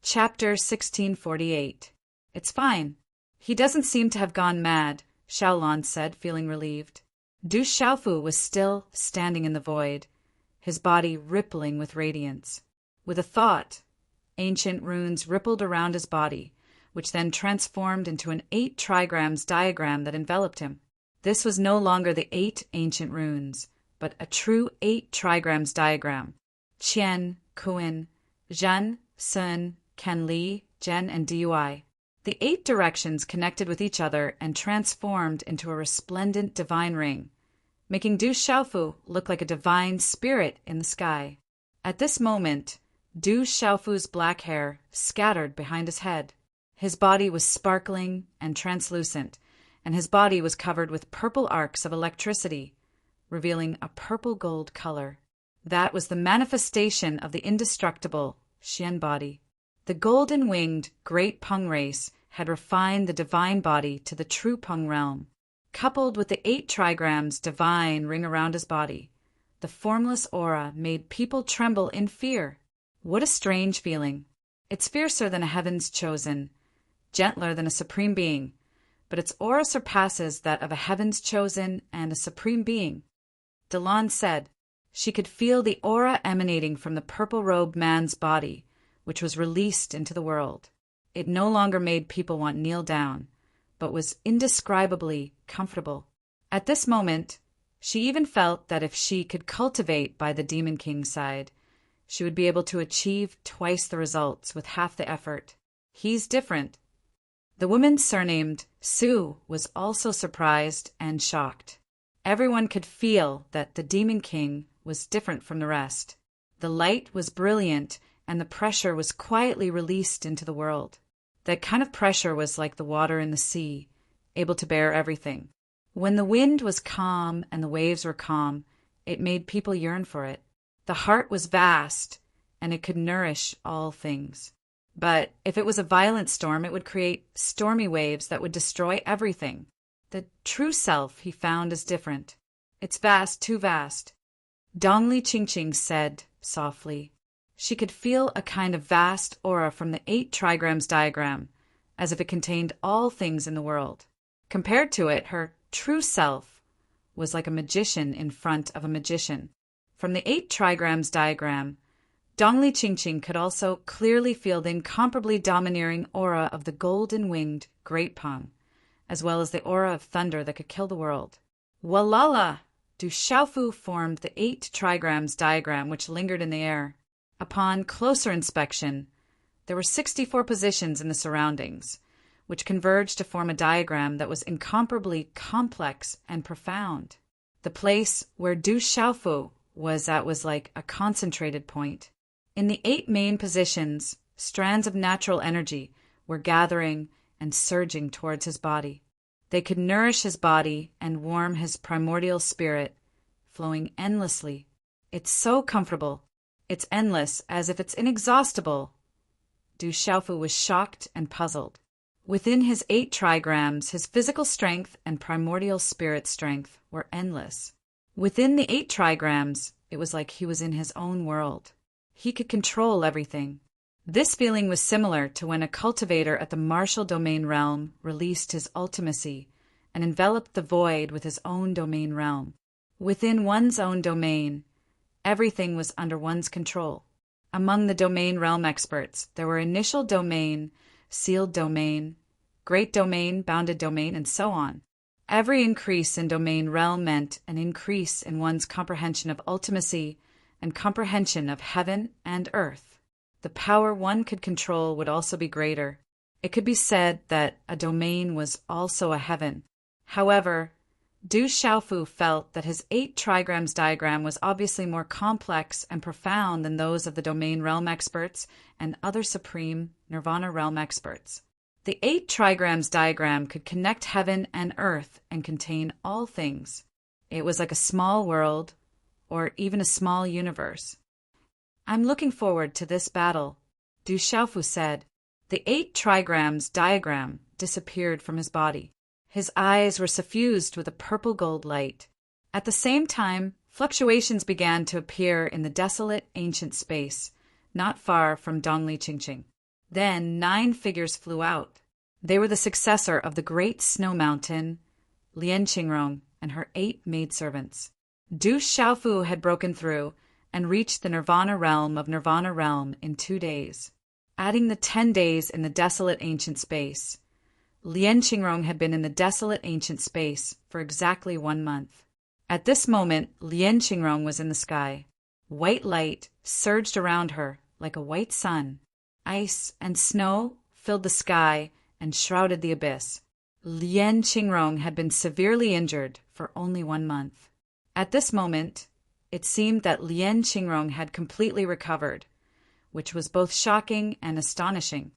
Chapter 1648. It's fine. He doesn't seem to have gone mad, Xiaolon said, feeling relieved. Du Xiaofu was still standing in the void, his body rippling with radiance. With a thought, ancient runes rippled around his body, which then transformed into an 8 trigrams diagram that enveloped him. This was no longer the 8 ancient runes, but a true 8 trigrams diagram. Qian, Kuan, Zhen, Sun, Kenli, Zhen, and Dui. The 8 directions connected with each other and transformed into a resplendent divine ring, making Du Xiaofu look like a divine spirit in the sky. At this moment, Du Xiaofu's black hair scattered behind his head. His body was sparkling and translucent, and his body was covered with purple arcs of electricity, revealing a purple-gold color. That was the manifestation of the indestructible Xian body. The golden-winged Great Peng race had refined the divine body to the true Peng realm. Coupled with the 8 trigrams divine ring around his body, the formless aura made people tremble in fear. What a strange feeling. It's fiercer than a heaven's chosen, gentler than a supreme being, but its aura surpasses that of a heaven's chosen and a supreme being. Delan said she could feel the aura emanating from the purple-robed man's body, which was released into the world. It no longer made people want to kneel down, but was indescribably comfortable. At this moment, she even felt that if she could cultivate by the Demon King's side, she would be able to achieve twice the results with half the effort. He's different. The woman surnamed Su was also surprised and shocked. Everyone could feel that the Demon King was different from the rest. The light was brilliant, and the pressure was quietly released into the world. That kind of pressure was like the water in the sea, able to bear everything. When the wind was calm and the waves were calm, it made people yearn for it. The heart was vast, and it could nourish all things. But if it was a violent storm, it would create stormy waves that would destroy everything. The true self, he found, is different. It's vast, too vast. Dongli Qingqing said softly. She could feel a kind of vast aura from the 8 trigrams diagram, as if it contained all things in the world. Compared to it, her true self was like a magician in front of a magician. From the 8 trigrams diagram, Dongli Qingqing could also clearly feel the incomparably domineering aura of the golden-winged Great Peng, as well as the aura of thunder that could kill the world. Walala! Du Xiaofu formed the 8 trigrams diagram which lingered in the air. Upon closer inspection, there were 64 positions in the surroundings, which converged to form a diagram that was incomparably complex and profound. The place where Du Xiaofu was at was like a concentrated point. In the 8 main positions, strands of natural energy were gathering and surging towards his body. They could nourish his body and warm his primordial spirit, flowing endlessly. It's so comfortable. It's endless, as if it's inexhaustible. Du Xiaofu was shocked and puzzled. Within his 8 trigrams, his physical strength and primordial spirit strength were endless. Within the 8 trigrams, it was like he was in his own world. He could control everything. This feeling was similar to when a cultivator at the martial domain realm released his ultimacy and enveloped the void with his own domain realm. Within one's own domain, everything was under one's control. Among the domain realm experts, there were initial domain, sealed domain, great domain, bounded domain, and so on. Every increase in domain realm meant an increase in one's comprehension of ultimacy and comprehension of heaven and earth. The power one could control would also be greater. It could be said that a domain was also a heaven. However, Du Xiaofu felt that his 8 trigrams diagram was obviously more complex and profound than those of the domain realm experts and other supreme nirvana realm experts. The 8 trigrams diagram could connect heaven and earth and contain all things. It was like a small world, or even a small universe. I'm looking forward to this battle, Du Xiaofu said. The 8 trigrams diagram disappeared from his body. His eyes were suffused with a purple-gold light. At the same time, fluctuations began to appear in the desolate ancient space, not far from Dongli Qingqing. Then 9 figures flew out. They were the successor of the great snow mountain, Lian Qingrong, and her 8 maidservants. Du Xiaofu had broken through and reached the Nirvana realm in 2 days. Adding the 10 days in the desolate ancient space, Lian Qingrong had been in the desolate ancient space for exactly 1 month. At this moment, Lian Qingrong was in the sky. White light surged around her like a white sun. Ice and snow filled the sky and shrouded the abyss. Lian Qingrong had been severely injured for only 1 month. At this moment, it seemed that Lian Qingrong had completely recovered, which was both shocking and astonishing.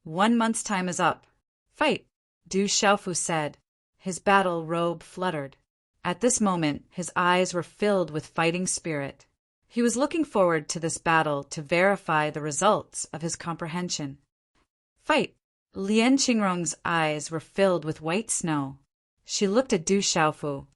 1 month's time is up. Fight, Du Xiaofu said. His battle robe fluttered. At this moment, his eyes were filled with fighting spirit. He was looking forward to this battle to verify the results of his comprehension. Fight! Lian Qingrong's eyes were filled with white snow. She looked at Du Xiaofu.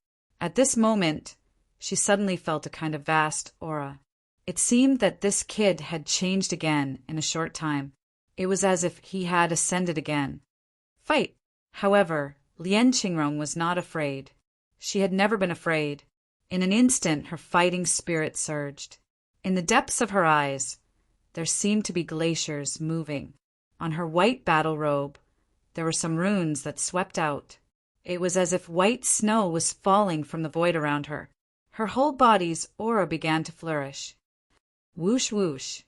At this moment, she suddenly felt a kind of vast aura. It seemed that this kid had changed again in a short time. It was as if he had ascended again. Fight! However, Lian Qingrong was not afraid. She had never been afraid. In an instant, her fighting spirit surged. In the depths of her eyes, there seemed to be glaciers moving. On her white battle robe, there were some runes that swept out. It was as if white snow was falling from the void around her. Her whole body's aura began to flourish. Whoosh, whoosh.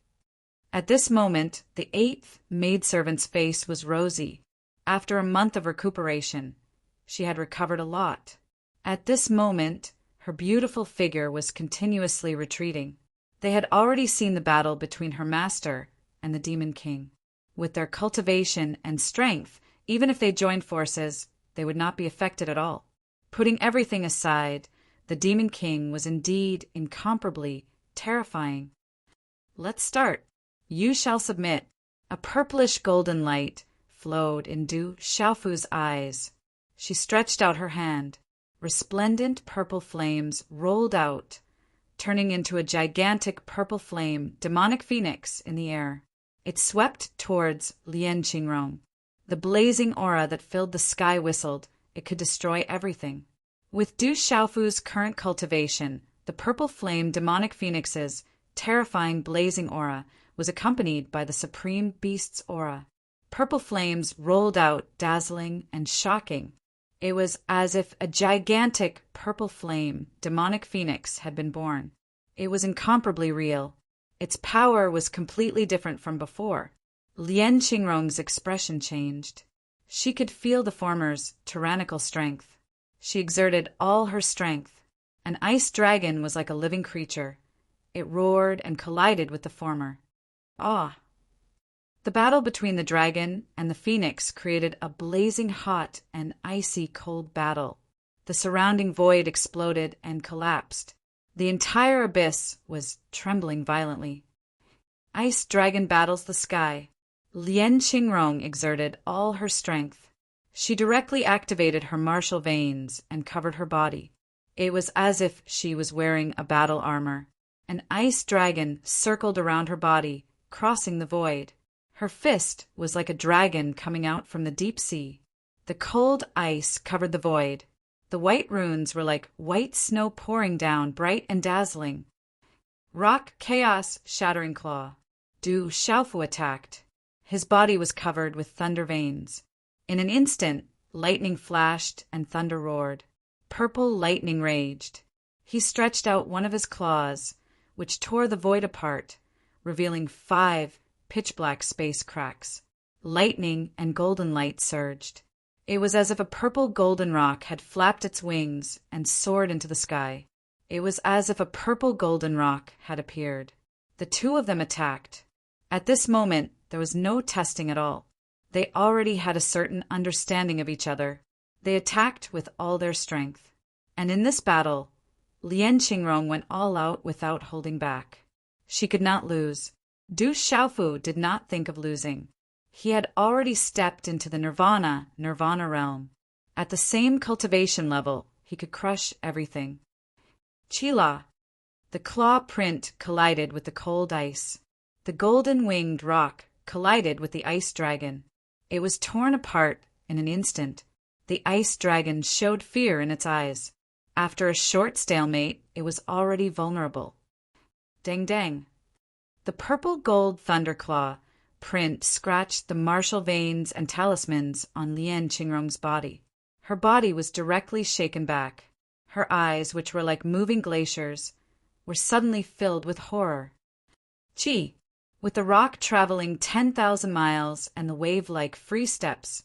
At this moment, the 8th maidservant's face was rosy. After a month of recuperation, she had recovered a lot. At this moment, her beautiful figure was continuously retreating. They had already seen the battle between her master and the Demon King. With their cultivation and strength, even if they joined forces, they would not be affected at all. Putting everything aside, the Demon King was indeed incomparably terrifying. Let's start. You shall submit. A purplish golden light flowed in Du Xiaofu's eyes. She stretched out her hand. Resplendent purple flames rolled out, turning into a gigantic purple flame demonic phoenix in the air. It swept towards Lian Qingrong. The blazing aura that filled the sky whistled. It could destroy everything. With Du Xiaofu's current cultivation, the purple flame demonic phoenix's terrifying blazing aura was accompanied by the supreme beast's aura. Purple flames rolled out, dazzling and shocking. It was as if a gigantic purple flame demonic phoenix had been born. It was incomparably real. Its power was completely different from before. Lian Qingrong's expression changed. She could feel the former's tyrannical strength. She exerted all her strength. An ice dragon was like a living creature. It roared and collided with the former. Ah! The battle between the dragon and the phoenix created a blazing hot and icy cold battle. The surrounding void exploded and collapsed. The entire abyss was trembling violently. Ice dragon battles the sky. Lian Qingrong exerted all her strength. She directly activated her martial veins and covered her body. It was as if she was wearing a battle armor. An ice dragon circled around her body, crossing the void. Her fist was like a dragon coming out from the deep sea. The cold ice covered the void. The white runes were like white snow pouring down, bright and dazzling. Rock, chaos, shattering claw. Du Xiaofu attacked. His body was covered with thunder veins. In an instant, lightning flashed and thunder roared. Purple lightning raged. He stretched out one of his claws, which tore the void apart, revealing 5 pitch-black space cracks. Lightning and golden light surged. It was as if a purple golden rock had flapped its wings and soared into the sky. It was as if a purple golden rock had appeared. The 2 of them attacked. At this moment, there was no testing at all. They already had a certain understanding of each other. They attacked with all their strength. And in this battle, Lian Qingrong went all out without holding back. She could not lose. Du Xiaofu did not think of losing. He had already stepped into the Nirvana realm. At the same cultivation level, he could crush everything. Chila! The claw print collided with the cold ice. The golden-winged rock collided with the ice dragon. It was torn apart in an instant. The ice dragon showed fear in its eyes. After a short stalemate, it was already vulnerable. Dang dang. The purple gold thunderclaw print scratched the martial veins and talismans on Lien Qingrong's body. Her body was directly shaken back. Her eyes, which were like moving glaciers, were suddenly filled with horror. Chi! With the rock traveling 10,000 miles and the wave-like free steps,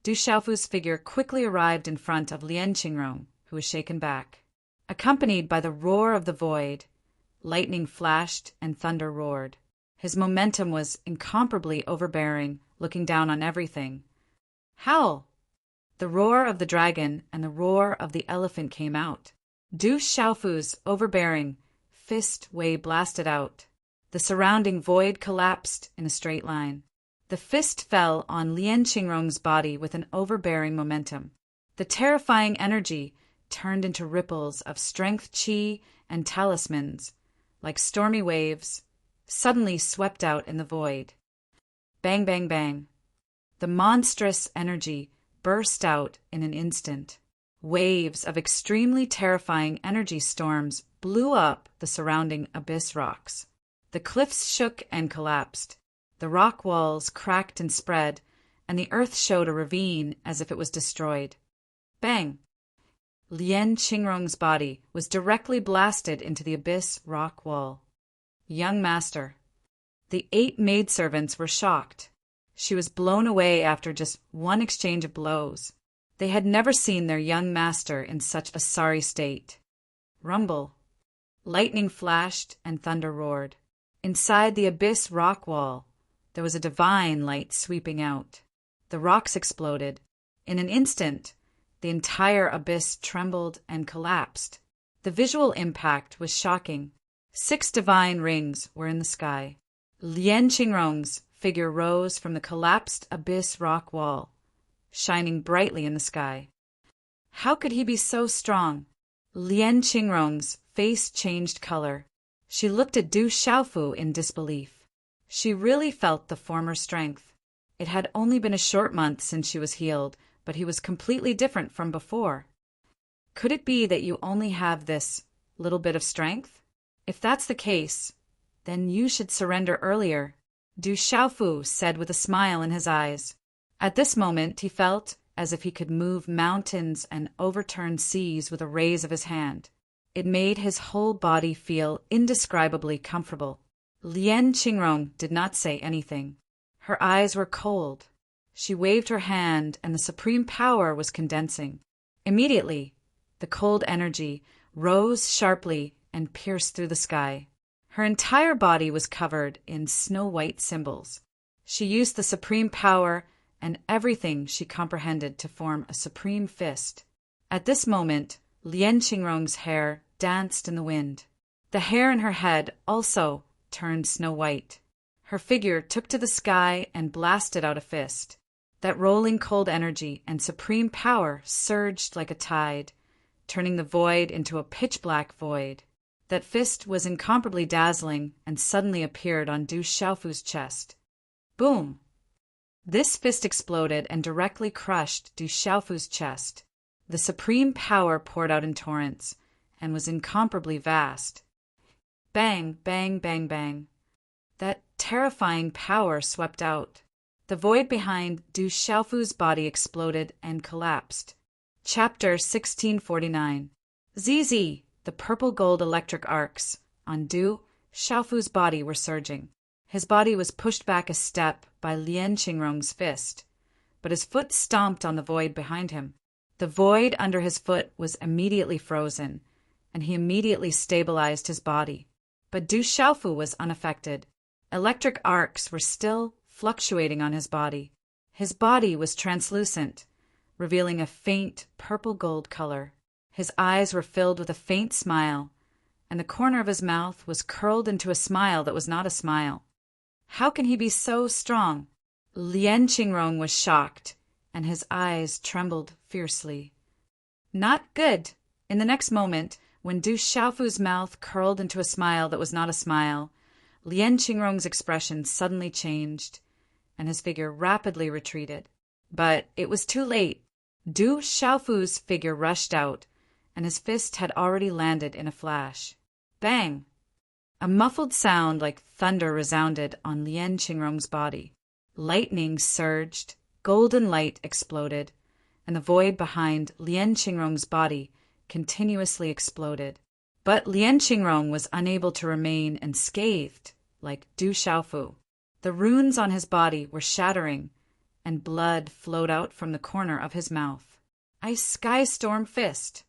Du Xiaofu's figure quickly arrived in front of Lien Qingrong, who was shaken back. Accompanied by the roar of the void, lightning flashed and thunder roared. His momentum was incomparably overbearing, looking down on everything. Howl! The roar of the dragon and the roar of the elephant came out. Du Xiaofu's overbearing fist wave blasted out. The surrounding void collapsed in a straight line. The fist fell on Lien Qingrong's body with an overbearing momentum. The terrifying energy turned into ripples of strength chi and talismans, like stormy waves, suddenly swept out in the void. Bang, bang, bang. The monstrous energy burst out in an instant. Waves of extremely terrifying energy storms blew up the surrounding abyss rocks. The cliffs shook and collapsed. The rock walls cracked and spread, and the earth showed a ravine as if it was destroyed. Bang! Lien Qingrong's body was directly blasted into the abyss rock wall. Young master. The 8 maidservants were shocked. She was blown away after just one exchange of blows. They had never seen their young master in such a sorry state. Rumble. Lightning flashed and thunder roared. Inside the abyss rock wall, there was a divine light sweeping out. The rocks exploded. In an instant, the entire abyss trembled and collapsed. The visual impact was shocking. 6 divine rings were in the sky. Lien Qingrong's figure rose from the collapsed abyss rock wall, shining brightly in the sky. How could he be so strong? Lien Qingrong's face changed color. She looked at Du Xiaofu in disbelief. She really felt the former strength. It had only been a short month since she was healed, but he was completely different from before. Could it be that you only have this little bit of strength? If that's the case, then you should surrender earlier, Du Xiaofu said with a smile in his eyes. At this moment, he felt as if he could move mountains and overturn seas with a raise of his hand. It made his whole body feel indescribably comfortable. Lien Qingrong did not say anything. Her eyes were cold. She waved her hand, and the supreme power was condensing. Immediately, the cold energy rose sharply and pierced through the sky. Her entire body was covered in snow-white symbols. She used the supreme power and everything she comprehended to form a supreme fist. At this moment, Lien Qingrong's hair danced in the wind. The hair in her head also turned snow-white. Her figure took to the sky and blasted out a fist. That rolling cold energy and supreme power surged like a tide, turning the void into a pitch-black void. That fist was incomparably dazzling and suddenly appeared on Du Xiaofu's chest. Boom! This fist exploded and directly crushed Du Xiaofu's chest. The supreme power poured out in torrents and was incomparably vast. Bang, bang, bang, bang. That terrifying power swept out. The void behind Du Xiaofu's body exploded and collapsed. Chapter 1649. ZZ! The purple-gold electric arcs on Du Xiaofu's body were surging. His body was pushed back a step by Lien Qingrong's fist, but his foot stomped on the void behind him. The void under his foot was immediately frozen, and he immediately stabilized his body. But Du Xiaofu was unaffected. Electric arcs were still fluctuating on his body. His body was translucent, revealing a faint purple-gold color. His eyes were filled with a faint smile, and the corner of his mouth was curled into a smile that was not a smile. How can he be so strong? Lien Qingrong was shocked, and his eyes trembled fiercely. Not good! In the next moment, when Du Xiaofu's mouth curled into a smile that was not a smile, Lien Qingrong's expression suddenly changed. and his figure rapidly retreated. But it was too late. Du Xiaofu's figure rushed out, and his fist had already landed in a flash. Bang! A muffled sound like thunder resounded on Lian Qingrong's body. Lightning surged, golden light exploded, and the void behind Lian Qingrong's body continuously exploded. But Lian Qingrong was unable to remain unscathed like Du Xiaofu. The runes on his body were shattering, and blood flowed out from the corner of his mouth. Ice Sky Storm Fist.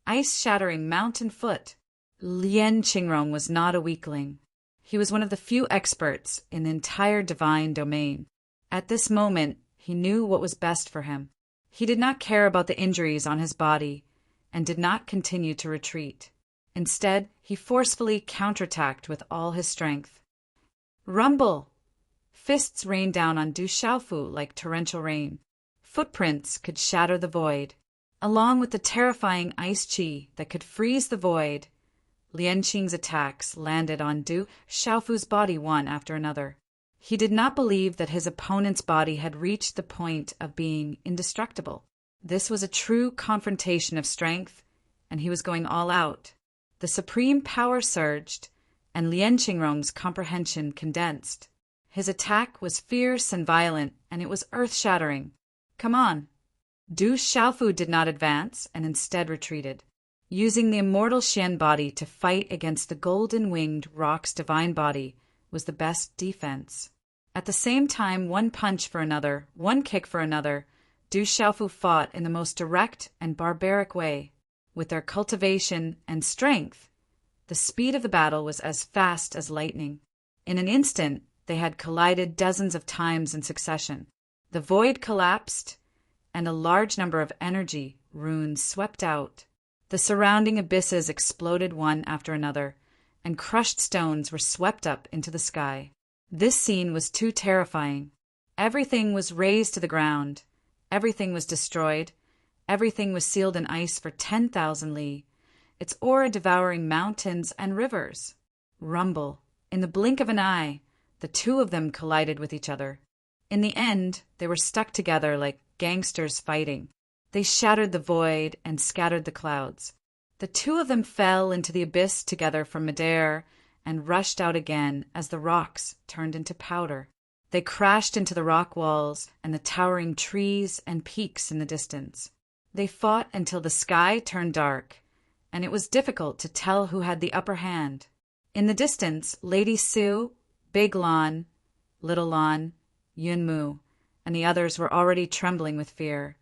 Ice-shattering mountain foot. Lian Qingrong was not a weakling. He was one of the few experts in the entire divine domain. At this moment, he knew what was best for him. He did not care about the injuries on his body and did not continue to retreat. Instead, he forcefully counterattacked with all his strength. Rumble! Fists rained down on Du Xiaofu like torrential rain. Footprints could shatter the void. Along with the terrifying ice chi that could freeze the void, Lian Qing's attacks landed on Du Xiaofu's body one after another. He did not believe that his opponent's body had reached the point of being indestructible. This was a true confrontation of strength, and he was going all out. The supreme power surged, and Lian Qingrong's comprehension condensed. His attack was fierce and violent, and it was earth-shattering. Come on! Du Xiaofu did not advance, and instead retreated, using the immortal Xian body to fight against the golden-winged rock's divine body was the best defense. At the same time, one punch for another, one kick for another, Du Xiaofu fought in the most direct and barbaric way. With their cultivation and strength, the speed of the battle was as fast as lightning. In an instant, they had collided dozens of times in succession. The void collapsed, and a large number of energy runes swept out. The surrounding abysses exploded one after another, and crushed stones were swept up into the sky. This scene was too terrifying. Everything was razed to the ground. Everything was destroyed. Everything was sealed in ice for 10,000 li, its aura devouring mountains and rivers. Rumble. In the blink of an eye, the two of them collided with each other. In the end, they were stuck together like gangsters fighting. They shattered the void and scattered the clouds. The two of them fell into the abyss together from midair and rushed out again as the rocks turned into powder. They crashed into the rock walls and the towering trees and peaks in the distance. They fought until the sky turned dark, and it was difficult to tell who had the upper hand. In the distance, Lady Su, Big Lan, Little Lan, Yunmu, and the others were already trembling with fear,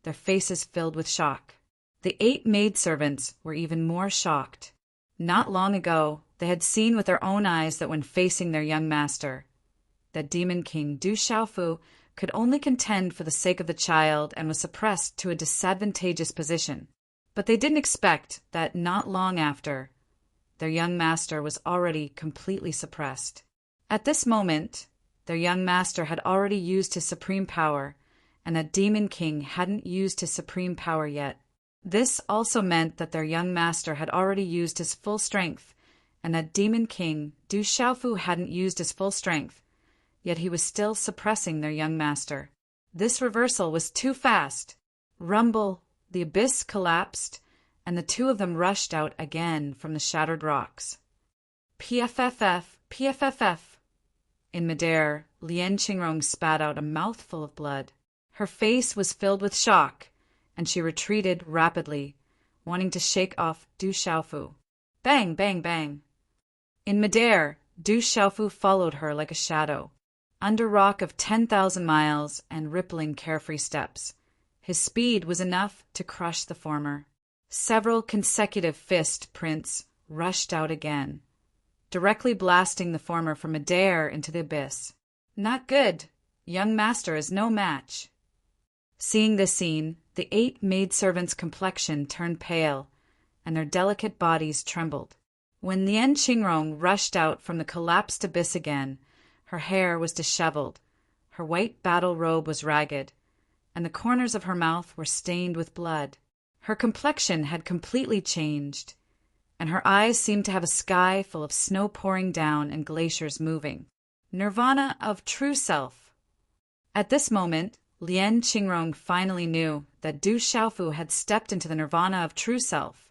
their faces filled with shock. The 8 maidservants were even more shocked. Not long ago, they had seen with their own eyes that when facing their young master, that Demon King Du Xiaofu could only contend for the sake of the child and was suppressed to a disadvantageous position. But they didn't expect that not long after, their young master was already completely suppressed. At this moment, their young master had already used his supreme power, and that Demon King hadn't used his supreme power yet. This also meant that their young master had already used his full strength, and that Demon King Du Xiaofu hadn't used his full strength, yet he was still suppressing their young master. This reversal was too fast. Rumble, the abyss collapsed, and the two of them rushed out again from the shattered rocks. PFFF, PFFF. In midair, Lian Qingrong spat out a mouthful of blood. Her face was filled with shock, and she retreated rapidly, wanting to shake off Du Xiaofu. Bang, bang, bang. In midair, Du Xiaofu followed her like a shadow, under rock of 10,000 miles and rippling carefree steps. His speed was enough to crush the former. Several consecutive fist prints rushed out again, directly blasting the former from midair into the abyss. Not good. Young master is no match. Seeing this scene, the 8 maidservants' complexion turned pale, and their delicate bodies trembled. When Lian Qingrong rushed out from the collapsed abyss again, her hair was disheveled, her white battle robe was ragged, and the corners of her mouth were stained with blood. Her complexion had completely changed, and her eyes seemed to have a sky full of snow pouring down and glaciers moving. Nirvana of true self, At this moment, Lien Qingrong finally knew that Du Xiaofu had stepped into the nirvana of true self,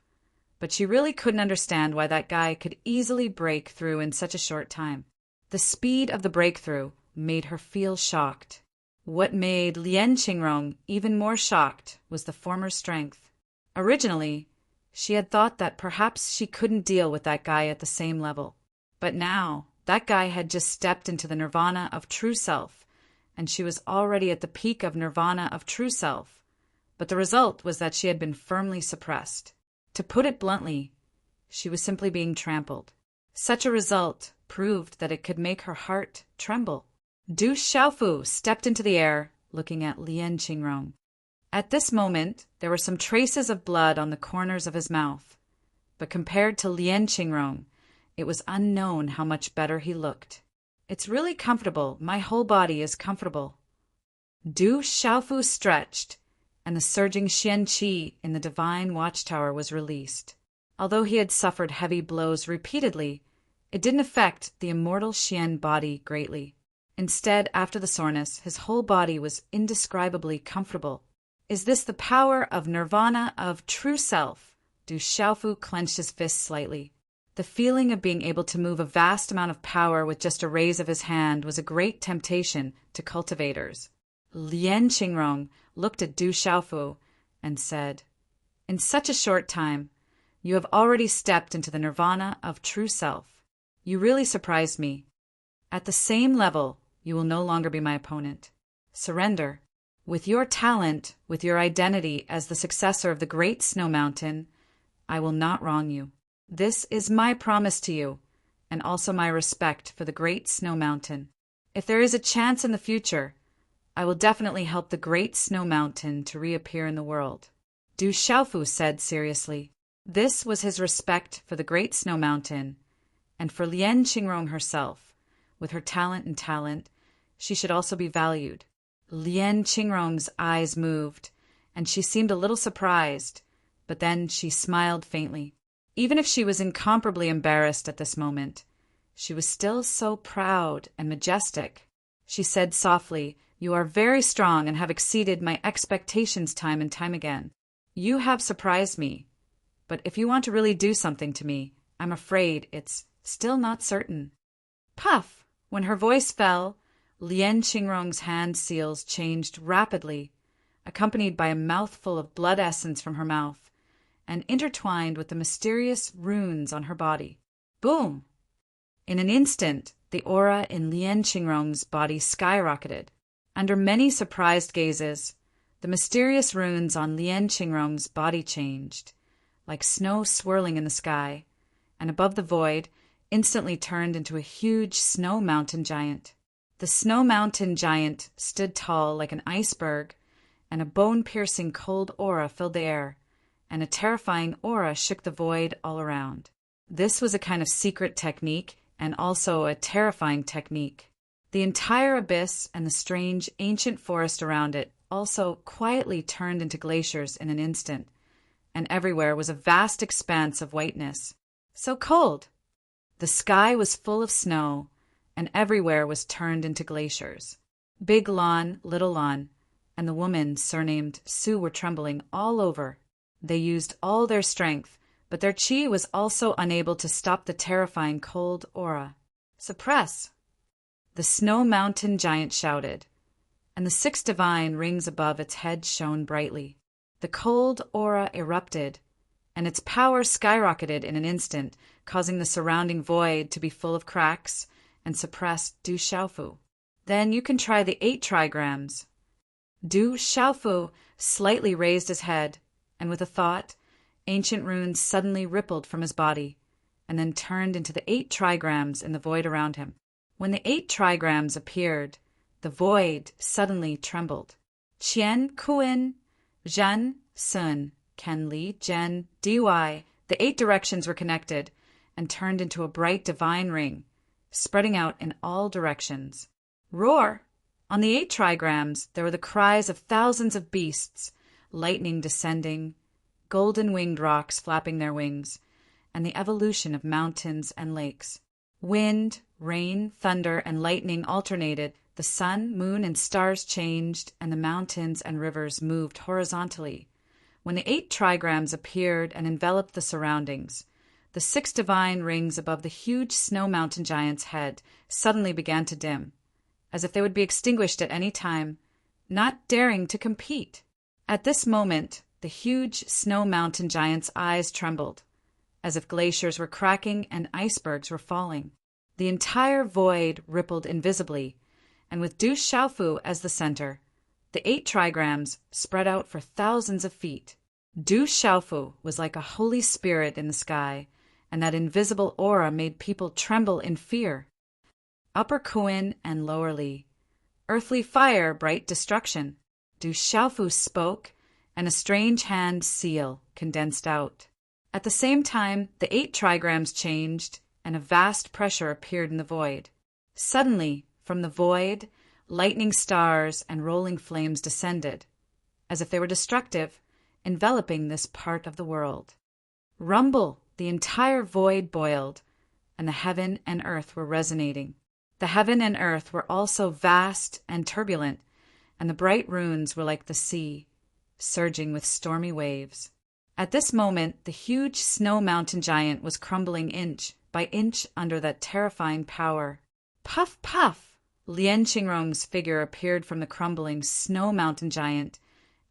but she really couldn't understand why that guy could easily break through in such a short time. The speed of the breakthrough made her feel shocked. What made Lien Qingrong even more shocked was the former strength. Originally, she had thought that perhaps she couldn't deal with that guy at the same level. But now, that guy had just stepped into the nirvana of true self, and she was already at the peak of nirvana of true self. But the result was that she had been firmly suppressed. To put it bluntly, she was simply being trampled. Such a result proved that it could make her heart tremble. Du Xiaofu stepped into the air, looking at Lien Qingrong. At this moment, there were some traces of blood on the corners of his mouth, but compared to Lien Qingrong, it was unknown how much better he looked. It's really comfortable. My whole body is comfortable. Du Xiaofu stretched, and the surging Xian Qi in the divine watchtower was released. Although he had suffered heavy blows repeatedly, it didn't affect the immortal Xian body greatly. Instead, after the soreness, his whole body was indescribably comfortable. Is this the power of nirvana of true self? Du Xiaofu clenched his fists slightly. The feeling of being able to move a vast amount of power with just a raise of his hand was a great temptation to cultivators. Lien Qingrong looked at Du Xiaofu and said, "In such a short time, you have already stepped into the nirvana of true self. You really surprised me. At the same level, you will no longer be my opponent. Surrender. With your talent, with your identity as the successor of the great snow mountain, I will not wrong you. This is my promise to you, and also my respect for the great snow mountain. If there is a chance in the future, I will definitely help the great snow mountain to reappear in the world." Du Xiaofu said seriously. This was his respect for the great snow mountain, and for Lien Qingrong herself. With her talent, she should also be valued. Lien Qingrong's eyes moved, and she seemed a little surprised, but then she smiled faintly. Even if she was incomparably embarrassed at this moment, she was still so proud and majestic. She said softly, "You are very strong and have exceeded my expectations time and time again. You have surprised me, but if you want to really do something to me, I'm afraid it's still not certain." Puff! When her voice fell, Lien Qingrong's hand seals changed rapidly, accompanied by a mouthful of blood essence from her mouth, and intertwined with the mysterious runes on her body. Boom! In an instant, the aura in Lien Qingrong's body skyrocketed. Under many surprised gazes, the mysterious runes on Lien Qingrong's body changed, like snow swirling in the sky, and above the void, instantly turned into a huge snow mountain giant. The snow mountain giant stood tall like an iceberg, and a bone-piercing cold aura filled the air, and a terrifying aura shook the void all around. This was a kind of secret technique, and also a terrifying technique. The entire abyss and the strange ancient forest around it also quietly turned into glaciers in an instant, and everywhere was a vast expanse of whiteness. So cold! The sky was full of snow, and everywhere was turned into glaciers. Big Lon, Little Lon, and the woman surnamed Su were trembling all over. They used all their strength, but their chi was also unable to stop the terrifying cold aura. "Suppress!" The snow mountain giant shouted, and the 6 divine rings above its head shone brightly. The cold aura erupted, and its power skyrocketed in an instant, causing the surrounding void to be full of cracks and suppressed Du Xiaofu. "Then you can try the 8 trigrams." Du Xiaofu slightly raised his head, and with a thought, ancient runes suddenly rippled from his body, and then turned into the 8 trigrams in the void around him. When the 8 trigrams appeared, the void suddenly trembled. Qian, Kuin, Zhen, Sun, Ken Li, Zhen, Dy, the 8 directions were connected and turned into a bright divine ring, spreading out in all directions. Roar! On the 8 trigrams, there were the cries of thousands of beasts, lightning descending, golden-winged rocks flapping their wings, and the evolution of mountains and lakes. Wind, rain, thunder, and lightning alternated, The sun, moon, and stars changed, and the mountains and rivers moved horizontally. When the 8 trigrams appeared and enveloped the surroundings, the 6 divine rings above the huge snow mountain giant's head suddenly began to dim, as if they would be extinguished at any time, not daring to compete. At this moment, the huge snow mountain giant's eyes trembled, as if glaciers were cracking and icebergs were falling. The entire void rippled invisibly, and with Du Xiaofu as the center, the 8 trigrams spread out for thousands of feet. Du Xiaofu was like a holy spirit in the sky, and that invisible aura made people tremble in fear. Upper Kuan and Lower Li. Earthly fire, bright destruction. Du Xiaofu spoke, and a strange hand seal condensed out. At the same time, the 8 trigrams changed, and a vast pressure appeared in the void. Suddenly, from the void, lightning stars and rolling flames descended, as if they were destructive, enveloping this part of the world. Rumble! The entire void boiled, and the heaven and earth were resonating. The heaven and earth were also vast and turbulent, and the bright runes were like the sea, surging with stormy waves. At this moment, the huge snow mountain giant was crumbling inch by inch under that terrifying power. Puff, puff! Lian Qingrong's figure appeared from the crumbling snow mountain giant,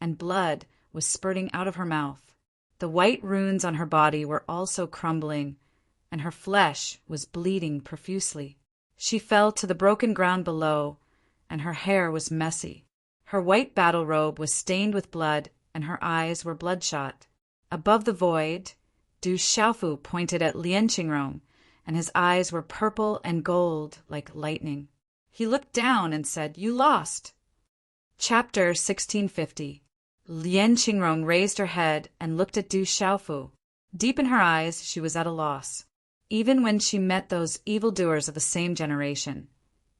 and blood was spurting out of her mouth. The white runes on her body were also crumbling, and her flesh was bleeding profusely. She fell to the broken ground below, and her hair was messy. Her white battle robe was stained with blood, and her eyes were bloodshot. Above the void, Du Xiaofu pointed at Lian Qingrong, and his eyes were purple and gold like lightning. He looked down and said, "You lost." Chapter 1650. Lian Qingrong raised her head and looked at Du Xiaofu. Deep in her eyes, she was at a loss. Even when she met those evildoers of the same generation,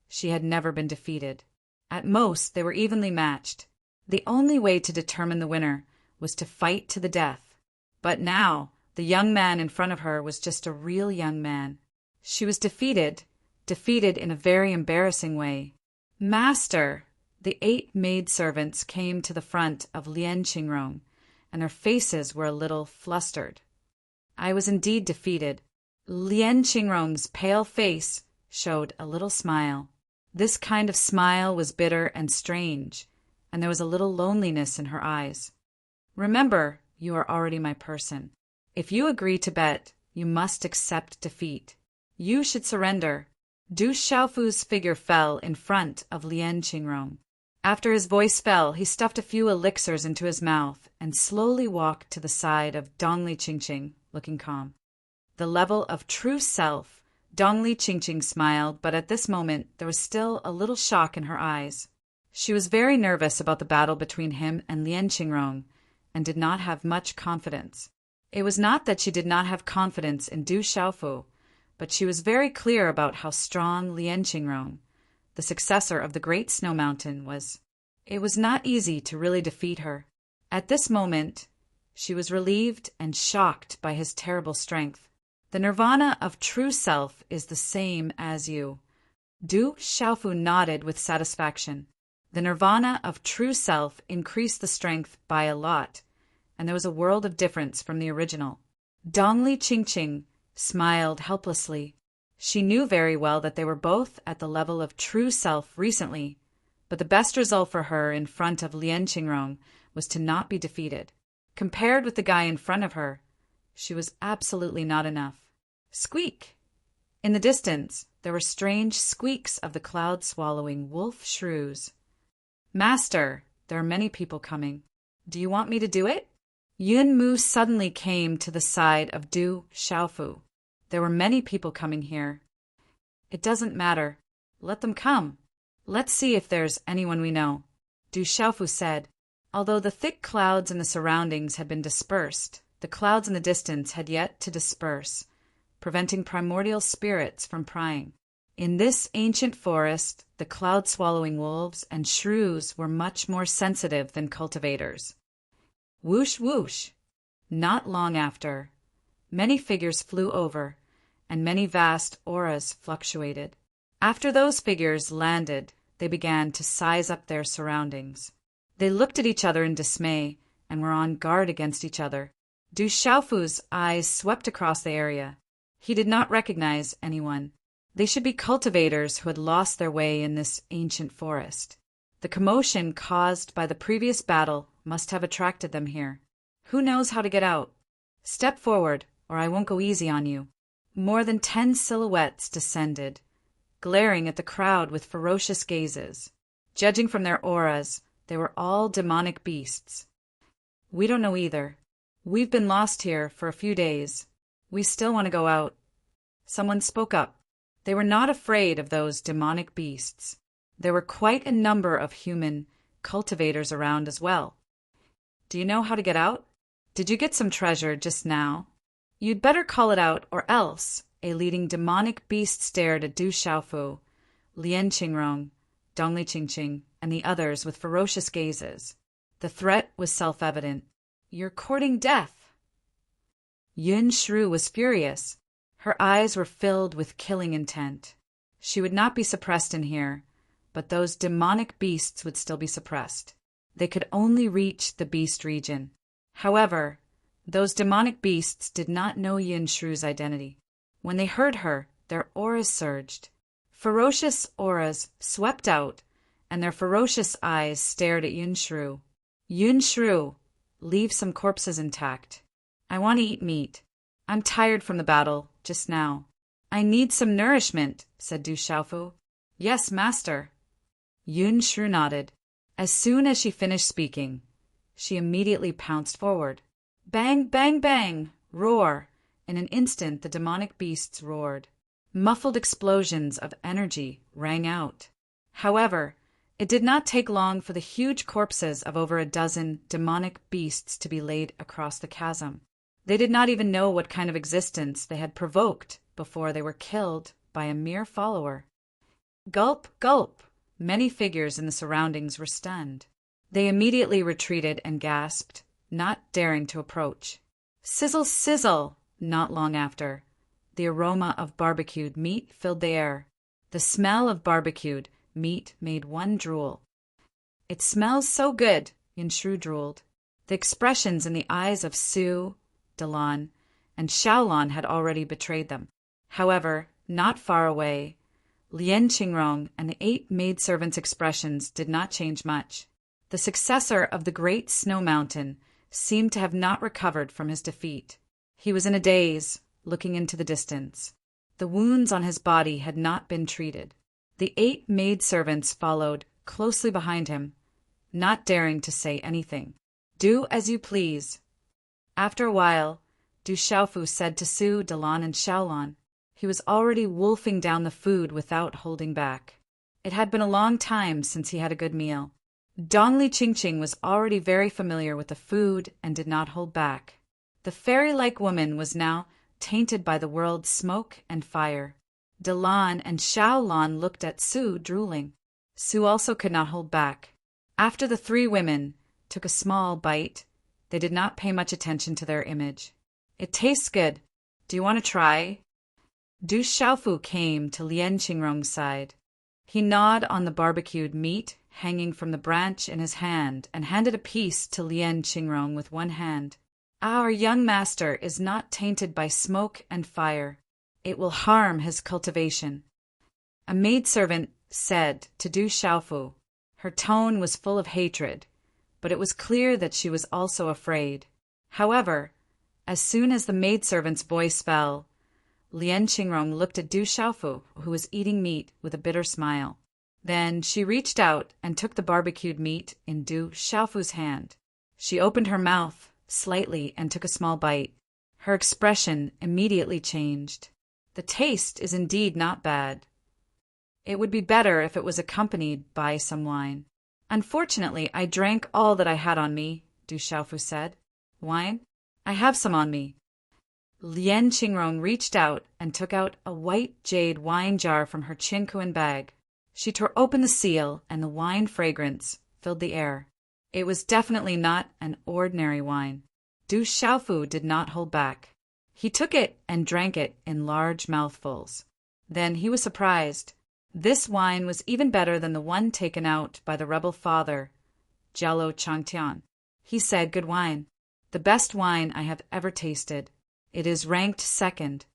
she had never been defeated. At most, they were evenly matched. The only way to determine the winner was to fight to the death. But now, the young man in front of her was just a real young man. She was defeated in a very embarrassing way. "Master!" The 8 maidservants came to the front of Lian Qingrong, and their faces were a little flustered. I was indeed defeated. Lian Qingrong's pale face showed a little smile. This kind of smile was bitter and strange, and there was a little loneliness in her eyes. "Remember, you are already my person. If you agree to bet, you must accept defeat. You should surrender." Du Xiaofu's figure fell in front of Lian Qingrong. After his voice fell, he stuffed a few elixirs into his mouth and slowly walked to the side of Dongli Qingqing, looking calm. The level of true self, Dongli Qingqing smiled, but at this moment there was still a little shock in her eyes. She was very nervous about the battle between him and Lian Qingrong, and did not have much confidence. It was not that she did not have confidence in Du Xiaofu, but she was very clear about how strong Lian Qingrong, the successor of the Great Snow Mountain, was. It was not easy to really defeat her. At this moment, she was relieved and shocked by his terrible strength. The nirvana of true self is the same as you. Du Xiaofu nodded with satisfaction. The nirvana of true self increased the strength by a lot, and there was a world of difference from the original. Dongli Qingqing smiled helplessly. She knew very well that they were both at the level of true self recently, but the best result for her in front of Lian Qingrong was to not be defeated. Compared with the guy in front of her, she was absolutely not enough. Squeak! In the distance, there were strange squeaks of the cloud-swallowing wolf shrews. "Master, there are many people coming. Do you want me to do it?" Yun Mu suddenly came to the side of Du Xiaofu. "There were many people coming here." "It doesn't matter. Let them come. Let's see if there's anyone we know," Du Xiaofu said. Although the thick clouds in the surroundings had been dispersed, the clouds in the distance had yet to disperse, preventing primordial spirits from prying. In this ancient forest, the cloud-swallowing wolves and shrews were much more sensitive than cultivators. Whoosh, whoosh! Not long after, many figures flew over, and many vast auras fluctuated. After those figures landed, they began to size up their surroundings. They looked at each other in dismay and were on guard against each other. Du Xiaofu's eyes swept across the area. He did not recognize anyone. They should be cultivators who had lost their way in this ancient forest. The commotion caused by the previous battle must have attracted them here. Who knows how to get out? Step forward, or I won't go easy on you. More than 10 silhouettes descended, glaring at the crowd with ferocious gazes. Judging from their auras, they were all demonic beasts. We don't know either. We've been lost here for a few days. We still want to go out. Someone spoke up. They were not afraid of those demonic beasts. There were quite a number of human cultivators around as well. Do you know how to get out? Did you get some treasure just now? You'd better call it out, or else. A leading demonic beast stared at Du Xiaofu, Lian Qingrong, Dongli Qingqing, and the others with ferocious gazes. The threat was self-evident. You're courting death. Yun Shru was furious. Her eyes were filled with killing intent. She would not be suppressed in here, but those demonic beasts would still be suppressed. They could only reach the beast region. However, those demonic beasts did not know Yun Shru's identity. When they heard her, their auras surged. Ferocious auras swept out, and their ferocious eyes stared at Yun Shru. Yun Shru, leave some corpses intact. I want to eat meat. I'm tired from the battle, just now. I need some nourishment, said Du Xiaofu. Yes, master. Yun Shru nodded. As soon as she finished speaking, she immediately pounced forward. Bang, bang, bang! Roar! In an instant, the demonic beasts roared. Muffled explosions of energy rang out. However, it did not take long for the huge corpses of over a dozen demonic beasts to be laid across the chasm. They did not even know what kind of existence they had provoked before they were killed by a mere follower. Gulp, gulp! Many figures in the surroundings were stunned. They immediately retreated and gasped, not daring to approach. Sizzle, sizzle! Not long after, the aroma of barbecued meat filled the air. The smell of barbecued meat made one drool. It smells so good, Yun Shru drooled. The expressions in the eyes of Su, Dalan, and Xiaolon had already betrayed them. However, not far away, Lian Qingrong and the 8 maidservants' expressions did not change much. The successor of the great snow mountain seemed to have not recovered from his defeat. He was in a daze, looking into the distance. The wounds on his body had not been treated. The 8 maidservants followed closely behind him, not daring to say anything. Do as you please. After a while, Du Xiaofu said to Su, Dalan, and Xiaolon. He was already wolfing down the food without holding back. It had been a long time since he had a good meal. Dongli Qingqing was already very familiar with the food and did not hold back. The fairy-like woman was now tainted by the world's smoke and fire. Dalan and Xiaolon looked at Su, drooling. Su also could not hold back. After the 3 women took a small bite, they did not pay much attention to their image. It tastes good. Do you want to try? Du Xiaofu came to Lian Qingrong's side. He gnawed on the barbecued meat hanging from the branch in his hand and handed a piece to Lian Qingrong with one hand. Our young master is not tainted by smoke and fire. It will harm his cultivation. A maidservant said to Du Xiaofu. Her tone was full of hatred, but it was clear that she was also afraid. However, as soon as the maidservant's voice fell, Lian Qingrong looked at Du Xiaofu, who was eating meat, with a bitter smile. Then she reached out and took the barbecued meat in Du Xiaofu's hand. She opened her mouth slightly and took a small bite. Her expression immediately changed. The taste is indeed not bad. It would be better if it was accompanied by some wine. Unfortunately, I drank all that I had on me, Du Xiaofu said. Wine? I have some on me. Lian Qingrong reached out and took out a white jade wine jar from her Qinkuan bag. She tore open the seal, and the wine fragrance filled the air. It was definitely not an ordinary wine. Du Xiaofu did not hold back. He took it and drank it in large mouthfuls. Then he was surprised. This wine was even better than the one taken out by the rebel father, Jialo Changtian. He said, "Good wine. The best wine I have ever tasted. It is ranked second."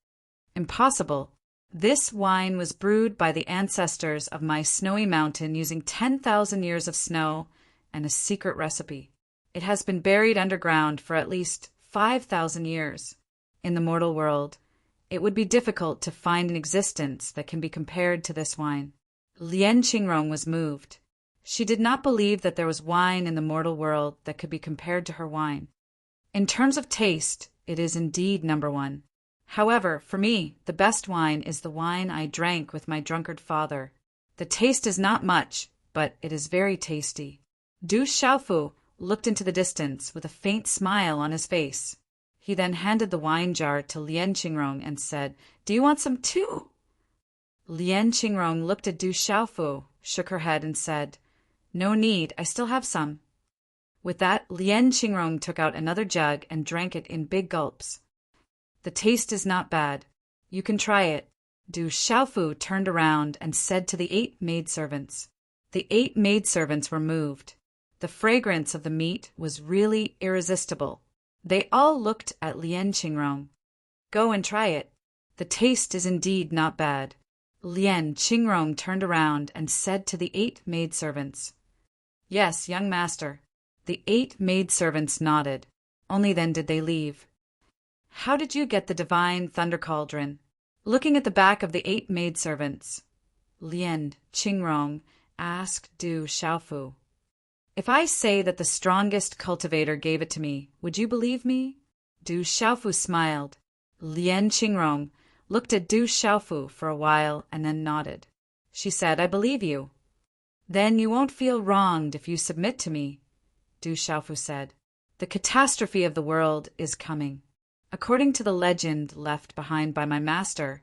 Impossible. This wine was brewed by the ancestors of my snowy mountain using 10,000 years of snow and a secret recipe. It has been buried underground for at least 5,000 years. In the mortal world, it would be difficult to find an existence that can be compared to this wine. Lien Qingrong was moved. She did not believe that there was wine in the mortal world that could be compared to her wine. In terms of taste, it is indeed number one. However, for me, the best wine is the wine I drank with my drunkard father. The taste is not much, but it is very tasty. Du Xiaofu looked into the distance with a faint smile on his face. He then handed the wine jar to Lien Qingrong and said, "Do you want some too?" Lien Qingrong looked at Du Xiaofu, shook her head and said, "No need, I still have some." With that, Lien Qingrong took out another jug and drank it in big gulps. "The taste is not bad. You can try it." Du Xiaofu turned around and said to the 8 maidservants. The 8 maidservants were moved. The fragrance of the meat was really irresistible. They all looked at Lien Qingrong. "Go and try it. The taste is indeed not bad." Lien Qingrong turned around and said to the 8 maidservants, "Yes, young master." The 8 maidservants nodded. Only then did they leave. "How did you get the divine thunder cauldron?" Looking at the back of the 8 maidservants, Lien Qingrong asked Du Xiaofu, "If I say that the strongest cultivator gave it to me, would you believe me?" Du Xiaofu smiled. Lien Qingrong looked at Du Xiaofu for a while and then nodded. She said, "I believe you." "Then you won't feel wronged if you submit to me," Du Xiaofu said. "The catastrophe of the world is coming. According to the legend left behind by my master,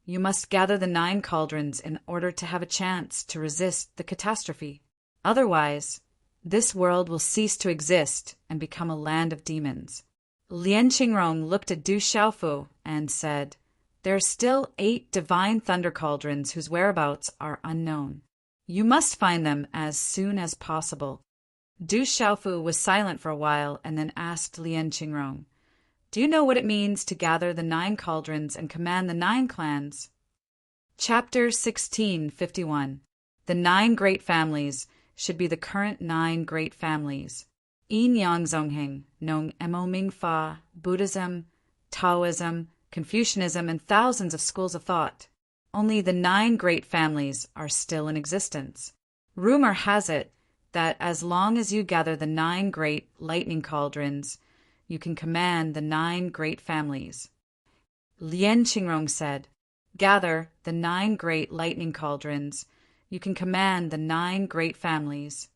you must gather the 9 cauldrons in order to have a chance to resist the catastrophe. Otherwise, this world will cease to exist and become a land of demons." Lien Qingrong looked at Du Xiaofu and said, "There are still 8 divine thunder cauldrons whose whereabouts are unknown. You must find them as soon as possible." Du Xiaofu was silent for a while and then asked Lien Qingrong, "Do you know what it means to gather the 9 cauldrons and command the 9 clans?" Chapter 1651. The 9 great families should be the current 9 great families. Yin Yang Zongheng, Nong Mo Ming Fa, Buddhism, Taoism, Confucianism, and thousands of schools of thought. Only the 9 great families are still in existence. Rumor has it that as long as you gather the 9 great lightning cauldrons, you can command the 9 great families. Lien Qingrong said, "Gather the 9 great lightning cauldrons. You can command the 9 great families."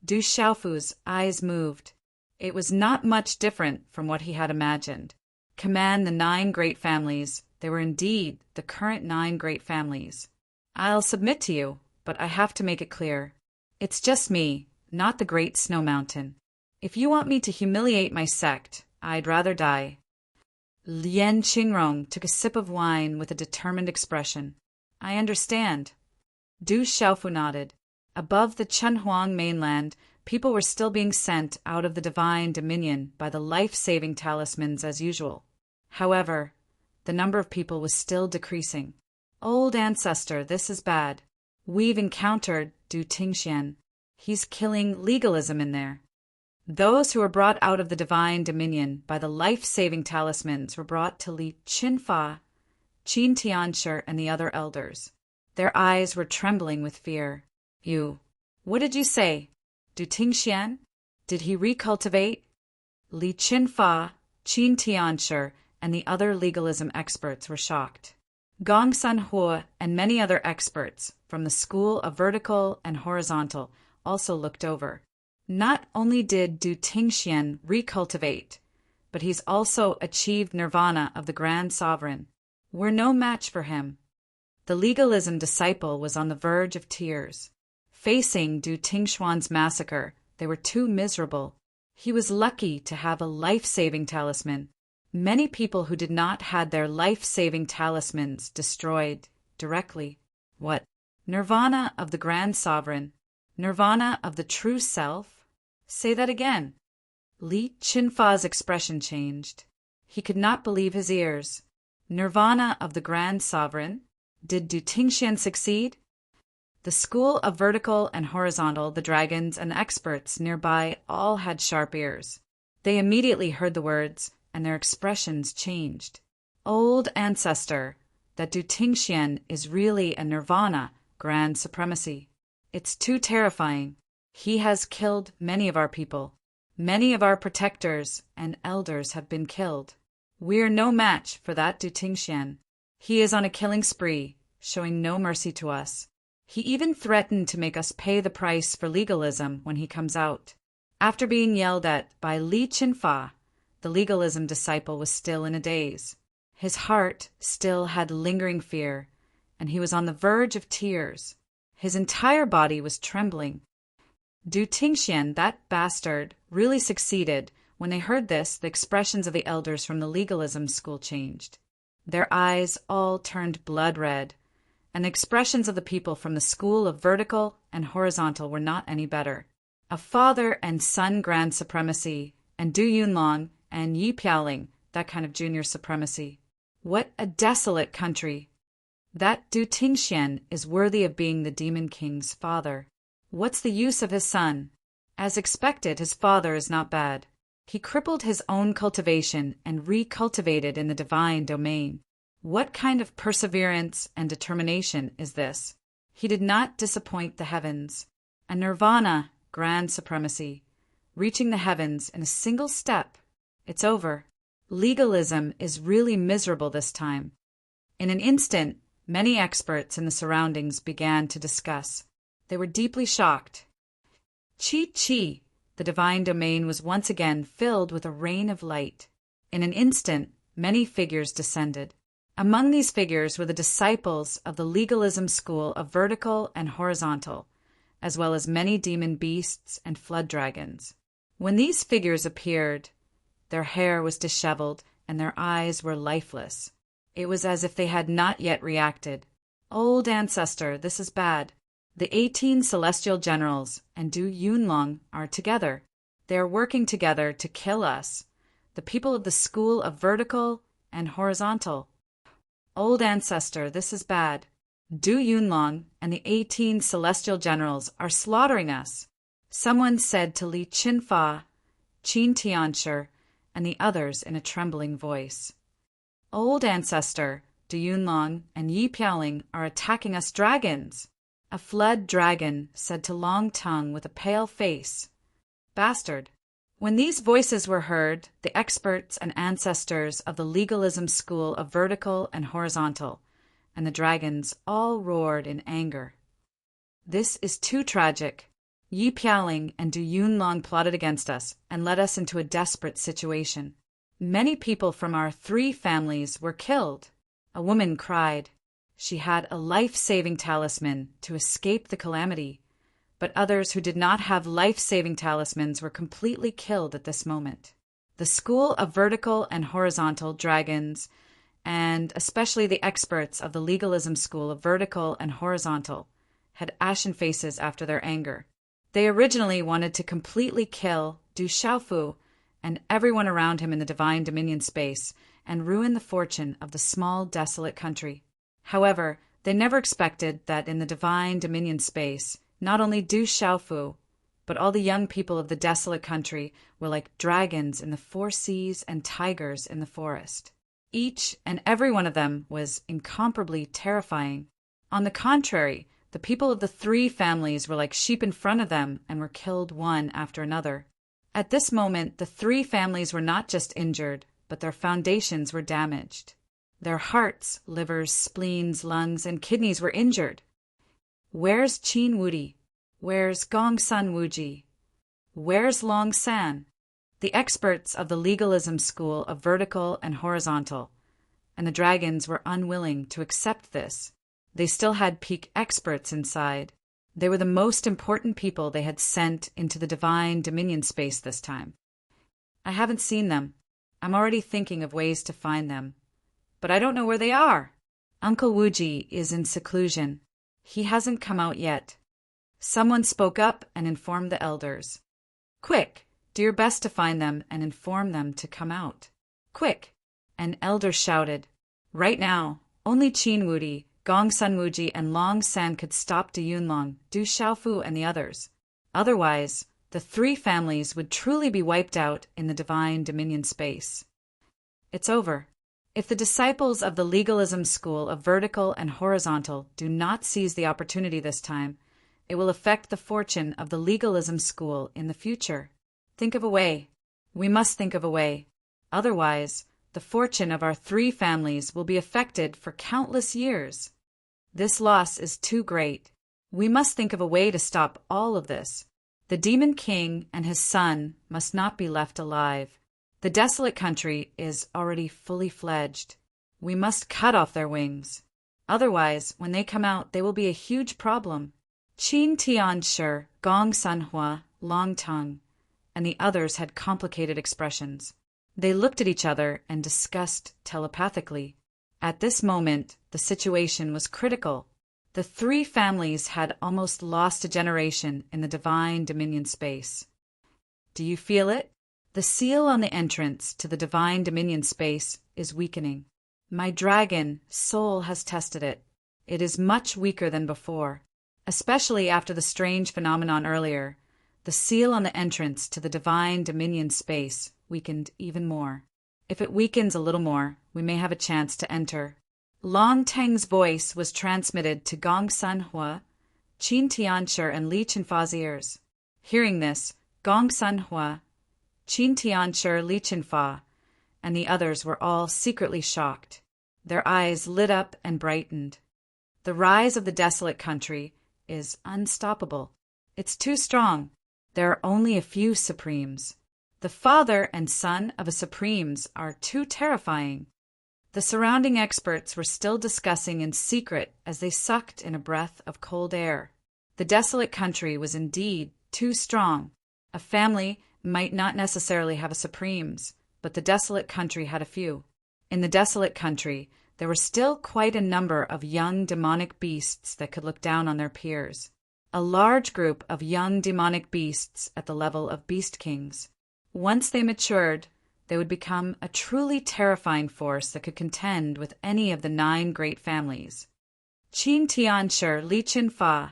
Du Xiaofu's eyes moved. It was not much different from what he had imagined. Command the 9 great families. They were indeed the current 9 great families. "I'll submit to you, but I have to make it clear. It's just me, not the great snow mountain. If you want me to humiliate my sect, I'd rather die." Lien Qingrong took a sip of wine with a determined expression. "I understand." Du Xiaofu nodded. Above the Chenhuang mainland, people were still being sent out of the divine dominion by the life-saving talismans as usual. However, the number of people was still decreasing. "Old ancestor, this is bad. We've encountered Du Tingxian. He's killing legalism in there." Those who were brought out of the divine dominion by the life-saving talismans were brought to Li Qinfa, Qin Tianshi, and the other elders. Their eyes were trembling with fear. What did you say? Du Tingxian? Did he recultivate?" Li Qinfa, Qin Tianshi, and the other legalism experts were shocked. Gong Sanhua and many other experts from the school of vertical and horizontal also looked over. Not only did Du Tingxian recultivate, but he's also achieved nirvana of the Grand Sovereign. We're no match for him. The legalism disciple was on the verge of tears. Facing Du Tingxuan's massacre, they were too miserable. He was lucky to have a life-saving talisman. Many people who did not had their life-saving talismans destroyed directly. What? Nirvana of the Grand Sovereign. Nirvana of the true self? Say that again. Li Qinfa's expression changed. He could not believe his ears. Nirvana of the Grand Sovereign? Did Du Tingxian succeed? The school of vertical and horizontal, the dragons, and experts nearby all had sharp ears. They immediately heard the words, and their expressions changed. Old ancestor, that Du Tingxian is really a nirvana, grand supremacy. It's too terrifying. He has killed many of our people. Many of our protectors and elders have been killed. We're no match for that Du Tingxian. He is on a killing spree, showing no mercy to us. He even threatened to make us pay the price for legalism when he comes out. After being yelled at by Li Qinfa, the legalism disciple was still in a daze. His heart still had lingering fear, and he was on the verge of tears. His entire body was trembling. Du Tingxian, that bastard, really succeeded. When they heard this, the expressions of the elders from the legalism school changed. Their eyes all turned blood red, and the expressions of the people from the school of vertical and horizontal were not any better. A father and son grand supremacy, and Du Yunlong and Yi Piaoling, that kind of junior supremacy. What a desolate country! That Du Tingxian is worthy of being the Demon King's father. What's the use of his son? As expected, his father is not bad. He crippled his own cultivation and recultivated in the divine domain. What kind of perseverance and determination is this? He did not disappoint the heavens. A nirvana, grand supremacy, reaching the heavens in a single step. It's over. Legalism is really miserable this time. In an instant, many experts in the surroundings began to discuss. They were deeply shocked. Chi, the divine domain was once again filled with a rain of light. In an instant, many figures descended. Among these figures were the disciples of the legalism school of vertical and horizontal, as well as many demon beasts and flood dragons. When these figures appeared, their hair was disheveled and their eyes were lifeless. It was as if they had not yet reacted. Old ancestor, this is bad. The 18 celestial generals and Du Yunlong are together. They are working together to kill us, the people of the school of vertical and horizontal. Old ancestor, this is bad. Du Yunlong and the 18 celestial generals are slaughtering us. Someone said to Li Qinfa, Qin Tianshi, and the others in a trembling voice. Old ancestor, Du Yunlong and Yi Piaoling are attacking us dragons. A flood dragon said to Long Tongue with a pale face, Bastard. When these voices were heard, the experts and ancestors of the legalism school of vertical and horizontal, and the dragons all roared in anger. This is too tragic. Yi Piaoling and Du Yunlong plotted against us and led us into a desperate situation. Many people from our 3 families were killed. A woman cried. She had a life-saving talisman to escape the calamity, but others who did not have life-saving talismans were completely killed at this moment. The school of vertical and horizontal dragons, and especially the experts of the legalism school of vertical and horizontal, had ashen faces after their anger. They originally wanted to completely kill Du Xiaofu and everyone around him in the divine dominion space and ruin the fortune of the small, desolate country. However, they never expected that in the divine dominion space, not only Du Xiaofu, but all the young people of the desolate country were like dragons in the 4 seas and tigers in the forest. Each and every one of them was incomparably terrifying. On the contrary, the people of the 3 families were like sheep in front of them and were killed one after another. At this moment, the 3 families were not just injured, but their foundations were damaged. Their hearts, livers, spleens, lungs, and kidneys were injured. Where's Qin Wudi? Where's Gong San Wuji? Where's Long San? The experts of the legalism school of vertical and horizontal, and the dragons were unwilling to accept this. They still had peak experts inside. They were the most important people they had sent into the divine dominion space this time. I haven't seen them. I'm already thinking of ways to find them. But I don't know where they are. Uncle Wuji is in seclusion. He hasn't come out yet. Someone spoke up and informed the elders. Quick, do your best to find them and inform them to come out. Quick! An elder shouted. Right now, only Qin Wudi, Gong Sun Wuji, and Long San could stop Du Yunlong, Du Xiaofu, and the others. Otherwise, the three families would truly be wiped out in the divine dominion space. It's over. If the disciples of the legalism school of vertical and horizontal do not seize the opportunity this time, it will affect the fortune of the legalism school in the future. Think of a way. We must think of a way. Otherwise, the fortune of our three families will be affected for countless years. This loss is too great. We must think of a way to stop all of this. The demon king and his son must not be left alive. The desolate country is already fully fledged. We must cut off their wings. Otherwise, when they come out, they will be a huge problem. Qin Tianshi, Gong Sanhua, Long Tongue, and the others had complicated expressions. They looked at each other and discussed telepathically. At this moment, the situation was critical. The three families had almost lost a generation in the divine dominion space. Do you feel it? The seal on the entrance to the divine dominion space is weakening. My dragon soul has tested it. It is much weaker than before, especially after the strange phenomenon earlier. The seal on the entrance to the divine dominion space weakened even more. If it weakens a little more, we may have a chance to enter. Long Teng's voice was transmitted to Gong Sanhua, Qin Tianshi, and Li Chenfa's ears. Hearing this, Gong Sanhua, Qin Tianshi, Li Chenfa, and the others were all secretly shocked. Their eyes lit up and brightened. The rise of the desolate country is unstoppable. It's too strong. There are only a few supremes. The father and son of a supremes are too terrifying. The surrounding experts were still discussing in secret as they sucked in a breath of cold air. The desolate country was indeed too strong. A family might not necessarily have a supremes, but the desolate country had a few. In the desolate country, there were still quite a number of young demonic beasts that could look down on their peers. A large group of young demonic beasts at the level of beast kings. Once they matured, they would become a truly terrifying force that could contend with any of the 9 great families. Qin Tianshi, Li Chenfa,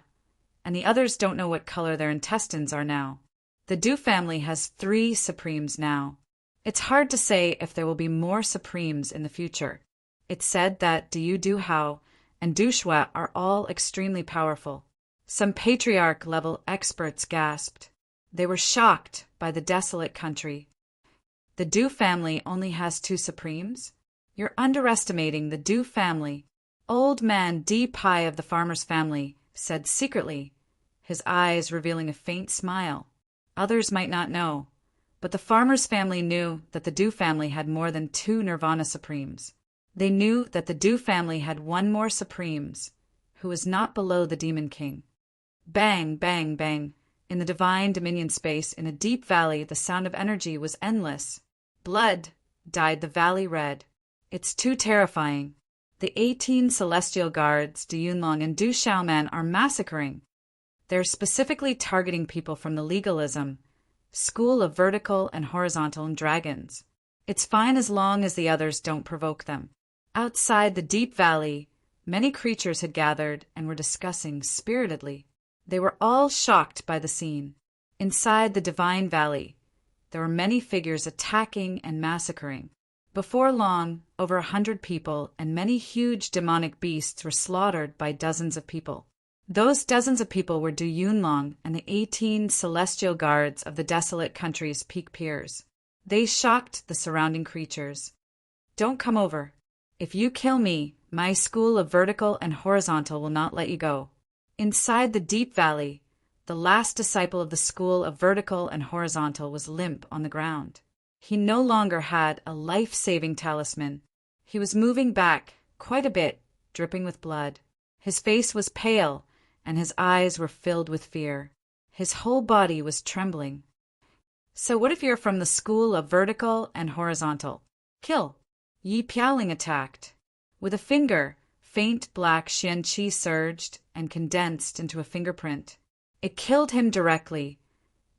and the others don't know what color their intestines are now. The Du family has 3 supremes now. It's hard to say if there will be more supremes in the future. It's said that Du Hao and Du Shui are all extremely powerful. Some patriarch-level experts gasped. They were shocked by the desolate country. The Du family only has 2 supremes? You're underestimating the Du family. Old man Di Pai of the farmer's family said secretly, his eyes revealing a faint smile. Others might not know, but the farmer's family knew that the Du family had more than 2 Nirvana Supremes. They knew that the Du family had 1 more Supremes, who was not below the Demon King. Bang, bang, bang. In the divine dominion space, in a deep valley, the sound of energy was endless. Blood dyed the valley red. It's too terrifying. The 18 celestial guards, Du Yunlong and Du Xiaoman, are massacring. They're specifically targeting people from the legalism, school of vertical and horizontal and dragons. It's fine as long as the others don't provoke them. Outside the deep valley, many creatures had gathered and were discussing spiritedly. They were all shocked by the scene. Inside the divine valley, there were many figures attacking and massacring. Before long, over 100 people and many huge demonic beasts were slaughtered by dozens of people. Those dozens of people were Du Yunlong and the 18 celestial guards of the desolate country's peak peers. They shocked the surrounding creatures. Don't come over. If you kill me, my school of vertical and horizontal will not let you go. Inside the deep valley, the last disciple of the school of vertical and horizontal was limp on the ground. He no longer had a life-saving talisman. He was moving back quite a bit, dripping with blood. His face was pale, and his eyes were filled with fear. His whole body was trembling. So what if you're from the school of vertical and horizontal? Kill. Yi Piaoling attacked. With a finger, faint black xianqi surged and condensed into a fingerprint. It killed him directly,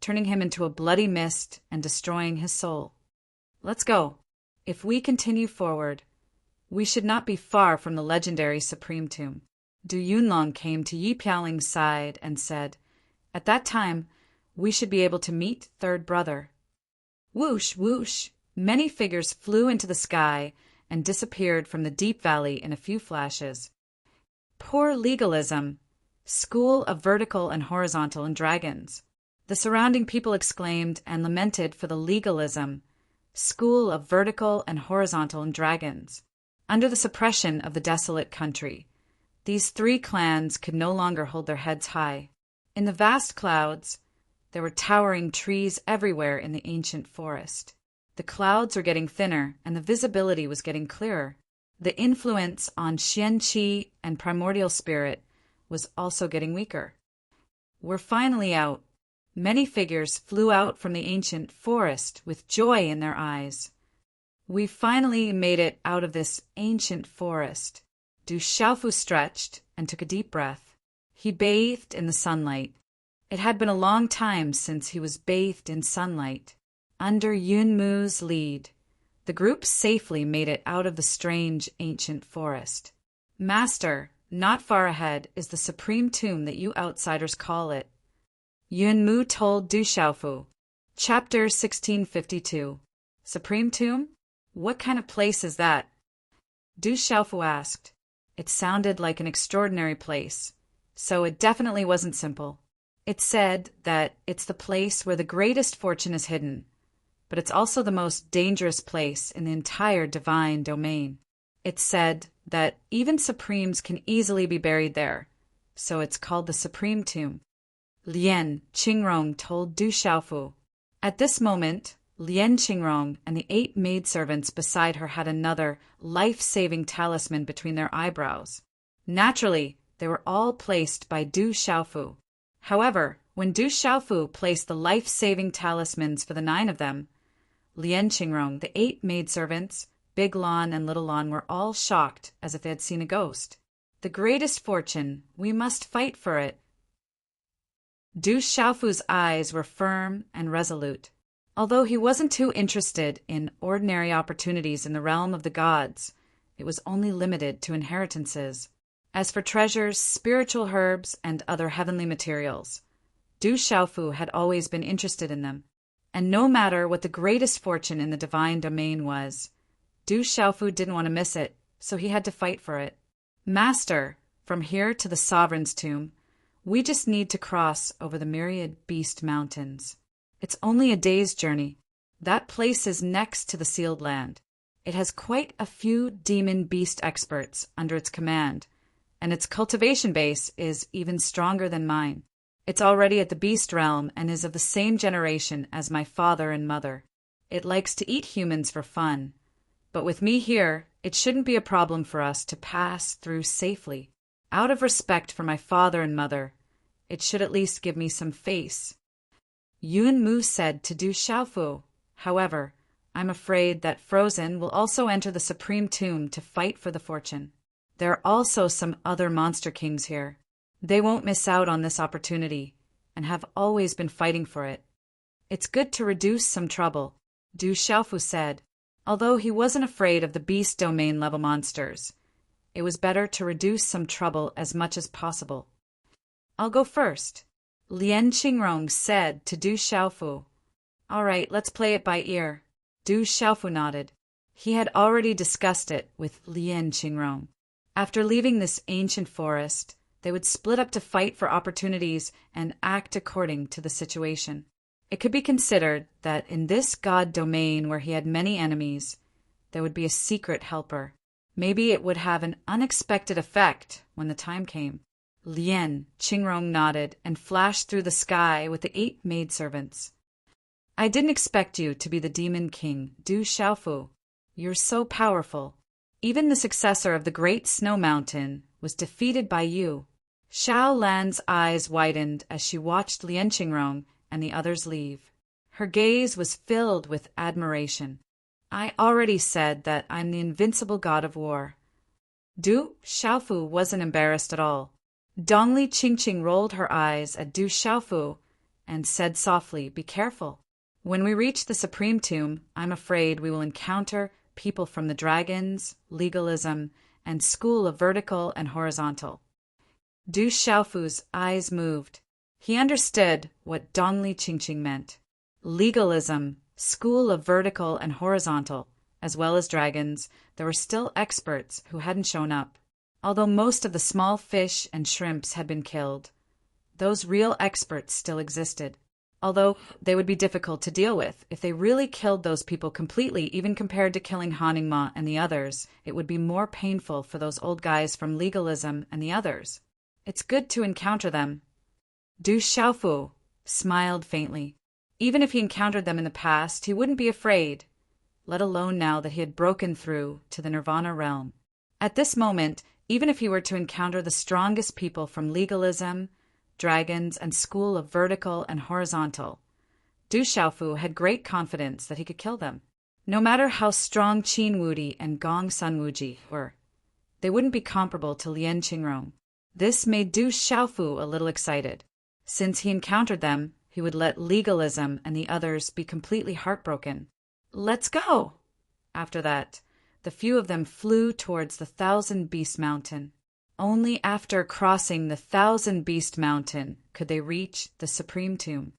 turning him into a bloody mist and destroying his soul. Let's go. If we continue forward, we should not be far from the legendary Supreme Tomb. Du Yunlong came to Yi Piaoling's side and said, "At that time, we should be able to meet Third Brother." Whoosh, whoosh! Many figures flew into the sky and disappeared from the deep valley in a few flashes. Poor legalism! School of vertical and horizontal and dragons. The surrounding people exclaimed and lamented for the legalism. School of vertical and horizontal and dragons. Under the suppression of the desolate country, these three clans could no longer hold their heads high. In the vast clouds, there were towering trees everywhere in the ancient forest. The clouds were getting thinner, and the visibility was getting clearer. The influence on xianqi and primordial spirit was also getting weaker. We're finally out. Many figures flew out from the ancient forest with joy in their eyes. We finally made it out of this ancient forest. Du Xiaofu stretched and took a deep breath. He bathed in the sunlight. It had been a long time since he was bathed in sunlight. Under Yunmu's lead, the group safely made it out of the strange ancient forest. Master, not far ahead is the Supreme Tomb that you outsiders call it. Yunmu told Du Xiaofu. Chapter 1652. Supreme Tomb? What kind of place is that? Du Xiaofu asked. It sounded like an extraordinary place, so it definitely wasn't simple. It said that it's the place where the greatest fortune is hidden, but it's also the most dangerous place in the entire divine domain. It said that even supremes can easily be buried there, so it's called the Supreme Tomb. Lian Qingrong told Du Xiaofu. At this moment, Lian Qingrong and the 8 maidservants beside her had another life-saving talisman between their eyebrows. Naturally, they were all placed by Du Xiaofu. However, when Du Xiaofu placed the life-saving talismans for the 9 of them, Lian Qingrong, the 8 maidservants, Big Lan and Little Lan were all shocked as if they had seen a ghost. The greatest fortune, we must fight for it. Du Xiaofu's eyes were firm and resolute. Although he wasn't too interested in ordinary opportunities in the realm of the gods, it was only limited to inheritances. As for treasures, spiritual herbs, and other heavenly materials, Du Xiaofu had always been interested in them. And no matter what the greatest fortune in the divine domain was, Du Xiaofu didn't want to miss it, so he had to fight for it. Master, from here to the sovereign's tomb, we just need to cross over the myriad beast mountains. It's only a day's journey. That place is next to the sealed land. It has quite a few demon beast experts under its command, and its cultivation base is even stronger than mine. It's already at the beast realm and is of the same generation as my father and mother. It likes to eat humans for fun. But with me here, it shouldn't be a problem for us to pass through safely. Out of respect for my father and mother, it should at least give me some face. Yunmu said to Du Xiaofu. However, I'm afraid that Frozen will also enter the Supreme Tomb to fight for the fortune. There are also some other monster kings here. They won't miss out on this opportunity, and have always been fighting for it. It's good to reduce some trouble, Du Xiaofu said. Although he wasn't afraid of the beast domain level monsters, it was better to reduce some trouble as much as possible. I'll go first, Lian Qingrong said to Du Xiaofu. All right, let's play it by ear. Du Xiaofu nodded. He had already discussed it with Lian Qingrong. After leaving this ancient forest, they would split up to fight for opportunities and act according to the situation. It could be considered that in this god domain where he had many enemies, there would be a secret helper. Maybe it would have an unexpected effect when the time came. Lian Qingrong nodded and flashed through the sky with the 8 maidservants. I didn't expect you to be the demon king, Du Xiaofu. You're so powerful. Even the successor of the great snow mountain was defeated by you. Xiao Lan's eyes widened as she watched Lian Qingrong and the others leave. Her gaze was filled with admiration. I already said that I'm the invincible god of war. Du Xiaofu wasn't embarrassed at all. Dongli Qingqing rolled her eyes at Du Xiaofu and said softly, "Be careful. When we reach the Supreme Tomb, I'm afraid we will encounter people from the Dragons, Legalism, and School of Vertical and Horizontal." Du Xiaofu's eyes moved. He understood what Dongli Qingqing meant. Legalism, School of Vertical and Horizontal, as well as dragons, there were still experts who hadn't shown up. Although most of the small fish and shrimps had been killed, those real experts still existed. Although they would be difficult to deal with, if they really killed those people completely, even compared to killing Haningma and the others, it would be more painful for those old guys from Legalism and the others. It's good to encounter them. Du Xiaofu smiled faintly. Even if he encountered them in the past, he wouldn't be afraid, let alone now that he had broken through to the Nirvana realm. At this moment, even if he were to encounter the strongest people from Legalism, Dragons, and School of Vertical and Horizontal, Du Xiaofu had great confidence that he could kill them. No matter how strong Qin Wudi and Gong Sun Wuji were, they wouldn't be comparable to Lian Qingrong. This made Du Xiaofu a little excited. Since he encountered them, he would let Legalism and the others be completely heartbroken. "Let's go!" After that, the few of them flew towards the Thousand Beast Mountain. Only after crossing the Thousand Beast Mountain could they reach the Supreme Tomb.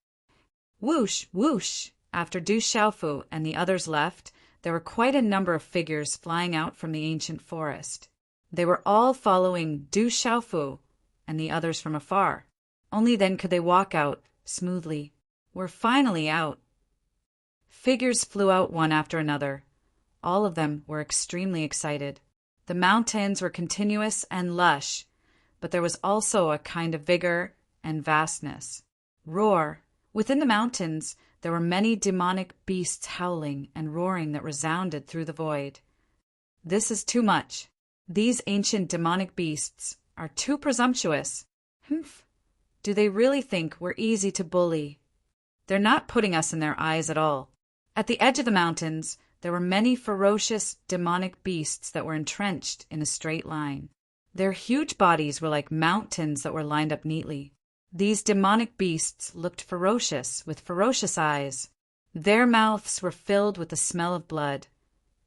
Whoosh, whoosh! After Du Xiaofu and the others left, there were quite a number of figures flying out from the ancient forest. They were all following Du Xiaofu and the others from afar. Only then could they walk out smoothly. "We're finally out." Figures flew out one after another. All of them were extremely excited. The mountains were continuous and lush, but there was also a kind of vigor and vastness. Roar! Within the mountains, there were many demonic beasts howling and roaring that resounded through the void. This is too much. These ancient demonic beasts are too presumptuous. Humph! Do they really think we're easy to bully? They're not putting us in their eyes at all. At the edge of the mountains, there were many ferocious demonic beasts that were entrenched in a straight line. Their huge bodies were like mountains that were lined up neatly. These demonic beasts looked ferocious, with ferocious eyes. Their mouths were filled with the smell of blood,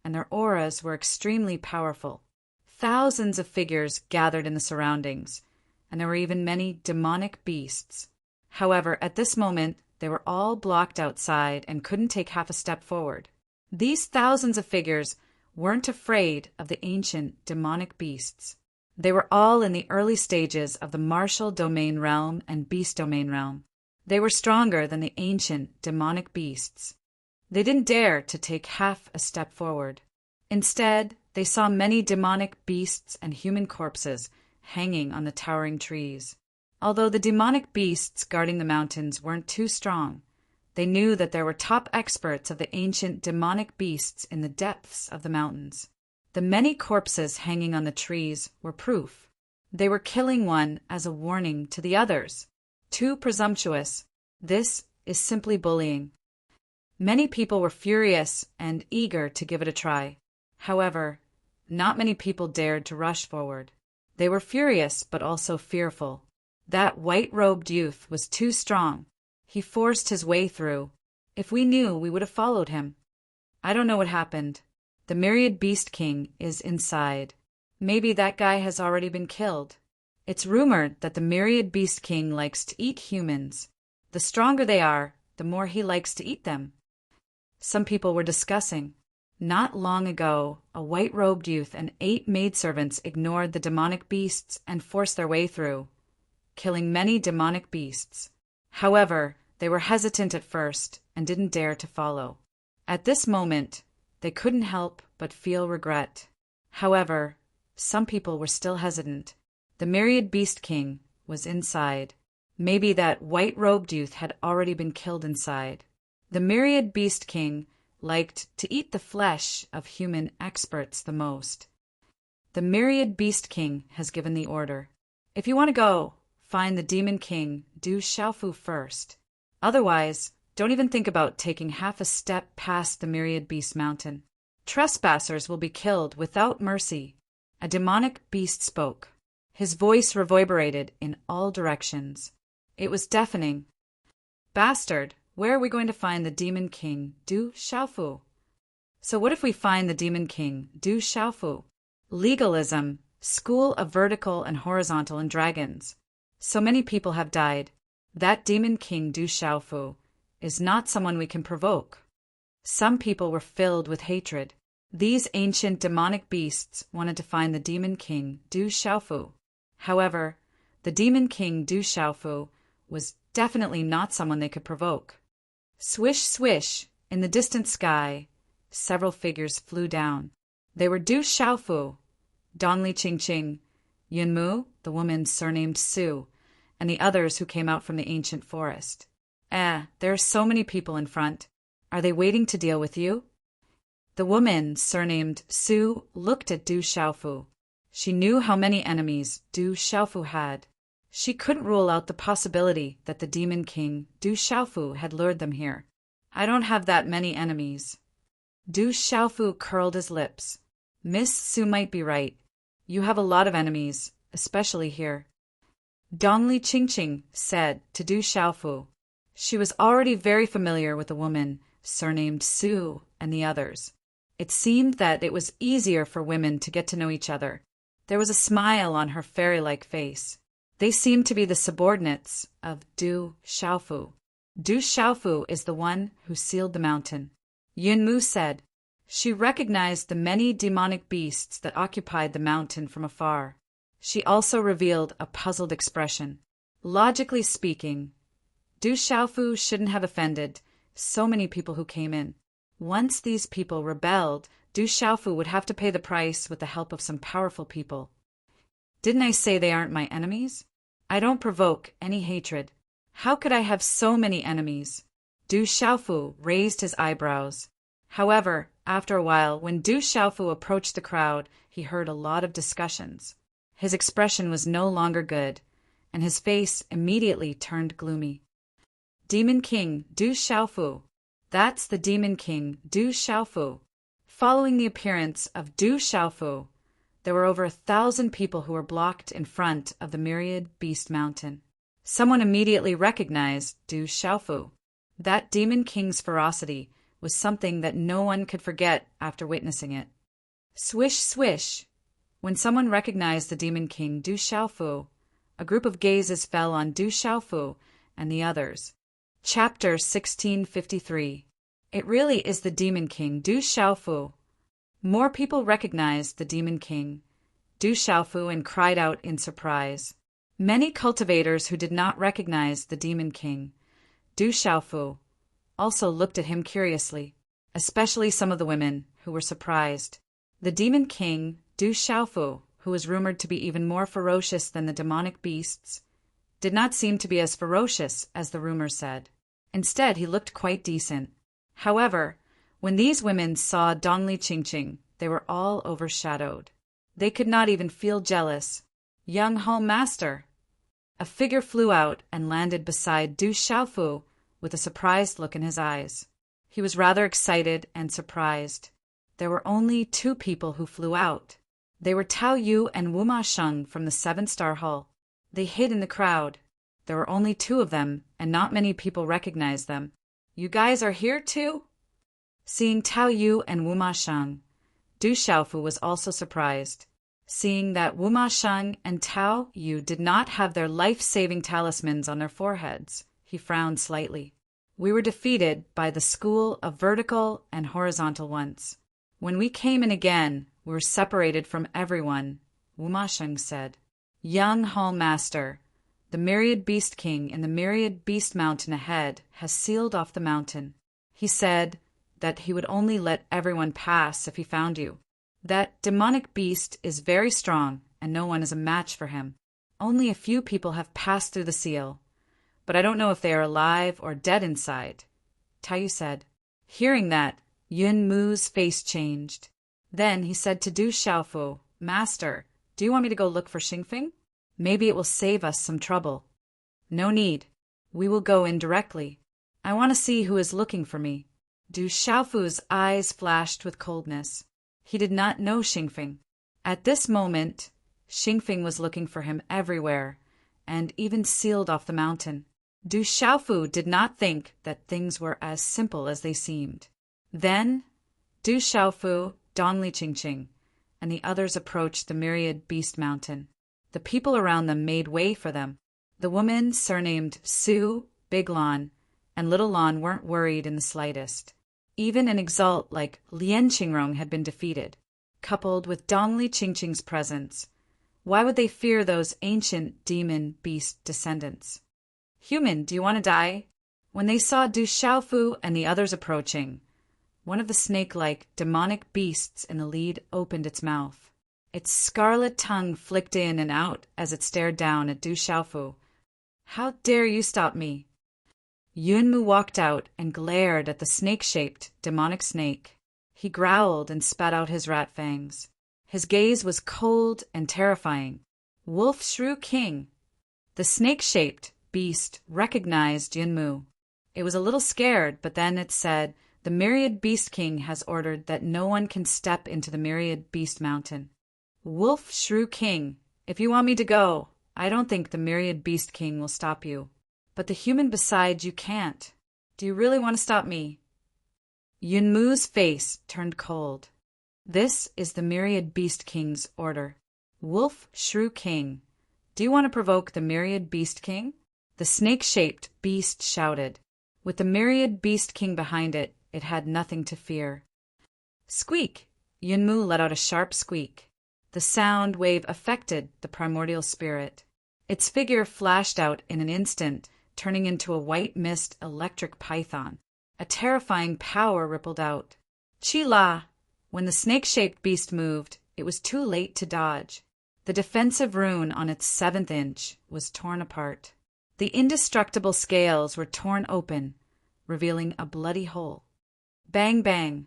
and their auras were extremely powerful. Thousands of figures gathered in the surroundings, and there were even many demonic beasts. However, at this moment, they were all blocked outside and couldn't take half a step forward. These thousands of figures weren't afraid of the ancient demonic beasts. They were all in the early stages of the martial domain realm and beast domain realm. They were stronger than the ancient demonic beasts. They didn't dare to take half a step forward. Instead, they saw many demonic beasts and human corpses hanging on the towering trees. Although the demonic beasts guarding the mountains weren't too strong, they knew that there were top experts of the ancient demonic beasts in the depths of the mountains. The many corpses hanging on the trees were proof. They were killing one as a warning to the others. Too presumptuous. This is simply bullying. Many people were furious and eager to give it a try. However, not many people dared to rush forward. They were furious but also fearful. That white-robed youth was too strong. He forced his way through. If we knew, we would have followed him. I don't know what happened. The Myriad Beast King is inside. Maybe that guy has already been killed. It's rumored that the Myriad Beast King likes to eat humans. The stronger they are, the more he likes to eat them. Some people were discussing. Not long ago, a white-robed youth and 8 maidservants ignored the demonic beasts and forced their way through, killing many demonic beasts. However, they were hesitant at first and didn't dare to follow. At this moment, they couldn't help but feel regret. However, some people were still hesitant. The Myriad Beast King was inside. Maybe that white-robed youth had already been killed inside. The Myriad Beast King liked to eat the flesh of human experts the most. The Myriad Beast King has given the order. If you want to go, find the Demon King Du Xiaofu first. Otherwise, don't even think about taking half a step past the Myriad Beast Mountain. Trespassers will be killed without mercy. A demonic beast spoke. His voice reverberated in all directions. It was deafening. Bastard, where are we going to find the Demon King, Du Xiaofu? So what if we find the Demon King, Du Xiaofu? Legalism, school of vertical and horizontal and dragons. So many people have died. That Demon King, Du Xiaofu, is not someone we can provoke. Some people were filled with hatred. These ancient demonic beasts wanted to find the Demon King, Du Xiaofu. However, the Demon King, Du Xiaofu, was definitely not someone they could provoke. Swish, swish, in the distant sky, several figures flew down. They were Du Xiaofu, Dongli Qingqing, Yunmu, the woman surnamed Su, and the others who came out from the ancient forest. There are so many people in front. Are they waiting to deal with you? The woman, surnamed Su, looked at Du Xiaofu. She knew how many enemies Du Xiaofu had. She couldn't rule out the possibility that the Demon King, Du Xiaofu, had lured them here. I don't have that many enemies. Du Xiaofu curled his lips. Miss Su might be right. You have a lot of enemies, especially here. Dongli Qingqing said to Du Xiaofu. She was already very familiar with the woman, surnamed Su, and the others. It seemed that it was easier for women to get to know each other. There was a smile on her fairy-like face. They seemed to be the subordinates of Du Xiaofu. Du Xiaofu is the one who sealed the mountain. Yunmu said. She recognized the many demonic beasts that occupied the mountain from afar. She also revealed a puzzled expression. Logically speaking, Du Xiaofu shouldn't have offended so many people who came in. Once these people rebelled, Du Xiaofu would have to pay the price with the help of some powerful people. Didn't I say they aren't my enemies? I don't provoke any hatred. How could I have so many enemies? Du Xiaofu raised his eyebrows. However, after a while, when Du Xiaofu approached the crowd, he heard a lot of discussions. His expression was no longer good, and his face immediately turned gloomy. Demon King, Du Xiaofu. That's the Demon King, Du Xiaofu. Following the appearance of Du Xiaofu, there were over 1,000 people who were blocked in front of the myriad beast mountain. Someone immediately recognized Du Xiaofu. That Demon King's ferocity was something that no one could forget after witnessing it. Swish, swish. When someone recognized the Demon King, Du Xiaofu, a group of gazes fell on Du Xiaofu and the others. Chapter 1653. It really is the Demon King, Du Xiaofu. More people recognized the Demon King, Du Xiaofu, and cried out in surprise. Many cultivators who did not recognize the Demon King, Du Xiaofu, also looked at him curiously, especially some of the women who were surprised. The Demon King, Du Xiaofu, who was rumored to be even more ferocious than the demonic beasts, did not seem to be as ferocious as the rumor said. Instead, he looked quite decent. However, when these women saw Dongli Qingqing, they were all overshadowed. They could not even feel jealous. Young home master! A figure flew out and landed beside Du Xiaofu with a surprised look in his eyes. He was rather excited and surprised. There were only 2 people who flew out. They were Tao Yu and Wu Ma Sheng from the 7-star Hall. They hid in the crowd. There were only 2 of them, and not many people recognized them. You guys are here too? Seeing Tao Yu and Wu Ma Sheng, Du Xiaofu was also surprised. Seeing that Wu Ma Sheng and Tao Yu did not have their life-saving talismans on their foreheads, he frowned slightly. We were defeated by the school of vertical and horizontal ones. When we came in again, we were separated from everyone, Wu Ma Sheng said. Young Hall Master, the Myriad Beast King in the Myriad Beast Mountain ahead has sealed off the mountain. He said that he would only let everyone pass if he found you. That demonic beast is very strong, and no one is a match for him. Only a few people have passed through the seal, but I don't know if they are alive or dead inside, Taiyu said. Hearing that, Yun Mu's face changed. Then he said to Du Xiaofu, Master, do you want me to go look for Xingfeng? Maybe it will save us some trouble. No need. We will go in directly. I want to see who is looking for me. Du Xiaofu's eyes flashed with coldness. He did not know Xingfeng. At this moment, Xingfeng was looking for him everywhere, and even sealed off the mountain. Du Xiaofu did not think that things were as simple as they seemed. Then, Du Xiaofu, Dongli Qingqing, and the others approached the myriad beast mountain. The people around them made way for them. The women surnamed Su, Big Lan, and Little Lan weren't worried in the slightest. Even an exalt like Lian Qingrong had been defeated. Coupled with Dongli Qingqing's presence, why would they fear those ancient demon beast descendants? Human, do you want to die? When they saw Du Xiaofu and the others approaching, one of the snake-like demonic beasts in the lead opened its mouth. Its scarlet tongue flicked in and out as it stared down at Du Xiaofu. How dare you stop me? Yunmu walked out and glared at the snake-shaped demonic snake. He growled and spat out his rat fangs. His gaze was cold and terrifying. Wolf Shrew King. The snake-shaped beast recognized Yunmu. It was a little scared, but then it said, "The Myriad Beast King has ordered that no one can step into the Myriad Beast Mountain." Wolf Shrew King, if you want me to go, I don't think the Myriad Beast King will stop you. But the human beside you can't. Do you really want to stop me? Yunmu's face turned cold. This is the Myriad Beast King's order. Wolf Shrew King, do you want to provoke the Myriad Beast King? The snake-shaped beast shouted. With the Myriad Beast King behind it, it had nothing to fear. Squeak! Yunmu let out a sharp squeak. The sound wave affected the primordial spirit. Its figure flashed out in an instant, turning into a white mist electric python. A terrifying power rippled out. Chi-la! When the snake-shaped beast moved, it was too late to dodge. The defensive rune on its 7th inch was torn apart. The indestructible scales were torn open, revealing a bloody hole. Bang bang!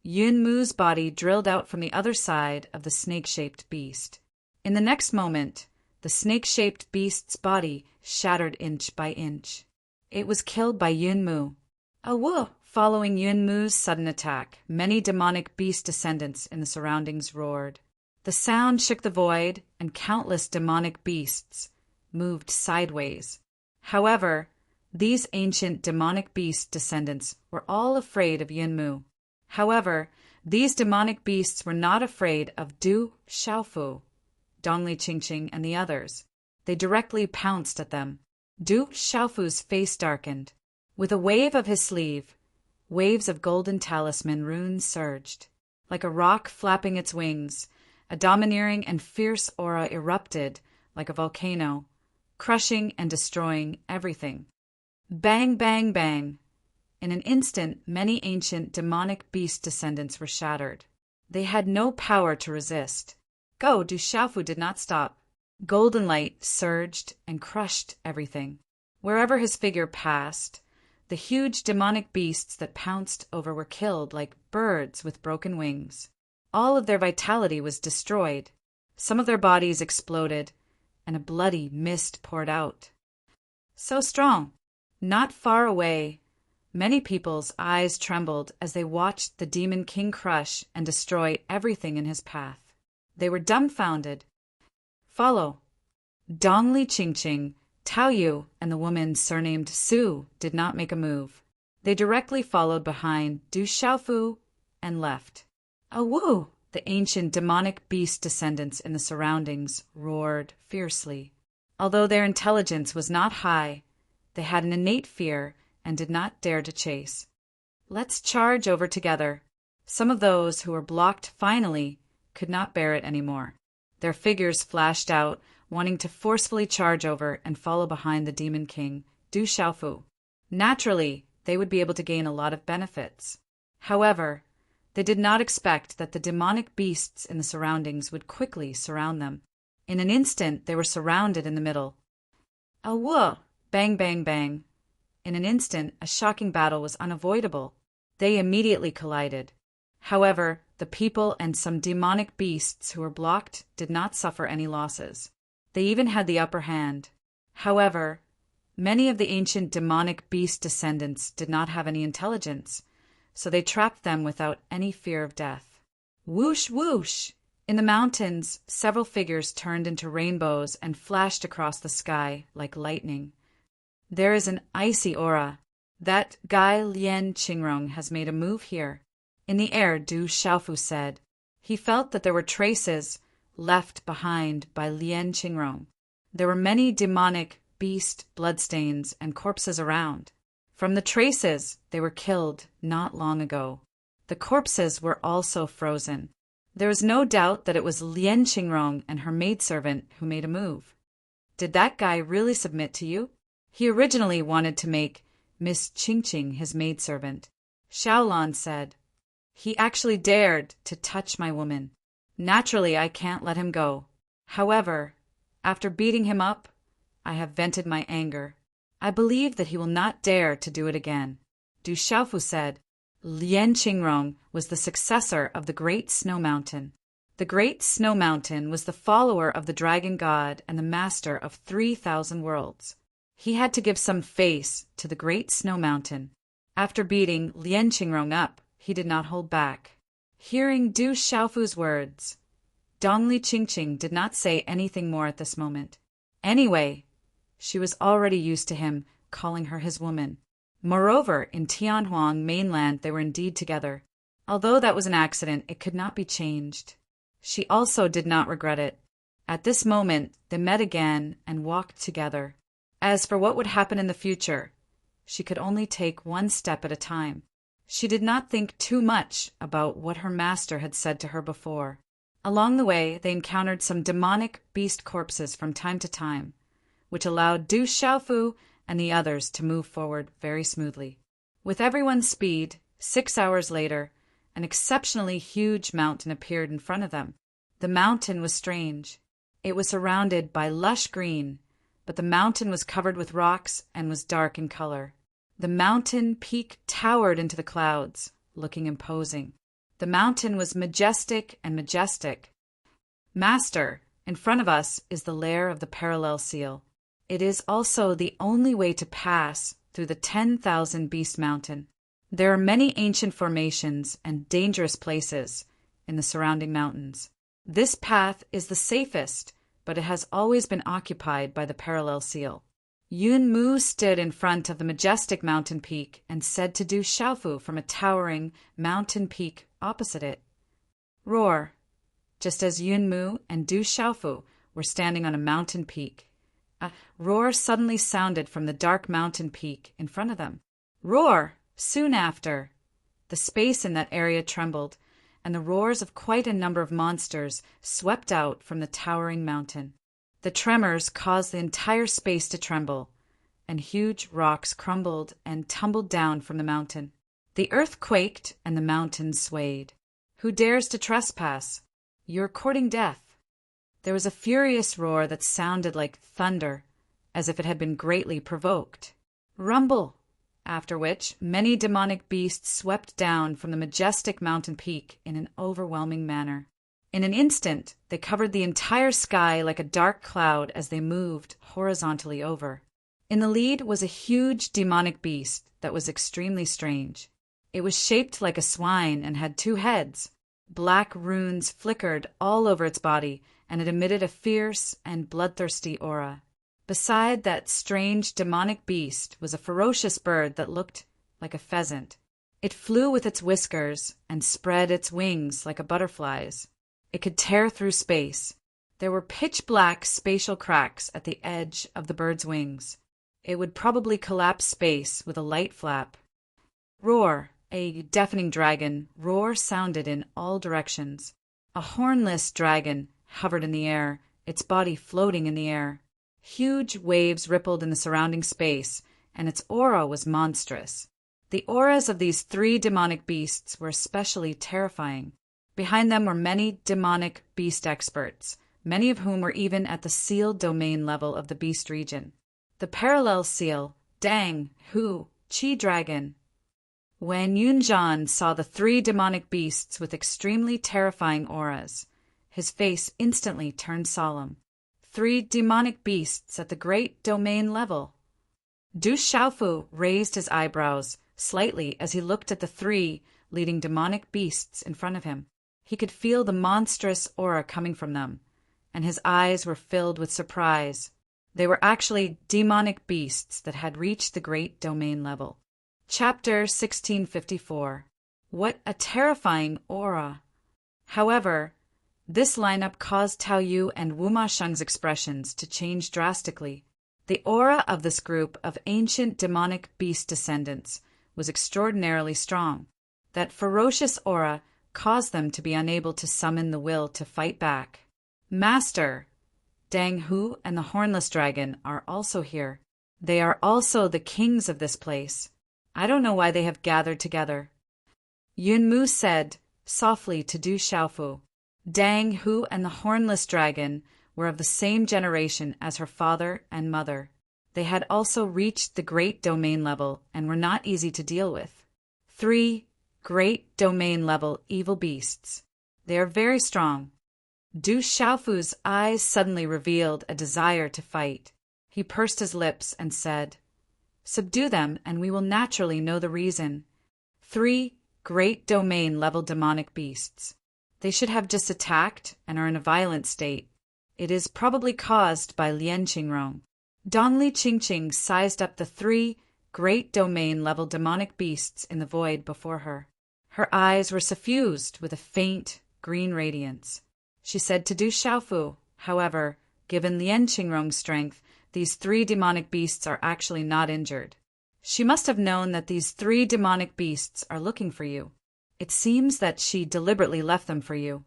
Yunmu's body drilled out from the other side of the snake-shaped beast. In the next moment, the snake-shaped beast's body shattered inch by inch. It was killed by Yunmu. Awoo! Following Yunmu's sudden attack, many demonic beast descendants in the surroundings roared. The sound shook the void, and countless demonic beasts moved sideways. However, these ancient demonic beast descendants were all afraid of Yunmu. However, these demonic beasts were not afraid of Du Xiaofu, Dongli Qingqing, and the others. They directly pounced at them. Du Xiaofu's face darkened. With a wave of his sleeve, waves of golden talisman runes surged. Like a rock flapping its wings, a domineering and fierce aura erupted like a volcano, crushing and destroying everything. Bang, bang, bang! In an instant, many ancient demonic beast descendants were shattered. They had no power to resist. Go, Du Xiaofu did not stop. Golden light surged and crushed everything. Wherever his figure passed, the huge demonic beasts that pounced over were killed like birds with broken wings. All of their vitality was destroyed. Some of their bodies exploded, and a bloody mist poured out. So strong! Not far away, many people's eyes trembled as they watched the Demon King crush and destroy everything in his path. They were dumbfounded. Follow. Dongli Qingqing, Taoyu, and the woman surnamed Su did not make a move. They directly followed behind Du Xiaofu and left. Awoo! The ancient demonic beast descendants in the surroundings roared fiercely. Although their intelligence was not high, they had an innate fear and did not dare to chase. Let's charge over together. Some of those who were blocked finally could not bear it anymore. Their figures flashed out, wanting to forcefully charge over and follow behind the Demon King, Du Xiaofu. Naturally, they would be able to gain a lot of benefits. However, they did not expect that the demonic beasts in the surroundings would quickly surround them. In an instant, they were surrounded in the middle. Awoo! Bang, bang, bang. In an instant, a shocking battle was unavoidable. They immediately collided. However, the people and some demonic beasts who were blocked did not suffer any losses. They even had the upper hand. However, many of the ancient demonic beast descendants did not have any intelligence, so they trapped them without any fear of death. Whoosh, whoosh! In the mountains, several figures turned into rainbows and flashed across the sky like lightning. There is an icy aura. That guy Lien Qingrong has made a move here. In the air, Du Xiaofu said. He felt that there were traces left behind by Lien Qingrong. There were many demonic beast bloodstains and corpses around. From the traces, they were killed not long ago. The corpses were also frozen. There was no doubt that it was Lien Qingrong and her maidservant who made a move. Did that guy really submit to you? He originally wanted to make Miss Qingqing his maidservant. Xiaolon said. He actually dared to touch my woman. Naturally, I can't let him go. However, after beating him up, I have vented my anger. I believe that he will not dare to do it again. Du Xiaofu said. Lien Qingrong was the successor of the Great Snow Mountain. The Great Snow Mountain was the follower of the Dragon God and the master of 3,000 worlds. He had to give some face to the Great Snow Mountain. After beating Lien Qingrong up, he did not hold back. Hearing Du Xiaofu's words, Dongli Qingqing did not say anything more at this moment. Anyway, she was already used to him calling her his woman. Moreover, in Tianhuang mainland they were indeed together. Although that was an accident, it could not be changed. She also did not regret it. At this moment, they met again and walked together. As for what would happen in the future, she could only take one step at a time. She did not think too much about what her master had said to her before. Along the way, they encountered some demonic beast corpses from time to time, which allowed Du Xiaofu and the others to move forward very smoothly. With everyone's speed, 6 hours later, an exceptionally huge mountain appeared in front of them. The mountain was strange. It was surrounded by lush green, but the mountain was covered with rocks and was dark in color. The mountain peak towered into the clouds, looking imposing. The mountain was majestic and majestic. Master, in front of us is the lair of the parallel seal. It is also the only way to pass through the 10,000 Beast Mountain. There are many ancient formations and dangerous places in the surrounding mountains. This path is the safest, but it has always been occupied by the parallel seal. Yun Mu stood in front of the majestic mountain peak and said to Du Xiaofu from a towering mountain peak opposite it, "Roar," just as Yun Mu and Du Xiaofu were standing on a mountain peak. A roar suddenly sounded from the dark mountain peak in front of them. Roar! Soon after, the space in that area trembled, and the roars of quite a number of monsters swept out from the towering mountain. The tremors caused the entire space to tremble, and huge rocks crumbled and tumbled down from the mountain. The earth quaked and the mountain swayed. Who dares to trespass? You're courting death. There was a furious roar that sounded like thunder, as if it had been greatly provoked. Rumble! After which, many demonic beasts swept down from the majestic mountain peak in an overwhelming manner. In an instant, they covered the entire sky like a dark cloud as they moved horizontally over. In the lead was a huge demonic beast that was extremely strange. It was shaped like a swine and had 2 heads. Black runes flickered all over its body, and it emitted a fierce and bloodthirsty aura. Beside that strange demonic beast was a ferocious bird that looked like a pheasant. It flew with its whiskers and spread its wings like a butterfly's. It could tear through space. There were pitch-black spatial cracks at the edge of the bird's wings. It would probably collapse space with a light flap. Roar! A deafening dragon roar sounded in all directions. A hornless dragon hovered in the air, its body floating in the air. Huge waves rippled in the surrounding space, and its aura was monstrous. The auras of these 3 demonic beasts were especially terrifying. Behind them were many demonic beast experts, many of whom were even at the sealed domain level of the beast region. The parallel seal, Dang, Hu, Qi Dragon. When Yunzhan saw the 3 demonic beasts with extremely terrifying auras, his face instantly turned solemn. 3 demonic beasts at the great domain level. Du Xiaofu raised his eyebrows slightly as he looked at the 3 leading demonic beasts in front of him. He could feel the monstrous aura coming from them, and his eyes were filled with surprise. They were actually demonic beasts that had reached the great domain level. Chapter 1654. What a terrifying aura! However, this lineup caused Tao Yu and Wu Ma Sheng's expressions to change drastically. The aura of this group of ancient demonic beast descendants was extraordinarily strong. That ferocious aura caused them to be unable to summon the will to fight back. Master, Dang Hu and the Hornless Dragon are also here. They are also the kings of this place. I don't know why they have gathered together. Yun Mu said softly to Du Xiaofu. Dang Hu and the Hornless Dragon were of the same generation as her father and mother. They had also reached the great domain level and were not easy to deal with. 3 great domain level evil beasts. They are very strong. Du Xiaofu's eyes suddenly revealed a desire to fight. He pursed his lips and said, "Subdue them, and we will naturally know the reason." 3 great domain level demonic beasts. They should have just attacked and are in a violent state. It is probably caused by Lian Qingrong. Dongli Qingqing sized up the 3 great domain level demonic beasts in the void before her. Her eyes were suffused with a faint green radiance. She said to Du Xiaofu, however, given Lian Qingrong's strength, these 3 demonic beasts are actually not injured. She must have known that these 3 demonic beasts are looking for you. It seems that she deliberately left them for you.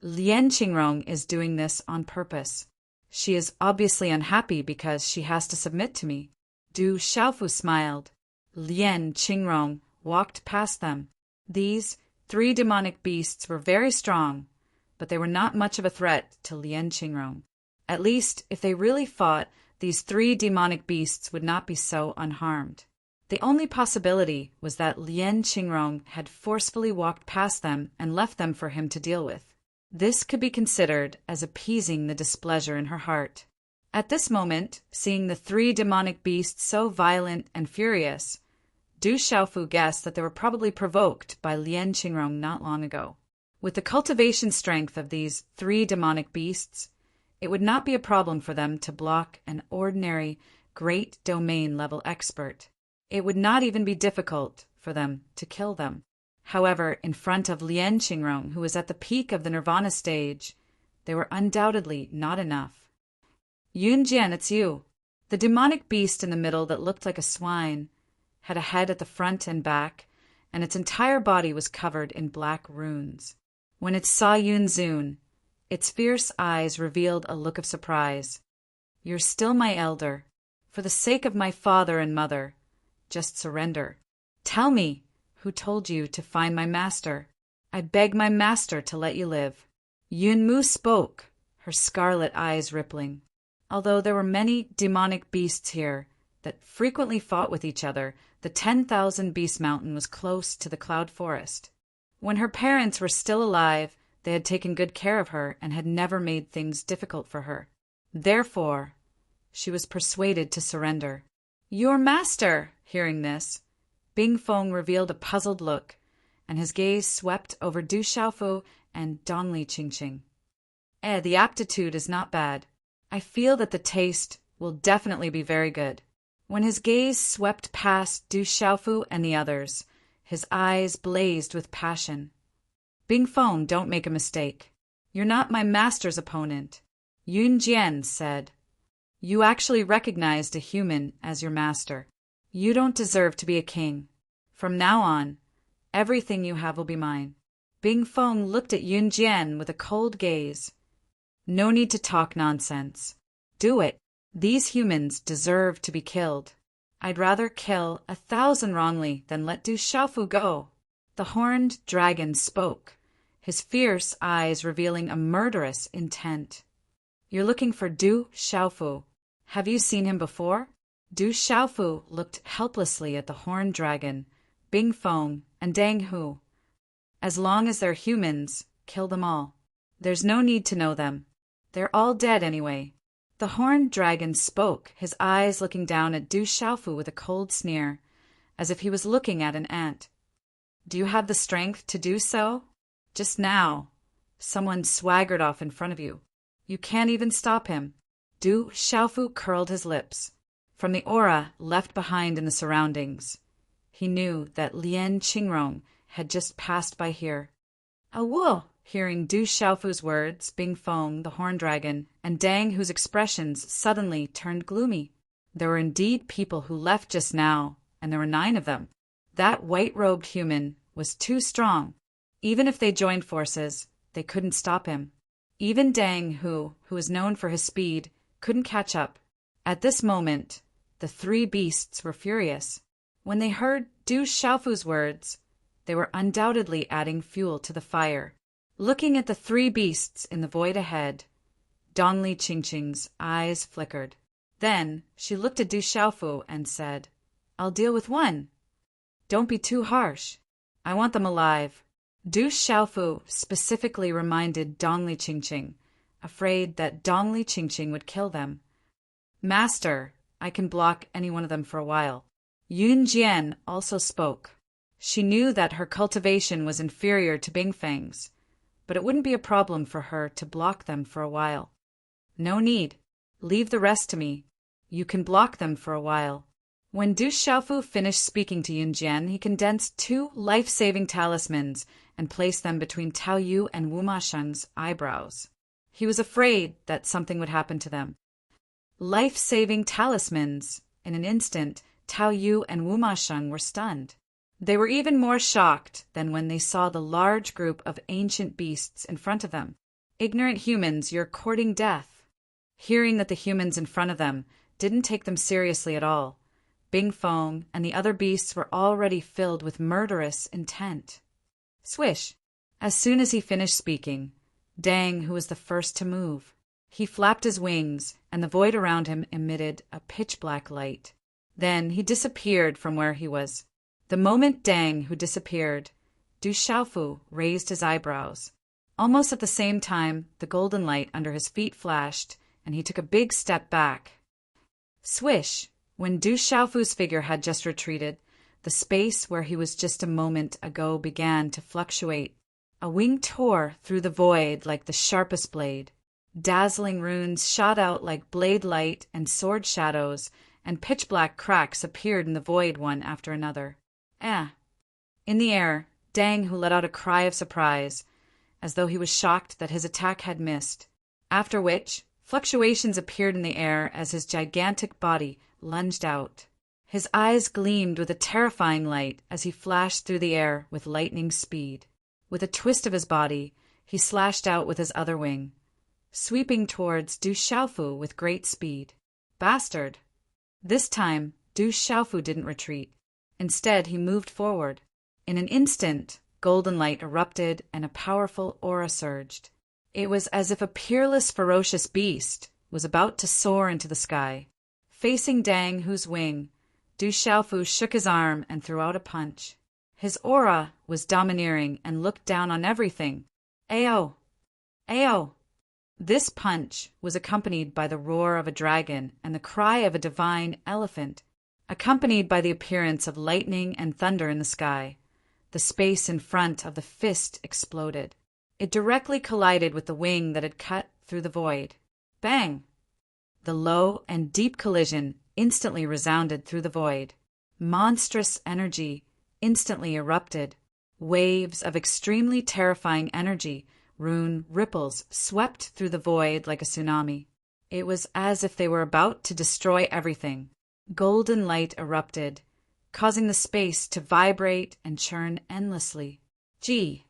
Lian Qingrong is doing this on purpose. She is obviously unhappy because she has to submit to me. Du Xiaofu smiled. Lian Qingrong walked past them. These 3 demonic beasts were very strong, but they were not much of a threat to Lian Qingrong. At least, if they really fought, these 3 demonic beasts would not be so unharmed. The only possibility was that Lian Qingrong had forcefully walked past them and left them for him to deal with. This could be considered as appeasing the displeasure in her heart. At this moment, seeing the 3 demonic beasts so violent and furious, Du Xiaofu guessed that they were probably provoked by Lian Qingrong not long ago. With the cultivation strength of these 3 demonic beasts, it would not be a problem for them to block an ordinary great domain level expert. It would not even be difficult for them to kill them. However, in front of Lian Qingrong, who was at the peak of the Nirvana stage, they were undoubtedly not enough. Yun Jian, it's you. The demonic beast in the middle that looked like a swine had a head at the front and back, and its entire body was covered in black runes. When it saw Yun Zun, its fierce eyes revealed a look of surprise. You're still my elder. For the sake of my father and mother, just surrender. Tell me, who told you to find my master? I beg my master to let you live. Yun Mu spoke, her scarlet eyes rippling. Although there were many demonic beasts here that frequently fought with each other, the 10,000 Beast Mountain was close to the Cloud Forest. When her parents were still alive, they had taken good care of her and had never made things difficult for her. Therefore, she was persuaded to surrender. Your master! Hearing this, Bing Feng revealed a puzzled look, and his gaze swept over Du Xiaofu and Dongli Qingqing. The aptitude is not bad. I feel that the taste will definitely be very good. When his gaze swept past Du Xiaofu and the others, his eyes blazed with passion. Bing Feng, don't make a mistake. You're not my master's opponent. Yun Jian said. You actually recognized a human as your master. You don't deserve to be a king. From now on, everything you have will be mine. Bing Feng looked at Yun Jian with a cold gaze. No need to talk nonsense. Do it. These humans deserve to be killed. I'd rather kill 1,000 wrongly than let Du Xiaofu go. The horned dragon spoke, his fierce eyes revealing a murderous intent. You're looking for Du Xiaofu. Have you seen him before? Du Xiaofu looked helplessly at the horned dragon, Bing Feng, and Dang Hu. As long as they're humans, kill them all. There's no need to know them. They're all dead anyway. The horned dragon spoke, his eyes looking down at Du Xiaofu with a cold sneer, as if he was looking at an ant. Do you have the strength to do so? Just now, Someone swaggered off in front of you. You can't even stop him. Du Xiaofu curled his lips. From the aura left behind in the surroundings, he knew that Lian Qingrong had just passed by here. Awo! Hearing Du Xiaofu's words, Bing Feng, the horn dragon, and Dang, whose expressions suddenly turned gloomy. There were indeed people who left just now, and there were 9 of them. That white-robed human was too strong. Even if they joined forces, they couldn't stop him. Even Dang, who was known for his speed, couldn't catch up. At this moment, the 3 beasts were furious. When they heard Du Xiaofu's words, they were undoubtedly adding fuel to the fire. Looking at the 3 beasts in the void ahead, Dongli Qingqing's eyes flickered. Then she looked at Du Xiaofu and said, "I'll deal with one. Don't be too harsh. I want them alive." Du Xiaofu specifically reminded Dongli Qingqing, afraid that Dongli Qingqing would kill them. "Master, I can block any one of them for a while." Yun Jian also spoke. She knew that her cultivation was inferior to Bingfeng's, but it wouldn't be a problem for her to block them for a while. "No need. Leave the rest to me. You can block them for a while." When Du Xiaofu finished speaking to Yun Jian, he condensed 2 life-saving talismans and placed them between Tao Yu and Wu Mashan's eyebrows. He was afraid that something would happen to them. Life-saving talismans! In an instant, Tao Yu and Wu Masheng were stunned. They were even more shocked than when they saw the large group of ancient beasts in front of them. "Ignorant humans, you're courting death." Hearing that the humans in front of them didn't take them seriously at all, Bing Feng and the other beasts were already filled with murderous intent. Swish! As soon as he finished speaking, Dang, who was the first to move, he flapped his wings, and the void around him emitted a pitch-black light. Then he disappeared from where he was. The moment Dang, who disappeared, Du Xiaofu raised his eyebrows. Almost at the same time, the golden light under his feet flashed, and he took a big step back. Swish! When Du Xiaofu's figure had just retreated, the space where he was just a moment ago began to fluctuate. A wing tore through the void like the sharpest blade. Dazzling runes shot out like blade light and sword shadows, and pitch-black cracks appeared in the void one after another. In the air, Dang, who let out a cry of surprise, as though he was shocked that his attack had missed. After which, fluctuations appeared in the air as his gigantic body lunged out. His eyes gleamed with a terrifying light as he flashed through the air with lightning speed. With a twist of his body, he slashed out with his other wing, sweeping towards Du Xiaofu with great speed. Bastard! This time, Du Xiaofu didn't retreat. Instead, he moved forward. In an instant, golden light erupted and a powerful aura surged. It was as if a peerless, ferocious beast was about to soar into the sky. Facing Dang, whose wing, Du Xiaofu shook his arm and threw out a punch. His aura was domineering and looked down on everything. Ao! Ao! This punch was accompanied by the roar of a dragon and the cry of a divine elephant, accompanied by the appearance of lightning and thunder in the sky. The space in front of the fist exploded. It directly collided with the wing that had cut through the void. Bang! The low and deep collision instantly resounded through the void. Monstrous energy instantly erupted. Waves of extremely terrifying energy, rune ripples, swept through the void like a tsunami. It was as if they were about to destroy everything. Golden light erupted, causing the space to vibrate and churn endlessly. Gee!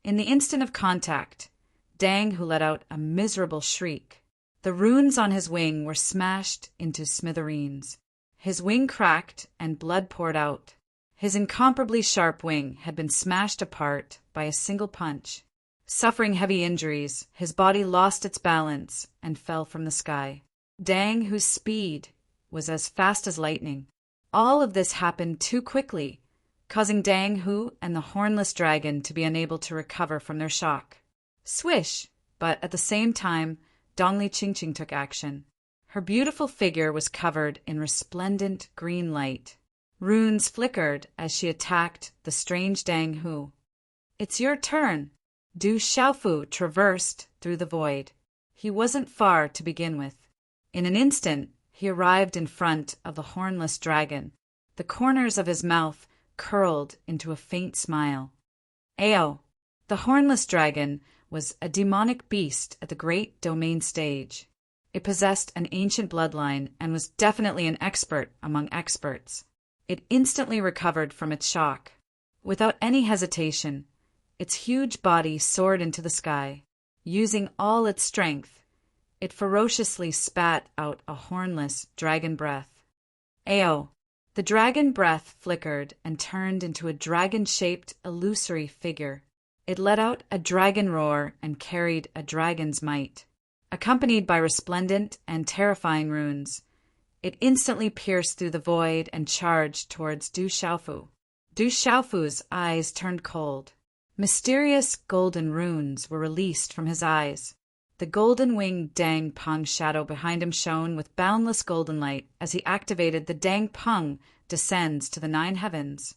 In the instant of contact, Dang, who let out a miserable shriek. The runes on his wing were smashed into smithereens. His wing cracked and blood poured out. His incomparably sharp wing had been smashed apart by a single punch. Suffering heavy injuries, his body lost its balance and fell from the sky. Dang, whose speed was as fast as lightning. All of this happened too quickly, causing Dang Hu and the hornless dragon to be unable to recover from their shock. Swish! But at the same time, Dongli Qingqing took action. Her beautiful figure was covered in resplendent green light. Runes flickered as she attacked the strange Dang Hu. "It's your turn. Du Xiaofu traversed through the void. He wasn't far to begin with. In an instant, he arrived in front of the hornless dragon. The corners of his mouth curled into a faint smile. Ao! The hornless dragon was a demonic beast at the great domain stage. It possessed an ancient bloodline and was definitely an expert among experts. It instantly recovered from its shock. Without any hesitation, its huge body soared into the sky. Using all its strength, it ferociously spat out a hornless dragon breath. Ao! The dragon breath flickered and turned into a dragon-shaped illusory figure. It let out a dragon roar and carried a dragon's might. Accompanied by resplendent and terrifying runes, it instantly pierced through the void and charged towards Du Xiaofu. Du Xiaofu's eyes turned cold. Mysterious golden runes were released from his eyes. The golden-winged Dang Peng shadow behind him shone with boundless golden light as he activated the Dang Peng descends to the 9 heavens.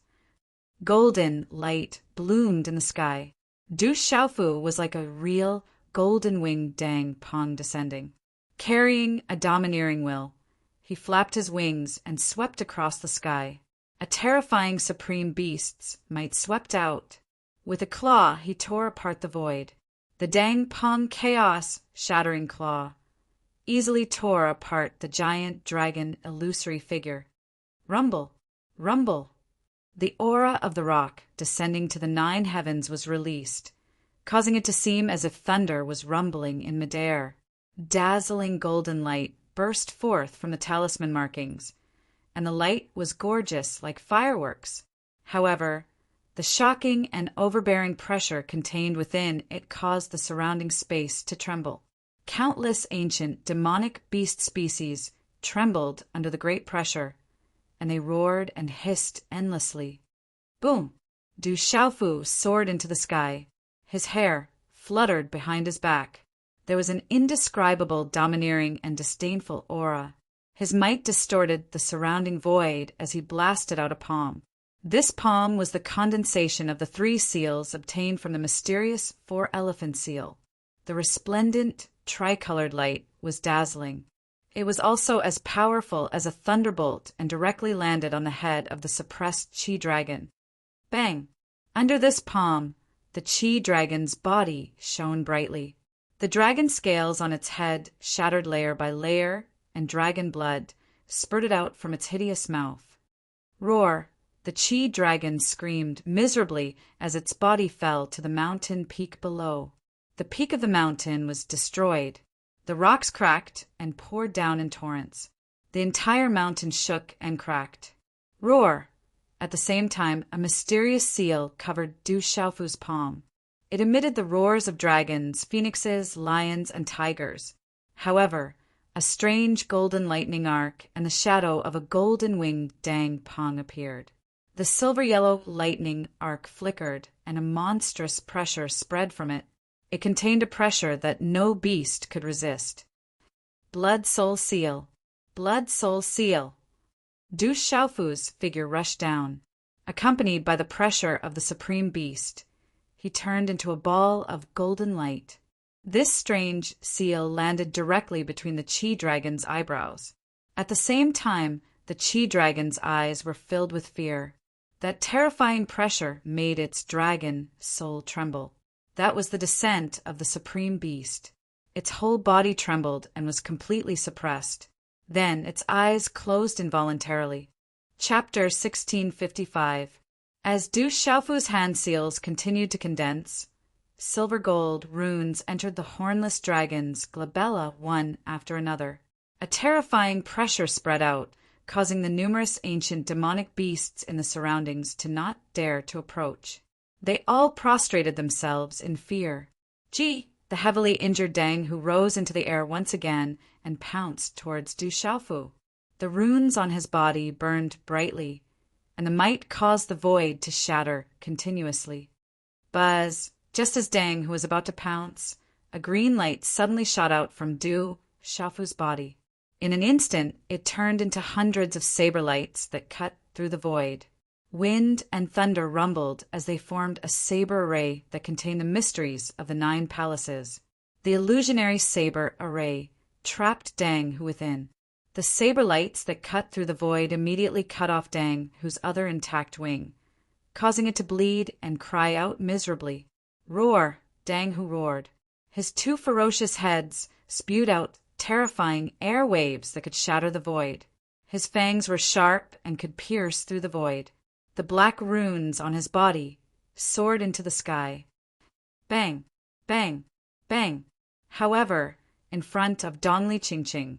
Golden light bloomed in the sky. Du Xiaofu was like a real golden-winged Dang Peng descending. Carrying a domineering will, he flapped his wings and swept across the sky. A terrifying supreme beast's might swept out. With a claw, he tore apart the void. The Dang Peng chaos shattering claw easily tore apart the giant dragon illusory figure. Rumble, rumble. The aura of the rock descending to the 9 heavens was released, causing it to seem as if thunder was rumbling in midair. Dazzling golden light burst forth from the talisman markings, and the light was gorgeous like fireworks. However, the shocking and overbearing pressure contained within it caused the surrounding space to tremble. Countless ancient demonic beast species trembled under the great pressure, and they roared and hissed endlessly. Boom! Du Xiaofu soared into the sky. His hair fluttered behind his back. There was an indescribable domineering and disdainful aura. His might distorted the surrounding void as he blasted out a palm. This palm was the condensation of the 3 seals obtained from the mysterious 4-elephant seal. The resplendent, tricolored light was dazzling. It was also as powerful as a thunderbolt and directly landed on the head of the suppressed Chi dragon. Bang! Under this palm, the Chi dragon's body shone brightly. The dragon scales on its head shattered layer by layer, and dragon blood spurted out from its hideous mouth. Roar! The Chi dragon screamed miserably as its body fell to the mountain peak below. The peak of the mountain was destroyed. The rocks cracked and poured down in torrents. The entire mountain shook and cracked. Roar! At the same time, a mysterious seal covered Du Xiaofu's palm. It emitted the roars of dragons, phoenixes, lions, and tigers. However, a strange golden lightning arc and the shadow of a golden-winged Dang Peng appeared. The silver-yellow lightning arc flickered, and a monstrous pressure spread from it. It contained a pressure that no beast could resist. Blood Soul Seal! Blood Soul Seal! Du Xiaofu's figure rushed down. Accompanied by the pressure of the supreme beast, he turned into a ball of golden light. This strange seal landed directly between the Chi dragon's eyebrows. At the same time, the Chi dragon's eyes were filled with fear. That terrifying pressure made its dragon soul tremble. That was the descent of the supreme beast. Its whole body trembled and was completely suppressed. Then its eyes closed involuntarily. Chapter 1655. As Du Xiaofu's hand seals continued to condense, silver gold runes entered the hornless dragon's glabella one after another. A terrifying pressure spread out, causing the numerous ancient demonic beasts in the surroundings to not dare to approach. They all prostrated themselves in fear. Ji, the heavily injured Dang, who rose into the air once again and pounced towards Du Xiaofu. The runes on his body burned brightly, and the might caused the void to shatter continuously. Buzz! Just as Dang, who was about to pounce, a green light suddenly shot out from Du Xiaofu's body. In an instant, it turned into hundreds of saber lights that cut through the void. Wind and thunder rumbled as they formed a saber array that contained the mysteries of the 9 palaces. The illusionary saber array trapped Dang Hu within. The saber lights that cut through the void immediately cut off Dang Hu's other intact wing, causing it to bleed and cry out miserably. Roar! Dang Hu roared. His 2 ferocious heads spewed out terrifying air waves that could shatter the void. His fangs were sharp and could pierce through the void. The black runes on his body soared into the sky. Bang! Bang! Bang! However, in front of Dongli Qingqing,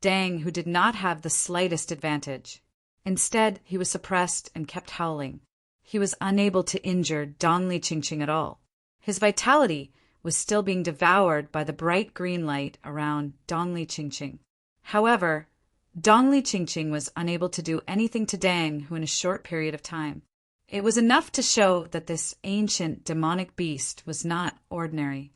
Dang Hu did not have the slightest advantage. Instead, he was suppressed and kept howling. He was unable to injure Dongli Qingqing at all. His vitality was still being devoured by the bright green light around Dongli Qingqing. However, Dongli Qingqing was unable to do anything to Dang Hu in a short period of time. It was enough to show that this ancient demonic beast was not ordinary.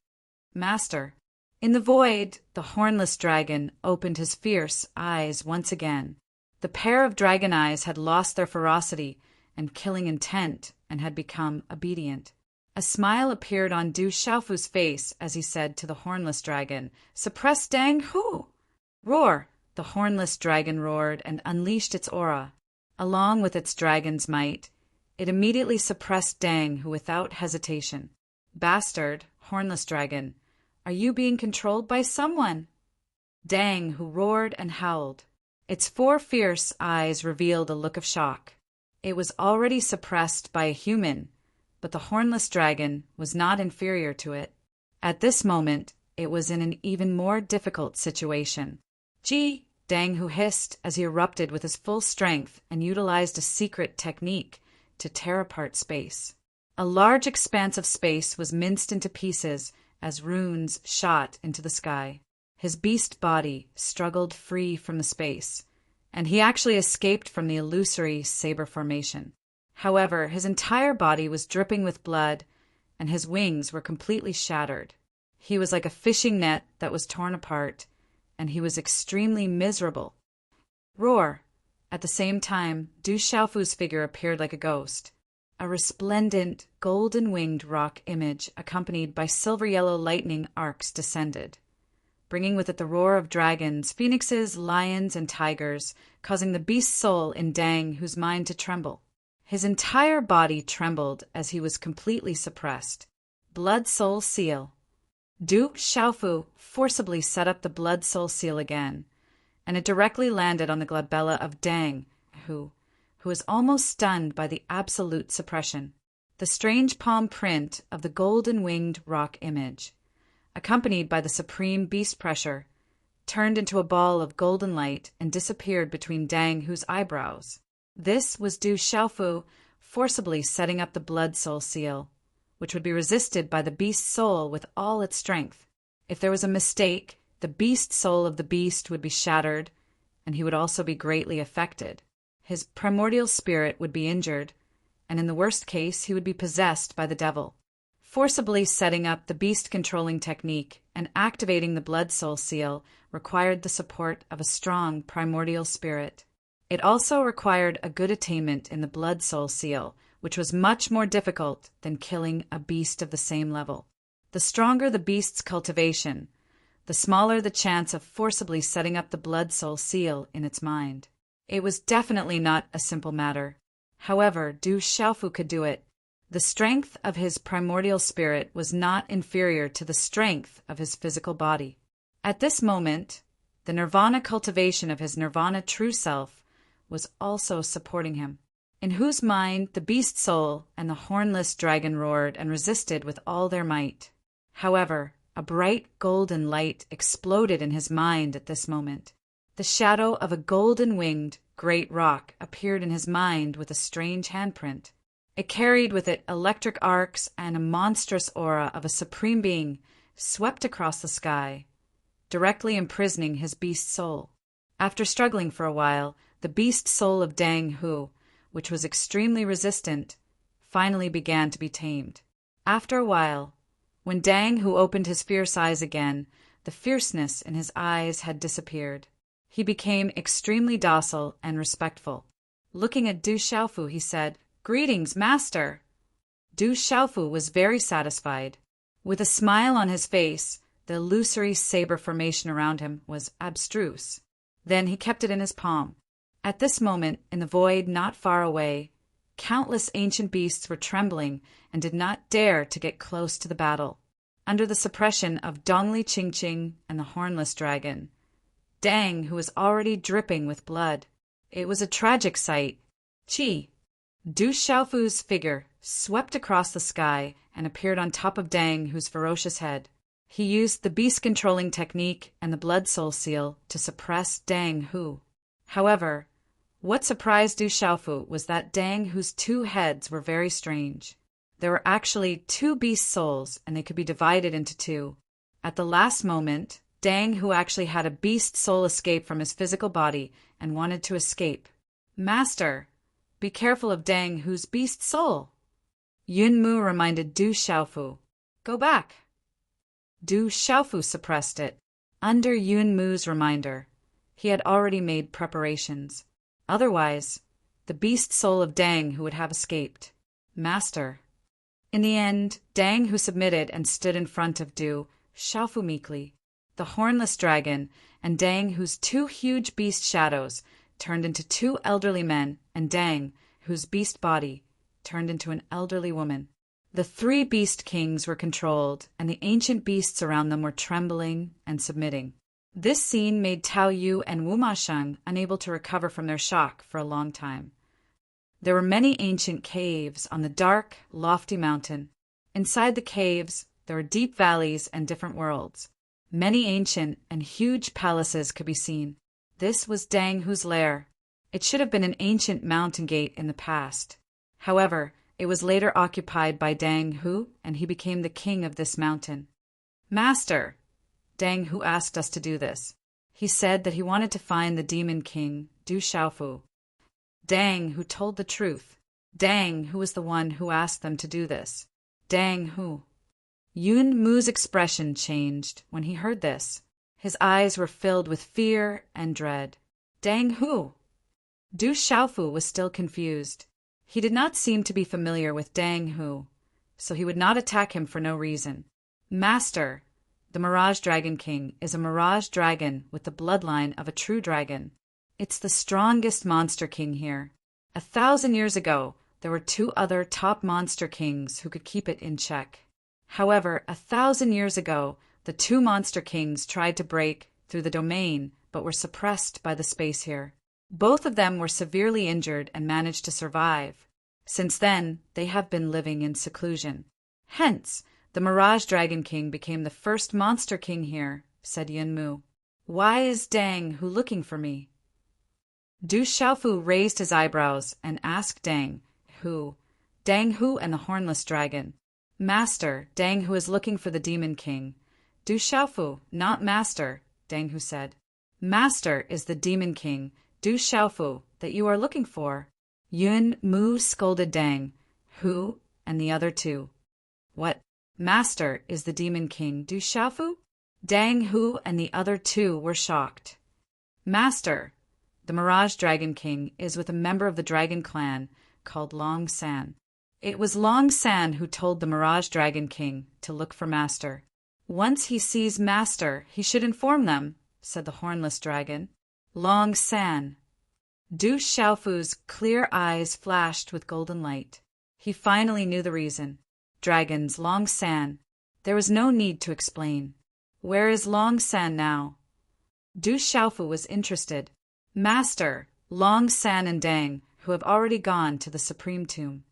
Master. In the void, the hornless dragon opened his fierce eyes once again. The pair of dragon eyes had lost their ferocity and killing intent and had become obedient. A smile appeared on Du Xiaofu's face as he said to the hornless dragon, "Suppress Dang Hu!" Roar! The hornless dragon roared and unleashed its aura. Along with its dragon's might, it immediately suppressed Dang Hu without hesitation. Bastard, hornless dragon, are you being controlled by someone? Dang Hu roared and howled. Its 4 fierce eyes revealed a look of shock. It was already suppressed by a human, but the hornless dragon was not inferior to it. At this moment, it was in an even more difficult situation. Gee! Dang Hu hissed as he erupted with his full strength and utilized a secret technique to tear apart space. A large expanse of space was minced into pieces as runes shot into the sky. His beast body struggled free from the space, and he actually escaped from the illusory saber formation. However, his entire body was dripping with blood, and his wings were completely shattered. He was like a fishing net that was torn apart, and he was extremely miserable. Roar! At the same time, Du Xiaofu's figure appeared like a ghost. A resplendent, golden-winged rock image accompanied by silver-yellow lightning arcs descended, bringing with it the roar of dragons, phoenixes, lions, and tigers, causing the beast soul in Dang Hu's mind to tremble. His entire body trembled as he was completely suppressed. Blood Soul Seal. Du Xiaofu forcibly set up the Blood Soul Seal again, and it directly landed on the glabella of Dang Hu, who was almost stunned by the absolute suppression. The strange palm print of the golden-winged rock image, accompanied by the supreme beast pressure, turned into a ball of golden light and disappeared between Dang Hu's eyebrows. This was Du Xiaofu forcibly setting up the Blood Soul Seal, which would be resisted by the beast soul with all its strength. If there was a mistake, the beast soul of the beast would be shattered, and he would also be greatly affected. His primordial spirit would be injured, and in the worst case, he would be possessed by the devil. Forcibly setting up the beast-controlling technique and activating the Blood Soul Seal required the support of a strong primordial spirit. It also required a good attainment in the Blood Soul Seal, which was much more difficult than killing a beast of the same level. The stronger the beast's cultivation, the smaller the chance of forcibly setting up the Blood Soul Seal in its mind. It was definitely not a simple matter. However, Du Xiaofu could do it. The strength of his primordial spirit was not inferior to the strength of his physical body. At this moment, the nirvana cultivation of his nirvana true self was also supporting him, in whose mind the beast soul and the hornless dragon roared and resisted with all their might. However, a bright golden light exploded in his mind at this moment. The shadow of a golden-winged great rock appeared in his mind with a strange handprint. It carried with it electric arcs, and a monstrous aura of a supreme being swept across the sky, directly imprisoning his beast soul. After struggling for a while, the beast soul of Dang Hu, which was extremely resistant, finally began to be tamed. After a while, when Dang Hu opened his fierce eyes again, the fierceness in his eyes had disappeared. He became extremely docile and respectful. Looking at Du Xiaofu, he said, "Greetings, master." Du Xiaofu was very satisfied. With a smile on his face, the illusory saber formation around him was abstruse. Then he kept it in his palm. At this moment, in the void not far away, countless ancient beasts were trembling and did not dare to get close to the battle. Under the suppression of Dongli Qingqing and the hornless dragon, Dang, who was already dripping with blood. It was a tragic sight. Chi! Du Xiaofu's figure swept across the sky and appeared on top of Dang, whose ferocious head. He used the beast-controlling technique and the blood soul seal to suppress Dang Hu. However, what surprised Du Xiaofu was that Dang Hu's two heads were very strange. There were actually two beast souls, and they could be divided into two. At the last moment, Dang Hu actually had a beast soul escape from his physical body and wanted to escape. "Master, be careful of Dang Hu's beast soul," Yun Mu reminded Du Xiaofu. "Go back." Du Xiaofu suppressed it. Under Yun Mu's reminder, he had already made preparations. Otherwise, the beast soul of Dang Hu would have escaped. "Master." In the end, Dang Hu submitted and stood in front of Du Xiaofu meekly. The hornless dragon and Dang Hu's two huge beast shadows turned into two elderly men, and Dang Hu's beast body turned into an elderly woman. The three beast kings were controlled, and the ancient beasts around them were trembling and submitting. This scene made Tao Yu and Wu Masheng unable to recover from their shock for a long time. There were many ancient caves on the dark, lofty mountain. Inside the caves, there were deep valleys and different worlds. Many ancient and huge palaces could be seen. This was Dang Hu's lair. It should have been an ancient mountain gate in the past. However, it was later occupied by Dang Hu, and he became the king of this mountain. "Master," Dang Hu asked us to do this. He said that he wanted to find the demon king, Du Xiaofu. Dang Hu told the truth. Dang Hu was the one who asked them to do this. Dang Hu. Yun Mu's expression changed when he heard this. His eyes were filled with fear and dread. Dang Hu! Du Xiaofu was still confused. He did not seem to be familiar with Dang Hu, so he would not attack him for no reason. "Master, the Mirage Dragon King is a Mirage Dragon with the bloodline of a true dragon. It's the strongest monster king here. 1,000 years ago, there were two other top monster kings who could keep it in check. However, 1,000 years ago, the two monster kings tried to break through the domain but were suppressed by the space here. Both of them were severely injured and managed to survive. Since then, they have been living in seclusion. Hence, the Mirage Dragon King became the first monster king here," said Yun Mu. "Why is Dang Hu looking for me?" Du Xiaofu raised his eyebrows and asked Dang Hu and the hornless dragon. "Master, Dang Hu is looking for the demon king." "Du Xiaofu, not master," Dang Hu said. "Master is the demon king, Du Xiaofu, that you are looking for." Yun Mu scolded Dang Hu and the other two. "What? Master is the demon king, Du Xiaofu?" Dang Hu and the other two were shocked. "Master, the Mirage Dragon King is with a member of the dragon clan called Long San. It was Long San who told the Mirage Dragon King to look for Master. Once he sees Master, he should inform them," said the hornless dragon. "Long San." Du Xiaofu's clear eyes flashed with golden light. He finally knew the reason. Dragons, Long San. There was no need to explain. "Where is Long San now?" Du Xiaofu was interested. "Master, Long San and Dang, who have already gone to the Supreme Tomb.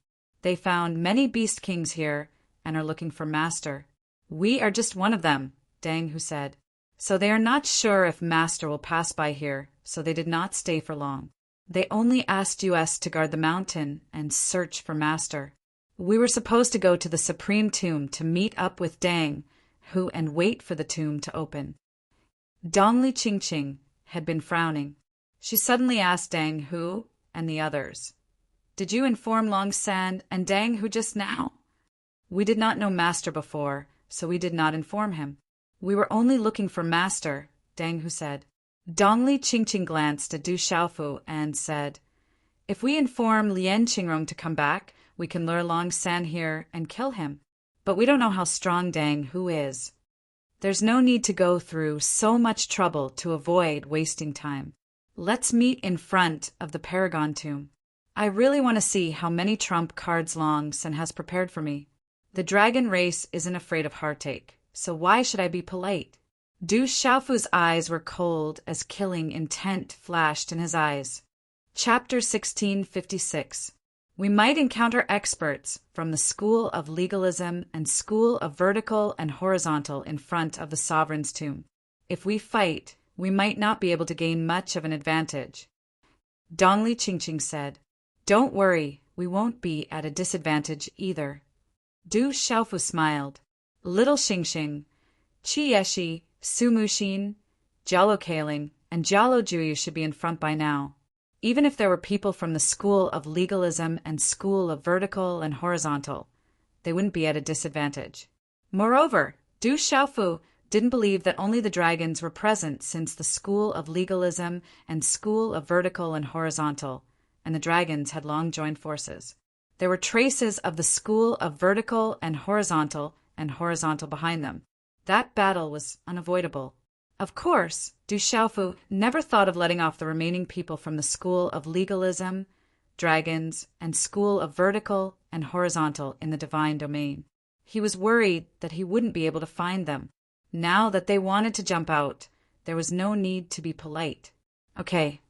They found many beast kings here and are looking for Master. We are just one of them," Dang Hu said. "So they are not sure if Master will pass by here, so they did not stay for long. They only asked us to guard the mountain and search for Master. We were supposed to go to the Supreme Tomb to meet up with Dang Hu and wait for the tomb to open." Dongli Qingqing had been frowning. She suddenly asked Dang Hu and the others, "Did you inform Long San and Dang Hu just now?" "We did not know Master before, so we did not inform him. We were only looking for Master," Dang Hu said. Dongli Qingqing glanced at Du Xiaofu and said, If we inform Lien Qingrong to come back, we can lure Long San here and kill him. But we don't know how strong Dang Hu is. There's no need to go through so much trouble to avoid wasting time. Let's meet in front of the Paragon tomb. I really want to see how many trump cards Long San has prepared for me. The dragon race isn't afraid of heartache, so why should I be polite? Du Xiaofu's eyes were cold as killing intent flashed in his eyes. Chapter 1656. We might encounter experts from the School of Legalism and School of Vertical and Horizontal in front of the sovereign's tomb. If we fight, we might not be able to gain much of an advantage. Dongli Qingqing said, "Don't worry, we won't be at a disadvantage either." Du Xiaofu smiled. Little Xingxing, Qi Yeshi, Su Muxin, Jialo Kaling, and Jialo Juyu should be in front by now. Even if there were people from the School of Legalism and School of Vertical and Horizontal, they wouldn't be at a disadvantage. Moreover, Du Xiaofu didn't believe that only the dragons were present, since the School of Legalism and School of Vertical and Horizontal and the dragons had long joined forces. There were traces of the School of Vertical and Horizontal behind them. That battle was unavoidable. Of course, Du Xiaofu never thought of letting off the remaining people from the School of Legalism, Dragons, and School of Vertical and Horizontal in the Divine Domain. He was worried that he wouldn't be able to find them. Now that they wanted to jump out, there was no need to be polite. Okay.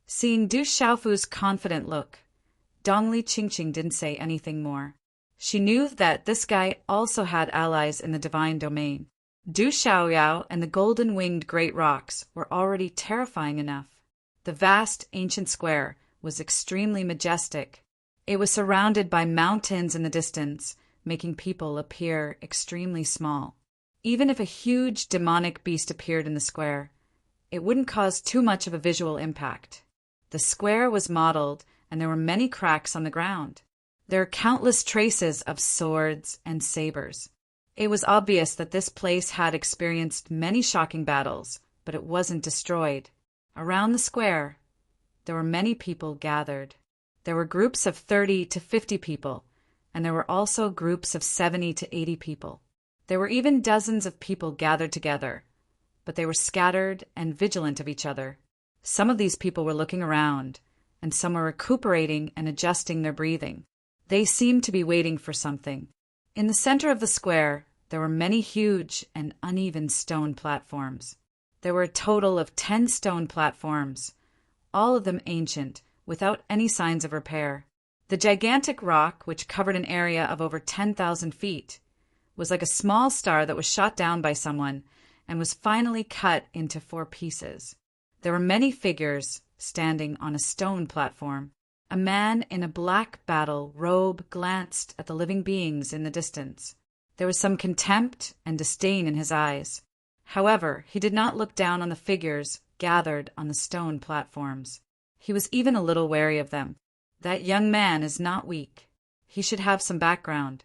Seeing Du Xiaofu's confident look, Dongli Qingqing didn't say anything more. She knew that this guy also had allies in the Divine Domain. Du Xiaoyao and the golden-winged great rocks were already terrifying enough. The vast ancient square was extremely majestic. It was surrounded by mountains in the distance, making people appear extremely small. Even if a huge demonic beast appeared in the square, it wouldn't cause too much of a visual impact. The square was mottled, and there were many cracks on the ground. There are countless traces of swords and sabers. It was obvious that this place had experienced many shocking battles, but it wasn't destroyed. Around the square, there were many people gathered. There were groups of 30 to 50 people, and there were also groups of 70 to 80 people. There were even dozens of people gathered together, but they were scattered and vigilant of each other. Some of these people were looking around, and some were recuperating and adjusting their breathing. They seemed to be waiting for something. In the center of the square, there were many huge and uneven stone platforms. There were a total of 10 stone platforms, all of them ancient, without any signs of repair. The gigantic rock, which covered an area of over 10,000 feet, was like a small star that was shot down by someone and was finally cut into 4 pieces. There were many figures standing on a stone platform. A man in a black battle robe glanced at the living beings in the distance. There was some contempt and disdain in his eyes. However, he did not look down on the figures gathered on the stone platforms. He was even a little wary of them. That young man is not weak. He should have some background.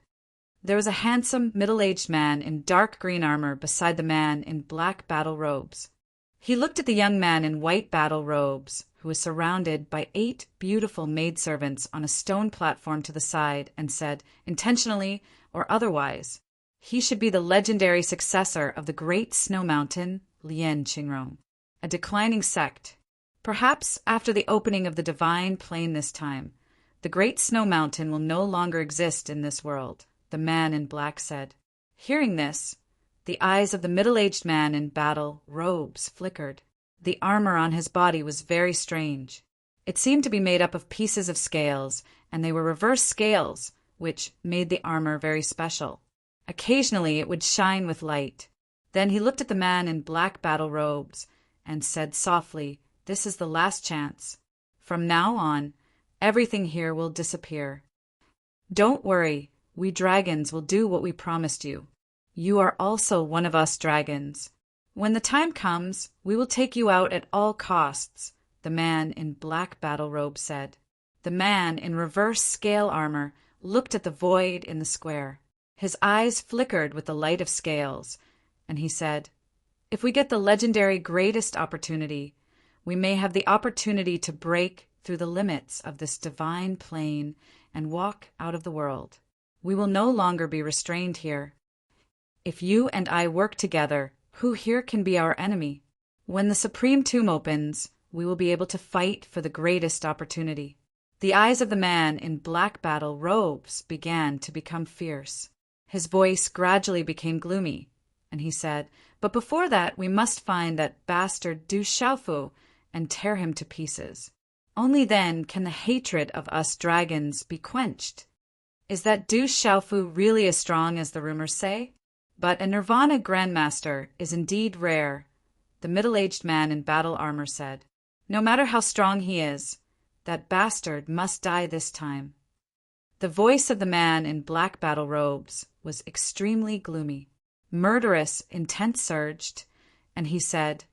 There was a handsome, middle-aged man in dark green armor beside the man in black battle robes. He looked at the young man in white battle robes, who was surrounded by 8 beautiful maidservants on a stone platform to the side, and said, intentionally or otherwise, he should be the legendary successor of the great snow mountain, Lien Qingrong, a declining sect. Perhaps after the opening of the divine plain this time, the great snow mountain will no longer exist in this world, the man in black said. Hearing this, the eyes of the middle-aged man in battle robes flickered. The armor on his body was very strange. It seemed to be made up of pieces of scales, and they were reverse scales, which made the armor very special. Occasionally it would shine with light. Then he looked at the man in black battle robes and said softly, "This is the last chance. From now on, everything here will disappear. Don't worry, we dragons will do what we promised you. You are also one of us dragons. When the time comes, we will take you out at all costs," the man in black battle robe said. The man in reverse scale armor looked at the void in the square. His eyes flickered with the light of scales, and he said, "If we get the legendary greatest opportunity, we may have the opportunity to break through the limits of this divine plane and walk out of the world. We will no longer be restrained here. If you and I work together, who here can be our enemy? When the supreme tomb opens, we will be able to fight for the greatest opportunity. The eyes of the man in black battle robes began to become fierce. His voice gradually became gloomy, and he said, "But before that, we must find that bastard Du Xiaofu and tear him to pieces. Only then can the hatred of us dragons be quenched." Is that Du Xiaofu really as strong as the rumors say? But a Nirvana Grandmaster is indeed rare, the middle-aged man in battle armor said. No matter how strong he is, that bastard must die this time. The voice of the man in black battle robes was extremely gloomy. Murderous intent surged, and he said,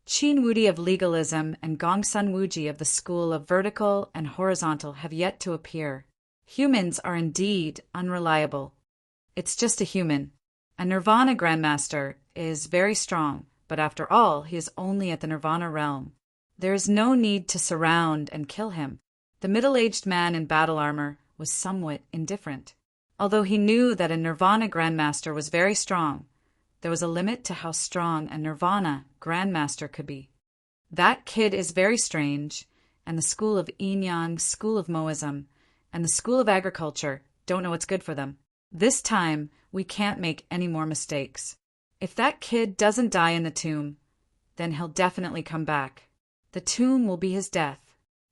Qin Wudi of legalism and Gongsun Wuji of the school of vertical and horizontal have yet to appear. Humans are indeed unreliable. It's just a human. A Nirvana Grandmaster is very strong, but after all, he is only at the Nirvana realm. There is no need to surround and kill him. The middle-aged man in battle armor was somewhat indifferent. Although he knew that a Nirvana Grandmaster was very strong, there was a limit to how strong a Nirvana Grandmaster could be. That kid is very strange, and the school of Yin-Yang, school of Moism, and the school of agriculture don't know what's good for them. This time, we can't make any more mistakes. If that kid doesn't die in the tomb, then he'll definitely come back. The tomb will be his death.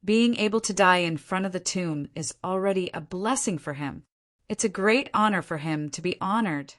Being able to die in front of the tomb is already a blessing for him. It's a great honor for him to be honored.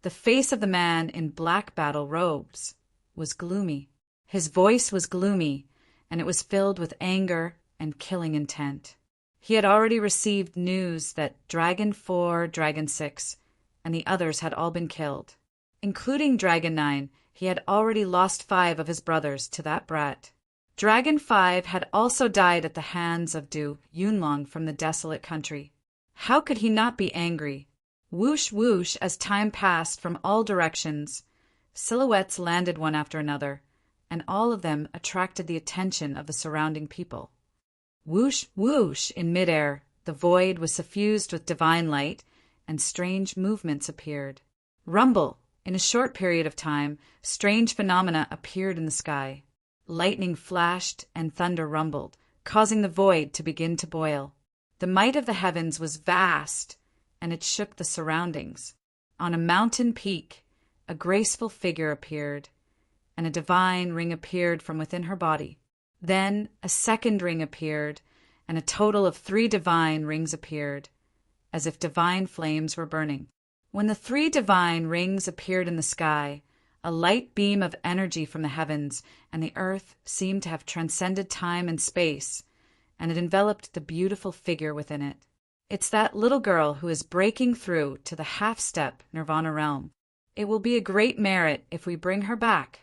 The face of the man in black battle robes was gloomy. His voice was gloomy, and it was filled with anger and killing intent. He had already received news that Dragon 4, Dragon 6, and the others had all been killed. Including Dragon 9, he had already lost 5 of his brothers to that brat. Dragon 5 had also died at the hands of Du Yunlong from the desolate country. How could he not be angry? Whoosh, whoosh, as time passed from all directions, silhouettes landed one after another, and all of them attracted the attention of the surrounding people. Whoosh, whoosh, in midair, the void was suffused with divine light, and strange movements appeared. Rumble, in a short period of time, strange phenomena appeared in the sky. Lightning flashed and thunder rumbled, causing the void to begin to boil. The might of the heavens was vast, and it shook the surroundings. On a mountain peak, a graceful figure appeared, and a divine ring appeared from within her body. Then a second ring appeared, and a total of 3 divine rings appeared, as if divine flames were burning. When the 3 divine rings appeared in the sky, a light beam of energy from the heavens and the earth seemed to have transcended time and space, and it enveloped the beautiful figure within it. It's that little girl who is breaking through to the half-step Nirvana realm. It will be a great merit if we bring her back.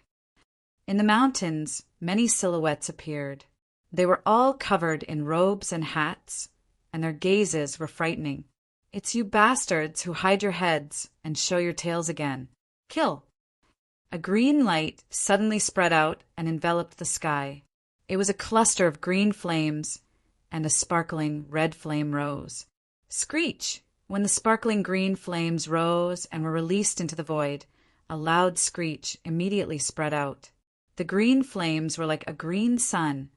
In the mountains, many silhouettes appeared. They were all covered in robes and hats, and their gazes were frightening. It's you bastards who hide your heads and show your tails again. Kill! A green light suddenly spread out and enveloped the sky. It was a cluster of green flames, and a sparkling red flame rose. Screech! When the sparkling green flames rose and were released into the void, a loud screech immediately spread out. The green flames were like a green sun,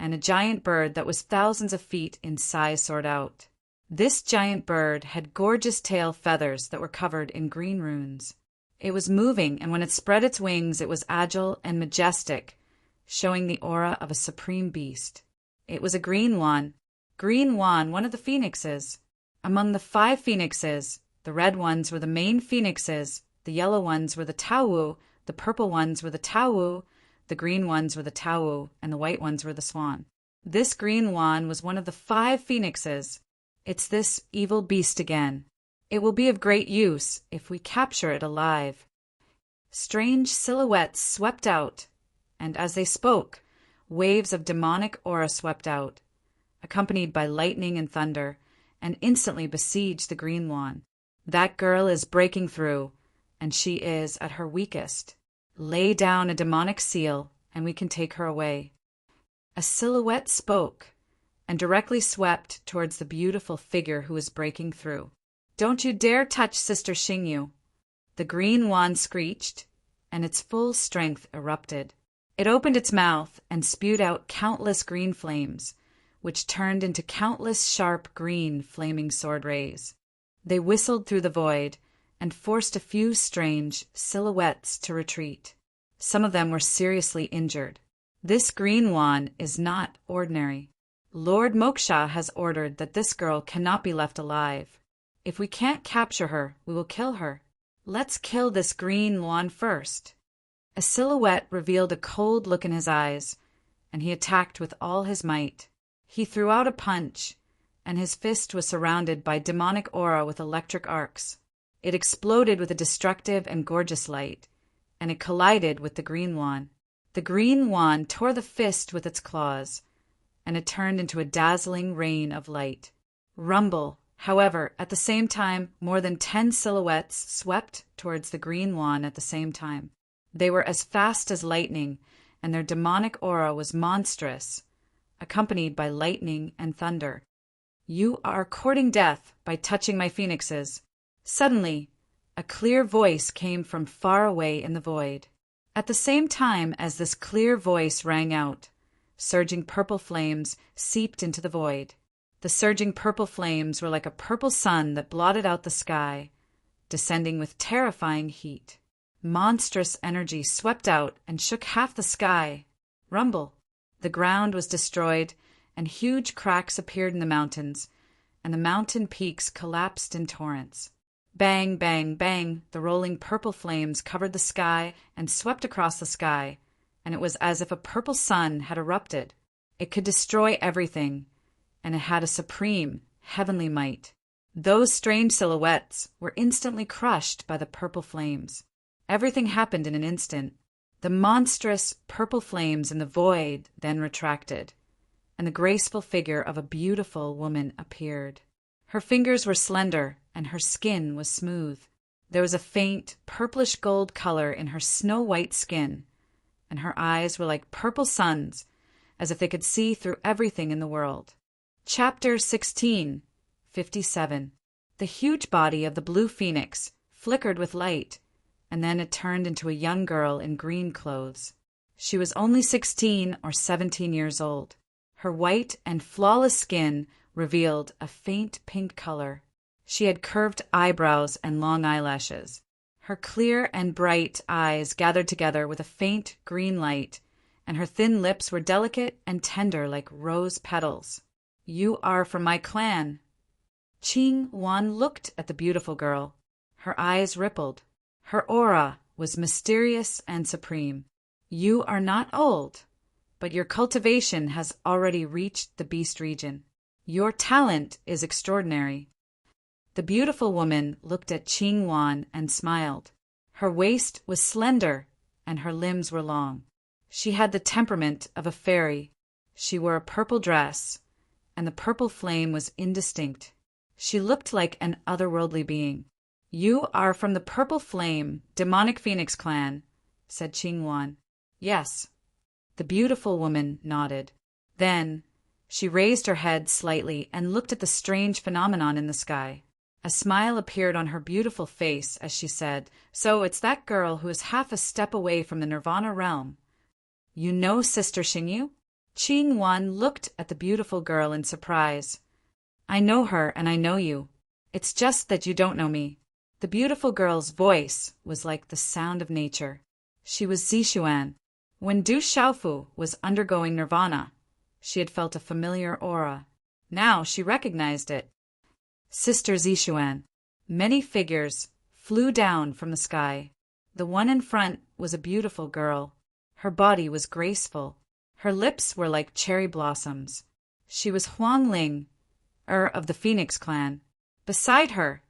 and a giant bird that was thousands of feet in size soared out. This giant bird had gorgeous tail feathers that were covered in green runes. It was moving, and when it spread its wings, it was agile and majestic, showing the aura of a supreme beast. It was a green one, one of the phoenixes. Among the 5 phoenixes, the red ones were the main phoenixes, the yellow ones were the Taowu, the purple ones were the Taowu, the green ones were the Taowu, and the white ones were the swan. This green one was one of the 5 phoenixes. It's this evil beast again. It will be of great use if we capture it alive. Strange silhouettes swept out, and as they spoke, waves of demonic aura swept out, accompanied by lightning and thunder, and instantly besieged the green one. That girl is breaking through, and she is at her weakest. Lay down a demonic seal, and we can take her away. A silhouette spoke and directly swept towards the beautiful figure who was breaking through. "Don't you dare touch Sister Xingyu!" The green wand screeched, and its full strength erupted. It opened its mouth and spewed out countless green flames, which turned into countless sharp green flaming sword rays. They whistled through the void and forced a few strange silhouettes to retreat. Some of them were seriously injured. This green wand is not ordinary. Lord Moksha has ordered that this girl cannot be left alive. If we can't capture her, we will kill her. Let's kill this green wand first. A silhouette revealed a cold look in his eyes, and he attacked with all his might. He threw out a punch, and his fist was surrounded by demonic aura with electric arcs. It exploded with a destructive and gorgeous light, and it collided with the green wand. The green wand tore the fist with its claws, and it turned into a dazzling rain of light. Rumble, however, at the same time, more than 10 silhouettes swept towards the green wand at the same time. They were as fast as lightning, and their demonic aura was monstrous, accompanied by lightning and thunder. "You are courting death by touching my phoenixes." Suddenly, a clear voice came from far away in the void. At the same time as this clear voice rang out, surging purple flames seeped into the void. The surging purple flames were like a purple sun that blotted out the sky, descending with terrifying heat. Monstrous energy swept out and shook half the sky. Rumble. The ground was destroyed, and huge cracks appeared in the mountains, and the mountain peaks collapsed in torrents. Bang, bang, bang, the rolling purple flames covered the sky and swept across the sky, and it was as if a purple sun had erupted. It could destroy everything, and it had a supreme, heavenly might. Those strange silhouettes were instantly crushed by the purple flames. Everything happened in an instant. The monstrous purple flames in the void then retracted, and the graceful figure of a beautiful woman appeared. Her fingers were slender, and her skin was smooth. There was a faint, purplish gold color in her snow-white skin, and her eyes were like purple suns, as if they could see through everything in the world. Chapter 16, 57. The huge body of the blue phoenix flickered with light, and then it turned into a young girl in green clothes. She was only 16 or 17 years old. Her white and flawless skin revealed a faint pink color. She had curved eyebrows and long eyelashes. Her clear and bright eyes gathered together with a faint green light, and her thin lips were delicate and tender like rose petals. "You are from my clan." Qing Wan looked at the beautiful girl. Her eyes rippled. Her aura was mysterious and supreme. "You are not old, but your cultivation has already reached the beast region. Your talent is extraordinary." The beautiful woman looked at Qing Wan and smiled. Her waist was slender, and her limbs were long. She had the temperament of a fairy. She wore a purple dress, and the purple flame was indistinct. She looked like an otherworldly being. "You are from the Purple Flame, Demonic Phoenix clan," said Qing Wan. "Yes." The beautiful woman nodded. Then she raised her head slightly and looked at the strange phenomenon in the sky. A smile appeared on her beautiful face as she said, "So it's that girl who is half a step away from the Nirvana realm. You know Sister Xingyu?" Qing Wan looked at the beautiful girl in surprise. "I know her and I know you. It's just that you don't know me." The beautiful girl's voice was like the sound of nature. She was Zishuan. When Du Xiaofu was undergoing nirvana, she had felt a familiar aura. Now she recognized it. Sister Zishuan. Many figures flew down from the sky. The one in front was a beautiful girl. Her body was graceful. Her lips were like cherry blossoms. She was Huang Ling, of the Phoenix clan. Beside her,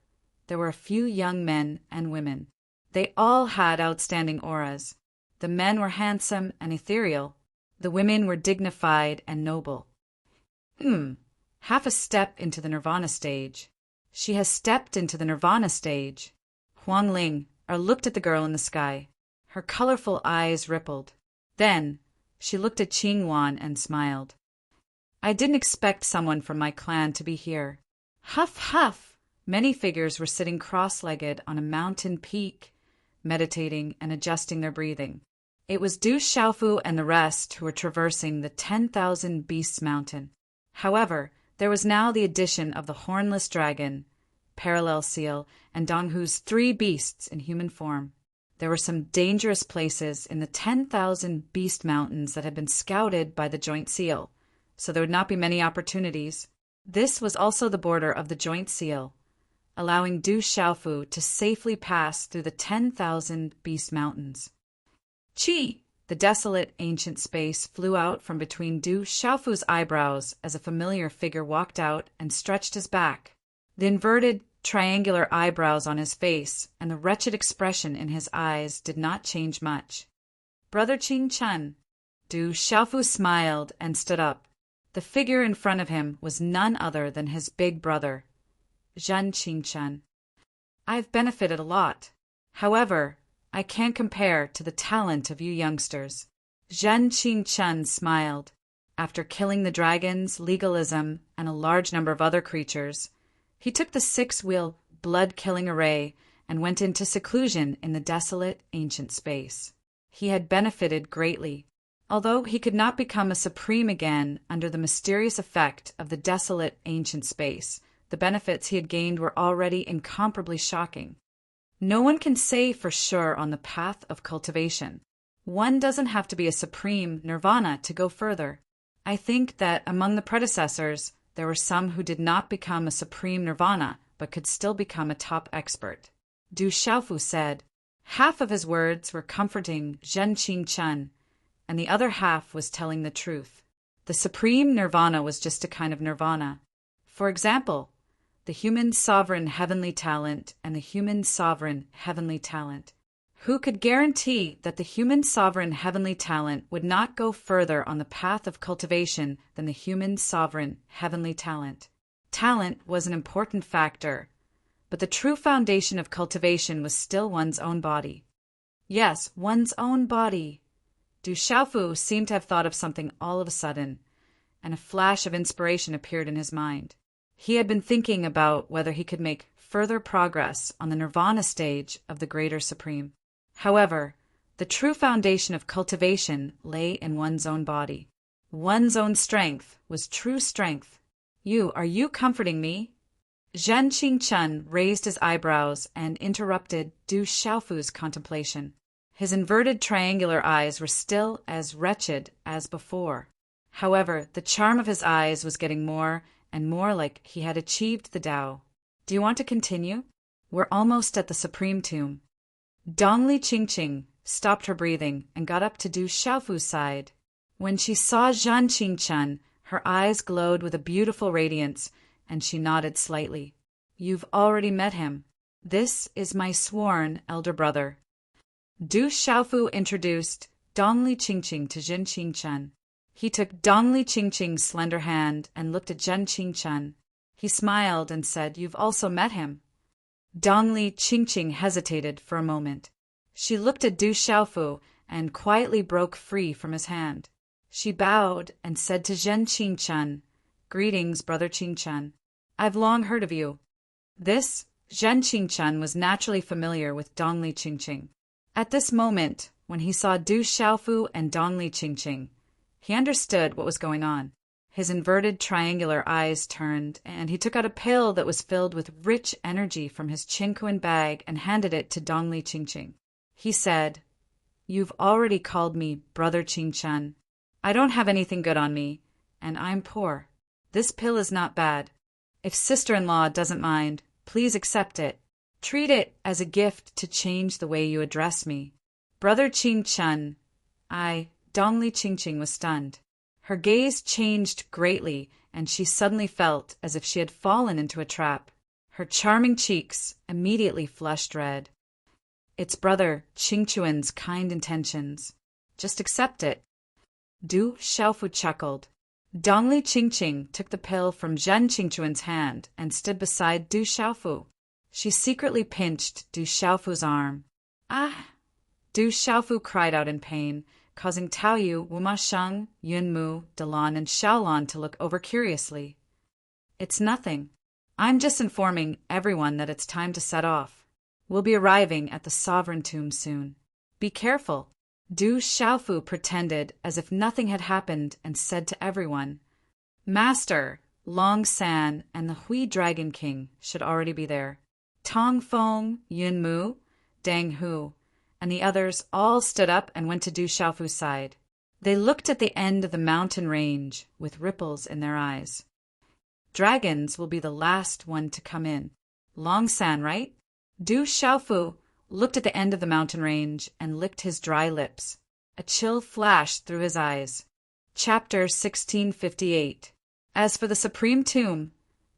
there were a few young men and women. They all had outstanding auras. The men were handsome and ethereal. The women were dignified and noble. Half a step into the nirvana stage. She has stepped into the nirvana stage. Huang Ling looked at the girl in the sky. Her colorful eyes rippled. Then She looked at Qing Wan and smiled. I didn't expect someone from my clan to be here. Huff, huff! Many figures were sitting cross-legged on a mountain peak, meditating and adjusting their breathing. It was Du Xiaofu and the rest who were traversing the 10,000 Beasts Mountain. However, there was now the addition of the hornless dragon, parallel seal, and Donghu's 3 beasts in human form. There were some dangerous places in the 10,000 Beast Mountains that had been scouted by the Joint Seal, so there would not be many opportunities. This was also the border of the Joint Seal, allowing Du Xiaofu to safely pass through the 10,000 Beast Mountains. Qi! The desolate ancient space flew out from between Du Xiaofu's eyebrows as a familiar figure walked out and stretched his back. The inverted, triangular eyebrows on his face and the wretched expression in his eyes did not change much. Brother Qing Chun. Du Xiaofu smiled and stood up. The figure in front of him was none other than his big brother, Zhen Qingchen. I've benefited a lot. However, I can't compare to the talent of you youngsters. Zhen Qingchen smiled. After killing the dragons, legalism, and a large number of other creatures, he took the 6-wheel blood-killing array and went into seclusion in the desolate ancient space. He had benefited greatly. Although he could not become a supreme again under the mysterious effect of the desolate ancient space, the benefits he had gained were already incomparably shocking. No one can say for sure on the path of cultivation. One doesn't have to be a supreme nirvana to go further. I think that among the predecessors, there were some who did not become a supreme nirvana, but could still become a top expert. Du Xiaofu said. Half of his words were comforting Zhen Qingchen, and the other half was telling the truth. The supreme nirvana was just a kind of nirvana. For example, the human sovereign heavenly talent and the human sovereign heavenly talent. Who could guarantee that the human sovereign heavenly talent would not go further on the path of cultivation than the human sovereign heavenly talent? Talent was an important factor, but the true foundation of cultivation was still one's own body. Yes, one's own body. Du Xiaofu seemed to have thought of something all of a sudden, and a flash of inspiration appeared in his mind. He had been thinking about whether he could make further progress on the nirvana stage of the Greater Supreme. However, the true foundation of cultivation lay in one's own body. One's own strength was true strength. Are you comforting me? Zhen Qingchen raised his eyebrows and interrupted Du Xiaofu's contemplation. His inverted triangular eyes were still as wretched as before. However, the charm of his eyes was getting more and more like he had achieved the Tao. Do you want to continue? We're almost at the Supreme Tomb. Dongli Qingqing stopped her breathing and got up to Du Xiaofu's side. When she saw Zhen Qingchen, her eyes glowed with a beautiful radiance, and she nodded slightly. You've already met him. This is my sworn elder brother. Du Xiaofu introduced Dongli Qingqing to Zhen Qingchen. He took Dongli Qingqing's slender hand and looked at Zhen Qingchen. He smiled and said, You've also met him. Dongli Qingqing hesitated for a moment. She looked at Du Xiaofu and quietly broke free from his hand. She bowed and said to Zhen Qingchen, Greetings, Brother Qingchen. I've long heard of you. This, Zhen Qingchen was naturally familiar with Dongli Qingqing. At this moment, when he saw Du Xiaofu and Dongli Qingqing, he understood what was going on. His inverted triangular eyes turned, and he took out a pill that was filled with rich energy from his Qingquan bag and handed it to Dongli Qingqing. He said, You've already called me Brother Qingchen. I don't have anything good on me, and I'm poor. This pill is not bad. If sister-in-law doesn't mind, please accept it. Treat it as a gift to change the way you address me. Brother Qingchen. Dongli Qingqing was stunned. Her gaze changed greatly, and she suddenly felt as if she had fallen into a trap. Her charming cheeks immediately flushed red. It's Brother Qingquan's kind intentions. Just accept it. Du Xiaofu chuckled. Dongli Qingqing took the pill from Zhen Qingquan's hand and stood beside Du Xiaofu. She secretly pinched Du Xiaofu's arm. Ah! Du Xiaofu cried out in pain, causing Taoyu, Wumasheng, Yunmu, Dalan, and Xiaolon to look over curiously. It's nothing. I'm just informing everyone that it's time to set off. We'll be arriving at the sovereign tomb soon. Be careful. Du Xiaofu pretended as if nothing had happened and said to everyone, Master, Long San and the Hui Dragon King should already be there. Tong Feng, Yunmu, Dang Hu, and the others all stood up and went to Du Xiaofu's side. They looked at the end of the mountain range with ripples in their eyes. Dragons will be the last one to come in. Long San, right? Du Xiaofu looked at the end of the mountain range and licked his dry lips. A chill flashed through his eyes. Chapter 1658. As for the Supreme Tomb,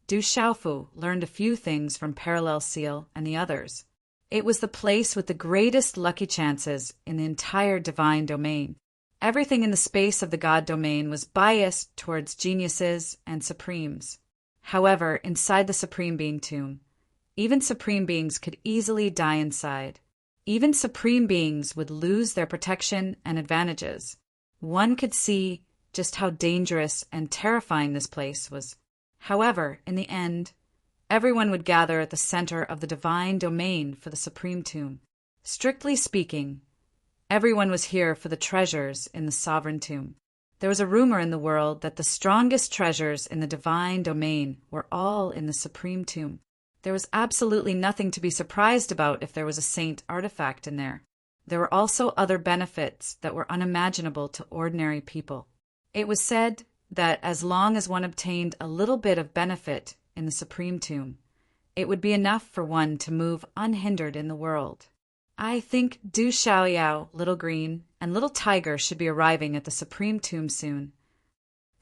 Du Xiaofu learned a few things from Parallel Seal and the others. It was the place with the greatest lucky chances in the entire divine domain. Everything in the space of the god domain was biased towards geniuses and supremes. However, inside the Supreme Being tomb, even supreme beings could easily die inside. Even supreme beings would lose their protection and advantages. One could see just how dangerous and terrifying this place was. However, in the end, everyone would gather at the center of the divine domain for the Supreme Tomb. Strictly speaking, everyone was here for the treasures in the Sovereign Tomb. There was a rumor in the world that the strongest treasures in the divine domain were all in the Supreme Tomb. There was absolutely nothing to be surprised about if there was a saint artifact in there. There were also other benefits that were unimaginable to ordinary people. It was said that as long as one obtained a little bit of benefit in the Supreme Tomb, it would be enough for one to move unhindered in the world. I think Du Xiaoyao, Little Green, and Little Tiger should be arriving at the Supreme Tomb soon.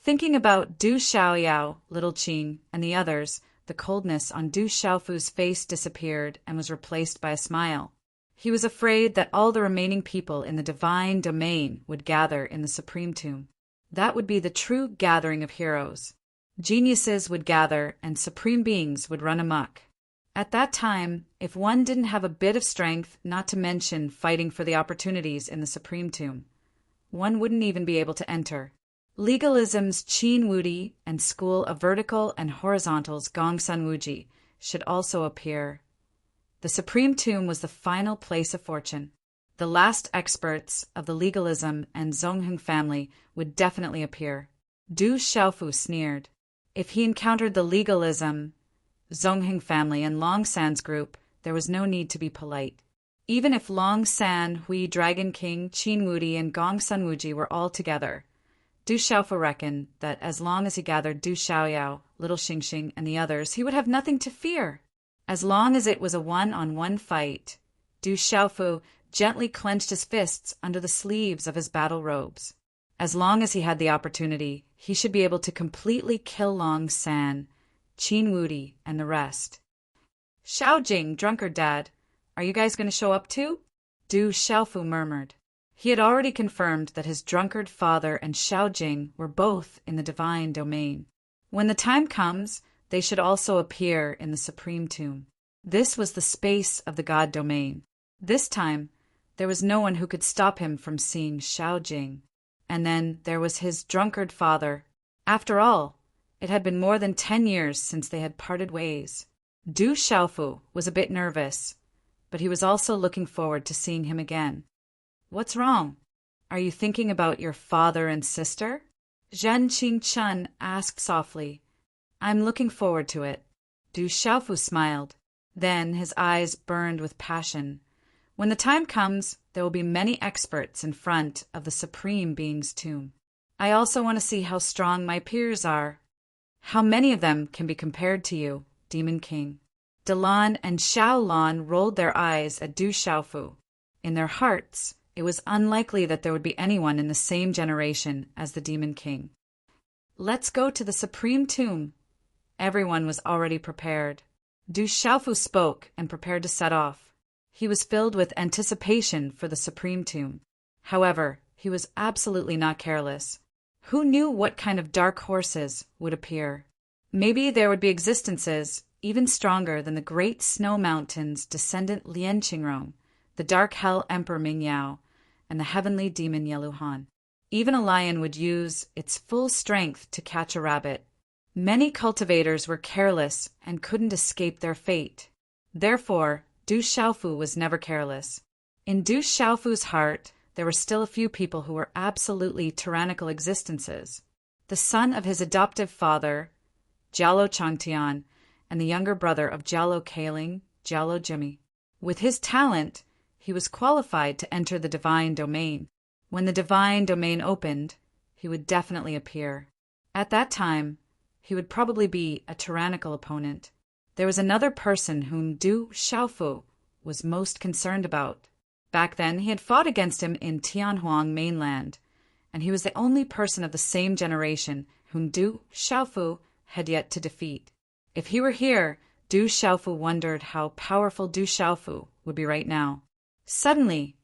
Thinking about Du Xiaoyao, Little Qing, and the others, the coldness on Du Xiaofu's face disappeared and was replaced by a smile. He was afraid that all the remaining people in the divine domain would gather in the Supreme Tomb. That would be the true gathering of heroes. Geniuses would gather and supreme beings would run amok. At that time, if one didn't have a bit of strength, not to mention fighting for the opportunities in the Supreme Tomb, one wouldn't even be able to enter. Legalism's Qin Wudi and School of Vertical and Horizontal's Gongsun Wuji should also appear. The Supreme Tomb was the final place of fortune. The last experts of the legalism and Zongheng family would definitely appear. Du Xiaofu sneered. If he encountered the legalism, Zongheng family, and Long San's group, there was no need to be polite. Even if Long San, Hui Dragon King, Qin Wudi, and Gongsun Wuji were all together, Du Xiaofu reckoned that as long as he gathered Du Xiaoyao, Little Xingxing, and the others, he would have nothing to fear. As long as it was a one-on-one fight, Du Xiaofu gently clenched his fists under the sleeves of his battle robes. As long as he had the opportunity, he should be able to completely kill Long San, Qin Wudi, and the rest. Xiaojing, drunkard dad, are you guys going to show up too? Du Xiaofu murmured. He had already confirmed that his drunkard father and Xiaojing were both in the divine domain. When the time comes, they should also appear in the Supreme Tomb. This was the space of the god domain. This time, there was no one who could stop him from seeing Xiaojing. And then there was his drunkard father. After all, it had been more than 10 years since they had parted ways. Du Xiaofu was a bit nervous, but he was also looking forward to seeing him again. What's wrong? Are you thinking about your father and sister? Zhen Qingchun asked softly. I'm looking forward to it. Du Xiaofu smiled. Then his eyes burned with passion. When the time comes, there will be many experts in front of the Supreme Being's tomb. I also want to see how strong my peers are. How many of them can be compared to you, Demon King? Dalan and Xiaolon rolled their eyes at Du Xiaofu. In their hearts, it was unlikely that there would be anyone in the same generation as the Demon King. Let's go to the Supreme Tomb. Everyone was already prepared. Du Xiaofu spoke and prepared to set off. He was filled with anticipation for the Supreme Tomb. However, he was absolutely not careless. Who knew what kind of dark horses would appear? Maybe there would be existences even stronger than the great snow mountain's descendant Lian Qingrong, the Dark Hell Emperor Mingyao, and the heavenly demon Yeluhan. Even a lion would use its full strength to catch a rabbit. Many cultivators were careless and couldn't escape their fate. Therefore, Du Xiaofu was never careless. In Du Xiaofu's heart, there were still a few people who were absolutely tyrannical existences. The son of his adoptive father, Jialo Changtian, and the younger brother of Jialo Kaling, Jialo Jimmy. With his talent, he was qualified to enter the divine domain. When the divine domain opened, he would definitely appear. At that time, he would probably be a tyrannical opponent. There was another person whom Du Xiaofu was most concerned about. Back then, he had fought against him in Tianhuang mainland, and he was the only person of the same generation whom Du Xiaofu had yet to defeat. If he were here, Du Xiaofu wondered how powerful Du Xiaofu would be right now. Suddenly,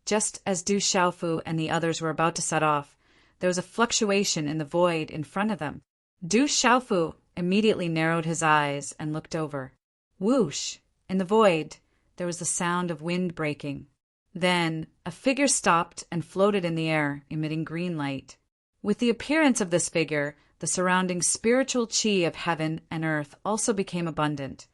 just as Du Xiaofu and the others were about to set off, there was a fluctuation in the void in front of them. Du Xiaofu immediately narrowed his eyes and looked over. Whoosh! In the void, there was the sound of wind breaking. Then, a figure stopped and floated in the air, emitting green light. With the appearance of this figure, the surrounding spiritual chi of heaven and earth also became abundant,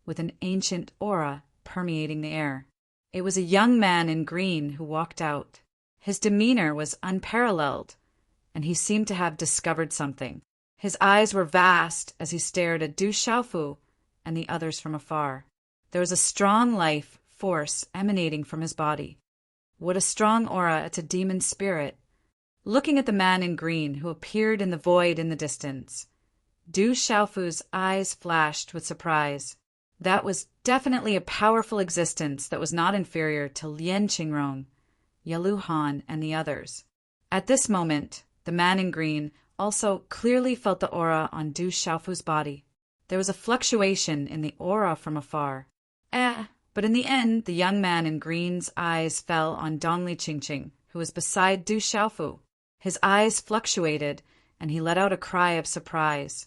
with an ancient aura permeating the air. It was a young man in green who walked out. His demeanor was unparalleled, and he seemed to have discovered something. His eyes were vast as he stared at Du Xiaofu and the others from afar. There was a strong life force emanating from his body. What a strong aura! It's a demon spirit. Looking at the man in green who appeared in the void in the distance, Du Xiaofu's eyes flashed with surprise. That was definitely a powerful existence that was not inferior to Lien Qingrong, Yeluhan, and the others. At this moment, the man in green also clearly felt the aura on Du Xiaofu's body. There was a fluctuation in the aura from afar. But in the end, the young man in green's eyes fell on Dongli Qingqing, who was beside Du Xiaofu. His eyes fluctuated, and he let out a cry of surprise.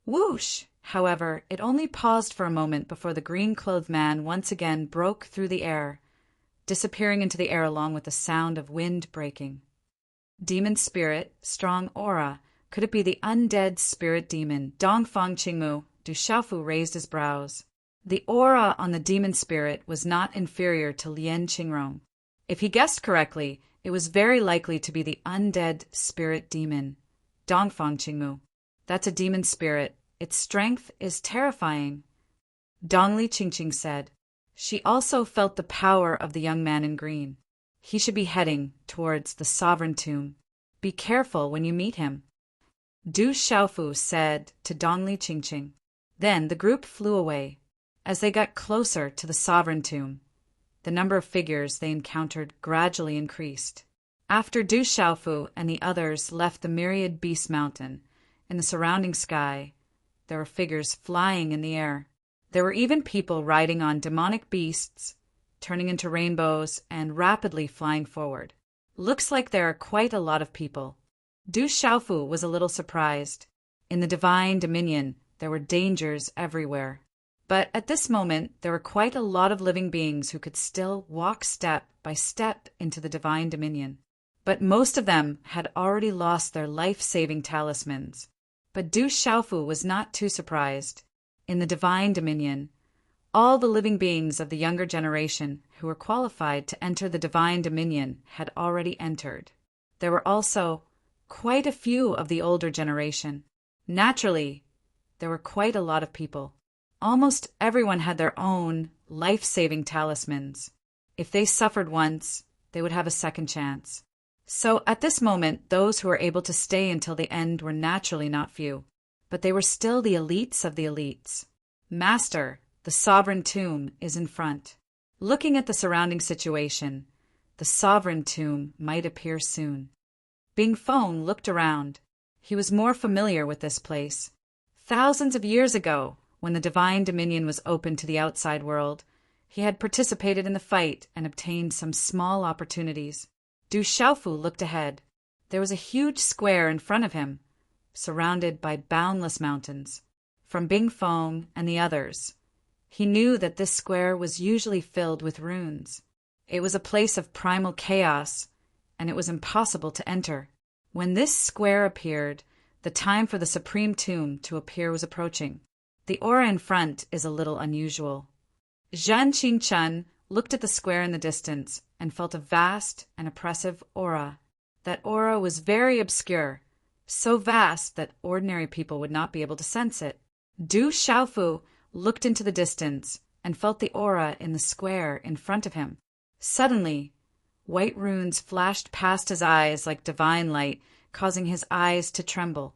Whoosh! However, it only paused for a moment before the green-clothed man once again broke through the air, disappearing into the air along with the sound of wind breaking. Demon spirit, strong aura. Could it be the undead spirit demon, Dongfang Qingmu? Du Xiaofu raised his brows. The aura on the demon spirit was not inferior to Lien Qingrong. If he guessed correctly, it was very likely to be the undead spirit demon, Dongfang Qingmu. That's a demon spirit. Its strength is terrifying. Dongli Qingqing said. She also felt the power of the young man in green. He should be heading towards the sovereign tomb. Be careful when you meet him. Du Xiaofu said to Dongli Qingqing. Then the group flew away. As they got closer to the sovereign tomb, the number of figures they encountered gradually increased. After Du Xiaofu and the others left the myriad beast mountain, in the surrounding sky, there were figures flying in the air. There were even people riding on demonic beasts, turning into rainbows, and rapidly flying forward. Looks like there are quite a lot of people. Du Xiaofu was a little surprised. In the divine dominion, there were dangers everywhere. But at this moment, there were quite a lot of living beings who could still walk step by step into the divine dominion. But most of them had already lost their life-saving talismans. But Du Xiaofu was not too surprised. In the divine dominion, all the living beings of the younger generation who were qualified to enter the divine dominion had already entered. There were also quite a few of the older generation. Naturally, there were quite a lot of people. Almost everyone had their own life-saving talismans. If they suffered once, they would have a second chance. So at this moment, those who were able to stay until the end were naturally not few. But they were still the elites of the elites. Master, the sovereign tomb, is in front. Looking at the surrounding situation, the sovereign tomb might appear soon. Bing Feng looked around. He was more familiar with this place. Thousands of years ago, when the divine dominion was open to the outside world, he had participated in the fight and obtained some small opportunities. Du Xiaofu looked ahead. There was a huge square in front of him, surrounded by boundless mountains. From Bing Feng and the others, he knew that this square was usually filled with runes. It was a place of primal chaos, and it was impossible to enter. When this square appeared, the time for the supreme tomb to appear was approaching. The aura in front is a little unusual. Zhan Qingchen looked at the square in the distance and felt a vast and oppressive aura. That aura was very obscure, so vast that ordinary people would not be able to sense it. Du Xiaofu looked into the distance and felt the aura in the square in front of him. Suddenly, white runes flashed past his eyes like divine light, causing his eyes to tremble.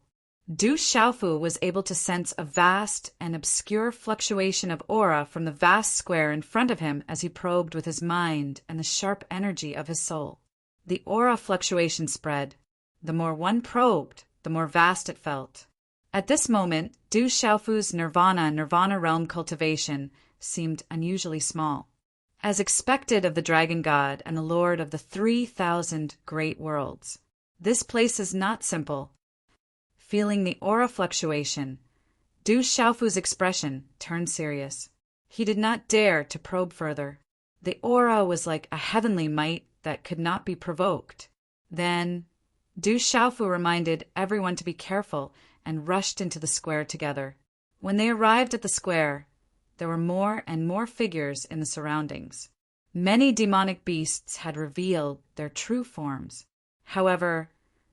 Du Xiaofu was able to sense a vast and obscure fluctuation of aura from the vast square in front of him as he probed with his mind and the sharp energy of his soul. The aura fluctuation spread. The more one probed, the more vast it felt. At this moment, Du Xiaofu's nirvana realm cultivation seemed unusually small. As expected of the dragon god and the lord of the 3,000 great worlds, this place is not simple. Feeling the aura fluctuation, Du Xiaofu's expression turned serious. He did not dare to probe further. The aura was like a heavenly might that could not be provoked. Then, Du Xiaofu reminded everyone to be careful and rushed into the square together. When they arrived at the square, there were more and more figures in the surroundings. Many demonic beasts had revealed their true forms. However,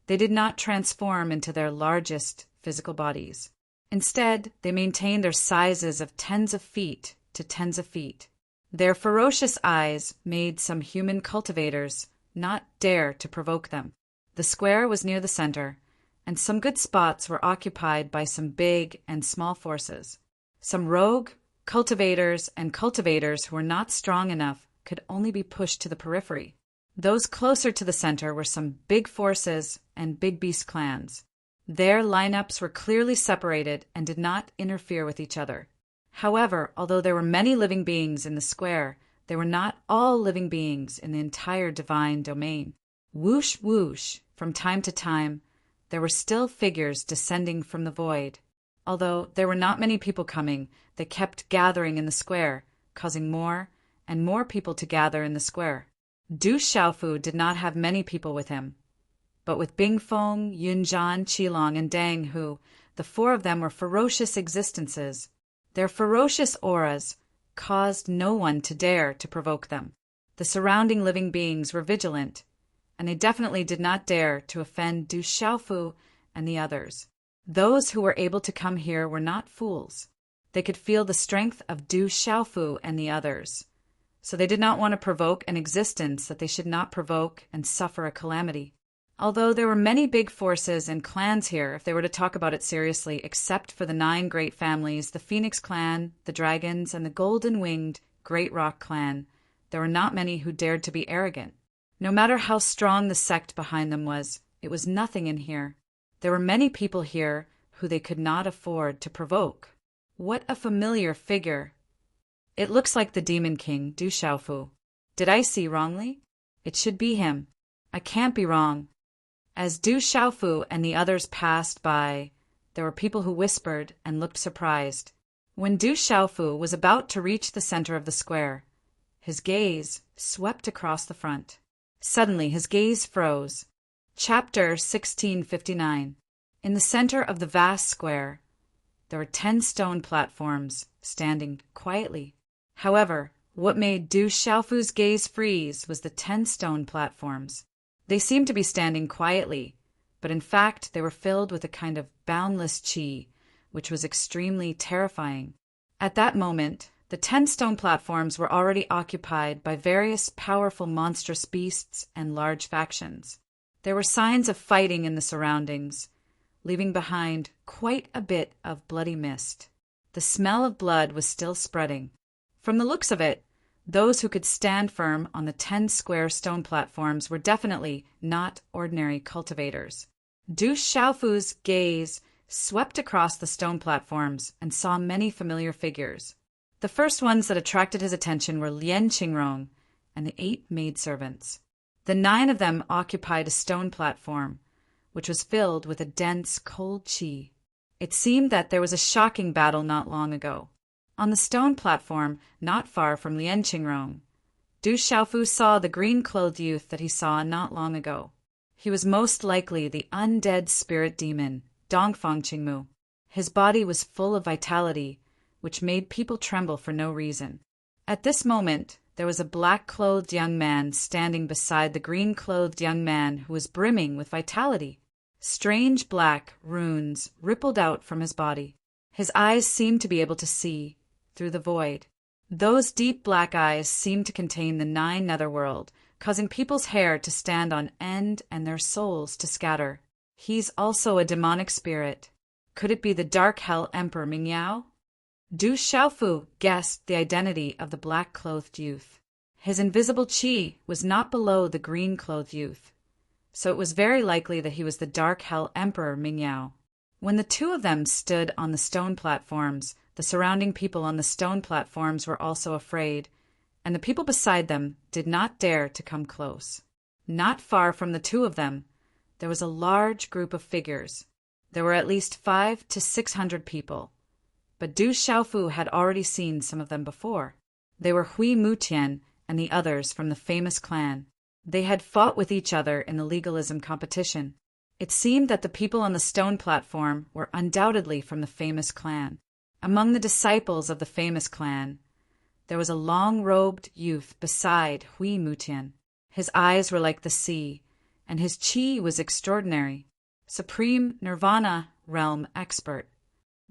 they did not transform into their largest physical bodies. Instead, they maintained their sizes of tens of feet to tens of feet. Their ferocious eyes made some human cultivators not dare to provoke them. The square was near the center, and some good spots were occupied by some big and small forces. Some rogue cultivators and cultivators who were not strong enough could only be pushed to the periphery. Those closer to the center were some big forces and big beast clans. Their lineups were clearly separated and did not interfere with each other. However, although there were many living beings in the square, they were not all living beings in the entire divine domain. Whoosh, whoosh, from time to time, there were still figures descending from the void. Although there were not many people coming, they kept gathering in the square, causing more and more people to gather in the square. Du Xiaofu did not have many people with him, but with Bingfeng, Yunzhan, Qilong, and Dang Hu, the four of them were ferocious existences. Their ferocious auras caused no one to dare to provoke them. The surrounding living beings were vigilant, and they definitely did not dare to offend Du Xiaofu and the others. Those who were able to come here were not fools. They could feel the strength of Du Xiaofu and the others, so they did not want to provoke an existence that they should not provoke and suffer a calamity. Although there were many big forces and clans here, if they were to talk about it seriously, except for the 9 great families, the Phoenix clan, the Dragons, and the Golden-Winged Great Rock clan, there were not many who dared to be arrogant. No matter how strong the sect behind them was, it was nothing in here. There were many people here who they could not afford to provoke. What a familiar figure! It looks like the Demon King, Du Xiaofu. Did I see wrongly? It should be him. I can't be wrong. As Du Xiaofu and the others passed by, there were people who whispered and looked surprised. When Du Xiaofu was about to reach the center of the square, his gaze swept across the front. Suddenly his gaze froze. Chapter 1659. In the center of the vast square, there were 10 stone platforms standing quietly. However, what made Du Xiaofu's gaze freeze was the 10 stone platforms. They seemed to be standing quietly, but in fact they were filled with a kind of boundless qi, which was extremely terrifying. At that moment, the 10 stone platforms were already occupied by various powerful monstrous beasts and large factions. There were signs of fighting in the surroundings, leaving behind quite a bit of bloody mist. The smell of blood was still spreading. From the looks of it, those who could stand firm on the 10 square stone platforms were definitely not ordinary cultivators. Du Xiaofu's gaze swept across the stone platforms and saw many familiar figures. The first ones that attracted his attention were Lian Qingrong and the 8 maidservants. The 9 of them occupied a stone platform, which was filled with a dense, cold qi. It seemed that there was a shocking battle not long ago. On the stone platform, not far from Lian Qingrong, Du Xiaofu saw the green-clothed youth that he saw not long ago. He was most likely the undead spirit demon, Dongfang Qingmu. His body was full of vitality, which made people tremble for no reason. At this moment, there was a black-clothed young man standing beside the green-clothed young man who was brimming with vitality. Strange black runes rippled out from his body. His eyes seemed to be able to see through the void. Those deep black eyes seemed to contain the 9 netherworld, causing people's hair to stand on end and their souls to scatter. He's also a demonic spirit. Could it be the Dark Hell Emperor Mingyao? Du Xiaofu guessed the identity of the black-clothed youth. His invisible qi was not below the green-clothed youth, so it was very likely that he was the Dark Hell Emperor Mingyao. When the two of them stood on the stone platforms, the surrounding people on the stone platforms were also afraid, and the people beside them did not dare to come close. Not far from the two of them, there was a large group of figures. There were at least 500 to 600 people, but Du Xiaofu had already seen some of them before. They were Hui Mutian and the others from the famous clan. They had fought with each other in the legalism competition. It seemed that the people on the stone platform were undoubtedly from the famous clan. Among the disciples of the famous clan, there was a long-robed youth beside Hui Mutian. His eyes were like the sea, and his qi was extraordinary. Supreme Nirvana realm expert.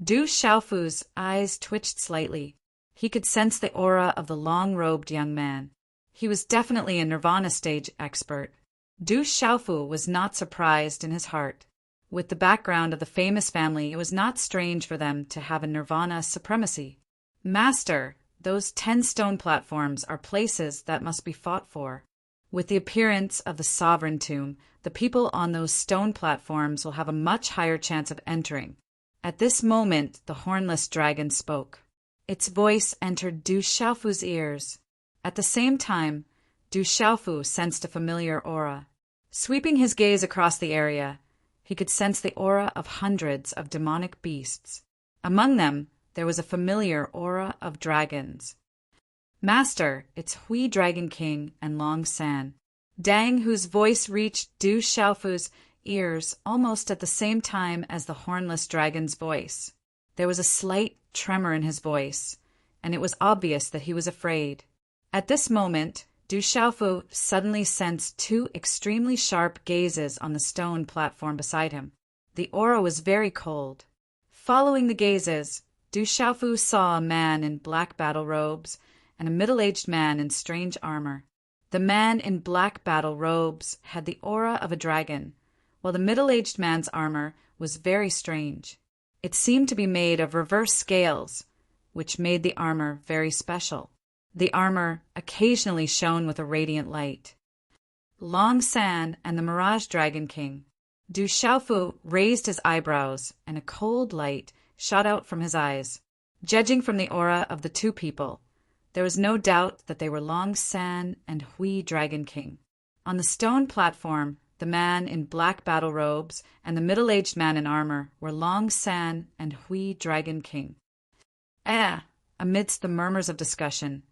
Du Xiaofu's eyes twitched slightly. He could sense the aura of the long-robed young man. He was definitely a Nirvana stage expert. Du Xiaofu was not surprised in his heart. With the background of the famous family, it was not strange for them to have a Nirvana supremacy. Master, those 10 stone platforms are places that must be fought for. With the appearance of the sovereign tomb, the people on those stone platforms will have a much higher chance of entering. At this moment, the hornless dragon spoke. Its voice entered Du Xiaofu's ears. At the same time, Du Xiaofu sensed a familiar aura. Sweeping his gaze across the area, he could sense the aura of hundreds of demonic beasts. Among them, there was a familiar aura of dragons. Master, it's Hui Dragon King and Long San. Dang, whose voice reached Du Xiaofu's ears almost at the same time as the hornless dragon's voice. There was a slight tremor in his voice, and it was obvious that he was afraid. At this moment, Du Xiaofu suddenly sensed 2 extremely sharp gazes on the stone platform beside him. The aura was very cold. Following the gazes, Du Xiaofu saw a man in black battle robes and a middle-aged man in strange armor. The man in black battle robes had the aura of a dragon, while the middle-aged man's armor was very strange. It seemed to be made of reverse scales, which made the armor very special. The armor occasionally shone with a radiant light. Long San and the Mirage Dragon King. Du Xiaofu raised his eyebrows, and a cold light shot out from his eyes. Judging from the aura of the 2 people, there was no doubt that they were Long San and Hui Dragon King. On the stone platform, the man in black battle robes and the middle-aged man in armor were Long San and Hui Dragon King. Amidst the murmurs of discussion,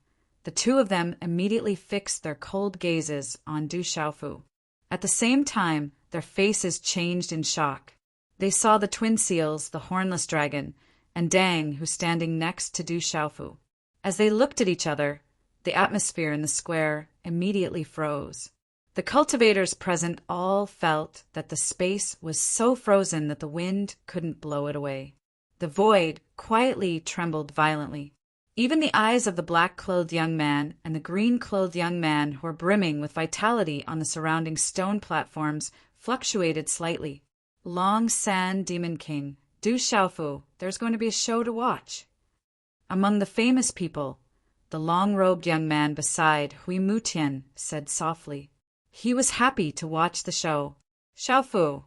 the 2 of them immediately fixed their cold gazes on Du Xiaofu. At the same time, their faces changed in shock. They saw the twin seals, the hornless dragon, and Dang, who standing next to Du Xiaofu. As they looked at each other, the atmosphere in the square immediately froze. The cultivators present all felt that the space was so frozen that the wind couldn't blow it away. The void quietly trembled violently. Even the eyes of the black-clothed young man and the green-clothed young man who were brimming with vitality on the surrounding stone platforms fluctuated slightly. Long San Demon King, Du Xiaofu, there's going to be a show to watch. Among the famous people, the long-robed young man beside Hui Mutian said softly. He was happy to watch the show. Xiaofu,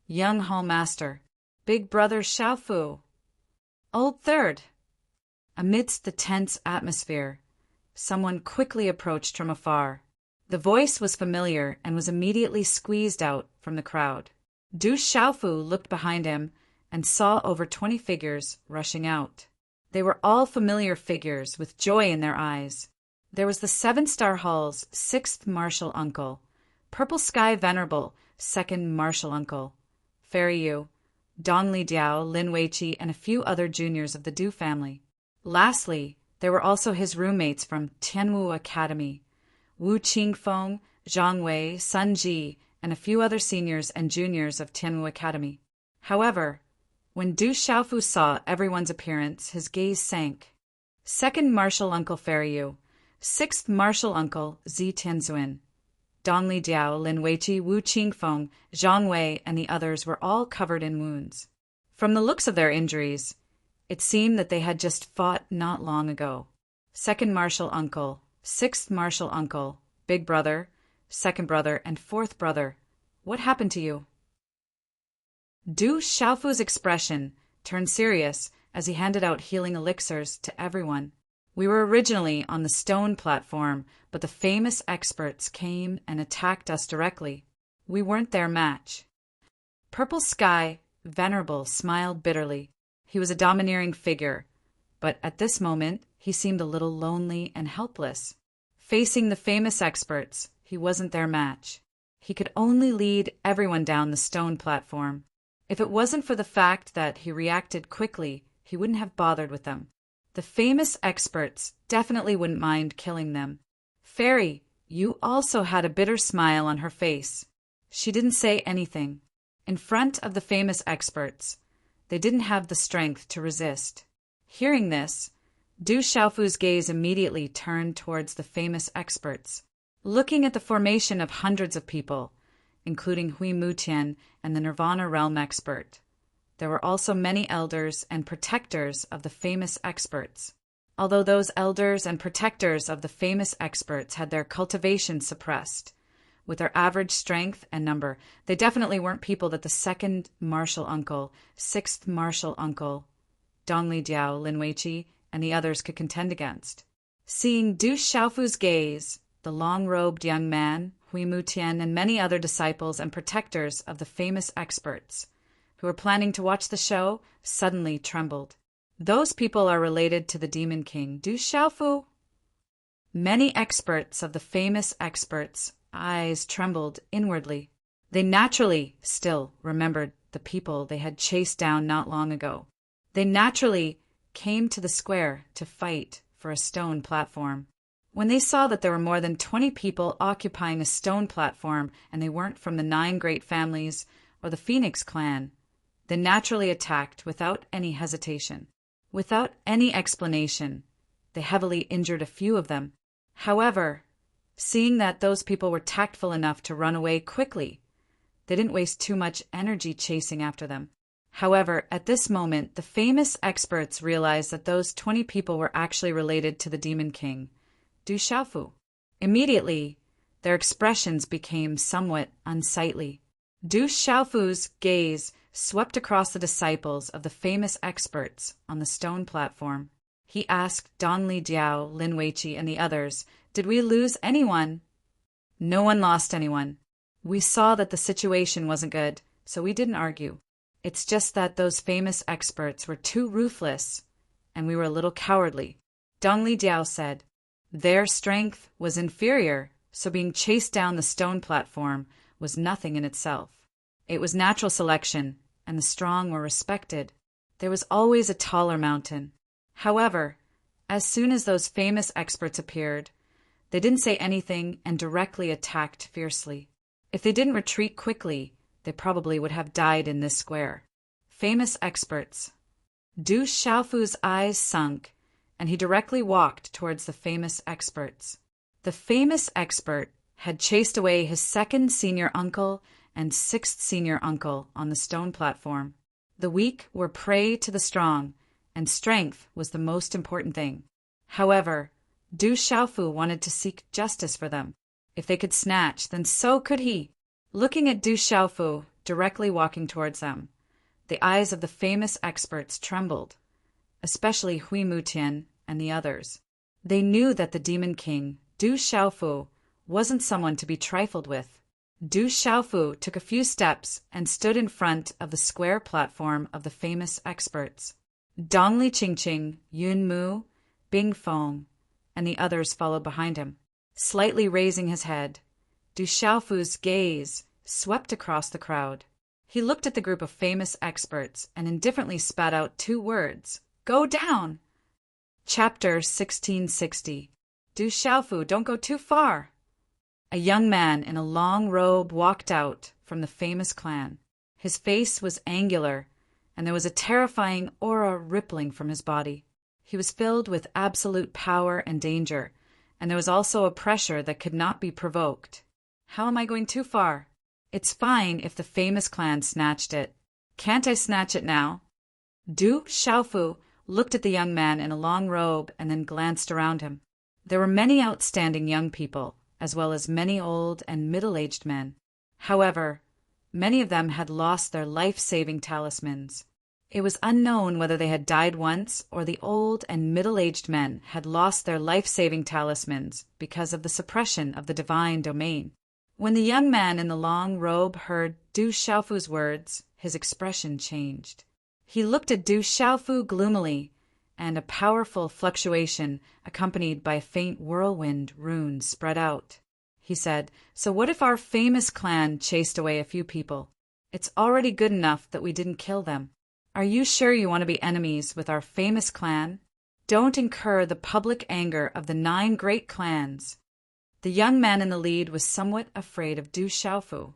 young hall master, big brother Xiaofu, old third. Amidst the tense atmosphere, someone quickly approached from afar. The voice was familiar and was immediately squeezed out from the crowd. Du Xiaofu looked behind him and saw over 20 figures rushing out. They were all familiar figures with joy in their eyes. There was the Seven-Star Hall's sixth martial uncle, Purple Sky Venerable, second martial uncle, Fairy Yu, Dong Li Diao, Lin Weiqi, and a few other juniors of the Du family. Lastly, there were also his roommates from Tianwu Academy, Wu Qingfeng, Zhang Wei, Sun Ji, and a few other seniors and juniors of Tianwu Academy. However, when Du Xiaofu saw everyone's appearance, his gaze sank. Second martial uncle Fairy Yu, sixth martial uncle Zi Tianzuan, Dong Li Diao, Lin Weiqi, Wu Qingfeng, Zhang Wei, and the others were all covered in wounds. From the looks of their injuries, it seemed that they had just fought not long ago. Second martial uncle, sixth martial uncle, big brother, second brother, and fourth brother, what happened to you? Du Xiaofu's expression turned serious as he handed out healing elixirs to everyone. We were originally on the stone platform, but the famous experts came and attacked us directly. We weren't their match. Purple Sky Venerable smiled bitterly. He was a domineering figure, but at this moment he seemed a little lonely and helpless. Facing the famous experts, he wasn't their match. He could only lead everyone down the stone platform. If it wasn't for the fact that he reacted quickly, he wouldn't have bothered with them. The famous experts definitely wouldn't mind killing them. Fairy Yu also had a bitter smile on her face. She didn't say anything. In front of the famous experts, they didn't have the strength to resist. Hearing this, Du Xiaofu's gaze immediately turned towards the famous experts. Looking at the formation of hundreds of people, including Hui Mutian and the Nirvana Realm expert, there were also many elders and protectors of the famous experts. Although those elders and protectors of the famous experts had their cultivation suppressed, with their average strength and number, they definitely weren't people that the second martial uncle, sixth martial uncle, Dong Li Diao, Lin Weiqi, and the others could contend against. Seeing Du Xiaofu's gaze, the long-robed young man, Hui Mutian, and many other disciples and protectors of the famous experts, who were planning to watch the show, suddenly trembled. Those people are related to the Demon King, Du Xiaofu. Many experts of the famous experts' eyes trembled inwardly. They naturally still remembered the people they had chased down not long ago. They naturally came to the square to fight for a stone platform. When they saw that there were more than 20 people occupying a stone platform and they weren't from the 9 great families or the Phoenix clan, they naturally attacked without any hesitation. Without any explanation, they heavily injured a few of them. However, seeing that those people were tactful enough to run away quickly, they didn't waste too much energy chasing after them. However, at this moment, the famous experts realized that those 20 people were actually related to the Demon King, Du Xiaofu. Immediately, their expressions became somewhat unsightly. Du Xiaofu's gaze swept across the disciples of the famous experts on the stone platform. He asked Dong Li Diao, Lin Weiqi, and the others, "Did we lose anyone?" "No one lost anyone. We saw that the situation wasn't good, so we didn't argue. It's just that those famous experts were too ruthless, and we were a little cowardly," Dong Li Diao said. Their strength was inferior, so being chased down the stone platform was nothing in itself. It was natural selection, and the strong were respected. There was always a taller mountain. However, as soon as those famous experts appeared, they didn't say anything and directly attacked fiercely. If they didn't retreat quickly, they probably would have died in this square. Famous experts. Du Xiaofu's eyes sunk, and he directly walked towards the famous experts. The famous expert had chased away his second senior uncle and sixth senior uncle on the stone platform. The weak were prey to the strong, and strength was the most important thing. However, Du Xiaofu wanted to seek justice for them. If they could snatch, then so could he. Looking at Du Xiaofu directly walking towards them, the eyes of the famous experts trembled, especially Hui Mutian and the others. They knew that the Demon King, Du Xiaofu, wasn't someone to be trifled with. Du Xiaofu took a few steps and stood in front of the square platform of the famous experts. Dong Li Qingqing, Yun Mu, Bing Feng, and the others followed behind him. Slightly raising his head, Du Xiaofu's gaze swept across the crowd. He looked at the group of famous experts and indifferently spat out 2 words: "Go down!" Chapter 1660. Du Xiaofu, don't go too far. A young man in a long robe walked out from the famous clan. His face was angular, and there was a terrifying aura rippling from his body. He was filled with absolute power and danger, and there was also a pressure that could not be provoked. How am I going too far? It's fine if the famous clan snatched it. Can't I snatch it now? Du Xiaofu looked at the young man in a long robe and then glanced around him. There were many outstanding young people, as well as many old and middle-aged men. However, many of them had lost their life-saving talismans. It was unknown whether they had died once or the old and middle-aged men had lost their life-saving talismans because of the suppression of the divine domain. When the young man in the long robe heard Du Xiaofu's words, his expression changed. He looked at Du Xiaofu gloomily, and a powerful fluctuation, accompanied by a faint whirlwind rune, spread out. He said, "So what if our famous clan chased away a few people? It's already good enough that we didn't kill them. Are you sure you want to be enemies with our famous clan? Don't incur the public anger of the 9 great clans." The young man in the lead was somewhat afraid of Du Xiaofu,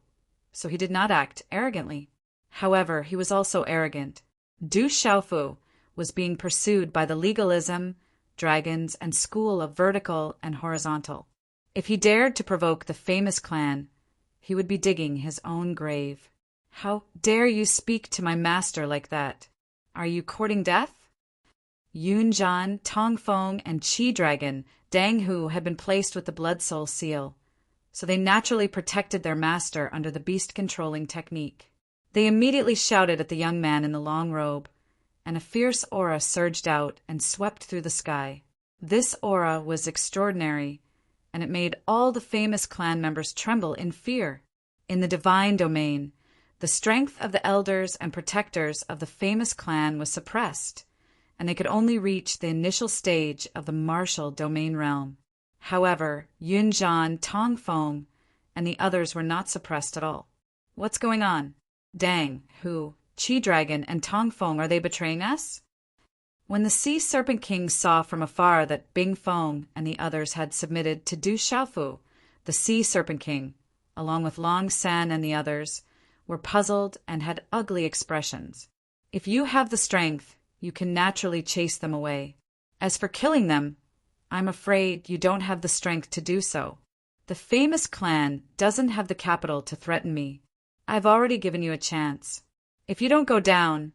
so he did not act arrogantly. However, he was also arrogant. Du Xiaofu was being pursued by the legalism, dragons, and school of vertical and horizontal. If he dared to provoke the famous clan, he would be digging his own grave. "How dare you speak to my master like that? Are you courting death?" Yunjian, Tongfeng, and Qi Dragon Dang Hu had been placed with the Blood Soul seal, so they naturally protected their master under the beast-controlling technique. They immediately shouted at the young man in the long robe, and a fierce aura surged out and swept through the sky. This aura was extraordinary, and it made all the famous clan members tremble in fear. In the divine domain, the strength of the elders and protectors of the famous clan was suppressed, and they could only reach the initial stage of the martial domain realm. However, Yunjian, Tongfeng, and the others were not suppressed at all. What's going on? Dang, Hu, Qi Dragon, and Tongfeng, are they betraying us? When the Sea Serpent King saw from afar that Bing Feng and the others had submitted to Du Xiaofu, the Sea Serpent King, along with Long San and the others, were puzzled and had ugly expressions. If you have the strength, you can naturally chase them away. As for killing them, I'm afraid you don't have the strength to do so. The famous clan doesn't have the capital to threaten me. I've already given you a chance. If you don't go down,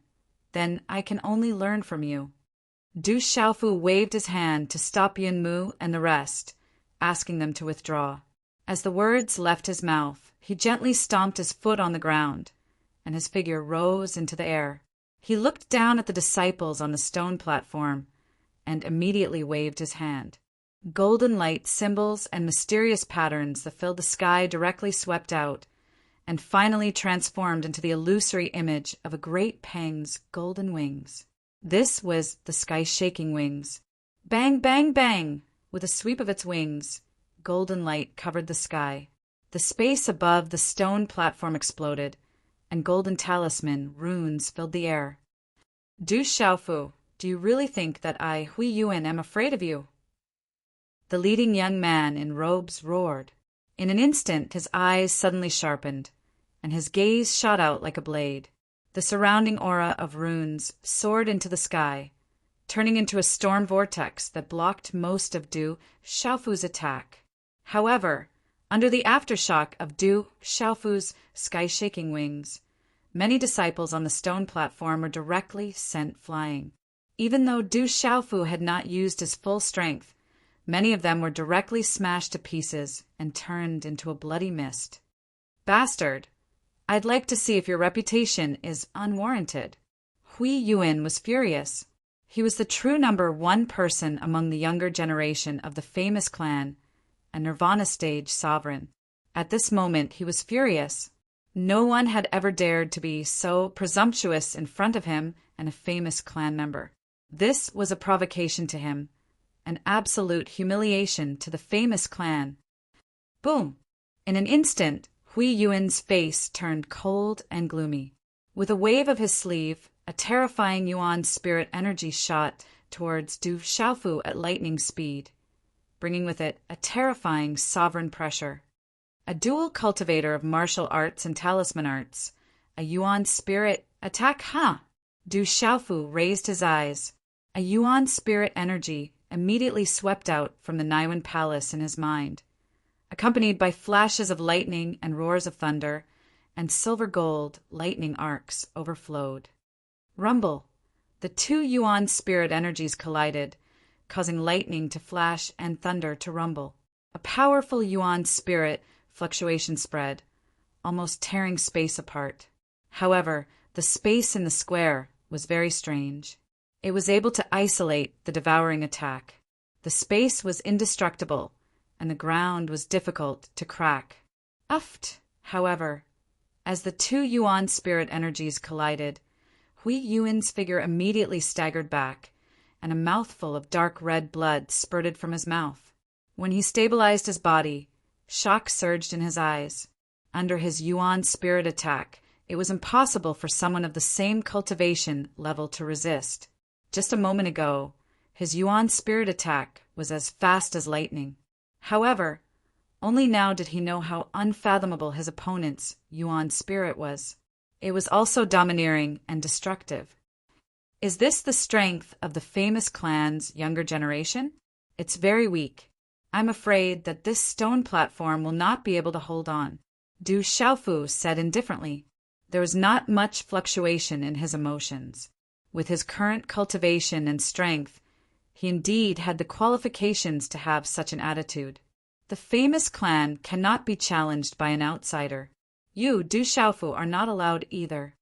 then I can only learn from you. Du Xiaofu waved his hand to stop Yunmu and the rest, asking them to withdraw. As the words left his mouth, he gently stomped his foot on the ground, and his figure rose into the air. He looked down at the disciples on the stone platform and immediately waved his hand. Golden light symbols and mysterious patterns that filled the sky directly swept out and finally transformed into the illusory image of a great pang's golden wings. This was the sky-shaking wings. Bang, bang, bang! With a sweep of its wings, golden light covered the sky. The space above the stone platform exploded, and golden talisman runes filled the air. Du Xiaofu, do you really think that I, Hui Yuan, am afraid of you? The leading young man in robes roared. In an instant, his eyes suddenly sharpened, and his gaze shot out like a blade. The surrounding aura of runes soared into the sky, turning into a storm vortex that blocked most of Du Xiaofu's attack. However, under the aftershock of Du Xiaofu's sky-shaking wings, many disciples on the stone platform were directly sent flying. Even though Du Xiaofu had not used his full strength, many of them were directly smashed to pieces and turned into a bloody mist. Bastard! I'd like to see if your reputation is unwarranted. Hui Yuan was furious. He was the true #1 person among the younger generation of the famous clan, a Nirvana stage sovereign. At this moment he was furious. No one had ever dared to be so presumptuous in front of him and a famous clan member. This was a provocation to him, an absolute humiliation to the famous clan. Boom! In an instant, Hui Yuan's face turned cold and gloomy. With a wave of his sleeve, a terrifying Yuan spirit energy shot towards Du Xiaofu at lightning speed, bringing with it a terrifying sovereign pressure. A dual cultivator of martial arts and talisman arts, a Yuan spirit attack, huh? Du Xiaofu raised his eyes. A Yuan spirit energy immediately swept out from the Naiwan Palace in his mind, accompanied by flashes of lightning and roars of thunder, and silver-gold lightning arcs overflowed. Rumble! The two Yuan spirit energies collided, causing lightning to flash and thunder to rumble. A powerful Yuan spirit fluctuation spread, almost tearing space apart. However, the space in the square was very strange. It was able to isolate the devouring attack. The space was indestructible, and the ground was difficult to crack. Uft! However, as the two Yuan spirit energies collided, Hui Yuan's figure immediately staggered back, and a mouthful of dark red blood spurted from his mouth. When he stabilized his body, shock surged in his eyes. Under his Yuan spirit attack, it was impossible for someone of the same cultivation level to resist. Just a moment ago, his Yuan spirit attack was as fast as lightning. However, only now did he know how unfathomable his opponent's Yuan spirit was. It was also domineering and destructive. Is this the strength of the famous clan's younger generation? It's very weak. I'm afraid that this stone platform will not be able to hold on. Du Xiaofu said indifferently. There was not much fluctuation in his emotions. With his current cultivation and strength, he indeed had the qualifications to have such an attitude. The famous clan cannot be challenged by an outsider. You, Du Xiaofu, are not allowed either.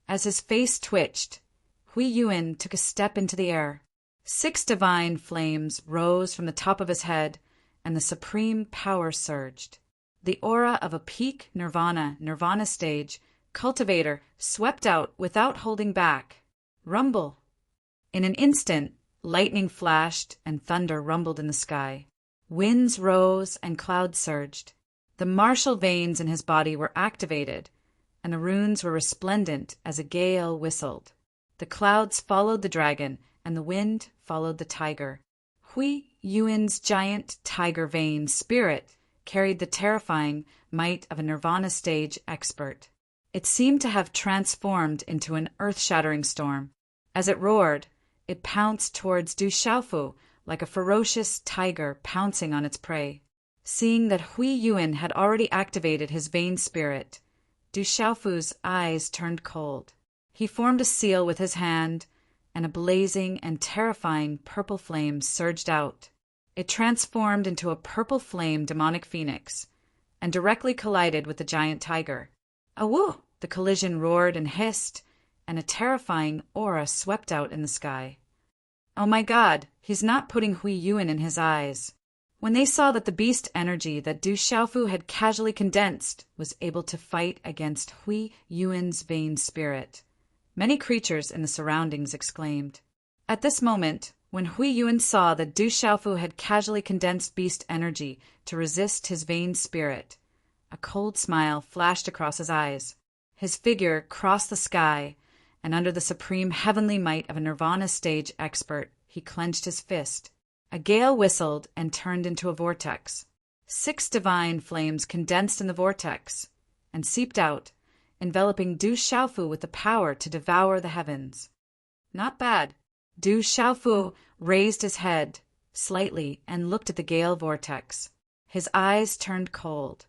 As his face twitched, Hui Yuan took a step into the air. 6 divine flames rose from the top of his head, and the supreme power surged. The aura of a peak nirvana stage cultivator swept out without holding back. Rumble! In an instant, lightning flashed and thunder rumbled in the sky. Winds rose and clouds surged. The martial veins in his body were activated, and the runes were resplendent as a gale whistled. The clouds followed the dragon, and the wind followed the tiger. Hui Yuan's giant tiger vein spirit carried the terrifying might of a nirvana stage expert. It seemed to have transformed into an earth-shattering storm. As it roared, it pounced towards Du Xiaofu like a ferocious tiger pouncing on its prey. Seeing that Hui Yuan had already activated his vein spirit, Du Xiaofu's eyes turned cold. He formed a seal with his hand, and a blazing and terrifying purple flame surged out. It transformed into a purple flame demonic phoenix, and directly collided with the giant tiger. Awoo! The collision roared and hissed, and a terrifying aura swept out in the sky. Oh my God, he's not putting Hui Yuan in his eyes. When they saw that the beast energy that Du Xiaofu had casually condensed was able to fight against Hui Yuan's vein spirit, many creatures in the surroundings exclaimed. At this moment, when Hui Yuan saw that Du Xiaofu had casually condensed beast energy to resist his vein spirit, a cold smile flashed across his eyes. His figure crossed the sky, and under the supreme heavenly might of a nirvana stage expert, he clenched his fist. A gale whistled and turned into a vortex. 6 divine flames condensed in the vortex and seeped out, enveloping Du Xiaofu with the power to devour the heavens. Not bad. Du Xiaofu raised his head slightly and looked at the gale vortex. His eyes turned cold,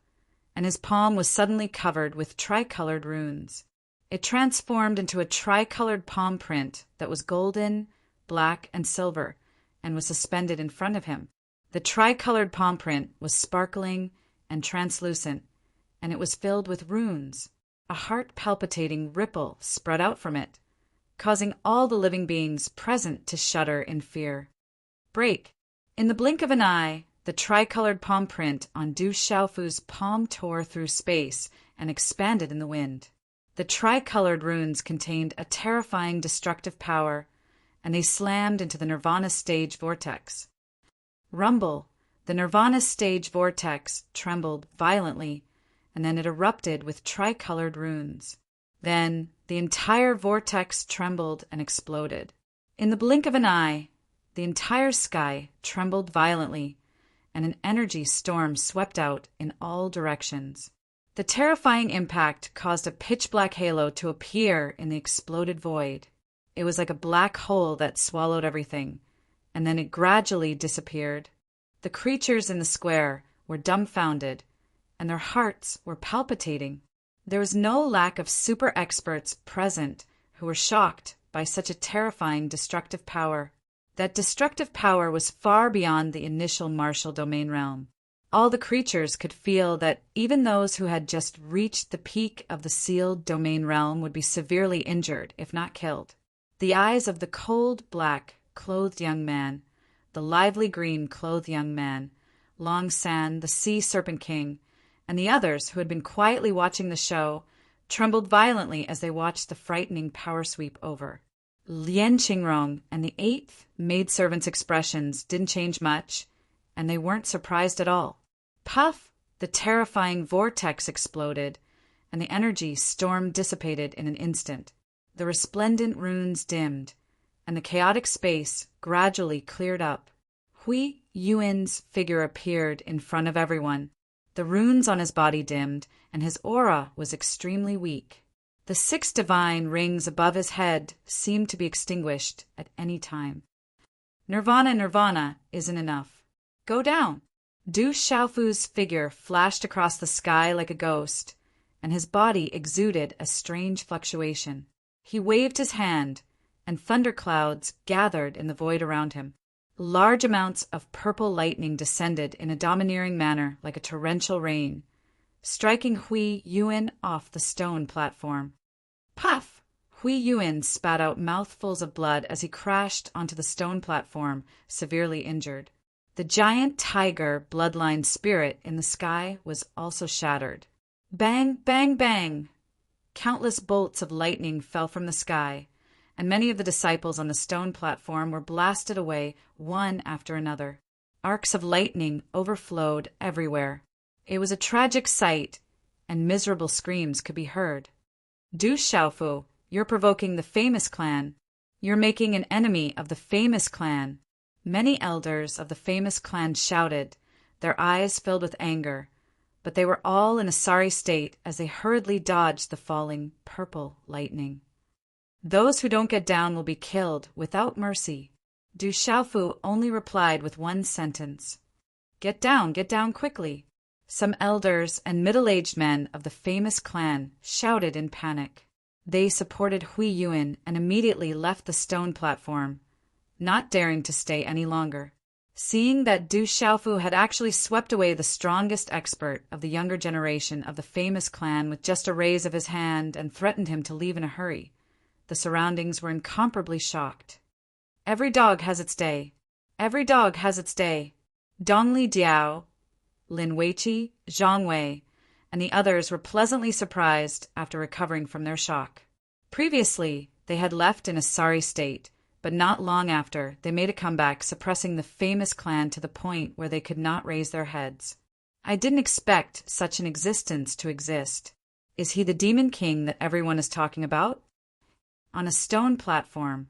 and his palm was suddenly covered with tricolored runes. It transformed into a tricolored palm print that was golden, black, and silver, and was suspended in front of him. The tricolored palm print was sparkling and translucent, and it was filled with runes. A heart-palpitating ripple spread out from it, causing all the living beings present to shudder in fear. Break! In the blink of an eye, the tricolored palm print on Du Xiaofu's palm tore through space and expanded in the wind. The tricolored runes contained a terrifying destructive power, and they slammed into the nirvana stage vortex. Rumble. The Nirvana stage vortex trembled violently, and then it erupted with tricolored runes. Then the entire vortex trembled and exploded. In the blink of an eye, the entire sky trembled violently, and an energy storm swept out in all directions. The terrifying impact caused a pitch-black halo to appear in the exploded void. It was like a black hole that swallowed everything, and then it gradually disappeared. The creatures in the square were dumbfounded, and their hearts were palpitating. There was no lack of super experts present who were shocked by such a terrifying destructive power. That destructive power was far beyond the initial martial domain realm. All the creatures could feel that even those who had just reached the peak of the sealed domain realm would be severely injured, if not killed. The eyes of the cold black clothed young man, the lively green clothed young man, Long San, the sea serpent king, and the others who had been quietly watching the show trembled violently as they watched the frightening power sweep over. Lien Qingrong and the eighth maidservant's expressions didn't change much, and they weren't surprised at all. Puff! The terrifying vortex exploded, and the energy storm dissipated in an instant. The resplendent runes dimmed, and the chaotic space gradually cleared up. Hui Yuan's figure appeared in front of everyone. The runes on his body dimmed, and his aura was extremely weak. The 6 divine rings above his head seemed to be extinguished at any time. Nirvana isn't enough. Go down. Du Xiaofu's figure flashed across the sky like a ghost, and his body exuded a strange fluctuation. He waved his hand, and thunderclouds gathered in the void around him. Large amounts of purple lightning descended in a domineering manner like a torrential rain, striking Hui Yuan off the stone platform. Puff! Hui Yuan spat out mouthfuls of blood as he crashed onto the stone platform, severely injured. The giant tiger bloodline spirit in the sky was also shattered. Bang, bang, bang! Countless bolts of lightning fell from the sky, and many of the disciples on the stone platform were blasted away one after another. Arcs of lightning overflowed everywhere. It was a tragic sight, and miserable screams could be heard. Du Xiaofu, you're provoking the famous clan. You're making an enemy of the famous clan. Many elders of the famous clan shouted, their eyes filled with anger, but they were all in a sorry state as they hurriedly dodged the falling purple lightning. Those who don't get down will be killed without mercy. Du Xiaofu only replied with one sentence. Get down quickly. Some elders and middle-aged men of the famous clan shouted in panic. They supported Hui Yuan and immediately left the stone platform, not daring to stay any longer. Seeing that Du Xiaofu had actually swept away the strongest expert of the younger generation of the famous clan with just a raise of his hand and threatened him to leave in a hurry, the surroundings were incomparably shocked. Every dog has its day. Every dog has its day. Dongli Diao, Lin Weiqi, Zhang Wei, and the others were pleasantly surprised after recovering from their shock. Previously, they had left in a sorry state, but not long after, they made a comeback, suppressing the famous clan to the point where they could not raise their heads. I didn't expect such an existence to exist. Is he the demon king that everyone is talking about? On a stone platform,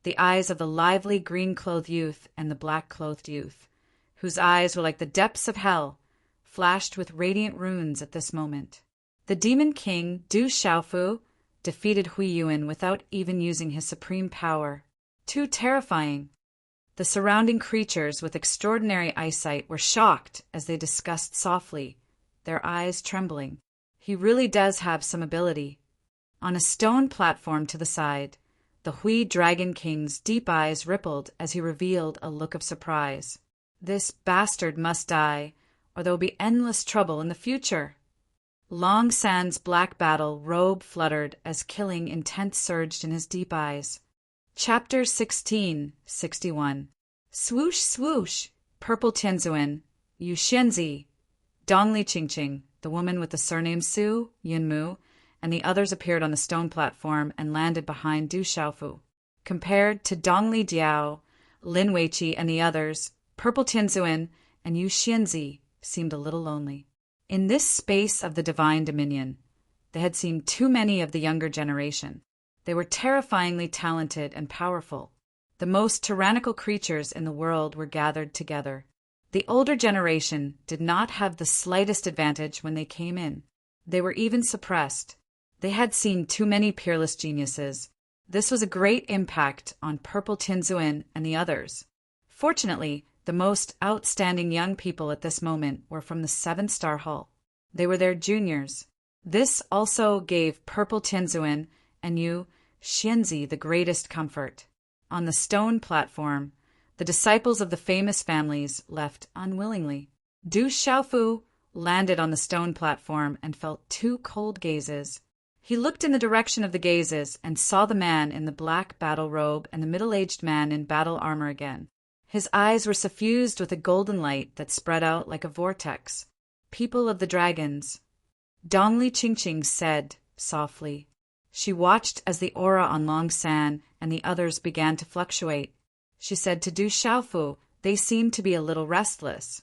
the eyes of the lively green-clothed youth and the black-clothed youth, whose eyes were like the depths of hell, flashed with radiant runes at this moment. The demon king, Du Xiaofu, defeated Hui Yuan without even using his supreme power. Too terrifying. The surrounding creatures with extraordinary eyesight were shocked as they discussed softly, their eyes trembling. He really does have some ability. On a stone platform to the side, the Hui Dragon King's deep eyes rippled as he revealed a look of surprise. This bastard must die, or there will be endless trouble in the future. Long San's black battle robe fluttered as killing intent surged in his deep eyes. Chapter 1661. Swoosh, swoosh! Purple Tianzuan, Yu Xianzi, Dongli Qingqing, the woman with the surname Su, Yunmu, and the others appeared on the stone platform and landed behind Du Xiaofu. Compared to Dongli Diao, Lin Weiqi, and the others, Purple Tianzuan and Yu Xianzi seemed a little lonely. In this space of the divine dominion, they had seen too many of the younger generation. They were terrifyingly talented and powerful. The most tyrannical creatures in the world were gathered together. The older generation did not have the slightest advantage when they came in. They were even suppressed. They had seen too many peerless geniuses. This was a great impact on Purple Tianzuan and the others. Fortunately, the most outstanding young people at this moment were from the 7-star Hall. They were their juniors. This also gave Purple Tianzuan and Yu Xianzi the greatest comfort. On the stone platform, the disciples of the famous families left unwillingly. Du Xiaofu landed on the stone platform and felt 2 cold gazes. He looked in the direction of the gazes and saw the man in the black battle robe and the middle-aged man in battle armor again. His eyes were suffused with a golden light that spread out like a vortex. People of the dragons, Dongli Qingqing said softly. She watched as the aura on Long San and the others began to fluctuate. She said to Du Xiaofu, they seemed to be a little restless.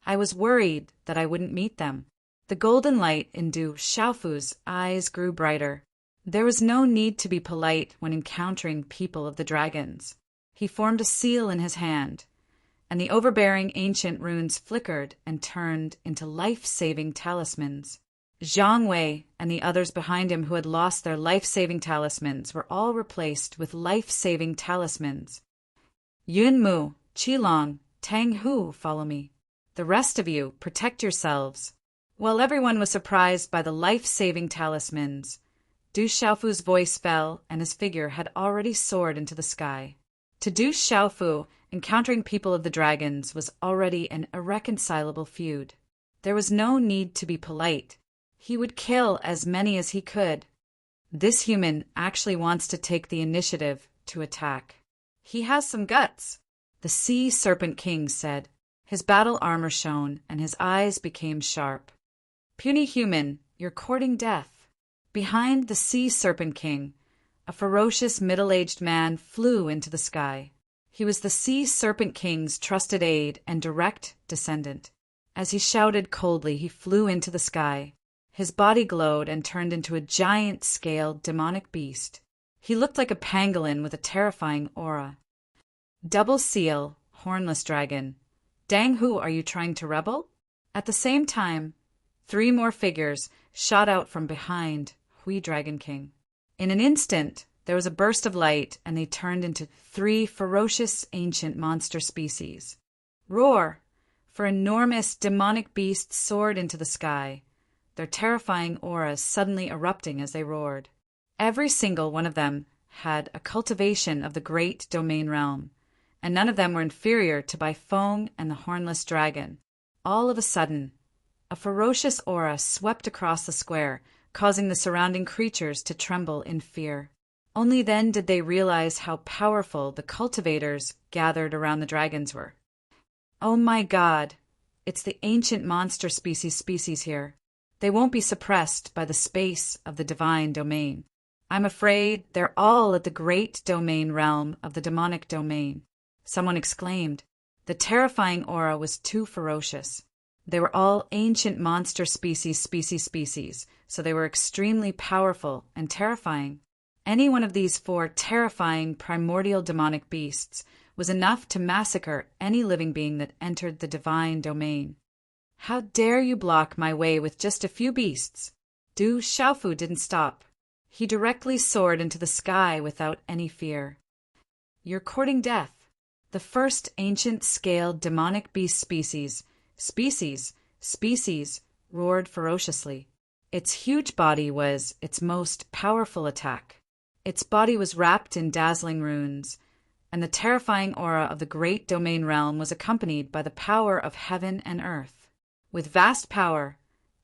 I was worried that I wouldn't meet them. The golden light in Du Xiaofu's eyes grew brighter. There was no need to be polite when encountering people of the dragons. He formed a seal in his hand, and the overbearing ancient runes flickered and turned into life-saving talismans. Zhang Wei and the others behind him who had lost their life-saving talismans were all replaced with life-saving talismans. Yun Mu, Qilong, Tang Hu, follow me. The rest of you, protect yourselves. While everyone was surprised by the life-saving talismans, Du Xiaofu's voice fell and his figure had already soared into the sky. To Du Xiaofu, encountering people of the dragons was already an irreconcilable feud. There was no need to be polite. He would kill as many as he could. This human actually wants to take the initiative to attack. He has some guts, the Sea Serpent King said. His battle armor shone and his eyes became sharp. Puny human, you're courting death. Behind the Sea Serpent King, a ferocious middle-aged man flew into the sky. He was the Sea Serpent King's trusted aide and direct descendant. As he shouted coldly, he flew into the sky. His body glowed and turned into a giant-scaled demonic beast. He looked like a pangolin with a terrifying aura. Double Seal, Hornless Dragon. Dang Hu, are you trying to rebel? At the same time, 3 more figures shot out from behind Hui Dragon King. In an instant, there was a burst of light, and they turned into 3 ferocious ancient monster species. Roar! For enormous demonic beasts soared into the sky, their terrifying auras suddenly erupting as they roared. Every single one of them had a cultivation of the great domain realm, and none of them were inferior to Baifeng and the Hornless Dragon. All of a sudden, a ferocious aura swept across the square, causing the surrounding creatures to tremble in fear. Only then did they realize how powerful the cultivators gathered around the dragons were. Oh my God, it's the ancient monster species here. They won't be suppressed by the space of the divine domain. I'm afraid they're all at the great domain realm of the demonic domain. Someone exclaimed. The terrifying aura was too ferocious. They were all ancient monster species, so they were extremely powerful and terrifying. Any one of these 4 terrifying primordial demonic beasts was enough to massacre any living being that entered the divine domain. How dare you block my way with just a few beasts? Du Xiaofu didn't stop. He directly soared into the sky without any fear. You're courting death. The first ancient-scaled demonic beast species, roared ferociously. Its huge body was its most powerful attack. Its body was wrapped in dazzling runes, and the terrifying aura of the great domain realm was accompanied by the power of heaven and earth. With vast power,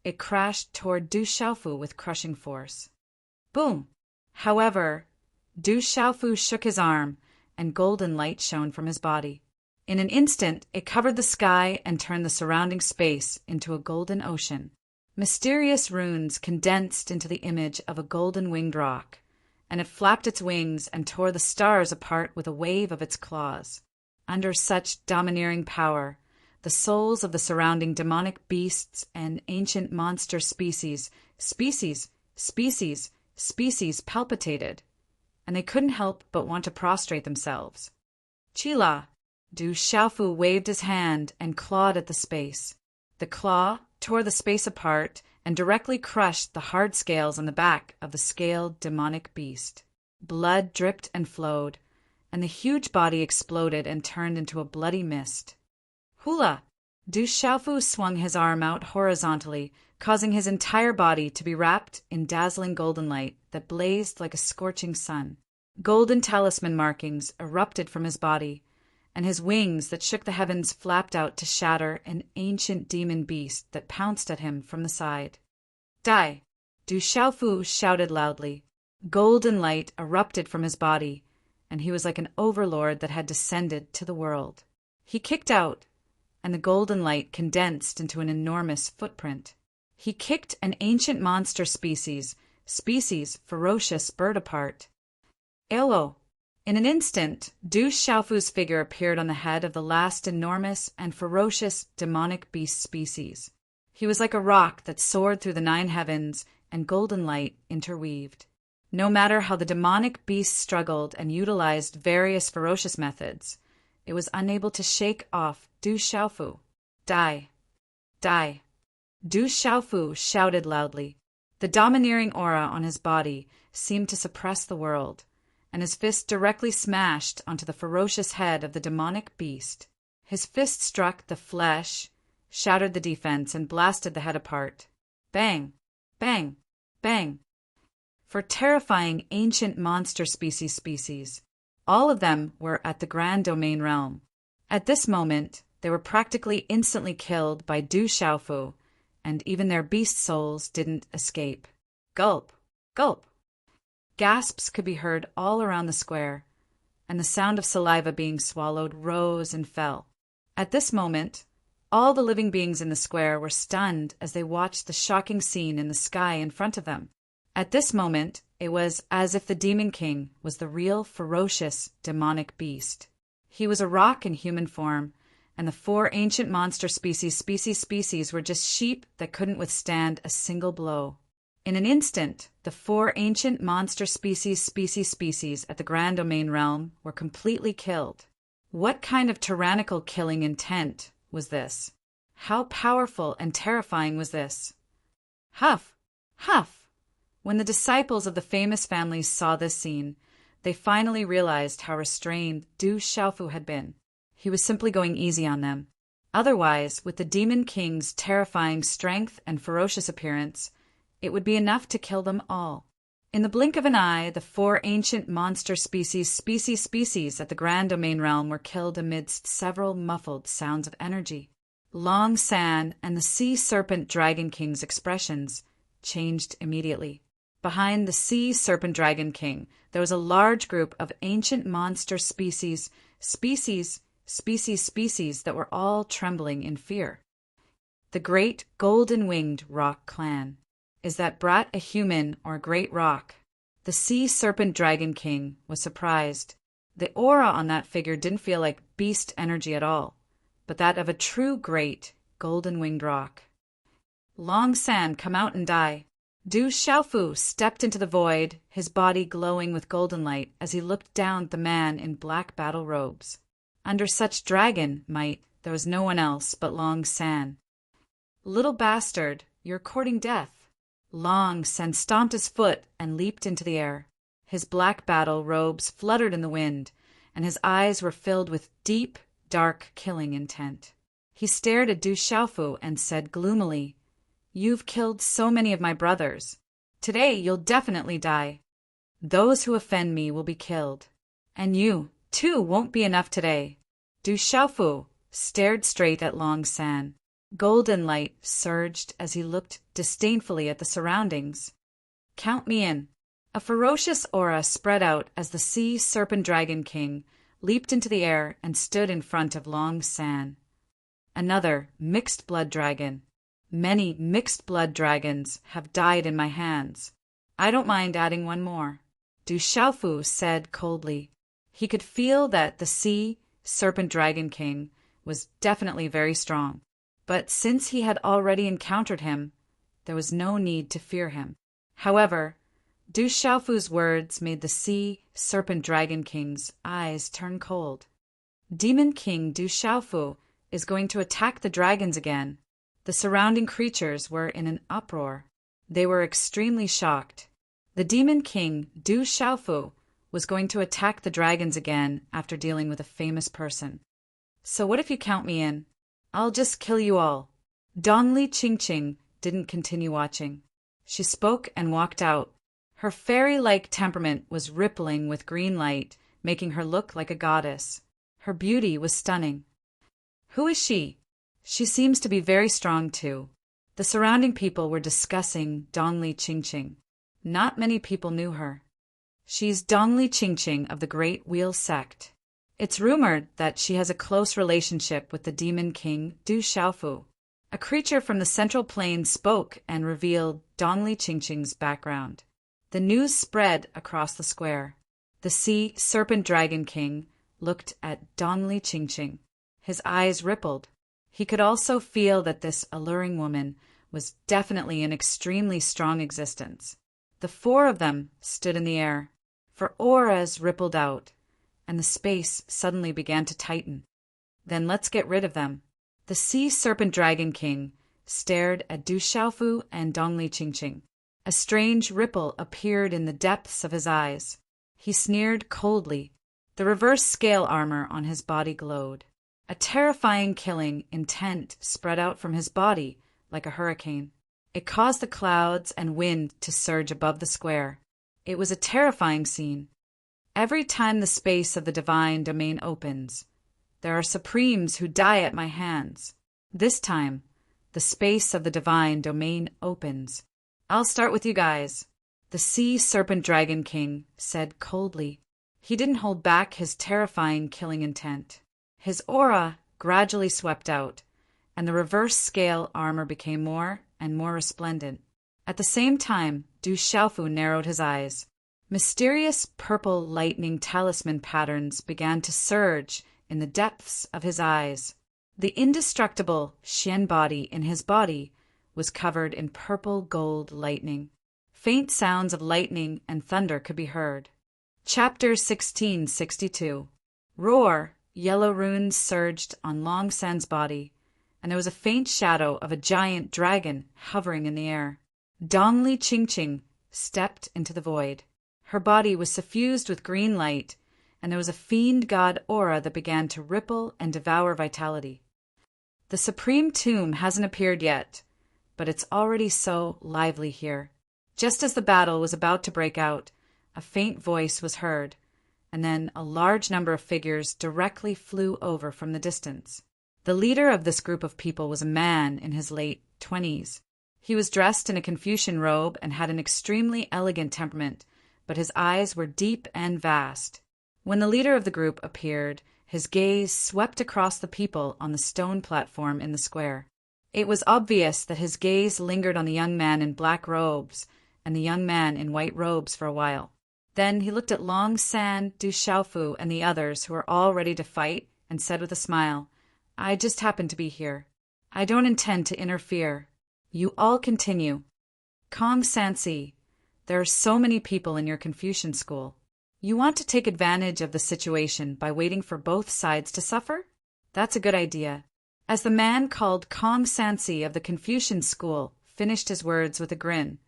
it crashed toward Du Xiaofu with crushing force. Boom! However, Du Xiaofu shook his arm, and golden light shone from his body. In an instant, it covered the sky and turned the surrounding space into a golden ocean. Mysterious runes condensed into the image of a golden winged rock, and it flapped its wings and tore the stars apart with a wave of its claws. Under such domineering power, the souls of the surrounding demonic beasts and ancient monster species palpitated, and they couldn't help but want to prostrate themselves. Chila! Du Xiaofu waved his hand and clawed at the space. The claw tore the space apart and directly crushed the hard scales on the back of the scaled demonic beast. Blood dripped and flowed, and the huge body exploded and turned into a bloody mist. Hula! Du Xiaofu swung his arm out horizontally, causing his entire body to be wrapped in dazzling golden light that blazed like a scorching sun. Golden talisman markings erupted from his body, and his wings that shook the heavens flapped out to shatter an ancient demon beast that pounced at him from the side. Die! Du Xiaofu shouted loudly. Golden light erupted from his body, and he was like an overlord that had descended to the world. He kicked out, and the golden light condensed into an enormous footprint. He kicked an ancient monster species, ferocious bird apart. Elo! In an instant, Du Xiaofu's figure appeared on the head of the last enormous and ferocious demonic beast species. He was like a rock that soared through the 9 heavens and golden light interweaved. No matter how the demonic beast struggled and utilized various ferocious methods, it was unable to shake off Du Xiaofu. Die! Die! Du Xiaofu shouted loudly. The domineering aura on his body seemed to suppress the world, and his fist directly smashed onto the ferocious head of the demonic beast. His fist struck the flesh, shattered the defense, and blasted the head apart. Bang! Bang! Bang! For terrifying ancient monster species, all of them were at the Grand Domain realm. At this moment, they were practically instantly killed by Du Xiaofu, and even their beast souls didn't escape. Gulp! Gulp! Gasps could be heard all around the square, and the sound of saliva being swallowed rose and fell. At this moment, all the living beings in the square were stunned as they watched the shocking scene in the sky in front of them. At this moment, it was as if the Demon King was the real ferocious demonic beast. He was a rock in human form, and the 4 ancient monster species were just sheep that couldn't withstand a single blow. In an instant, the 4 ancient monster species at the Grand Domain realm were completely killed. What kind of tyrannical killing intent was this? How powerful and terrifying was this? Huff! Huff! When the disciples of the famous families saw this scene, they finally realized how restrained Du Xiaofu had been. He was simply going easy on them. Otherwise, with the Demon King's terrifying strength and ferocious appearance, it would be enough to kill them all. In the blink of an eye, the 4 ancient monster species at the Grand Domain realm were killed amidst several muffled sounds of energy. Long San and the Sea Serpent Dragon King's expressions changed immediately. Behind the Sea Serpent Dragon King, there was a large group of ancient monster species that were all trembling in fear. The Great Golden-Winged Rock Clan. Is that brat a human or a great rock? The Sea Serpent Dragon King was surprised. The aura on that figure didn't feel like beast energy at all, but that of a true great golden-winged rock. Long San, come out and die. Du Xiaofu stepped into the void, his body glowing with golden light as he looked down at the man in black battle robes. Under such dragon might, there was no one else but Long San. Little bastard, you're courting death. Long San stomped his foot and leaped into the air. His black battle robes fluttered in the wind, and his eyes were filled with deep, dark, killing intent. He stared at Du Xiaofu and said gloomily, "You've killed so many of my brothers. Today you'll definitely die. Those who offend me will be killed. And you, too, won't be enough today." Du Xiaofu stared straight at Long San. Golden light surged as he looked disdainfully at the surroundings. "Count me in." A ferocious aura spread out as the Sea Serpent Dragon King leaped into the air and stood in front of Long San. Another mixed blood dragon. Many mixed blood dragons have died in my hands. I don't mind adding one more. Du Xiaofu said coldly. He could feel that the Sea Serpent Dragon King, was definitely very strong. But since he had already encountered him, there was no need to fear him. However, Du Xiaofu's words made the Sea Serpent Dragon King's eyes turn cold. Demon King Du Xiaofu is going to attack the dragons again. The surrounding creatures were in an uproar. They were extremely shocked. The Demon King Du Xiaofu was going to attack the dragons again after dealing with a famous person. So what if you count me in? I'll just kill you all. Dongli Qingqing didn't continue watching. She spoke and walked out. Her fairy-like temperament was rippling with green light, making her look like a goddess. Her beauty was stunning. Who is she? She seems to be very strong too. The surrounding people were discussing Dongli Qingqing. Not many people knew her. She's Dongli Qingqing of the Great Wheel Sect. It's rumored that she has a close relationship with the Demon King Du Xiaofu. A creature from the Central Plain spoke and revealed Dongli Qingqing's background. The news spread across the square. The Sea Serpent Dragon King looked at Dongli Qingqing. His eyes rippled. He could also feel that this alluring woman was definitely an extremely strong existence. The four of them stood in the air, for auras rippled out, and the space suddenly began to tighten. Then let's get rid of them. The Sea Serpent Dragon King stared at Du Xiaofu and Dongli Qingqing. A strange ripple appeared in the depths of his eyes. He sneered coldly. The reverse scale armor on his body glowed. A terrifying killing intent spread out from his body like a hurricane. It caused the clouds and wind to surge above the square. It was a terrifying scene. Every time the space of the divine domain opens, there are supremes who die at my hands. This time, the space of the divine domain opens. I'll start with you guys. The Sea Serpent Dragon King said coldly. He didn't hold back his terrifying killing intent. His aura gradually swept out, and the reverse scale armor became more and more resplendent. At the same time, Du Xiaofu narrowed his eyes. Mysterious purple lightning talisman patterns began to surge in the depths of his eyes. The indestructible Xian body in his body was covered in purple gold lightning. Faint sounds of lightning and thunder could be heard. Chapter 1662. Roar! Yellow runes surged on Long San's body, and there was a faint shadow of a giant dragon hovering in the air. Dongli Qingqing stepped into the void. Her body was suffused with green light, and there was a fiend god aura that began to ripple and devour vitality. The supreme tomb hasn't appeared yet, but it's already so lively here. Just as the battle was about to break out, a faint voice was heard, and then a large number of figures directly flew over from the distance. The leader of this group of people was a man in his late 20s. He was dressed in a Confucian robe and had an extremely elegant temperament, but his eyes were deep and vast. When the leader of the group appeared, his gaze swept across the people on the stone platform in the square. It was obvious that his gaze lingered on the young man in black robes and the young man in white robes for a while. Then he looked at Long San, Du Xiaofu, and the others who were all ready to fight and said with a smile, "I just happened to be here. I don't intend to interfere. You all continue. Kong Sansi, there are so many people in your Confucian school. You want to take advantage of the situation by waiting for both sides to suffer? That's a good idea." As the man called Kong Sansi of the Confucian school finished his words with a grin,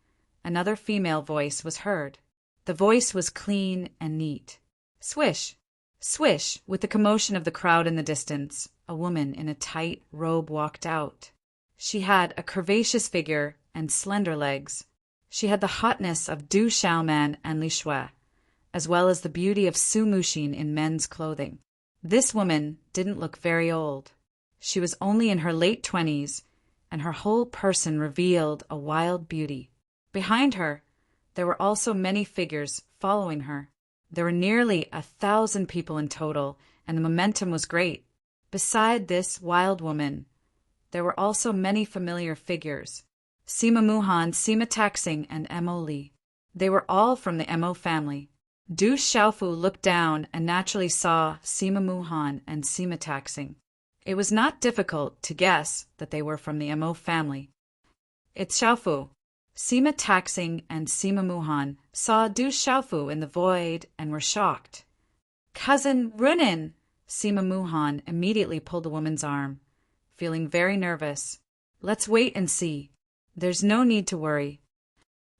another female voice was heard. The voice was clean and neat. Swish! Swish! With the commotion of the crowd in the distance, a woman in a tight robe walked out. She had a curvaceous figure and slender legs. She had the hotness of Du Xiaoman and Li Shui, as well as the beauty of Su Muxin in men's clothing. This woman didn't look very old. She was only in her late 20s, and her whole person revealed a wild beauty. Behind her, there were also many figures following her. There were nearly 1,000 people in total, and the momentum was great. Beside this wild woman, there were also many familiar figures. Sima Muhan, Sima Taxing, and Mo Li. They were all from the Mo family. Du Xiaofu looked down and naturally saw Sima Muhan and Sima Taxing. It was not difficult to guess that they were from the Mo family. It's Xiaofu. Sima Taxing and Sima Muhan saw Du Xiaofu in the void and were shocked. Cousin Runin! Sima Muhan immediately pulled the woman's arm, feeling very nervous. Let's wait and see. There's no need to worry.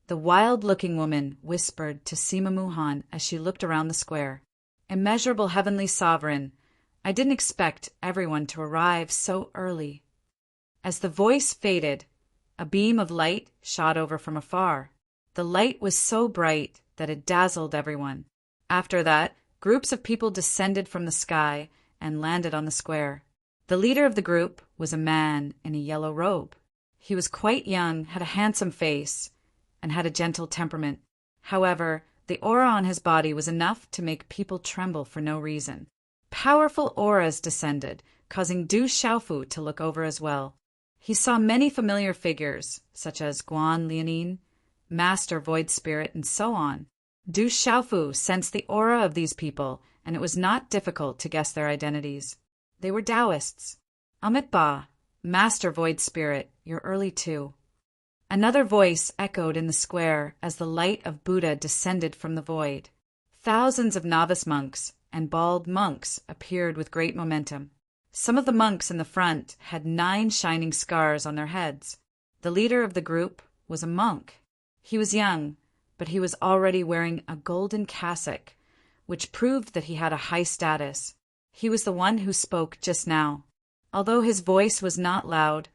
The wild-looking woman whispered to Sima Muhan as she looked around the square. Immeasurable heavenly sovereign, I didn't expect everyone to arrive so early. As the voice faded, a beam of light shot over from afar. The light was so bright that it dazzled everyone. After that, groups of people descended from the sky and landed on the square. The leader of the group was a man in a yellow robe. He was quite young, had a handsome face, and had a gentle temperament. However, the aura on his body was enough to make people tremble for no reason. Powerful auras descended, causing Du Xiaofu to look over as well. He saw many familiar figures, such as Guan Lianin, Master Void Spirit, and so on. Du Xiaofu sensed the aura of these people, and it was not difficult to guess their identities. They were Taoists. Amitabha, Master Void Spirit, you're early too. Another voice echoed in the square as the light of Buddha descended from the void. Thousands of novice monks and bald monks appeared with great momentum. Some of the monks in the front had 9 shining scars on their heads. The leader of the group was a monk. He was young, but he was already wearing a golden cassock, which proved that he had a high status. He was the one who spoke just now. Although his voice was not loud,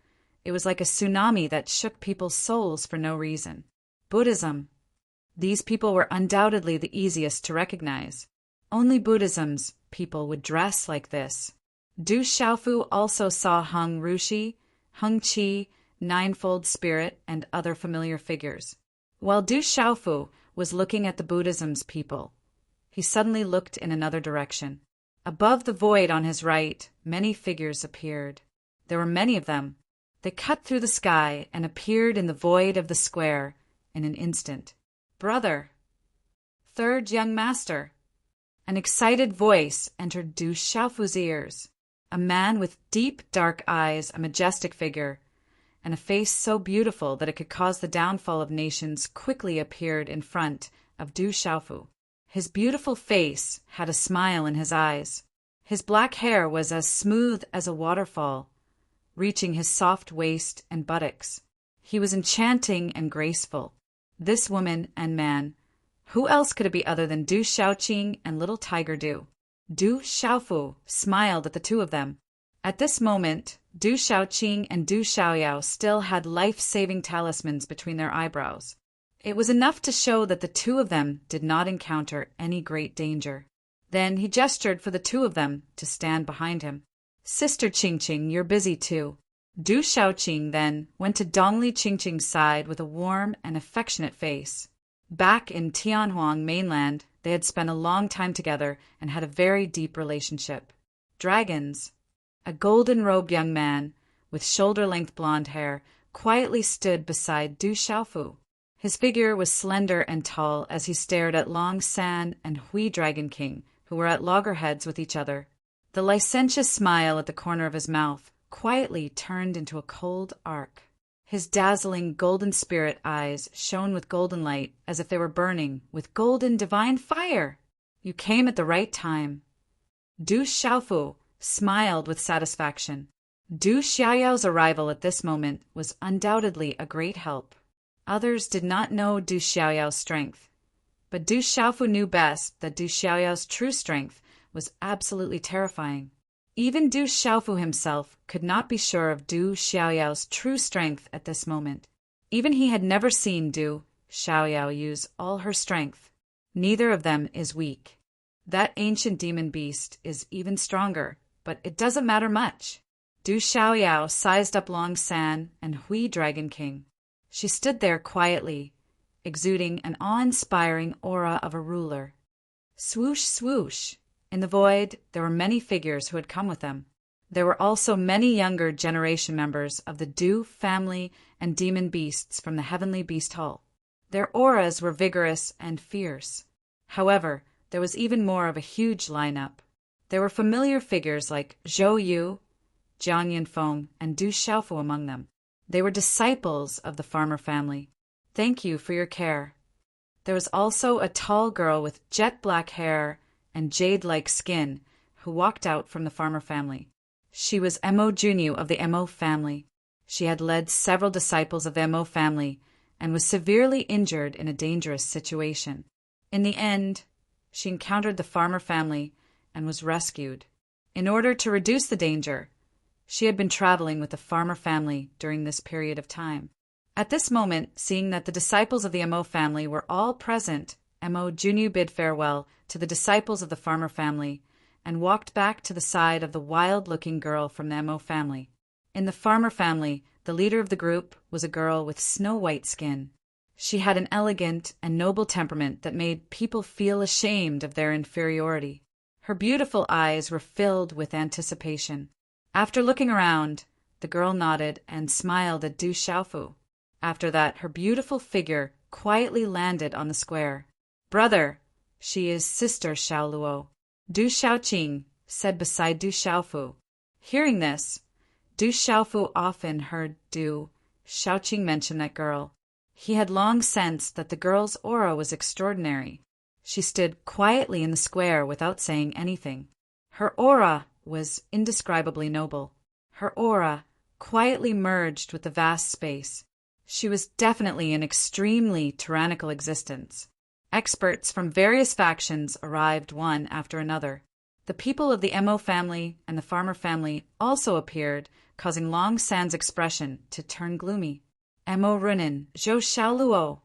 it was like a tsunami that shook people's souls for no reason. Buddhism. These people were undoubtedly the easiest to recognize. Only Buddhism's people would dress like this. Du Xiaofu also saw Hung Rushi, Hung Qi, Ninefold Spirit, and other familiar figures. While Du Xiaofu was looking at the Buddhism's people, he suddenly looked in another direction. Above the void on his right, many figures appeared. There were many of them. They cut through the sky and appeared in the void of the square in an instant. Brother! Third young master! An excited voice entered Du Xiaofu's ears. A man with deep, dark eyes, a majestic figure, and a face so beautiful that it could cause the downfall of nations quickly appeared in front of Du Xiaofu. His beautiful face had a smile in his eyes. His black hair was as smooth as a waterfall, reaching his soft waist and buttocks. He was enchanting and graceful. This woman and man, who else could it be other than Du Xiaoqing and little Tiger Du? Du Xiaofu smiled at the two of them. At this moment, Du Xiaoqing and Du Xiaoyao still had life-saving talismans between their eyebrows. It was enough to show that the two of them did not encounter any great danger. Then he gestured for the two of them to stand behind him. Sister Qingqing, you're busy too. Du Xiaoqing then went to Dongli Qingqing's side with a warm and affectionate face. Back in Tianhuang mainland, they had spent a long time together and had a very deep relationship. Dragons. A golden-robed young man with shoulder-length blonde hair quietly stood beside Du Xiaofu. His figure was slender and tall as he stared at Long San and Hui Dragon King, who were at loggerheads with each other. The licentious smile at the corner of his mouth quietly turned into a cold arc. His dazzling golden spirit eyes shone with golden light as if they were burning with golden divine fire. You came at the right time. Du Xiaofu smiled with satisfaction. Du Xiaoyao's arrival at this moment was undoubtedly a great help. Others did not know Du Xiaoyao's strength, but Du Xiaofu knew best that Du Xiaoyao's true strength was absolutely terrifying. Even Du Xiaofu himself could not be sure of Du Xiaoyao's true strength at this moment. Even he had never seen Du Xiaoyao use all her strength. Neither of them is weak. That ancient demon beast is even stronger, but it doesn't matter much. Du Xiaoyao sized up Long San and Hui Dragon King. She stood there quietly, exuding an awe-inspiring aura of a ruler. Swoosh, swoosh! In the void, there were many figures who had come with them. There were also many younger generation members of the Du family and demon beasts from the Heavenly Beast Hall. Their auras were vigorous and fierce. However, there was even more of a huge lineup. There were familiar figures like Zhou Yu, Jiang Yanfeng, and Du Xiaofu among them. They were disciples of the farmer family. Thank you for your care. There was also a tall girl with jet black hair and jade-like skin who walked out from the farmer family. She was Mo Junyu of the Mo family. She had led several disciples of the Mo family and was severely injured in a dangerous situation. In the end, she encountered the farmer family and was rescued. In order to reduce the danger, she had been traveling with the farmer family during this period of time. At this moment, seeing that the disciples of the Mo family were all present, Mo Junyu bid farewell to the disciples of the farmer family and walked back to the side of the wild-looking girl from the Mo family. In the farmer family, the leader of the group was a girl with snow-white skin. She had an elegant and noble temperament that made people feel ashamed of their inferiority. Her beautiful eyes were filled with anticipation. After looking around, the girl nodded and smiled at Du Xiaofu. After that, her beautiful figure quietly landed on the square. "Brother, she is Sister Xiaoluo," Du Xiaoqing said beside Du Xiaofu. Hearing this, Du Xiaofu often heard Du Xiaoqing mention that girl. He had long sensed that the girl's aura was extraordinary. She stood quietly in the square without saying anything. Her aura was indescribably noble. Her aura quietly merged with the vast space. She was definitely an extremely tyrannical existence. Experts from various factions arrived one after another. The people of the Mo family and the farmer family also appeared, causing Long San's expression to turn gloomy. Mo Runin, Zhou Xiaoluo.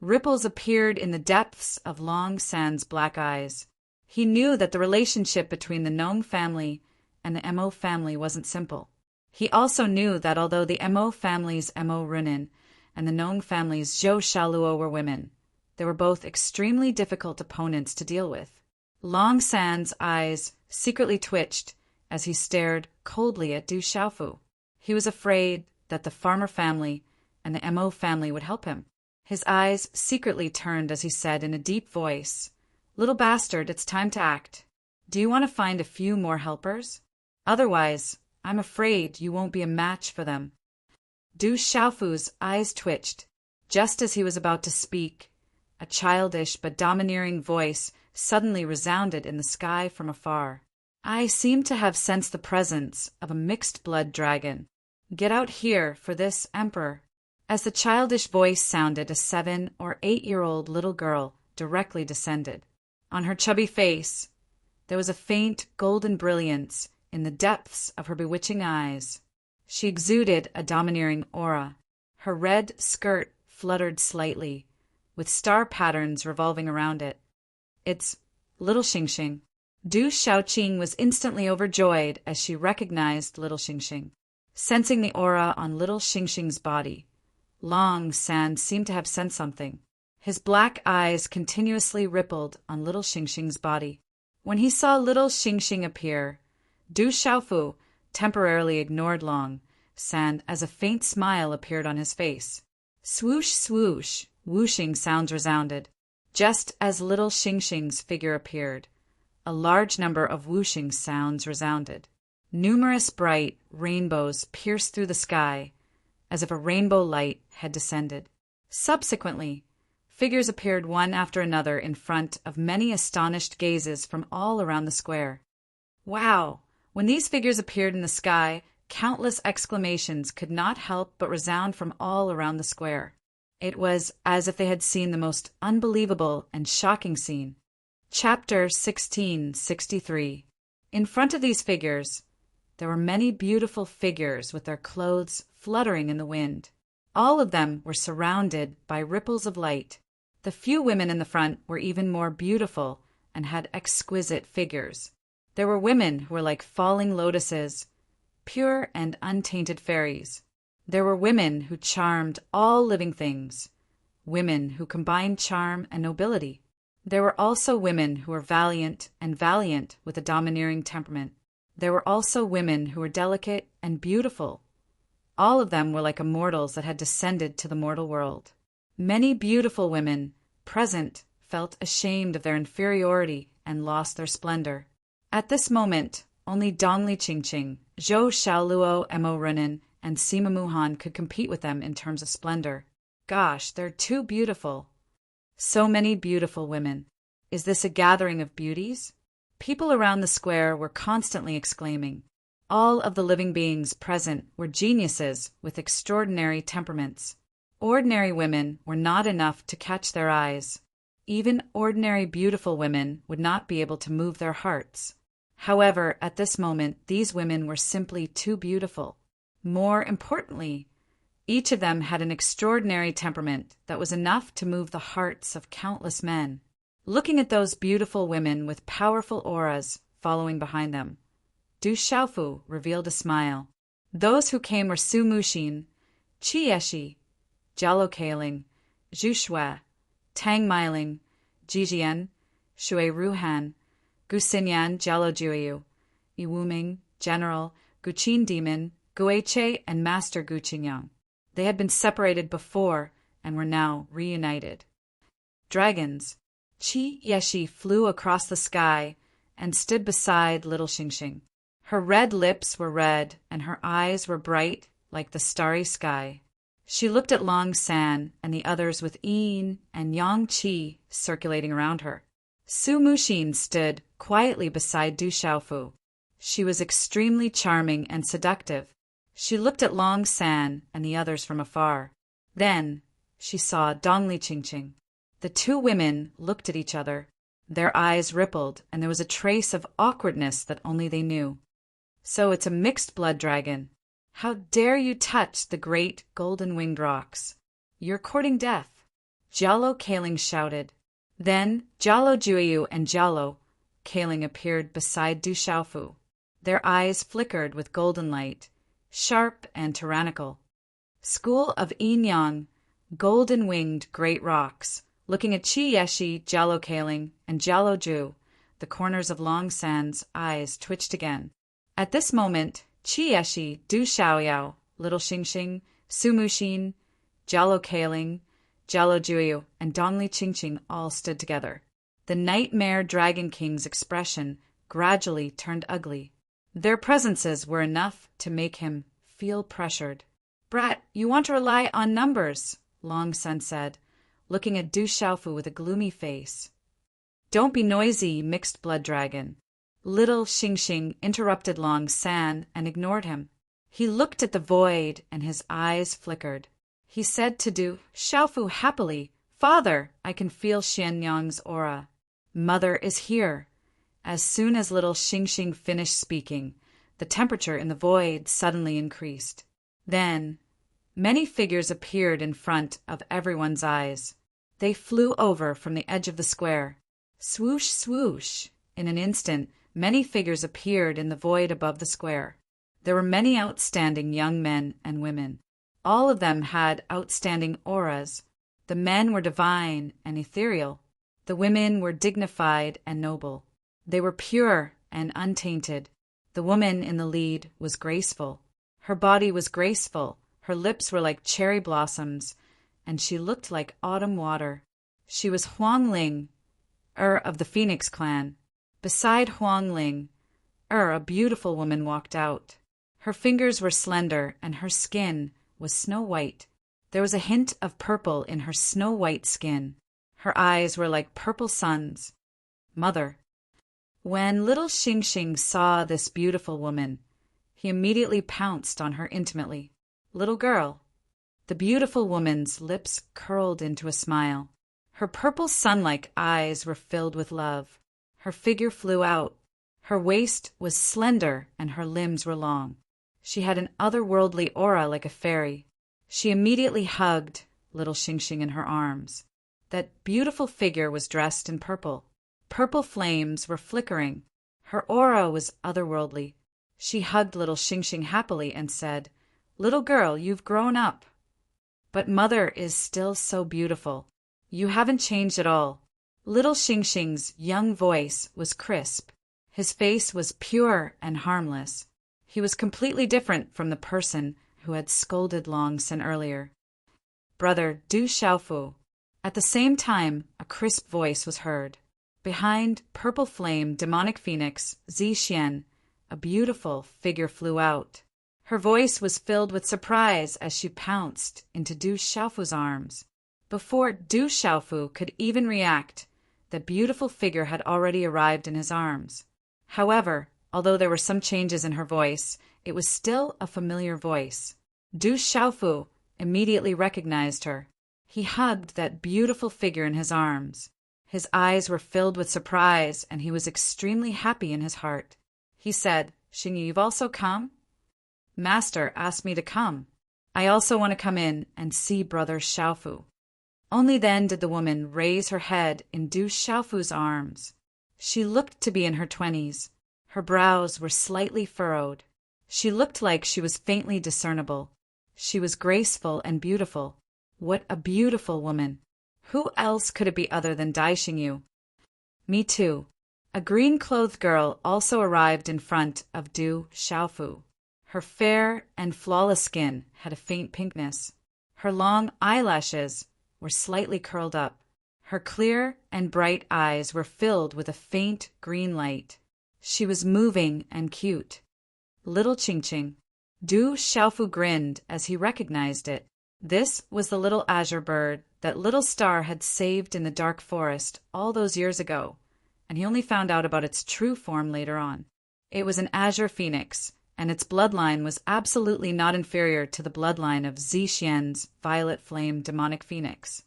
Ripples appeared in the depths of Long San's black eyes. He knew that the relationship between the Nong family and the Mo family wasn't simple. He also knew that although the Mo family's Mo Runin and the Nong family's Zhou Xiaoluo were women, they were both extremely difficult opponents to deal with. Long San's eyes secretly twitched as he stared coldly at Du Xiaofu. He was afraid that the farmer family and the Mo family would help him. His eyes secretly turned as he said in a deep voice, "Little bastard, it's time to act. Do you want to find a few more helpers? Otherwise, I'm afraid you won't be a match for them." Du Xiaofu's eyes twitched. Just as he was about to speak, a childish but domineering voice suddenly resounded in the sky from afar. "I seem to have sensed the presence of a mixed-blood dragon. Get out here for this, Emperor." As the childish voice sounded, a 7- or 8-year-old little girl directly descended. On her chubby face, there was a faint golden brilliance in the depths of her bewitching eyes. She exuded a domineering aura. Her red skirt fluttered slightly, with star patterns revolving around it. "It's little Xingxing." Du Xiaoqing was instantly overjoyed as she recognized little Xingxing. Sensing the aura on little Xingxing's body, Long San seemed to have sensed something. His black eyes continuously rippled on little Xingxing's body. When he saw little Xingxing appear, Du Xiaofu temporarily ignored Long San as a faint smile appeared on his face. Swoosh, swoosh, whooshing sounds resounded. Just as little Xingxing's figure appeared, a large number of whooshing sounds resounded. Numerous bright rainbows pierced through the sky, as if a rainbow light had descended. Subsequently, figures appeared one after another in front of many astonished gazes from all around the square. Wow! When these figures appeared in the sky, countless exclamations could not help but resound from all around the square. It was as if they had seen the most unbelievable and shocking scene. Chapter 1663. In front of these figures, there were many beautiful figures with their clothes fluttering in the wind. All of them were surrounded by ripples of light. The few women in the front were even more beautiful and had exquisite figures. There were women who were like falling lotuses, pure and untainted fairies. There were women who charmed all living things, women who combined charm and nobility. There were also women who were valiant with a domineering temperament. There were also women who were delicate and beautiful. All of them were like immortals that had descended to the mortal world. Many beautiful women present felt ashamed of their inferiority and lost their splendor. At this moment, only Dongli Qingqing, Zhou Xiaoluo Emo Runin, and Sima Muhan could compete with them in terms of splendor. Gosh, they're too beautiful. So many beautiful women. Is this a gathering of beauties? People around the square were constantly exclaiming. All of the living beings present were geniuses with extraordinary temperaments. Ordinary women were not enough to catch their eyes. Even ordinary beautiful women would not be able to move their hearts. However, at this moment, these women were simply too beautiful. More importantly, each of them had an extraordinary temperament that was enough to move the hearts of countless men. Looking at those beautiful women with powerful auras following behind them, Du Xiaofu revealed a smile. Those who came were Su Muxin, Qi Yeshi, Jialo Kaling, Zhu Shui, Tang Meiling, Jijian, Shui Ruhan, Gu Xinyan Jialo Juiyu, Yi Wuming, General, Gu Qin Demon, Gu Eiche, and Master Gu Qingyang. They had been separated before and were now reunited. Dragons. Qi Yeshi flew across the sky and stood beside little Xingxing. Her red lips were red and her eyes were bright like the starry sky. She looked at Long San and the others with Yin and Yang Qi circulating around her. Su Muxin stood quietly beside Du Xiaofu. She was extremely charming and seductive. She looked at Long San and the others from afar. Then she saw Dongli Qingqing. The two women looked at each other. Their eyes rippled, and there was a trace of awkwardness that only they knew. So it's a mixed blood dragon. How dare you touch the great golden-winged rocks? You're courting death. Jialo Kaling shouted. Then Jialo Juiyu and Jialo Kaling appeared beside Du Xiaofu. Their eyes flickered with golden light, sharp and tyrannical. School of Yin Yang, golden-winged great rocks. Looking at Qi Yeshi, Jialo Kaling, and Jialo Ju, the corners of Long San's eyes twitched again. At this moment, Qi Yeshi, Du Xiaoyao, Little Xingxing, Su Muxin, Jialo Kaling, Jialo Juiyu, and Dongli Qingqing all stood together. The Nightmare Dragon King's expression gradually turned ugly. Their presences were enough to make him feel pressured. "Brat, you want to rely on numbers," Long San said, looking at Du Xiaofu with a gloomy face. "Don't be noisy, mixed blood dragon." Little Xingxing interrupted Long San and ignored him. He looked at the void and his eyes flickered. He said to Du Xiaofu happily, "Father, I can feel Xianyang's aura. Mother is here." As soon as little Xingxing finished speaking, the temperature in the void suddenly increased. Then, many figures appeared in front of everyone's eyes. They flew over from the edge of the square. Swoosh, swoosh! In an instant, many figures appeared in the void above the square. There were many outstanding young men and women. All of them had outstanding auras. The men were divine and ethereal. The women were dignified and noble. They were pure and untainted. The woman in the lead was graceful. Her body was graceful. Her lips were like cherry blossoms, and she looked like autumn water. She was Huang Ling, of the Phoenix clan. Beside Huang Ling, a beautiful woman walked out. Her fingers were slender, and her skin was snow white. There was a hint of purple in her snow white skin. Her eyes were like purple suns. Mother. When little Xingxing saw this beautiful woman, he immediately pounced on her intimately. "Little girl." The beautiful woman's lips curled into a smile. Her purple sun-like eyes were filled with love. Her figure flew out. Her waist was slender and her limbs were long. She had an otherworldly aura like a fairy. She immediately hugged little Xingxing in her arms. That beautiful figure was dressed in purple. Purple flames were flickering. Her aura was otherworldly. She hugged little Xingxing happily and said, "Little girl, you've grown up. But Mother is still so beautiful. You haven't changed at all." Little Xingxing's young voice was crisp. His face was pure and harmless. He was completely different from the person who had scolded Long San earlier. "Brother Du Xiaofu, At the same time, a crisp voice was heard. Behind Purple Flame, Demonic Phoenix, Zixian, a beautiful figure flew out. Her voice was filled with surprise as she pounced into Du Xiaofu's arms. Before Du Xiaofu could even react, the beautiful figure had already arrived in his arms. However, although there were some changes in her voice, it was still a familiar voice. Du Xiaofu immediately recognized her. He hugged that beautiful figure in his arms. His eyes were filled with surprise, and he was extremely happy in his heart. He said, "Xingyu, you've also come?" "Master asked me to come. I also want to come in and see Brother Xiaofu." Only then did the woman raise her head in Du Xiaofu's arms. She looked to be in her 20s. Her brows were slightly furrowed. She looked like she was faintly discernible. She was graceful and beautiful. What a beautiful woman! Who else could it be other than Dai Xingyu? Me too. A green-clothed girl also arrived in front of Du Xiaofu. Her fair and flawless skin had a faint pinkness. Her long eyelashes were slightly curled up. Her clear and bright eyes were filled with a faint green light. She was moving and cute. Little Qingqing. Du Xiaofu grinned as he recognized it. This was the little azure bird that Little Star had saved in the dark forest all those years ago, and he only found out about its true form later on. It was an azure phoenix, and its bloodline was absolutely not inferior to the bloodline of Zixian's violet flame demonic phoenix.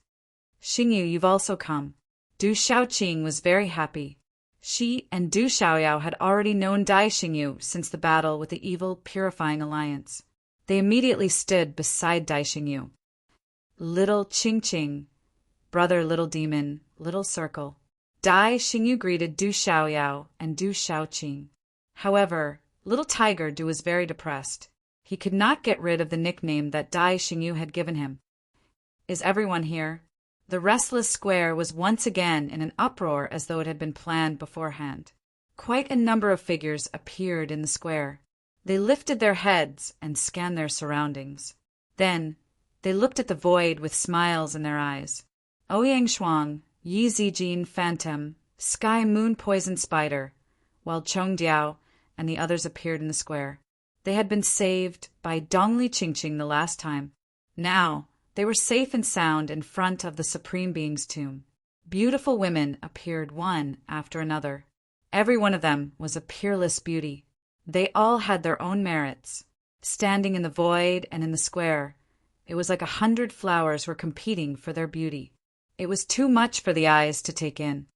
"Xingyu, you've also come." Du Xiaoqing was very happy. She and Du Xiaoyao had already known Dai Xingyu since the battle with the evil Purifying Alliance. They immediately stood beside Dai Xingyu. "Little Qingqing, brother Little Demon, Little Circle." Dai Xingyu greeted Du Xiaoyao and Du Xiaoqing. However, Little Tiger Du was very depressed. He could not get rid of the nickname that Dai Xingyu had given him. "Is everyone here?" The restless square was once again in an uproar as though it had been planned beforehand. Quite a number of figures appeared in the square. They lifted their heads and scanned their surroundings. Then they looked at the void with smiles in their eyes. Ouyang Shuang, Yi Zijin Phantom, Sky Moon Poison Spider, while Chong Diao and the others appeared in the square. They had been saved by Dongli Qingqing the last time. Now they were safe and sound in front of the Supreme Being's tomb. Beautiful women appeared one after another. Every one of them was a peerless beauty. They all had their own merits. Standing in the void and in the square, it was like 100 flowers were competing for their beauty. It was too much for the eyes to take in.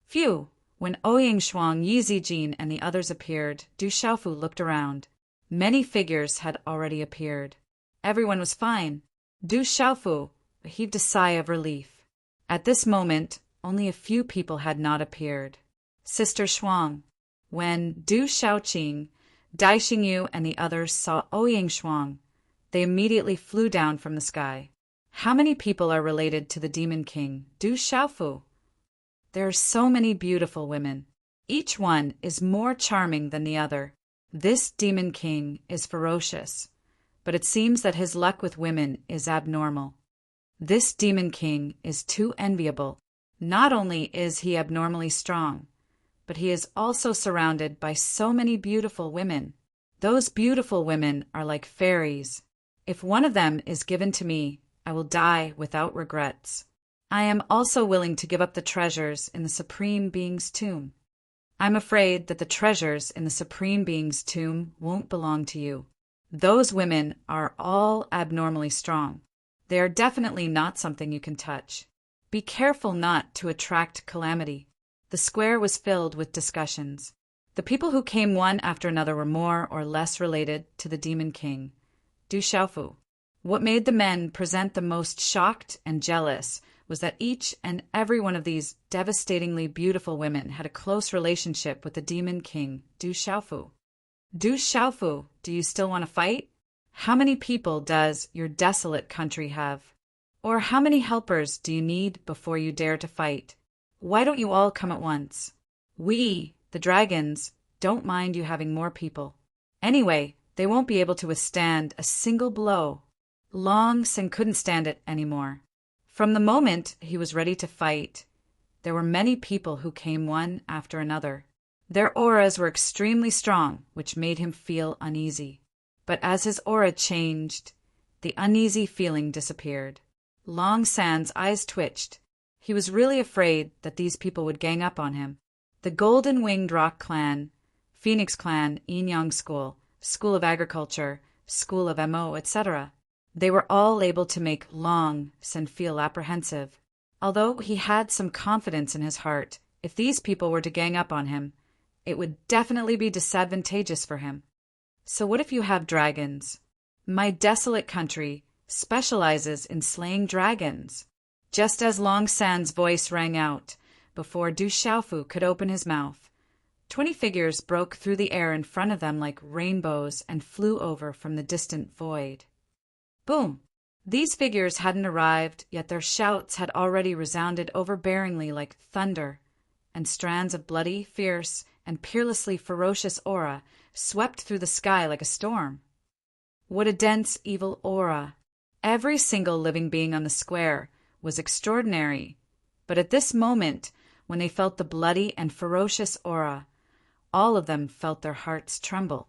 Phew! When Ouyang Shuang, Yi Zijin, and the others appeared, Du Xiaofu looked around. Many figures had already appeared. Everyone was fine. Du Xiaofu heaved a sigh of relief. At this moment, only a few people had not appeared. Sister Shuang. When Du Xiaoqing, Dai Xingyu, and the others saw Ouyang Shuang, they immediately flew down from the sky. How many people are related to the Demon King, Du Xiaofu? There are so many beautiful women. Each one is more charming than the other. This Demon King is ferocious, but it seems that his luck with women is abnormal. This Demon King is too enviable. Not only is he abnormally strong, but he is also surrounded by so many beautiful women. Those beautiful women are like fairies. If one of them is given to me, I will die without regrets. I am also willing to give up the treasures in the Supreme Being's tomb. I'm afraid that the treasures in the Supreme Being's tomb won't belong to you. Those women are all abnormally strong. They are definitely not something you can touch. Be careful not to attract calamity. The square was filled with discussions. The people who came one after another were more or less related to the Demon King, Du Xiaofu. What made the men present the most shocked and jealous was that each and every one of these devastatingly beautiful women had a close relationship with the Demon King, Du Xiaofu. Du Xiaofu, do you still want to fight? How many people does your desolate country have? Or how many helpers do you need before you dare to fight? Why don't you all come at once? We, the dragons, don't mind you having more people. Anyway, they won't be able to withstand a single blow. Long Sen couldn't stand it anymore. From the moment he was ready to fight, there were many people who came one after another. Their auras were extremely strong, which made him feel uneasy. But as his aura changed, the uneasy feeling disappeared. Long San's eyes twitched. He was really afraid that these people would gang up on him. The Golden Winged Rock Clan, Phoenix Clan, Inyang School, School of Agriculture, School of MO, etc. They were all able to make Long San feel apprehensive. Although he had some confidence in his heart, if these people were to gang up on him, it would definitely be disadvantageous for him. So what if you have dragons? My desolate country specializes in slaying dragons. Just as Long San's voice rang out, before Du Xiaofu could open his mouth, 20 figures broke through the air in front of them like rainbows and flew over from the distant void. Boom! These figures hadn't arrived, yet their shouts had already resounded overbearingly like thunder, and strands of bloody, fierce, and peerlessly ferocious aura swept through the sky like a storm. What a dense, evil aura! Every single living being on the square was extraordinary, but at this moment, when they felt the bloody and ferocious aura, all of them felt their hearts tremble.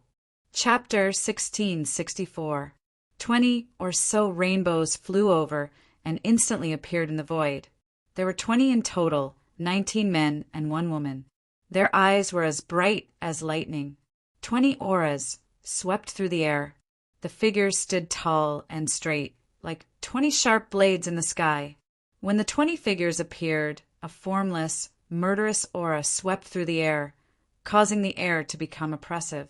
Chapter 1664. 20 or so rainbows flew over and instantly appeared in the void. There were 20 in total, 19 men and 1 woman. Their eyes were as bright as lightning. 20 auras swept through the air. The figures stood tall and straight, like 20 sharp blades in the sky. When the 20 figures appeared, a formless, murderous aura swept through the air, causing the air to become oppressive.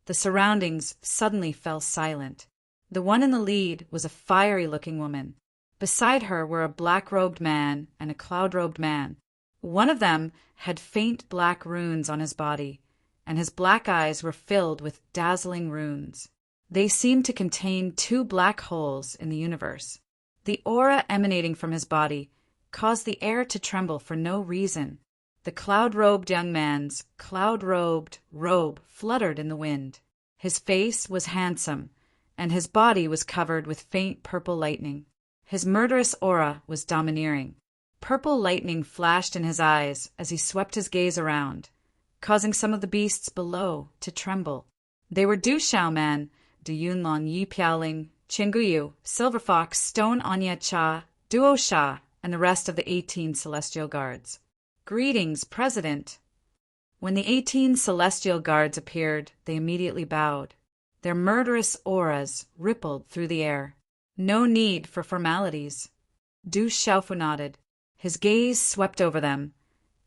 The surroundings suddenly fell silent. The one in the lead was a fiery-looking woman. Beside her were a black-robed man and a cloud-robed man. One of them had faint black runes on his body, and his black eyes were filled with dazzling runes. They seemed to contain 2 black holes in the universe. The aura emanating from his body caused the air to tremble for no reason. The cloud-robed young man's cloud-robed robe fluttered in the wind. His face was handsome, and his body was covered with faint purple lightning. His murderous aura was domineering. Purple lightning flashed in his eyes as he swept his gaze around, causing some of the beasts below to tremble. They were Du Xiaoman, Du Yunlong, Yi Piaoling, Qinguyu, Silver Fox, Stone Anya Cha, Duo Sha, and the rest of the 18 Celestial Guards. Greetings, President. When the 18 Celestial Guards appeared, they immediately bowed. Their murderous auras rippled through the air. No need for formalities. Du Xiaofu nodded. His gaze swept over them,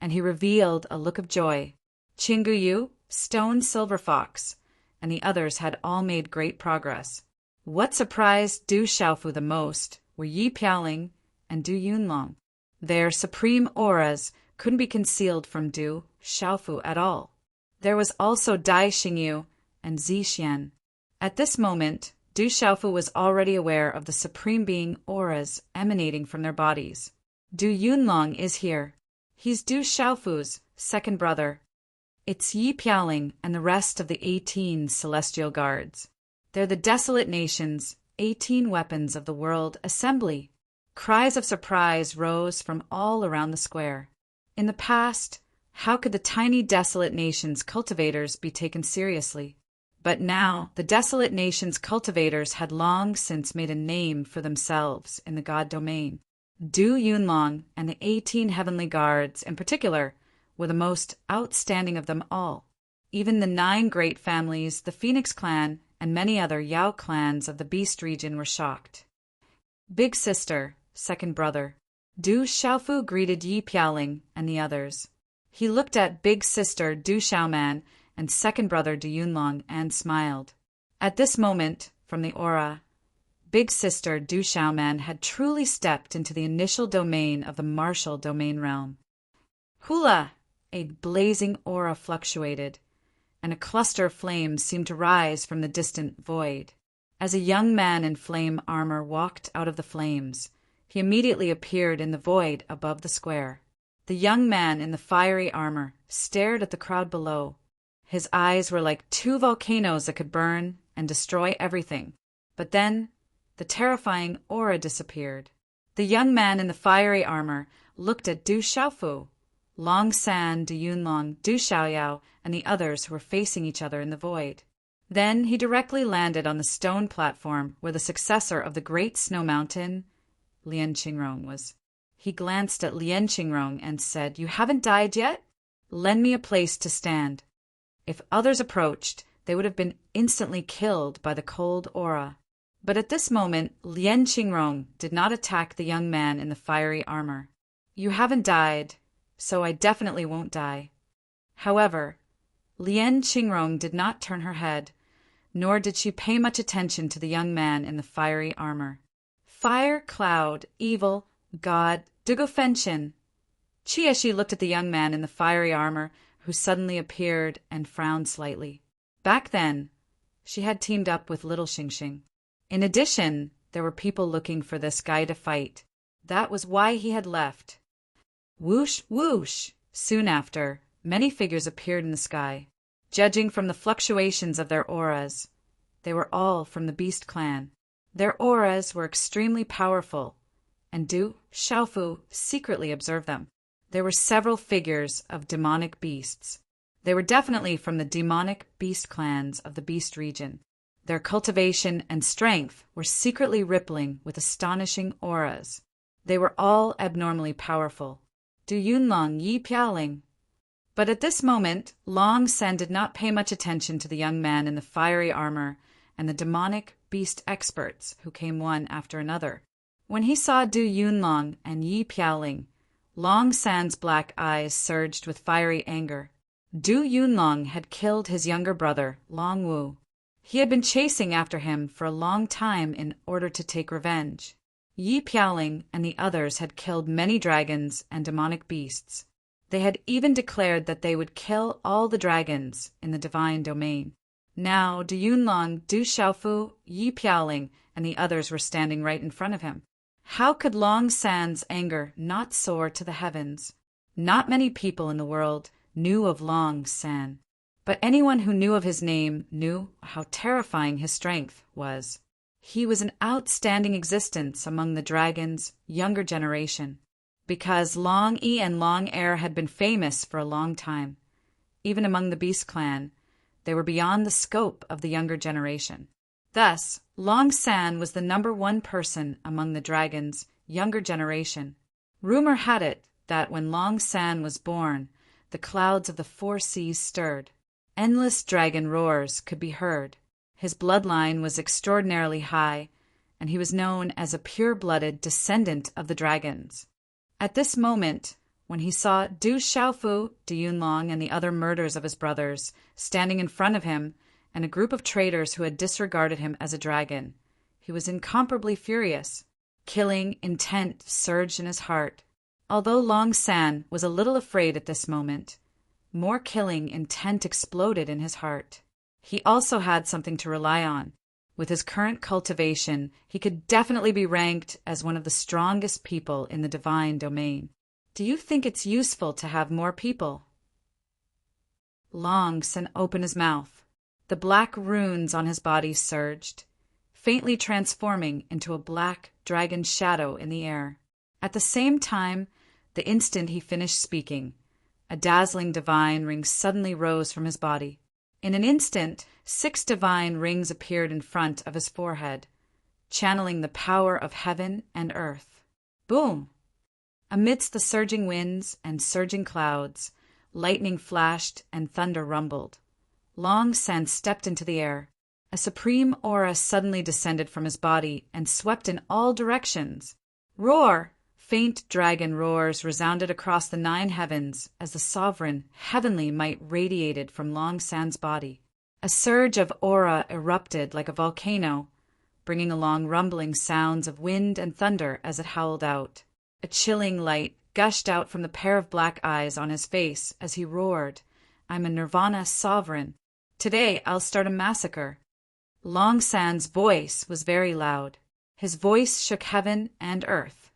and he revealed a look of joy. Qinguyu, Stone Silver Fox, and the others had all made great progress. What surprised Du Xiaofu the most were Yi Piaoling and Du Yunlong. Their supreme auras couldn't be concealed from Du Xiaofu at all. There was also Dai Xingyu and Zi Xian. At this moment, Du Xiaofu was already aware of the supreme being auras emanating from their bodies. Du Yunlong is here. He's Du Xiaofu's second brother. It's Yi Piaoling and the rest of the 18 Celestial Guards. They're the desolate nation's 18 weapons of the world assembly. Cries of surprise rose from all around the square. In the past, how could the tiny desolate nation's cultivators be taken seriously? But now, the desolate nation's cultivators had long since made a name for themselves in the god domain. Du Yunlong and the 18 heavenly guards, in particular, were the most outstanding of them all. Even the 9 great families, the Phoenix Clan, and many other Yao clans of the Beast region were shocked. Big sister, second brother. Du Xiaofu greeted Yi Piaoling and the others. He looked at big sister Du Xiaoman and second brother Du Yunlong and smiled. At this moment, from the aura, big sister Du Xiaoman had truly stepped into the initial domain of the martial domain realm. Hula! A blazing aura fluctuated, and a cluster of flames seemed to rise from the distant void. As a young man in flame armor walked out of the flames, he immediately appeared in the void above the square. The young man in the fiery armor stared at the crowd below. His eyes were like 2 volcanoes that could burn and destroy everything. But then, the terrifying aura disappeared. The young man in the fiery armor looked at Du Xiaofu, Long San, Du Yunlong, Du Xiaoyao, and the others who were facing each other in the void. Then he directly landed on the stone platform where the successor of the great snow mountain, Lian Qingrong, was. He glanced at Lian Qingrong and said, "You haven't died yet? Lend me a place to stand." If others approached, they would have been instantly killed by the cold aura. But at this moment, Lian Qingrong did not attack the young man in the fiery armor. "You haven't died, so I definitely won't die." However, Lian Qingrong did not turn her head, nor did she pay much attention to the young man in the fiery armor. "Fire, cloud, evil, God, Dugofenshin." Chieshi looked at the young man in the fiery armor, who suddenly appeared and frowned slightly. Back then, she had teamed up with Little Xingxing. In addition, there were people looking for this guy to fight. That was why he had left. Whoosh, whoosh! Soon after, many figures appeared in the sky. Judging from the fluctuations of their auras, they were all from the Beast Clan. Their auras were extremely powerful, and Du Xiaofu secretly observed them. There were several figures of demonic beasts. They were definitely from the demonic beast clans of the Beast region. Their cultivation and strength were secretly rippling with astonishing auras. They were all abnormally powerful. Du Yunlong, Yi Piaoling. But at this moment, Long Sen did not pay much attention to the young man in the fiery armor and the demonic beast experts who came one after another. When he saw Du Yunlong and Yi Piaoling, Long San's black eyes surged with fiery anger. Du Yunlong had killed his younger brother, Long Wu. He had been chasing after him for a long time in order to take revenge. Yi Piaoling and the others had killed many dragons and demonic beasts. They had even declared that they would kill all the dragons in the divine domain. Now Du Yunlong, Du Xiaofu, Yi Piaoling, and the others were standing right in front of him. How could Long San's anger not soar to the heavens? Not many people in the world knew of Long San, but anyone who knew of his name knew how terrifying his strength was. He was an outstanding existence among the dragon's younger generation, because Long E and Long Air had been famous for a long time. Even among the Beast Clan, they were beyond the scope of the younger generation. Thus, Long San was the #1 person among the dragon's younger generation. Rumor had it that when Long San was born, the clouds of the 4 seas stirred. Endless dragon roars could be heard. His bloodline was extraordinarily high, and he was known as a pure-blooded descendant of the dragons. At this moment, when he saw Du Xiaofu, Du Yunlong, and the other murderers of his brothers standing in front of him, and a group of traitors who had disregarded him as a dragon, he was incomparably furious. Killing intent surged in his heart. Although Long San was a little afraid at this moment, more killing intent exploded in his heart. He also had something to rely on. With his current cultivation, he could definitely be ranked as one of the strongest people in the divine domain. Do you think it's useful to have more people? Long San opened his mouth. The black runes on his body surged, faintly transforming into a black dragon shadow in the air. At the same time, the instant he finished speaking, a dazzling divine ring suddenly rose from his body. In an instant, 6 divine rings appeared in front of his forehead, channeling the power of heaven and earth. Boom! Amidst the surging winds and surging clouds, lightning flashed and thunder rumbled. Long San stepped into the air. A supreme aura suddenly descended from his body and swept in all directions. Roar! Faint dragon roars resounded across the 9 heavens as the sovereign, heavenly might radiated from Long San's body. A surge of aura erupted like a volcano, bringing along rumbling sounds of wind and thunder as it howled out. A chilling light gushed out from the pair of black eyes on his face as he roared, "I'm a Nirvana sovereign. Today I'll start a massacre." Long San's voice was very loud. His voice shook heaven and earth,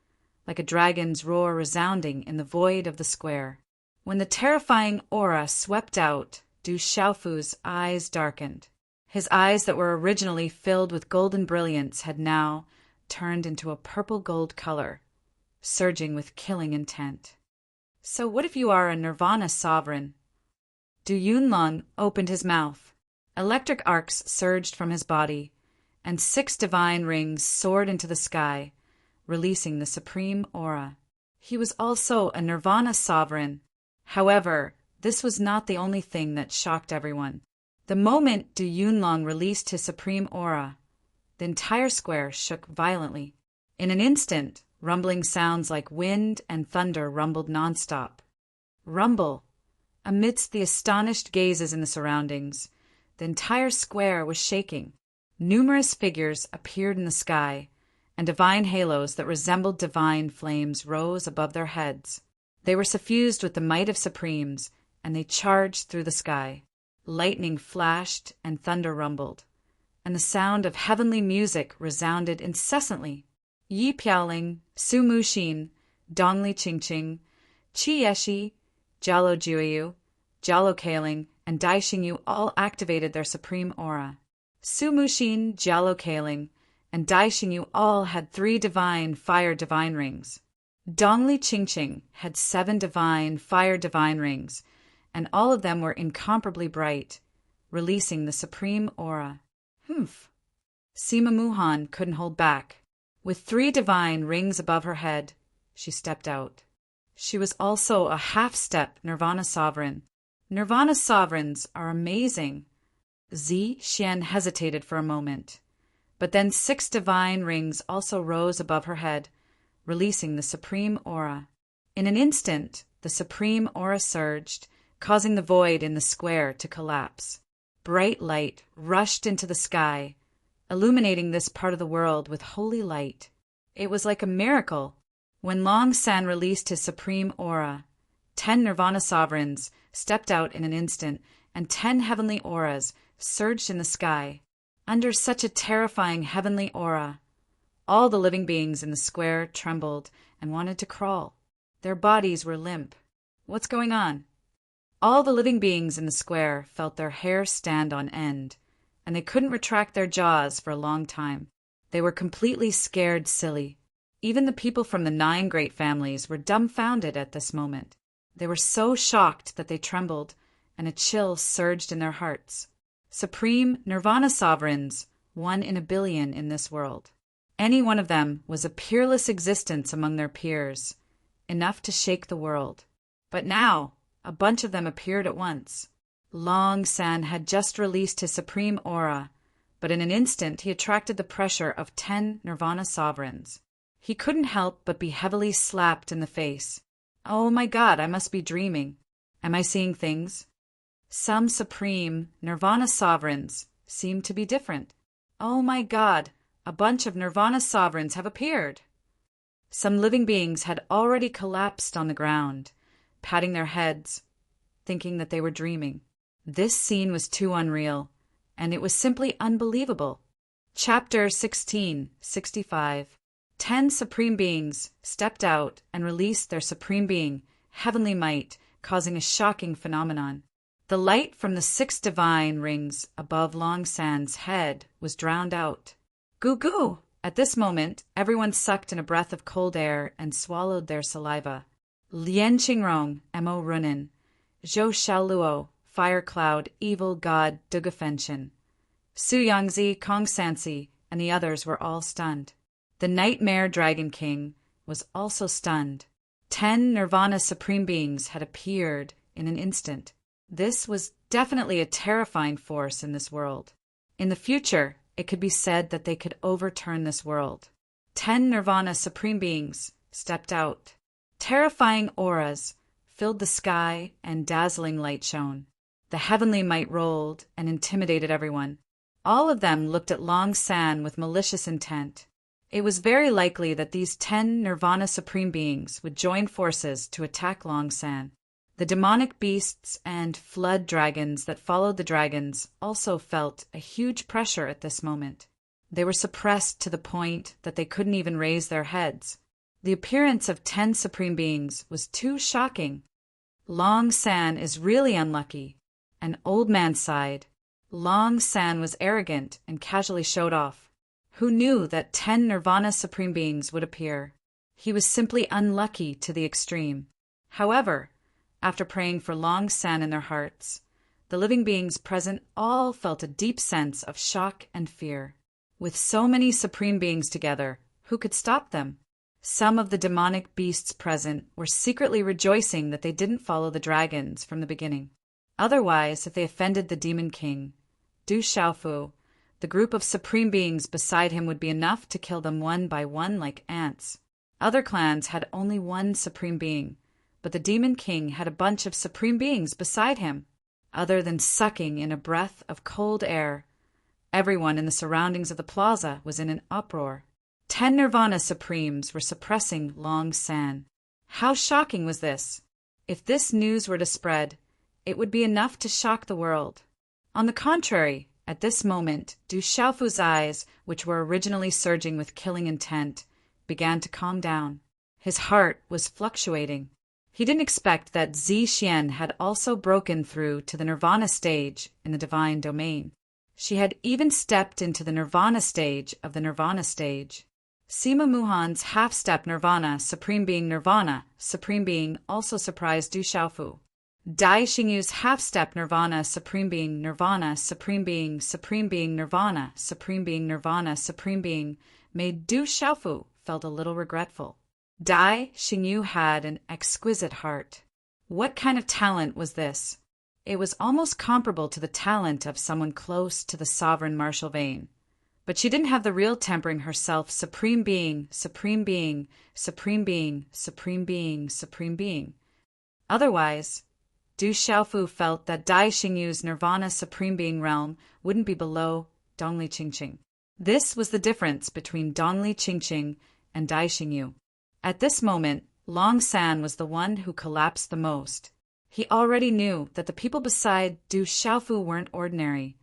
like a dragon's roar resounding in the void of the square. When the terrifying aura swept out, Du Xiaofu's eyes darkened. His eyes that were originally filled with golden brilliance had now turned into a purple gold color, surging with killing intent. So what if you are a Nirvana sovereign? Du Yunlong opened his mouth. Electric arcs surged from his body, and 6 divine rings soared into the sky, releasing the supreme aura. He was also a Nirvana sovereign. However, this was not the only thing that shocked everyone. The moment Du Yunlong released his supreme aura, the entire square shook violently. In an instant, rumbling sounds like wind and thunder rumbled nonstop. Rumble! Amidst the astonished gazes in the surroundings, the entire square was shaking. Numerous figures appeared in the sky, and divine halos that resembled divine flames rose above their heads. They were suffused with the might of Supremes, and they charged through the sky. Lightning flashed and thunder rumbled, and the sound of heavenly music resounded incessantly. Yi Piaoling, Su Muxin, Dongli Qingqing, Qi Yeshi, Jialo Juiyu, Jialo Kaling, and Dai Xingyu all activated their supreme aura. Su Muxin, Jialo Kaling, and Dai Xingyu all had 3 divine fire divine rings. Dongli Qingqing had 7 divine fire divine rings, and all of them were incomparably bright, releasing the supreme aura. Humph! Sima Muhan couldn't hold back. With 3 divine rings above her head, she stepped out. She was also a half-step Nirvana sovereign. Nirvana sovereigns are amazing. Zi Xian hesitated for a moment, but then 6 divine rings also rose above her head, releasing the supreme aura. In an instant, the supreme aura surged, causing the void in the square to collapse. Bright light rushed into the sky, illuminating this part of the world with holy light. It was like a miracle. When Long San released his supreme aura, 10 Nirvana sovereigns stepped out in an instant, and 10 heavenly auras surged in the sky. Under such a terrifying heavenly aura, all the living beings in the square trembled and wanted to crawl. Their bodies were limp. What's going on? All the living beings in the square felt their hair stand on end, and they couldn't retract their jaws for a long time. They were completely scared silly. Even the people from the 9 great families were dumbfounded at this moment. They were so shocked that they trembled, and a chill surged in their hearts. Supreme Nirvana sovereigns, 1 in a billion in this world. Any one of them was a peerless existence among their peers, enough to shake the world. But now, a bunch of them appeared at once. Long San had just released his supreme aura, but in an instant he attracted the pressure of 10 Nirvana sovereigns. He couldn't help but be heavily slapped in the face. Oh my God, I must be dreaming. Am I seeing things? Some supreme Nirvana sovereigns seem to be different. Oh my God, a bunch of Nirvana sovereigns have appeared. Some living beings had already collapsed on the ground, patting their heads, thinking that they were dreaming. This scene was too unreal, and it was simply unbelievable. Chapter 1665. 10 supreme beings stepped out and released their supreme being, heavenly might, causing a shocking phenomenon. The light from the 6 divine rings above Long San's head was drowned out. Goo goo! At this moment, everyone sucked in a breath of cold air and swallowed their saliva. Lian Qingrong, Mo Runin, Zhou Xiaoluo, Fire Cloud, Evil God Dugafenshin, Su Yangzi, Kong Sansi, and the others were all stunned. The Nightmare Dragon King was also stunned. 10 Nirvana Supreme Beings had appeared in an instant. This was definitely a terrifying force in this world. In the future, it could be said that they could overturn this world. 10 Nirvana Supreme Beings stepped out. Terrifying auras filled the sky and dazzling light shone. The heavenly might rolled and intimidated everyone. All of them looked at Long San with malicious intent. It was very likely that these 10 Nirvana Supreme Beings would join forces to attack Long San. The demonic beasts and flood dragons that followed the dragons also felt a huge pressure at this moment. They were suppressed to the point that they couldn't even raise their heads. The appearance of 10 Supreme Beings was too shocking. Long San is really unlucky. An old man sighed. Long San was arrogant and casually showed off. Who knew that 10 Nirvana Supreme Beings would appear? He was simply unlucky to the extreme. However, after praying for Long San in their hearts, the living beings present all felt a deep sense of shock and fear. With so many supreme beings together, who could stop them? Some of the demonic beasts present were secretly rejoicing that they didn't follow the dragons from the beginning. Otherwise, if they offended the demon king, Du Xiaofu, the group of supreme beings beside him would be enough to kill them one by one like ants. Other clans had only one supreme being, but the demon king had a bunch of supreme beings beside him. Other than sucking in a breath of cold air, everyone in the surroundings of the plaza was in an uproar. 10 Nirvana Supremes were suppressing Long San. How shocking was this? If this news were to spread, it would be enough to shock the world. On the contrary, at this moment, Du Xiaofu's eyes, which were originally surging with killing intent, began to calm down. His heart was fluctuating. He didn't expect that Zi Xian had also broken through to the Nirvana stage in the divine domain. She had even stepped into the Nirvana stage of the Nirvana stage. Sima Muhan's half-step Nirvana, Supreme Being also surprised Du Xiaofu. Dai Xingyu's half-step Nirvana, Supreme Being, Nirvana, made Du Xiaofu felt a little regretful. Dai Xingyu had an exquisite heart. What kind of talent was this? It was almost comparable to the talent of someone close to the sovereign martial vein. But she didn't have the real tempering herself, Supreme Being. Otherwise, Du Xiaofu felt that Dai Xingyu's Nirvana Supreme Being realm wouldn't be below Dongli Qingqing. This was the difference between Dongli Qingqing and Dai Xingyu. At this moment, Long San was the one who collapsed the most. He already knew that the people beside Du Xiaofu weren't ordinary,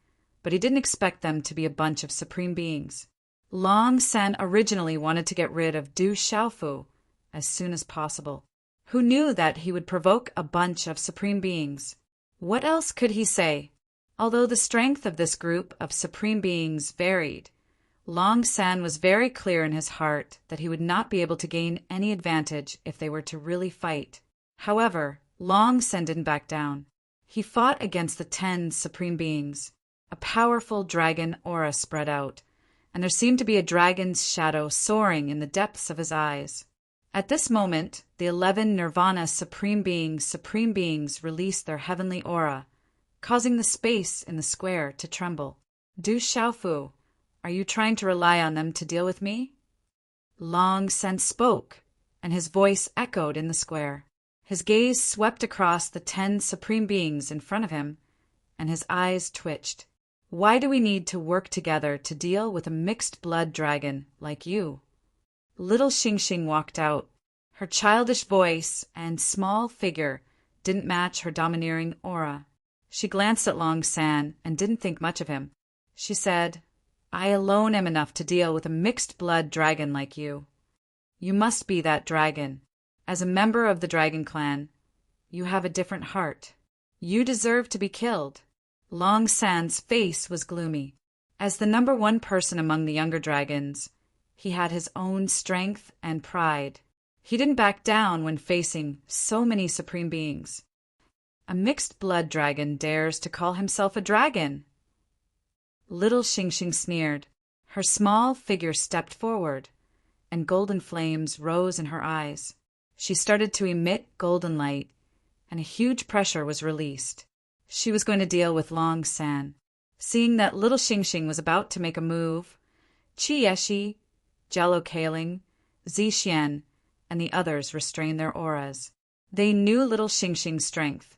but he didn't expect them to be a bunch of supreme beings. Long San originally wanted to get rid of Du Xiaofu as soon as possible. Who knew that he would provoke a bunch of supreme beings? What else could he say? Although the strength of this group of supreme beings varied, Long San was very clear in his heart that he would not be able to gain any advantage if they were to really fight. However, Long San didn't back down. He fought against the 10 supreme beings. A powerful dragon aura spread out, and there seemed to be a dragon's shadow soaring in the depths of his eyes. At this moment, the 11 Nirvana Supreme Beings released their heavenly aura, causing the space in the square to tremble. Du Xiaofu, are you trying to rely on them to deal with me? Long San spoke, and his voice echoed in the square. His gaze swept across the 10 supreme beings in front of him, and his eyes twitched. Why do we need to work together to deal with a mixed-blood dragon like you? Little Xingxing walked out. Her childish voice and small figure didn't match her domineering aura. She glanced at Long San and didn't think much of him. She said, I alone am enough to deal with a mixed-blood dragon like you. You must be that dragon. As a member of the Dragon Clan, you have a different heart. You deserve to be killed. Long San's face was gloomy. As the number 1 person among the younger dragons, he had his own strength and pride. He didn't back down when facing so many supreme beings. A mixed-blood dragon dares to call himself a dragon. Little Xingxing sneered. Her small figure stepped forward, and golden flames rose in her eyes. She started to emit golden light, and a huge pressure was released. She was going to deal with Long San. Seeing that little Xingxing was about to make a move, Qi Yeshi, Jello Kaling, Zi Xian, and the others restrained their auras. They knew little Xingxing's strength,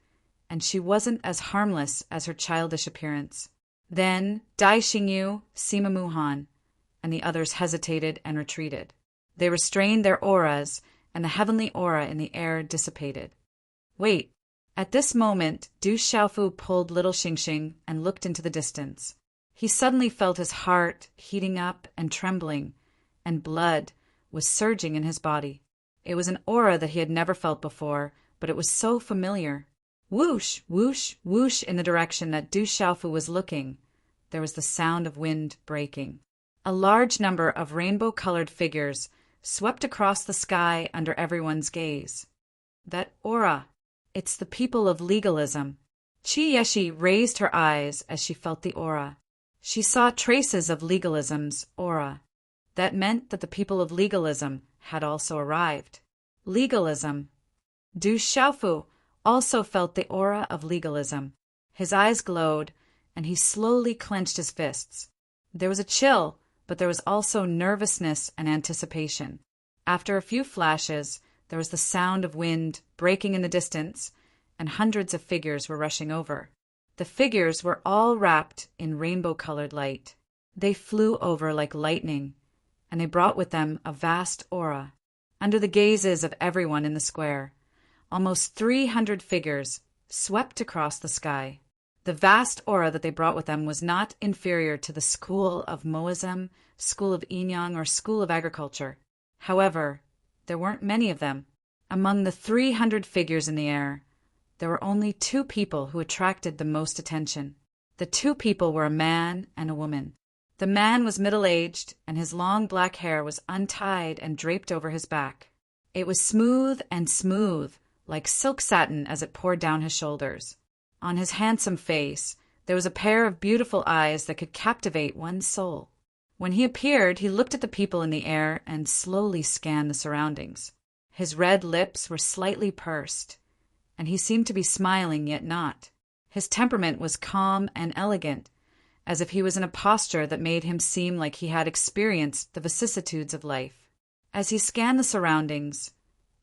and she wasn't as harmless as her childish appearance. Then Dai Xingyu, Sima Muhan, and the others hesitated and retreated. They restrained their auras, and the heavenly aura in the air dissipated. Wait. At this moment, Du Xiaofu pulled little Xingxing and looked into the distance. He suddenly felt his heart heating up and trembling, and blood was surging in his body. It was an aura that he had never felt before, but it was so familiar. Whoosh, whoosh, whoosh in the direction that Du Xiaofu was looking. There was the sound of wind breaking. A large number of rainbow-colored figures swept across the sky under everyone's gaze. That aura. It's the people of legalism. Chi-Yeshi raised her eyes as she felt the aura. She saw traces of legalism's aura. That meant that the people of legalism had also arrived. Legalism. Du Xiaofu also felt the aura of legalism. His eyes glowed, and he slowly clenched his fists. There was a chill, but there was also nervousness and anticipation. After a few flashes, there was the sound of wind breaking in the distance, and hundreds of figures were rushing over. The figures were all wrapped in rainbow-colored light. They flew over like lightning, and they brought with them a vast aura. Under the gazes of everyone in the square, almost 300 figures swept across the sky. The vast aura that they brought with them was not inferior to the school of Moism, school of Inyang, or school of agriculture. However, there weren't many of them. Among the 300 figures in the air, there were only 2 people who attracted the most attention. The 2 people were a man and a woman. The man was middle-aged, and his long black hair was untied and draped over his back. It was smooth, like silk satin as it poured down his shoulders. On his handsome face, there was a pair of beautiful eyes that could captivate one's soul. When he appeared, he looked at the people in the air and slowly scanned the surroundings. His red lips were slightly pursed, and he seemed to be smiling yet not. His temperament was calm and elegant, as if he was in a posture that made him seem like he had experienced the vicissitudes of life. As he scanned the surroundings,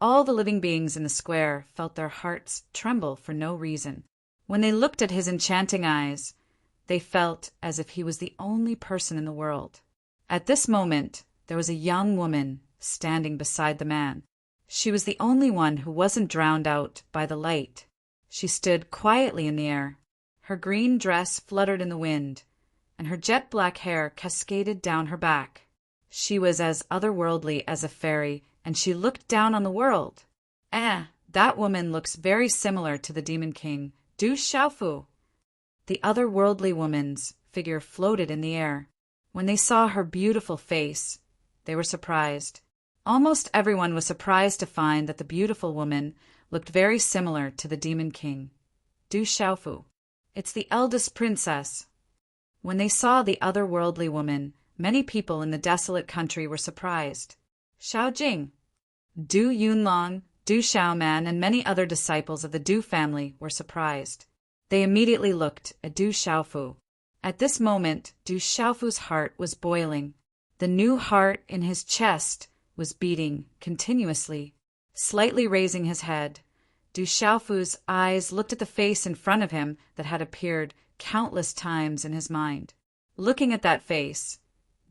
all the living beings in the square felt their hearts tremble for no reason. When they looked at his enchanting eyes, they felt as if he was the only person in the world. At this moment, there was a young woman standing beside the man. She was the only one who wasn't drowned out by the light. She stood quietly in the air. Her green dress fluttered in the wind, and her jet-black hair cascaded down her back. She was as otherworldly as a fairy, and she looked down on the world. That woman looks very similar to the Demon King, Du Xiaofu. The otherworldly woman's figure floated in the air. When they saw her beautiful face, they were surprised. Almost everyone was surprised to find that the beautiful woman looked very similar to the Demon King, Du Xiaofu. It's the eldest princess. When they saw the otherworldly woman, many people in the desolate country were surprised. Xiao Jing, Du Yunlong, Du Xiaoman, and many other disciples of the Du family were surprised. They immediately looked at Du Xiaofu. At this moment, Du Xiaofu's heart was boiling. The new heart in his chest was beating continuously. Slightly raising his head, Du Xiaofu's eyes looked at the face in front of him that had appeared countless times in his mind. Looking at that face,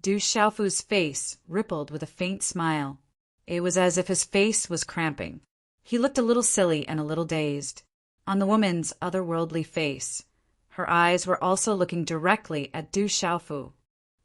Du Xiaofu's face rippled with a faint smile. It was as if his face was cramping. He looked a little silly and a little dazed. On the woman's otherworldly face, her eyes were also looking directly at Du Xiaofu.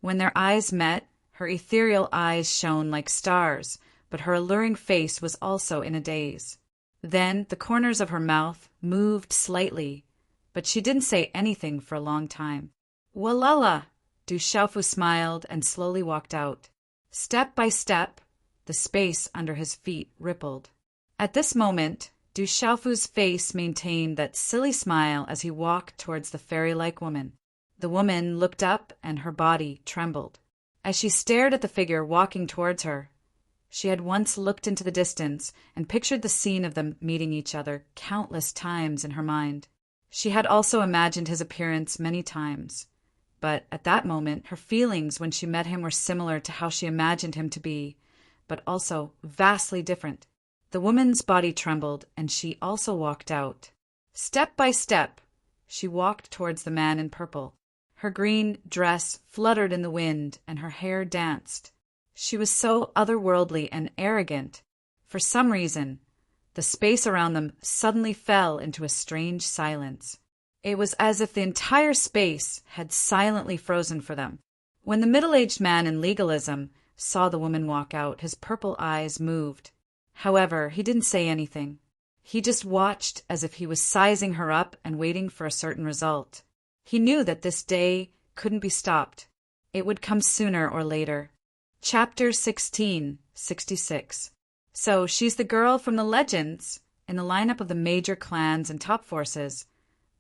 When their eyes met, her ethereal eyes shone like stars, but her alluring face was also in a daze. Then the corners of her mouth moved slightly, but she didn't say anything for a long time. Walala! Du Xiaofu smiled and slowly walked out. Step by step, the space under his feet rippled. At this moment, Du Xiaofu's face maintained that silly smile as he walked towards the fairy-like woman. The woman looked up and her body trembled. As she stared at the figure walking towards her, she had once looked into the distance and pictured the scene of them meeting each other countless times in her mind. She had also imagined his appearance many times, but at that moment her feelings when she met him were similar to how she imagined him to be, but also vastly different. The woman's body trembled, and she also walked out. Step by step, she walked towards the man in purple. Her green dress fluttered in the wind, and her hair danced. She was so otherworldly and arrogant. For some reason, the space around them suddenly fell into a strange silence. It was as if the entire space had silently frozen for them. When the middle-aged man in legalism saw the woman walk out, his purple eyes moved. However, he didn't say anything. He just watched as if he was sizing her up and waiting for a certain result. He knew that this day couldn't be stopped. It would come sooner or later. Chapter 16, 66. So she's the girl from the legends. In the lineup of the major clans and top forces,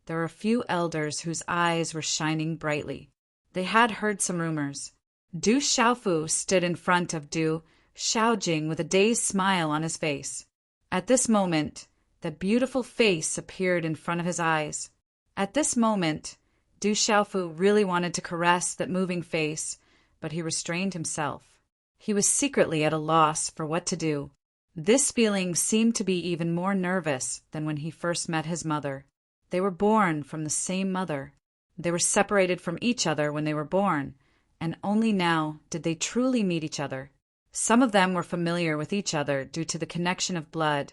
there were a few elders whose eyes were shining brightly. They had heard some rumors. Du Xiaofu stood in front of Du Xiaojing with a dazed smile on his face. At this moment, that beautiful face appeared in front of his eyes. At this moment, Du Xiaofu really wanted to caress that moving face, but he restrained himself. He was secretly at a loss for what to do. This feeling seemed to be even more nervous than when he first met his mother. They were born from the same mother. They were separated from each other when they were born, and only now did they truly meet each other. Some of them were familiar with each other due to the connection of blood,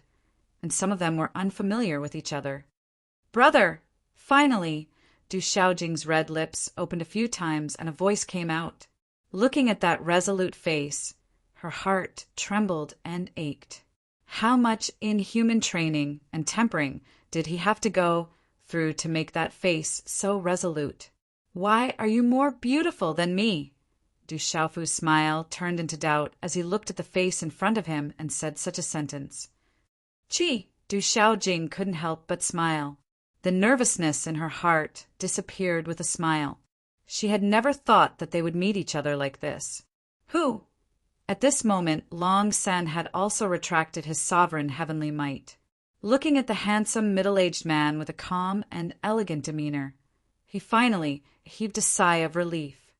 and some of them were unfamiliar with each other. "Brother!" Finally, Du Xiaojing's red lips opened a few times and a voice came out. Looking at that resolute face, her heart trembled and ached. How much inhuman training and tempering did he have to go through to make that face so resolute? "Why are you more beautiful than me?" Du Xiaofu's smile turned into doubt as he looked at the face in front of him and said such a sentence. "Gee!" Du Xiaojing couldn't help but smile. The nervousness in her heart disappeared with a smile. She had never thought that they would meet each other like this. "Who?" At this moment, Long Sen had also retracted his sovereign heavenly might. Looking at the handsome middle-aged man with a calm and elegant demeanor, he finally heaved a sigh of relief.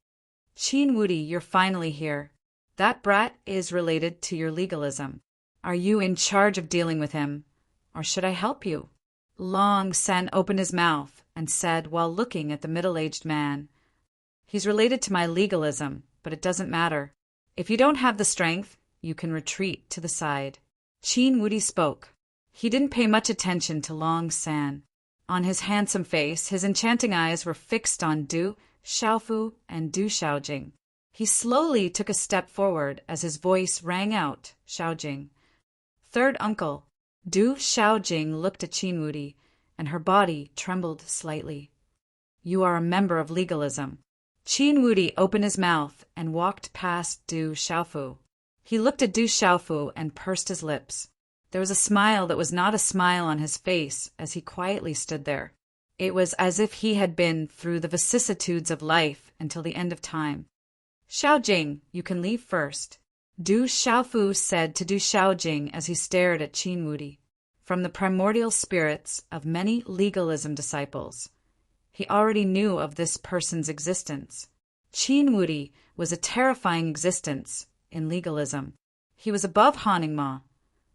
"Qin Wudi, you're finally here. That brat is related to your legalism. Are you in charge of dealing with him, or should I help you?" Long Sen opened his mouth and said while looking at the middle-aged man, "He's related to my legalism, but it doesn't matter. If you don't have the strength, you can retreat to the side." Qin Wudi spoke. He didn't pay much attention to Long San. On his handsome face, his enchanting eyes were fixed on Du Xiaofu and Du Xiaojing. He slowly took a step forward as his voice rang out, "Xiaojing." "Third uncle." Du Xiaojing looked at Qin Wudi, and her body trembled slightly. "You are a member of legalism." Qin Wudi opened his mouth and walked past Du Xiaofu. He looked at Du Xiaofu and pursed his lips. There was a smile that was not a smile on his face as he quietly stood there. It was as if he had been through the vicissitudes of life until the end of time. "Xiaojing, you can leave first," Du Xiaofu said to Du Xiaojing as he stared at Qin Wudi. From the primordial spirits of many legalism disciples, he already knew of this person's existence. Qin Wudi was a terrifying existence in legalism. He was above Haningma,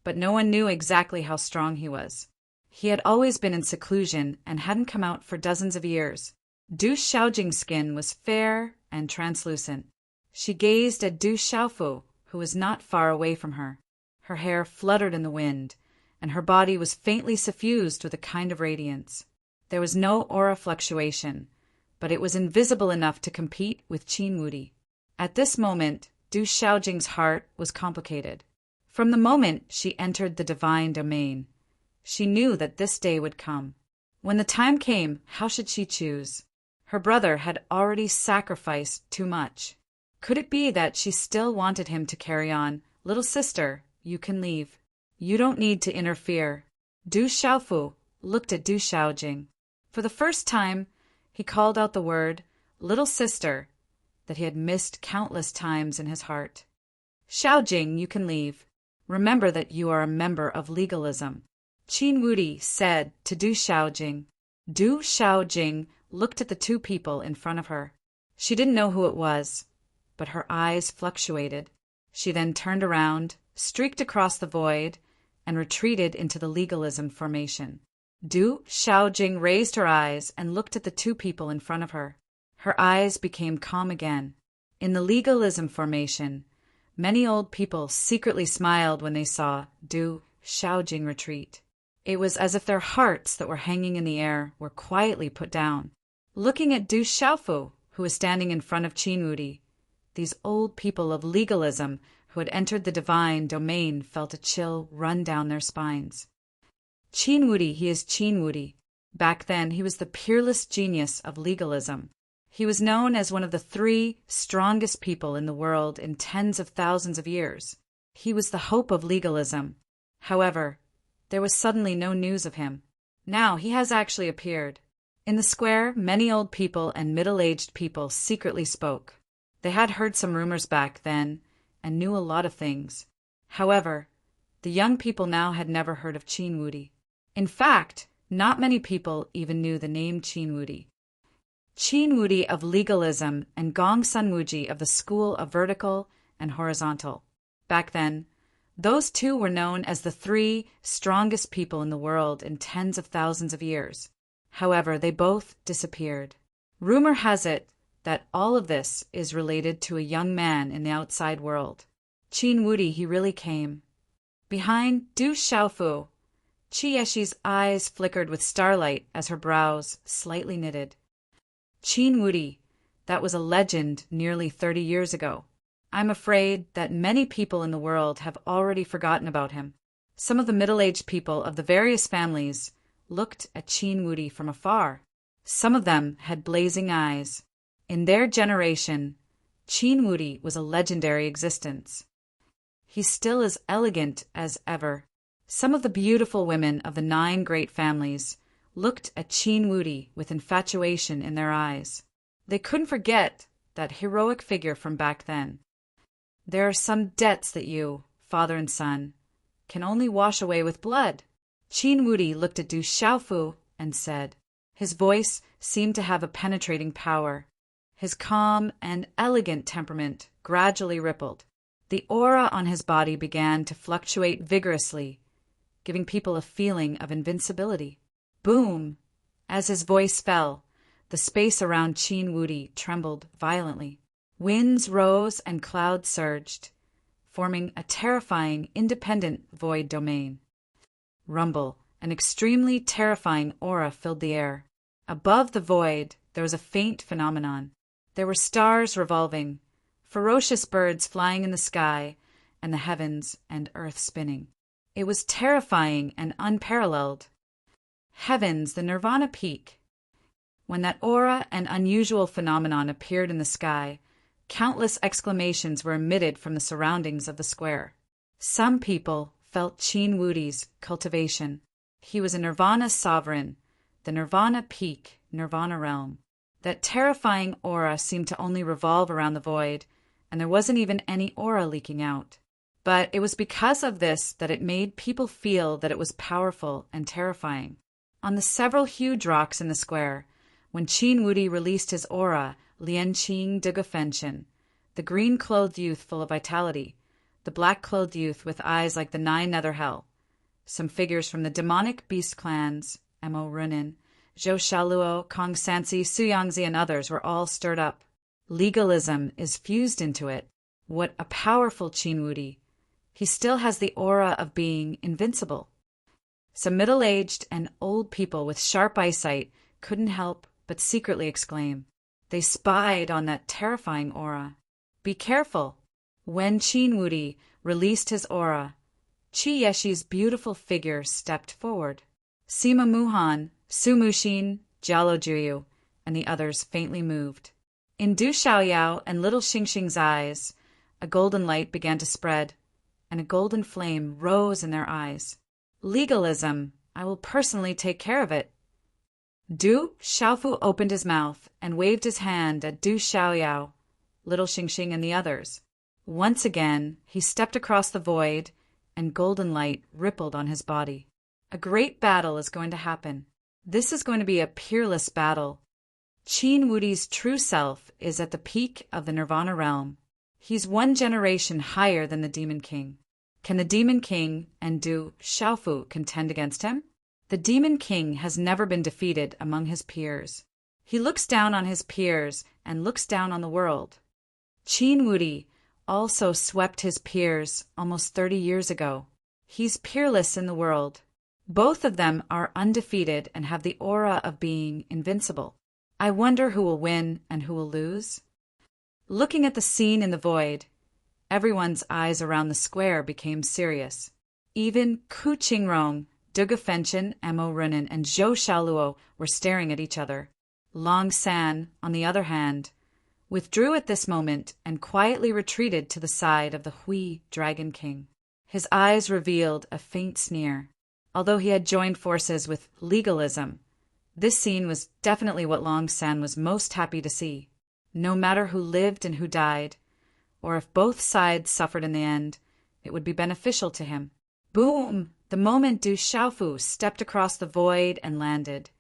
but no one knew exactly how strong he was. He had always been in seclusion and hadn't come out for dozens of years. Du Xiaojing's skin was fair and translucent. She gazed at Du Xiaofu, who was not far away from her. Her hair fluttered in the wind, and her body was faintly suffused with a kind of radiance. There was no aura fluctuation, but it was invisible enough to compete with Qin Wudi. At this moment, Du Xiaojing's heart was complicated. From the moment she entered the divine domain, she knew that this day would come. When the time came, how should she choose? Her brother had already sacrificed too much. Could it be that she still wanted him to carry on? "Little sister, you can leave. You don't need to interfere." Du Xiaofu looked at Du Xiaojing. For the first time, he called out the word, "little sister," that he had missed countless times in his heart. "Xiaojing, you can leave. Remember that you are a member of legalism," Qin Wudi said to Du Xiaojing. Du Xiaojing looked at the two people in front of her. She didn't know who it was, but her eyes fluctuated. She then turned around, streaked across the void, and retreated into the legalism formation. Du Xiaojing raised her eyes and looked at the two people in front of her. Her eyes became calm again. In the legalism formation, many old people secretly smiled when they saw Du Xiaojing retreat. It was as if their hearts that were hanging in the air were quietly put down. Looking at Du Xiaofu, who was standing in front of Qin Wudi, these old people of legalism who had entered the divine domain felt a chill run down their spines. Qin Wudi, he is Qin Wudi. Back then, he was the peerless genius of legalism. He was known as one of the 3 strongest people in the world in tens of thousands of years. He was the hope of legalism. However, there was suddenly no news of him. Now he has actually appeared. In the square, many old people and middle-aged people secretly spoke. They had heard some rumors back then and knew a lot of things. However, the young people now had never heard of Chinwudi. In fact, not many people even knew the name Chinwudi. Chinwudi of legalism and Gong Sunwuji of the school of vertical and horizontal. Back then, those 2 were known as the 3 strongest people in the world in tens of thousands of years. However, they both disappeared. Rumor has it that all of this is related to a young man in the outside world. Chinwudi, he really came. Behind Du Xiaofu, Qi Yeshi's eyes flickered with starlight as her brows slightly knitted. Chinwudi, that was a legend nearly 30 years ago. I'm afraid that many people in the world have already forgotten about him. Some of the middle-aged people of the various families looked at Chinwudi from afar. Some of them had blazing eyes. In their generation, Chinwudi was a legendary existence. He's still as elegant as ever. Some of the beautiful women of the 9 great families looked at Chinwudi with infatuation in their eyes. They couldn't forget that heroic figure from back then. There are some debts that you, father and son, can only wash away with blood. Chinwudi looked at Du Xiaofu and said. His voice seemed to have a penetrating power. His calm and elegant temperament gradually rippled. The aura on his body began to fluctuate vigorously, giving people a feeling of invincibility. Boom! As his voice fell, the space around Chinwudi trembled violently. Winds rose and clouds surged, forming a terrifying, independent void domain. Rumble, an extremely terrifying aura filled the air. Above the void, there was a faint phenomenon. There were stars revolving, ferocious birds flying in the sky, and the heavens and earth spinning. It was terrifying and unparalleled. Heavens, the Nirvana peak. When that aura and unusual phenomenon appeared in the sky, countless exclamations were emitted from the surroundings of the square. Some people felt Chinwudi's cultivation. He was a Nirvana sovereign, the Nirvana peak, Nirvana realm. That terrifying aura seemed to only revolve around the void, and there wasn't even any aura leaking out. But it was because of this that it made people feel that it was powerful and terrifying. On the several huge rocks in the square, when Chinwudi released his aura, Lianqing Dugafenshin, the green-clothed youth full of vitality, the black-clothed youth with eyes like the 9 nether hell, some figures from the demonic beast clans, Mo Runin, Zhou Shaluo, Kong Sansi, Su Yangzi, and others were all stirred up. Legalism is fused into it. What a powerful Chinwudi. He still has the aura of being invincible. Some middle-aged and old people with sharp eyesight couldn't help but secretly exclaim. They spied on that terrifying aura. Be careful. When Chinwudi released his aura, Qi Yeshi's beautiful figure stepped forward. Sima Muhan, Su Mushin, Jialo Juyu, and the others faintly moved. In Du Xiaoyao and little Xingxing's eyes, a golden light began to spread, and a golden flame rose in their eyes. Legalism, I will personally take care of it. Du Xiaofu opened his mouth and waved his hand at Du Xiaoyao, little Xingxing, and the others. Once again, he stepped across the void, and golden light rippled on his body. A great battle is going to happen. This is going to be a peerless battle. Chinwudi's true self is at the peak of the Nirvana realm. He's 1 generation higher than the Demon King. Can the Demon King and Du Xiaofu contend against him? The Demon King has never been defeated among his peers. He looks down on his peers and looks down on the world. Chinwudi also swept his peers almost 30 years ago. He's peerless in the world. Both of them are undefeated and have the aura of being invincible. I wonder who will win and who will lose. Looking at the scene in the void, everyone's eyes around the square became serious. Even Ku Qingrong, Dugafenshin, Mo Runin, and Zhou Shaluo were staring at each other. Long San, on the other hand, withdrew at this moment and quietly retreated to the side of the Hui Dragon King. His eyes revealed a faint sneer. Although he had joined forces with legalism, this scene was definitely what Long San was most happy to see. No matter who lived and who died, or if both sides suffered in the end, it would be beneficial to him. Boom! The moment Du Xiaofu stepped across the void and landed,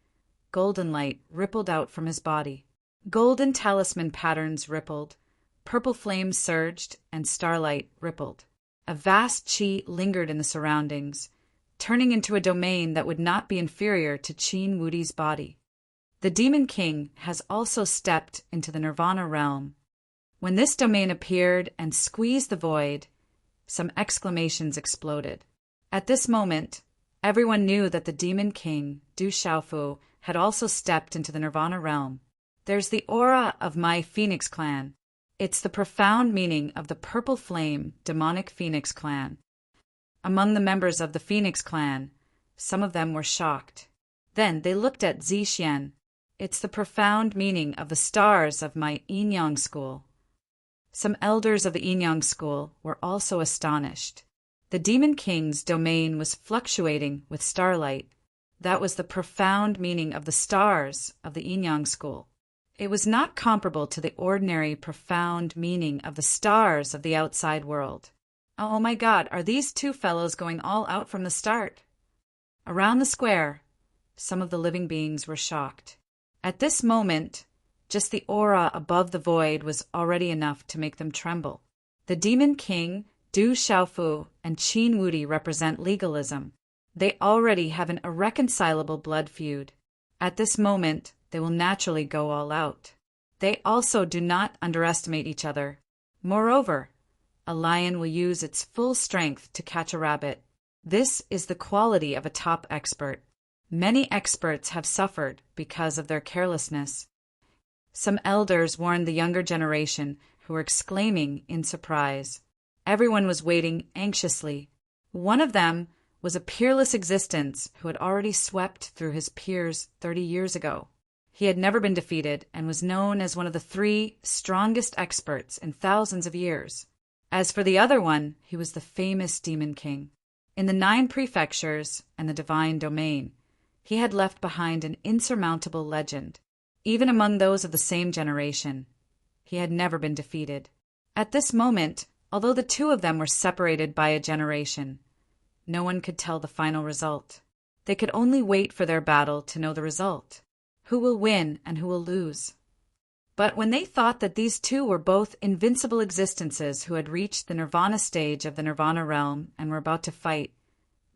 golden light rippled out from his body. Golden talisman patterns rippled, purple flames surged, and starlight rippled. A vast qi lingered in the surroundings, turning into a domain that would not be inferior to Qin Wudi's body. The Demon King has also stepped into the Nirvana realm. When this domain appeared and squeezed the void, some exclamations exploded. At this moment, everyone knew that the Demon King, Du Xiaofu, had also stepped into the Nirvana realm. There's the aura of my Phoenix clan. It's the profound meaning of the Purple Flame demonic Phoenix clan. Among the members of the Phoenix clan, some of them were shocked. Then they looked at Zixian. It's the profound meaning of the stars of my Yin-Yang school. Some elders of the Yin-Yang school were also astonished. The Demon King's domain was fluctuating with starlight. That was the profound meaning of the stars of the Yin-Yang school. It was not comparable to the ordinary profound meaning of the stars of the outside world. Oh my God, are these two fellows going all out from the start? Around the square, some of the living beings were shocked. At this moment, just the aura above the void was already enough to make them tremble. The Demon King, Du Xiaofu, and Qin Wudi represent legalism. They already have an irreconcilable blood feud. At this moment, they will naturally go all out. They also do not underestimate each other. Moreover, a lion will use its full strength to catch a rabbit. This is the quality of a top expert. Many experts have suffered because of their carelessness. Some elders warned the younger generation, who were exclaiming in surprise. Everyone was waiting anxiously. One of them was a peerless existence who had already swept through his peers 30 years ago. He had never been defeated and was known as one of the 3 strongest experts in thousands of years. As for the other one, he was the famous Demon King. In the 9 prefectures and the divine domain, he had left behind an insurmountable legend. Even among those of the same generation, he had never been defeated. At this moment, although the 2 of them were separated by a generation, no one could tell the final result. They could only wait for their battle to know the result. Who will win and who will lose? But when they thought that these 2 were both invincible existences who had reached the Nirvana stage of the Nirvana realm and were about to fight,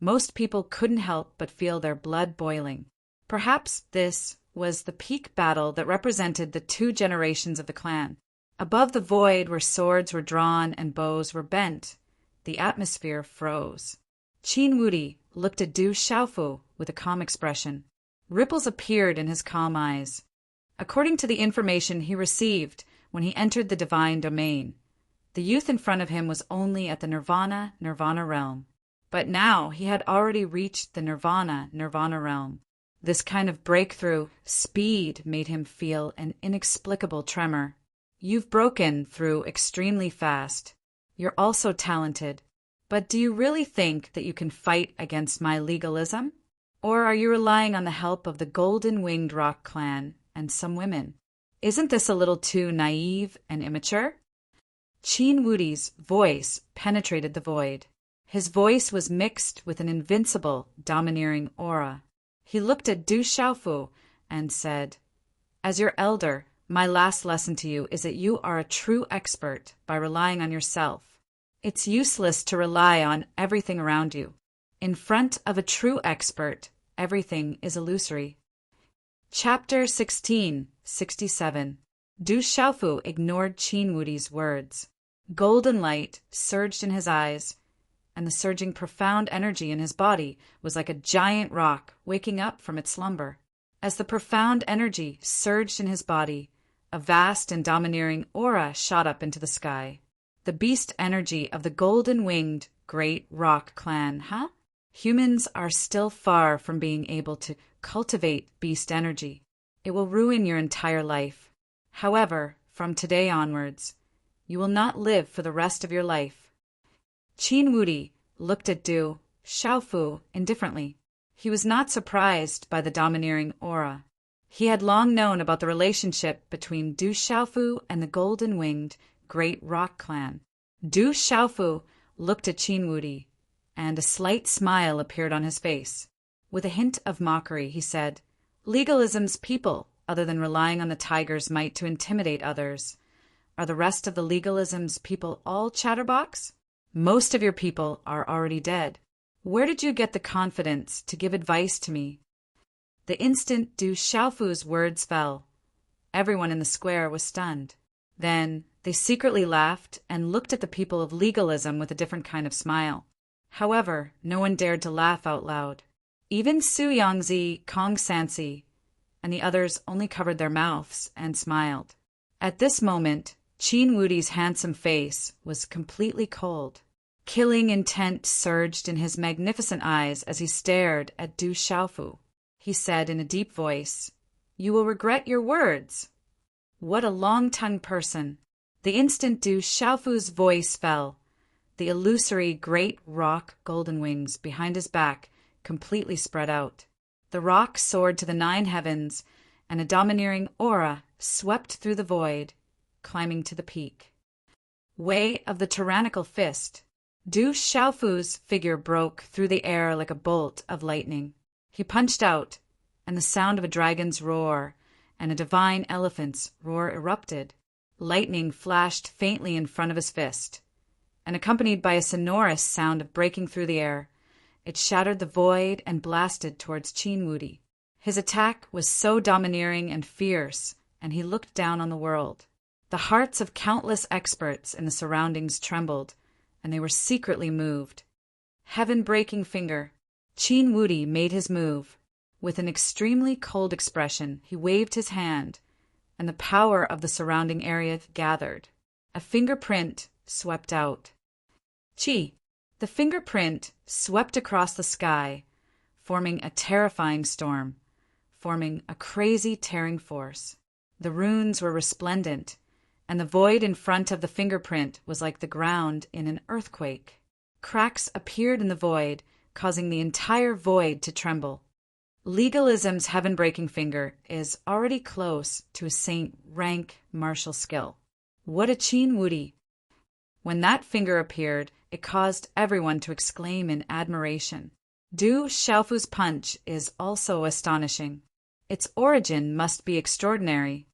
most people couldn't help but feel their blood boiling. Perhaps this was the peak battle that represented the 2 generations of the clan. Above the void where swords were drawn and bows were bent, the atmosphere froze. Qin Wudi looked at Du Xiaofu with a calm expression. Ripples appeared in his calm eyes. According to the information he received when he entered the divine domain, the youth in front of him was only at the Nirvana realm. But now he had already reached the Nirvana realm. This kind of breakthrough speed made him feel an inexplicable tremor. You've broken through extremely fast. You're also talented. But do you really think that you can fight against my legalism? Or are you relying on the help of the Golden Winged Rock clan and some women? Isn't this a little too naive and immature? Qin Wudi's voice penetrated the void. His voice was mixed with an invincible, domineering aura. He looked at Du Xiaofu and said, "As your elder, my last lesson to you is that you are a true expert by relying on yourself. It's useless to rely on everything around you. In front of a true expert, everything is illusory." Chapter 16, 67. Du Xiaofu ignored Qin Wudi's words. Golden light surged in his eyes, and the surging profound energy in his body was like a giant rock waking up from its slumber. As the profound energy surged in his body, a vast and domineering aura shot up into the sky. The beast energy of the golden-winged great rock clan, huh? Humans are still far from being able to cultivate beast energy. It will ruin your entire life. However, from today onwards, you will not live for the rest of your life." Qin Wuti looked at Du Xiaofu indifferently. He was not surprised by the domineering aura. He had long known about the relationship between Du Xiaofu and the golden-winged Great Rock Clan. Du Xiaofu looked at Qin Wuti, and a slight smile appeared on his face. With a hint of mockery, he said, "Legalism's people, other than relying on the tiger's might to intimidate others. Are the rest of the legalism's people all chatterbox? Most of your people are already dead. Where did you get the confidence to give advice to me?" The instant Du Xiaofu's words fell, everyone in the square was stunned. Then they secretly laughed and looked at the people of legalism with a different kind of smile. However, no one dared to laugh out loud. Even Su Yangzi, Kong Sansi, and the others only covered their mouths and smiled. At this moment, Qin Wuti's handsome face was completely cold. Killing intent surged in his magnificent eyes as he stared at Du Xiaofu. He said in a deep voice, "You will regret your words." What a long-tongued person. The instant Du Xiaofu's voice fell, the illusory great rock golden wings behind his back completely spread out. The rock soared to the 9 heavens, and a domineering aura swept through the void, climbing to the peak. Way of the tyrannical fist. Du Xiaofu's figure broke through the air like a bolt of lightning. He punched out, and the sound of a dragon's roar and a divine elephant's roar erupted. Lightning flashed faintly in front of his fist, and accompanied by a sonorous sound of breaking through the air, it shattered the void and blasted towards Qin Wuti. His attack was so domineering and fierce, and he looked down on the world. The hearts of countless experts in the surroundings trembled, and they were secretly moved. Heaven-breaking finger. Qin Wuti made his move. With an extremely cold expression, he waved his hand, and the power of the surrounding area gathered. A fingerprint swept out. Chi. The fingerprint swept across the sky, forming a terrifying storm, forming a crazy tearing force. The runes were resplendent, and the void in front of the fingerprint was like the ground in an earthquake. Cracks appeared in the void, causing the entire void to tremble. Legalism's heaven-breaking finger is already close to a saint rank martial skill. What a Qin Wuti! When that finger appeared, it caused everyone to exclaim in admiration. Du Xiaofu's punch is also astonishing. Its origin must be extraordinary.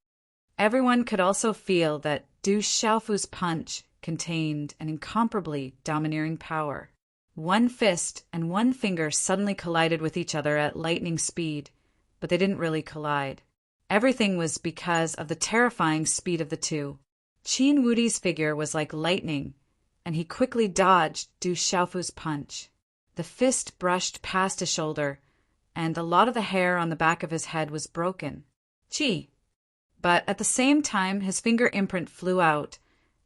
Everyone could also feel that Du Xiaofu's punch contained an incomparably domineering power. One fist and one finger suddenly collided with each other at lightning speed, but they didn't really collide. Everything was because of the terrifying speed of the two. Qin Wuti's figure was like lightning, and he quickly dodged Du Xiaofu's punch. The fist brushed past his shoulder, and a lot of the hair on the back of his head was broken. Qi! But at the same time, his finger imprint flew out,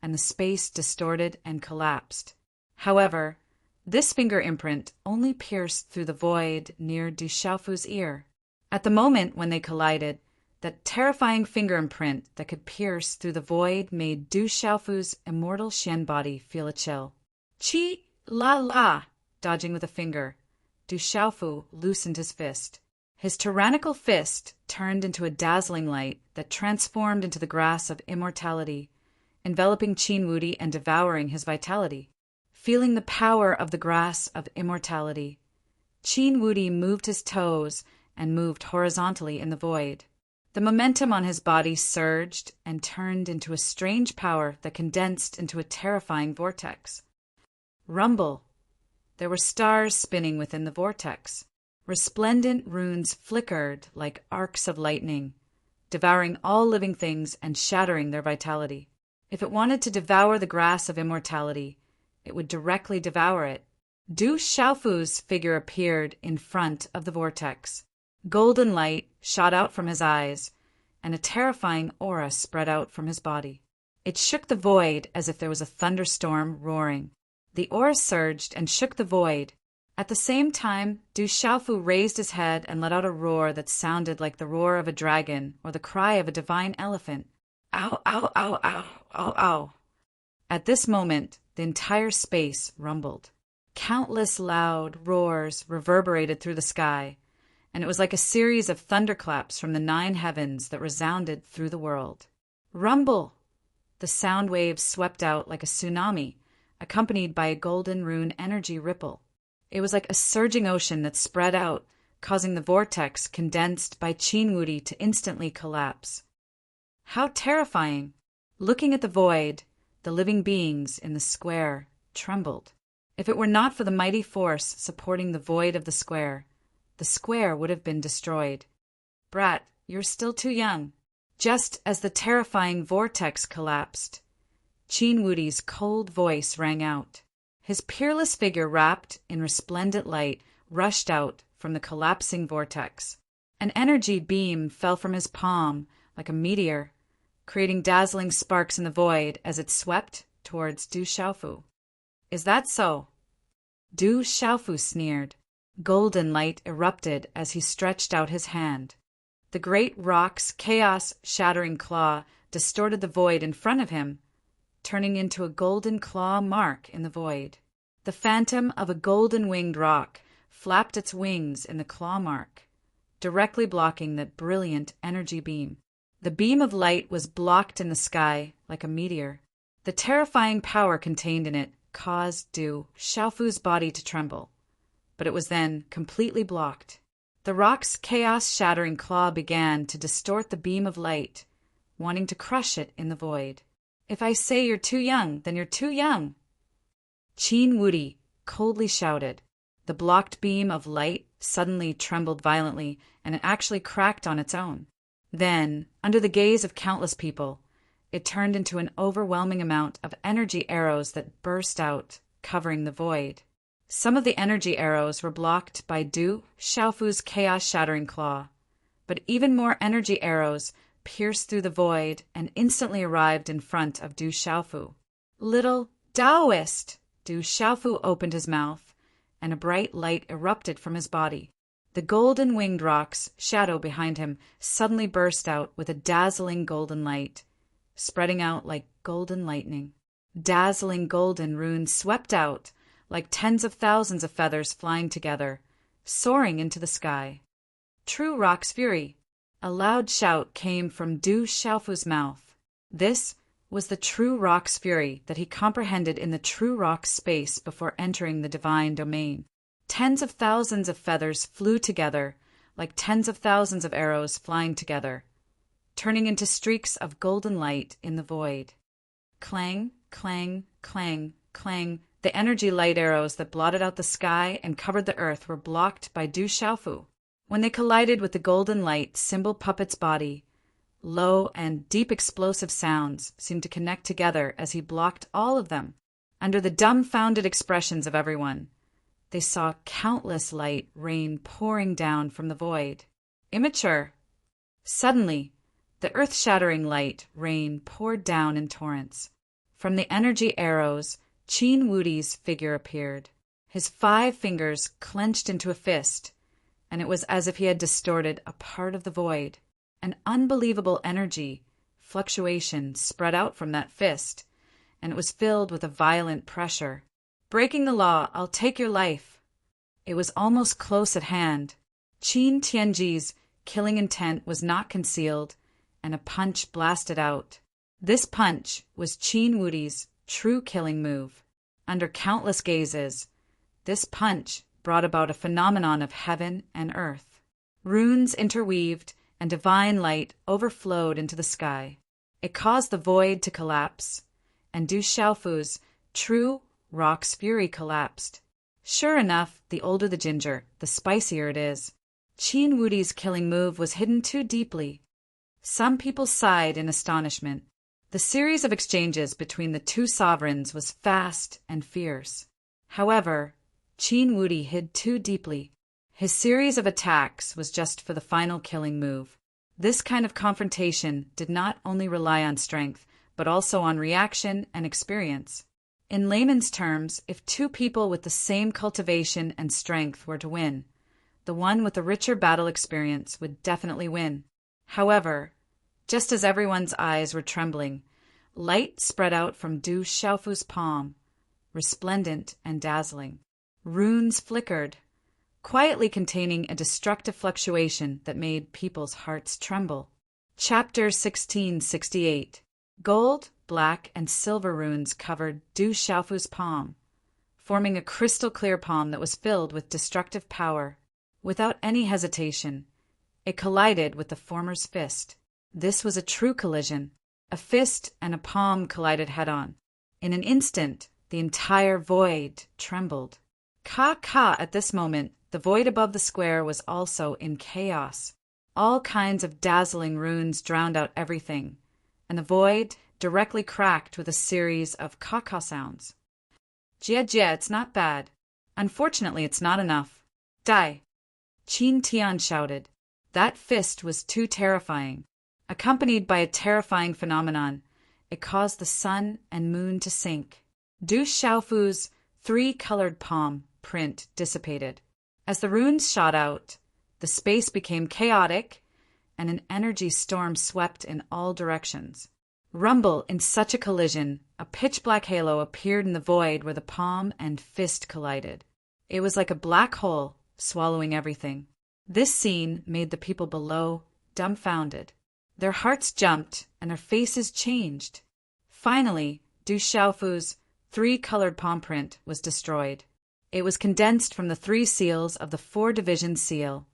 and the space distorted and collapsed. However, this finger imprint only pierced through the void near Du Xiaofu's ear. At the moment when they collided, that terrifying finger imprint that could pierce through the void made Du Xiaofu's immortal Xian body feel a chill. Chi la la! Dodging with a finger, Du Xiaofu loosened his fist. His tyrannical fist turned into a dazzling light that transformed into the grass of immortality, enveloping Qin Wuti and devouring his vitality. Feeling the power of the grass of immortality, Qin Wuti moved his toes and moved horizontally in the void. The momentum on his body surged and turned into a strange power that condensed into a terrifying vortex. Rumble! There were stars spinning within the vortex. Resplendent runes flickered like arcs of lightning, devouring all living things and shattering their vitality. If it wanted to devour the grass of immortality, it would directly devour it. Du Xiaofu's figure appeared in front of the vortex. Golden light shot out from his eyes, and a terrifying aura spread out from his body. It shook the void as if there was a thunderstorm roaring. The aura surged and shook the void. At the same time, Du Xiaofu raised his head and let out a roar that sounded like the roar of a dragon or the cry of a divine elephant. Ow, ow, ow, ow, ow, ow. At this moment, the entire space rumbled. Countless loud roars reverberated through the sky, and it was like a series of thunderclaps from the 9 heavens that resounded through the world. Rumble! The sound waves swept out like a tsunami, accompanied by a golden rune energy ripple. It was like a surging ocean that spread out, causing the vortex condensed by Qin Wudi to instantly collapse. How terrifying! Looking at the void, the living beings in the square trembled. If it were not for the mighty force supporting the void of the square would have been destroyed. Brat, you're still too young. Just as the terrifying vortex collapsed, Qin Wudi's cold voice rang out. His peerless figure wrapped in resplendent light rushed out from the collapsing vortex. An energy beam fell from his palm like a meteor, creating dazzling sparks in the void as it swept towards Du Xiaofu. Is that so? Du Xiaofu sneered. Golden light erupted as he stretched out his hand. The great rock's chaos-shattering claw distorted the void in front of him, turning into a golden claw mark in the void. The phantom of a golden-winged rock flapped its wings in the claw mark, directly blocking the brilliant energy beam. The beam of light was blocked in the sky like a meteor. The terrifying power contained in it caused Du Xiaofu's body to tremble, but it was then completely blocked. The rock's chaos-shattering claw began to distort the beam of light, wanting to crush it in the void. If I say you're too young, then you're too young, Qin Wudi coldly shouted. The blocked beam of light suddenly trembled violently, and it actually cracked on its own. Then, under the gaze of countless people, it turned into an overwhelming amount of energy arrows that burst out, covering the void. Some of the energy arrows were blocked by Du Xiaofu's chaos-shattering claw, but even more energy arrows pierced through the void and instantly arrived in front of Du Xiaofu. Little Taoist! Du Xiaofu opened his mouth, and a bright light erupted from his body. The golden-winged rock's shadow behind him suddenly burst out with a dazzling golden light, spreading out like golden lightning. Dazzling golden runes swept out like tens of thousands of feathers flying together, soaring into the sky. True rock's fury! A loud shout came from Du Xiaofu's mouth. This was the true rock's fury that he comprehended in the true rock space before entering the divine domain. Tens of thousands of feathers flew together like tens of thousands of arrows flying together, turning into streaks of golden light in the void. Clang, clang, clang, clang. The energy light arrows that blotted out the sky and covered the earth were blocked by Du Xiaofu. When they collided with the golden light symbol puppet's body, low and deep explosive sounds seemed to connect together as he blocked all of them. Under the dumbfounded expressions of everyone, they saw countless light rain pouring down from the void. Immature! Suddenly, the earth-shattering light rain poured down in torrents. From the energy arrows, Qin Wudi's figure appeared. His 5 fingers clenched into a fist, and it was as if he had distorted a part of the void. An unbelievable energy fluctuation spread out from that fist, and it was filled with a violent pressure. Breaking the law, I'll take your life. It was almost close at hand. Qin Tianji's killing intent was not concealed, and a punch blasted out. This punch was Qin Wudi's true killing move. Under countless gazes, this punch brought about a phenomenon of heaven and earth. Runes interweaved, and divine light overflowed into the sky. It caused the void to collapse, and Du Xiaofu's true rock's fury collapsed. Sure enough, the older the ginger, the spicier it is. Qin Wudi's killing move was hidden too deeply. Some people sighed in astonishment. The series of exchanges between the 2 sovereigns was fast and fierce. However, Qin Wudi hid too deeply. His series of attacks was just for the final killing move. This kind of confrontation did not only rely on strength, but also on reaction and experience. In layman's terms, if two people with the same cultivation and strength were to win, the one with the richer battle experience would definitely win. However, just as everyone's eyes were trembling, light spread out from Du Xiaofu's palm, resplendent and dazzling. Runes flickered, quietly containing a destructive fluctuation that made people's hearts tremble. Chapter 1668. Gold, black, and silver runes covered Du Xiaofu's palm, forming a crystal-clear palm that was filled with destructive power. Without any hesitation, it collided with the former's fist. This was a true collision. A fist and a palm collided head-on. In an instant, the entire void trembled. Ka! At this moment, the void above the square was also in chaos. All kinds of dazzling runes drowned out everything, and the void directly cracked with a series of ka sounds. Jia, it's not bad. Unfortunately, it's not enough. Die! Qin Tian shouted. That fist was too terrifying. Accompanied by a terrifying phenomenon, it caused the sun and moon to sink. Du Xiaofu's three-colored palm print dissipated. As the runes shot out, the space became chaotic, and an energy storm swept in all directions. Rumble! In such a collision, a pitch-black halo appeared in the void where the palm and fist collided. It was like a black hole swallowing everything. This scene made the people below dumbfounded. Their hearts jumped, and their faces changed. Finally, Du Xiaofu's three-colored palm print was destroyed. It was condensed from the three seals of the four-division seal,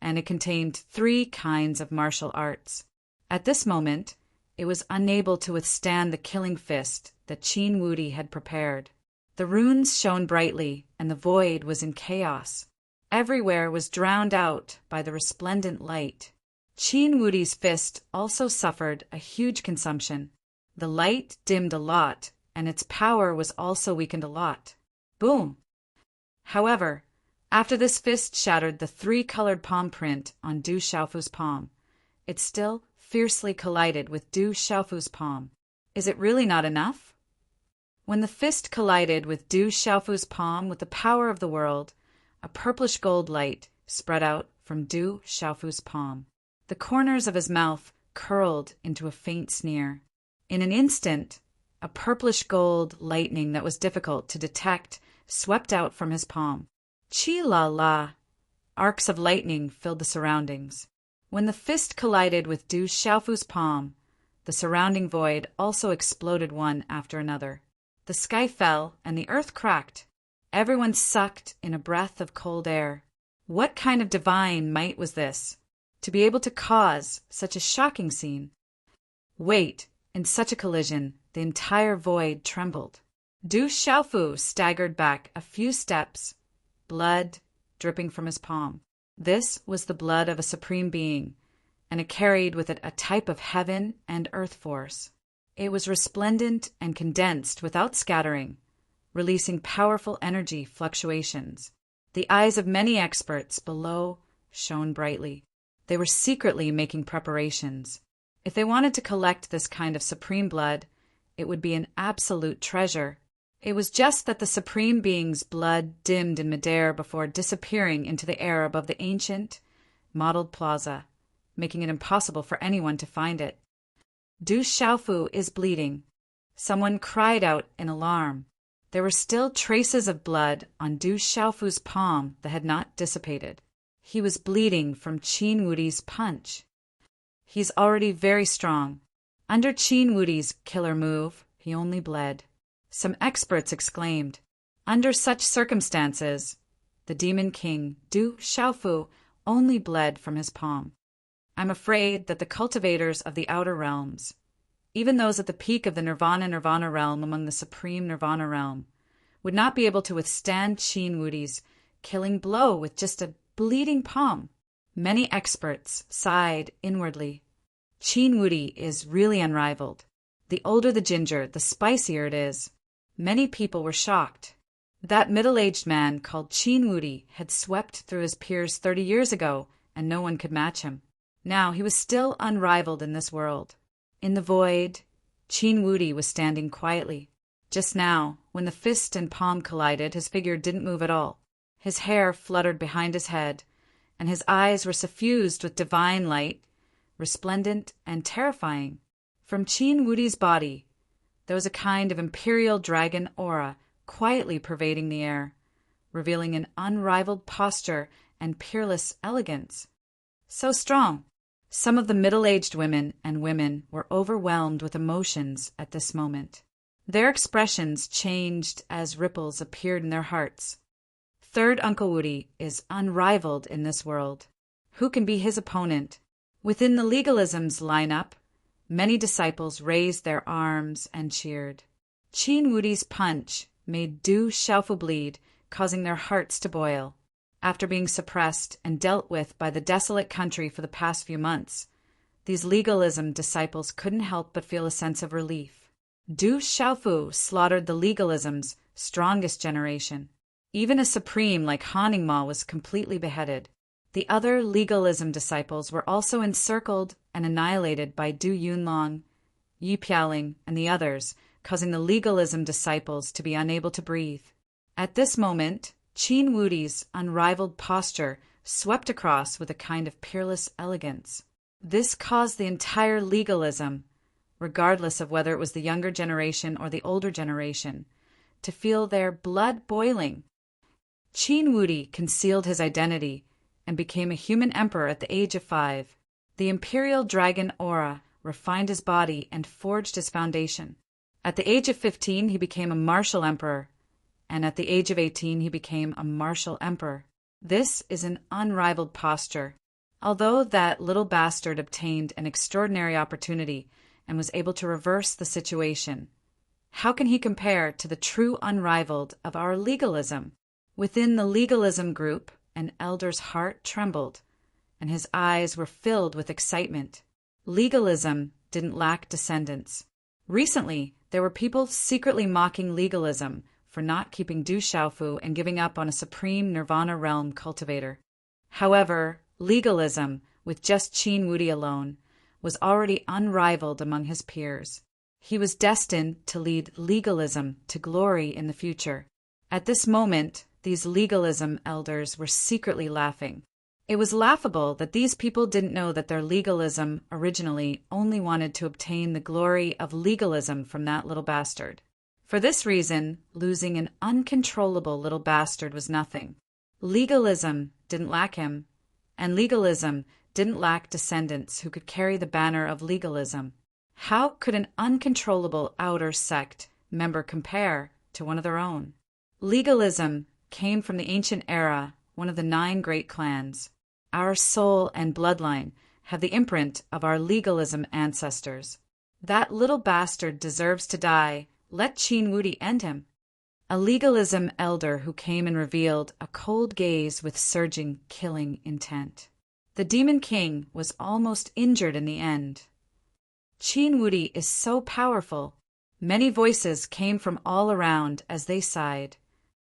and it contained 3 kinds of martial arts. At this moment, it was unable to withstand the killing fist that Qin Wudi had prepared. The runes shone brightly, and the void was in chaos. Everywhere was drowned out by the resplendent light. Qin Wudi's fist also suffered a huge consumption. The light dimmed a lot, and its power was also weakened a lot. Boom! However, after this fist shattered the three-colored palm print on Du Xiaofu's palm, it still fiercely collided with Du Xiaofu's palm. Is it really not enough? When the fist collided with Du Xiaofu's palm with the power of the world, a purplish gold light spread out from Du Xiaofu's palm. The corners of his mouth curled into a faint sneer. In an instant, a purplish gold lightning that was difficult to detect swept out from his palm. Chi-la-la! Arcs of lightning filled the surroundings. When the fist collided with Du Xiaofu's palm, the surrounding void also exploded one after another. The sky fell and the earth cracked. Everyone sucked in a breath of cold air. What kind of divine might was this, to be able to cause such a shocking scene? Wait, in such a collision, the entire void trembled. Du Xiaofu staggered back a few steps, blood dripping from his palm. This was the blood of a supreme being, and it carried with it a type of heaven and earth force. It was resplendent and condensed without scattering, releasing powerful energy fluctuations. The eyes of many experts below shone brightly. They were secretly making preparations. If they wanted to collect this kind of supreme blood, it would be an absolute treasure. It was just that the supreme being's blood dimmed in midair before disappearing into the air above the ancient, mottled plaza, making it impossible for anyone to find it. Du Xiaofu is bleeding. Someone cried out in alarm. There were still traces of blood on Du Xiaofu's palm that had not dissipated. He was bleeding from Qin Wudi's punch. He's already very strong. Under Qin Wudi's killer move, he only bled. Some experts exclaimed, under such circumstances, the demon king, Du Xiaofu, only bled from his palm. I'm afraid that the cultivators of the outer realms, even those at the peak of the Nirvana realm among the supreme Nirvana realm, would not be able to withstand Qin Wudi's killing blow with just a bleeding palm. Many experts sighed inwardly. Qin Wudi is really unrivaled. The older the ginger, the spicier it is. Many people were shocked. That middle-aged man called Qin Wudi had swept through his peers 30 years ago, and no one could match him. Now he was still unrivaled in this world. In the void, Qin Wudi was standing quietly. Just now, when the fist and palm collided, his figure didn't move at all. His hair fluttered behind his head, and his eyes were suffused with divine light, resplendent and terrifying. From Qin Wudi's body, there was a kind of imperial dragon aura quietly pervading the air, revealing an unrivaled posture and peerless elegance. So strong! Some of the middle-aged women and women were overwhelmed with emotions at this moment. Their expressions changed as ripples appeared in their hearts. Third Uncle Wudi is unrivaled in this world. Who can be his opponent? Within the legalism's lineup, many disciples raised their arms and cheered. Qin Wudi's punch made Du Xiaofu bleed, causing their hearts to boil. After being suppressed and dealt with by the desolate country for the past few months, these legalism disciples couldn't help but feel a sense of relief. Du Xiaofu slaughtered the legalism's strongest generation. Even a supreme like Han Ningma was completely beheaded. The other legalism disciples were also encircled and annihilated by Du Yunlong, Yi Piaoling, and the others, causing the legalism disciples to be unable to breathe. At this moment, Qin Wudi's unrivaled posture swept across with a kind of peerless elegance. This caused the entire legalism, regardless of whether it was the younger generation or the older generation, to feel their blood boiling. Qin Wudi concealed his identity and became a human emperor at the age of 5. The imperial dragon aura refined his body and forged his foundation. At the age of 15, he became a martial emperor, and at the age of 18, he became a martial emperor. This is an unrivaled posture. Although that little bastard obtained an extraordinary opportunity and was able to reverse the situation, how can he compare to the true unrivaled of our legalism? Within the legalism group, an elder's heart trembled, and his eyes were filled with excitement. Legalism didn't lack descendants. Recently, there were people secretly mocking legalism for not keeping Du Xiaofu and giving up on a supreme nirvana realm cultivator. However, legalism, with just Qin Wudi alone, was already unrivaled among his peers. He was destined to lead legalism to glory in the future. At this moment, these legalism elders were secretly laughing. It was laughable that these people didn't know that their legalism originally only wanted to obtain the glory of legalism from that little bastard. For this reason, losing an uncontrollable little bastard was nothing. Legalism didn't lack him, and legalism didn't lack descendants who could carry the banner of legalism. How could an uncontrollable outer sect member compare to one of their own? Legalism came from the ancient era, one of the 9 great clans. Our soul and bloodline have the imprint of our legalism ancestors. That little bastard deserves to die. Let Qin Wudi end him. A legalism elder who came and revealed a cold gaze with surging, killing intent. The Demon King was almost injured in the end. Qin Wudi is so powerful. Many voices came from all around as they sighed.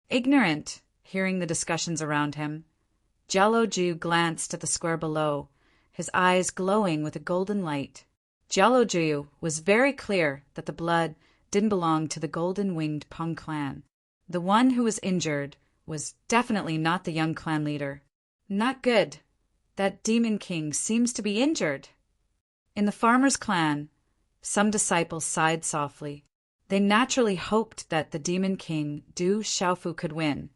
Ignorant, hearing the discussions around him, Jiaoluju glanced at the square below, his eyes glowing with a golden light. Jiaoluju was very clear that the blood didn't belong to the golden-winged Peng clan. The one who was injured was definitely not the young clan leader. Not good. That Demon King seems to be injured. In the farmer's clan, some disciples sighed softly. They naturally hoped that the Demon King, Du Xiaofu, could win,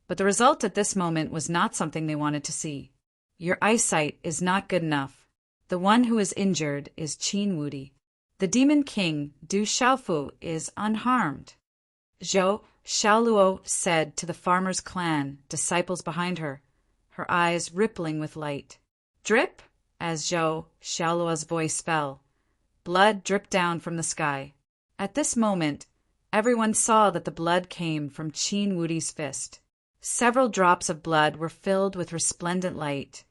but the result at this moment was not something they wanted to see. Your eyesight is not good enough. The one who is injured is Qin Wudi. The Demon King, Du Xiaofu, is unharmed. Zhou Xiaoluo said to the farmer's clan, disciples behind her, her eyes rippling with light. Drip, as Zhou Xiaoluo's voice fell. Blood dripped down from the sky. At this moment, everyone saw that the blood came from Qin Wudi's fist. Several drops of blood were filled with resplendent light,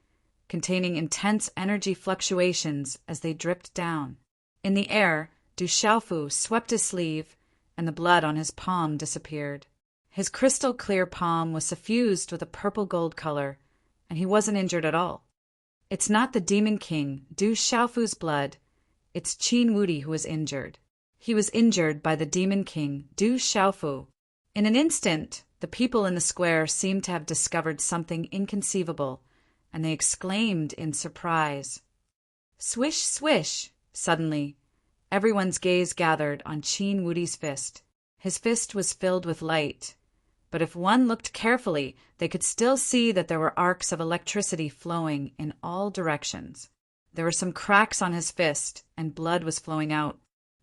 containing intense energy fluctuations as they dripped down. In the air, Du Xiaofu swept his sleeve, and the blood on his palm disappeared. His crystal-clear palm was suffused with a purple-gold color, and he wasn't injured at all. It's not the Demon King, Du Xiaofu's blood, it's Qin Wudi who is injured. He was injured by the Demon King, Du Xiaofu. In an instant, the people in the square seemed to have discovered something inconceivable, and they exclaimed in surprise. Swish, swish! Suddenly, everyone's gaze gathered on Qin Wudi's fist. His fist was filled with light, but if one looked carefully, they could still see that there were arcs of electricity flowing in all directions. There were some cracks on his fist, and blood was flowing out.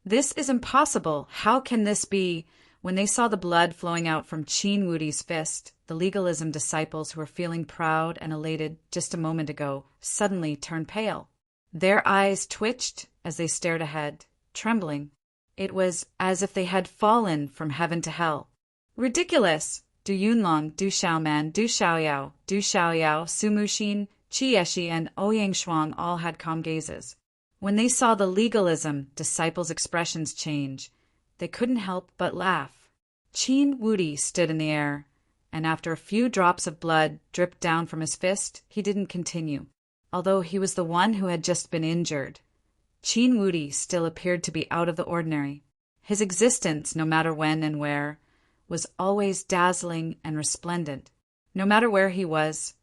This is impossible. How can this be? When they saw the blood flowing out from Qin Wudi's fist, the legalism disciples who were feeling proud and elated just a moment ago suddenly turned pale. Their eyes twitched as they stared ahead, trembling. It was as if they had fallen from heaven to hell. Ridiculous! Du Yunlong, Du Xiaoman, Du Xiaoyao, Du Xiaoyao, Su Muxin, Qi Yeshi, and Ouyang Shuang all had calm gazes. When they saw the legalism disciples' expressions change, they couldn't help but laugh. Qin Wudi stood in the air, and after a few drops of blood dripped down from his fist, he didn't continue. Although he was the one who had just been injured, Qin Wudi still appeared to be out of the ordinary. His existence, no matter when and where, was always dazzling and resplendent. No matter where he was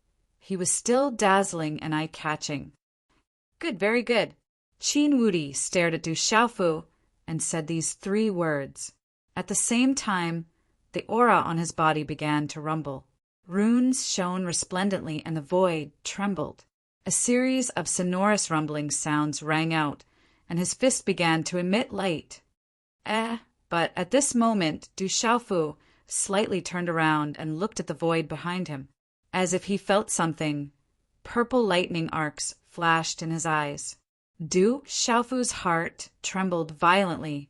still dazzling and eye-catching. Good, very good. Qin Wudi stared at Du Xiaofu and said these 3 words. At the same time, the aura on his body began to rumble. Runes shone resplendently and the void trembled. A series of sonorous rumbling sounds rang out, and his fist began to emit light. But at this moment, Du Xiaofu slightly turned around and looked at the void behind him. As if he felt something, purple lightning arcs flashed in his eyes. Du Xiaofu's heart trembled violently,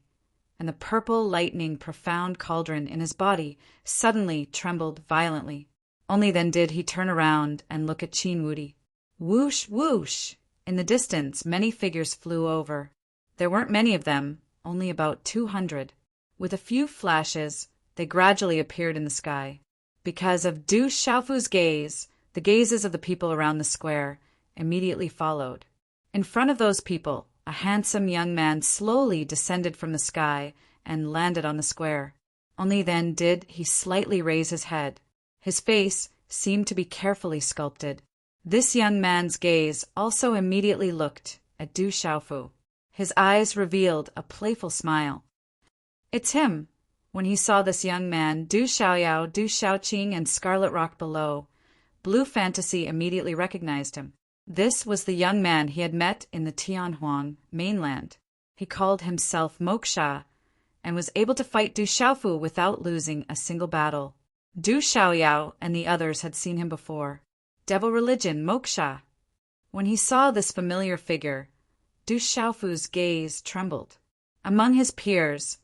and the purple lightning profound cauldron in his body suddenly trembled violently. Only then did he turn around and look at Qin Wudi. Whoosh, whoosh! In the distance, many figures flew over. There weren't many of them, only about 200. With a few flashes, they gradually appeared in the sky. Because of Du Xiaofu's gaze, the gazes of the people around the square immediately followed. In front of those people, a handsome young man slowly descended from the sky and landed on the square. Only then did he slightly raise his head. His face seemed to be carefully sculpted. This young man's gaze also immediately looked at Du Xiaofu. His eyes revealed a playful smile. It's him. When he saw this young man, Du Xiaoyao, Du Xiaoqing, and Scarlet Rock below, Blue Fantasy immediately recognized him. This was the young man he had met in the Tianhuang mainland. He called himself Moksha and was able to fight Du Xiaofu without losing a single battle. Du Xiaoyao and the others had seen him before. Devil religion, Moksha. When he saw this familiar figure, Du Xiaofu's gaze trembled. Among his peers,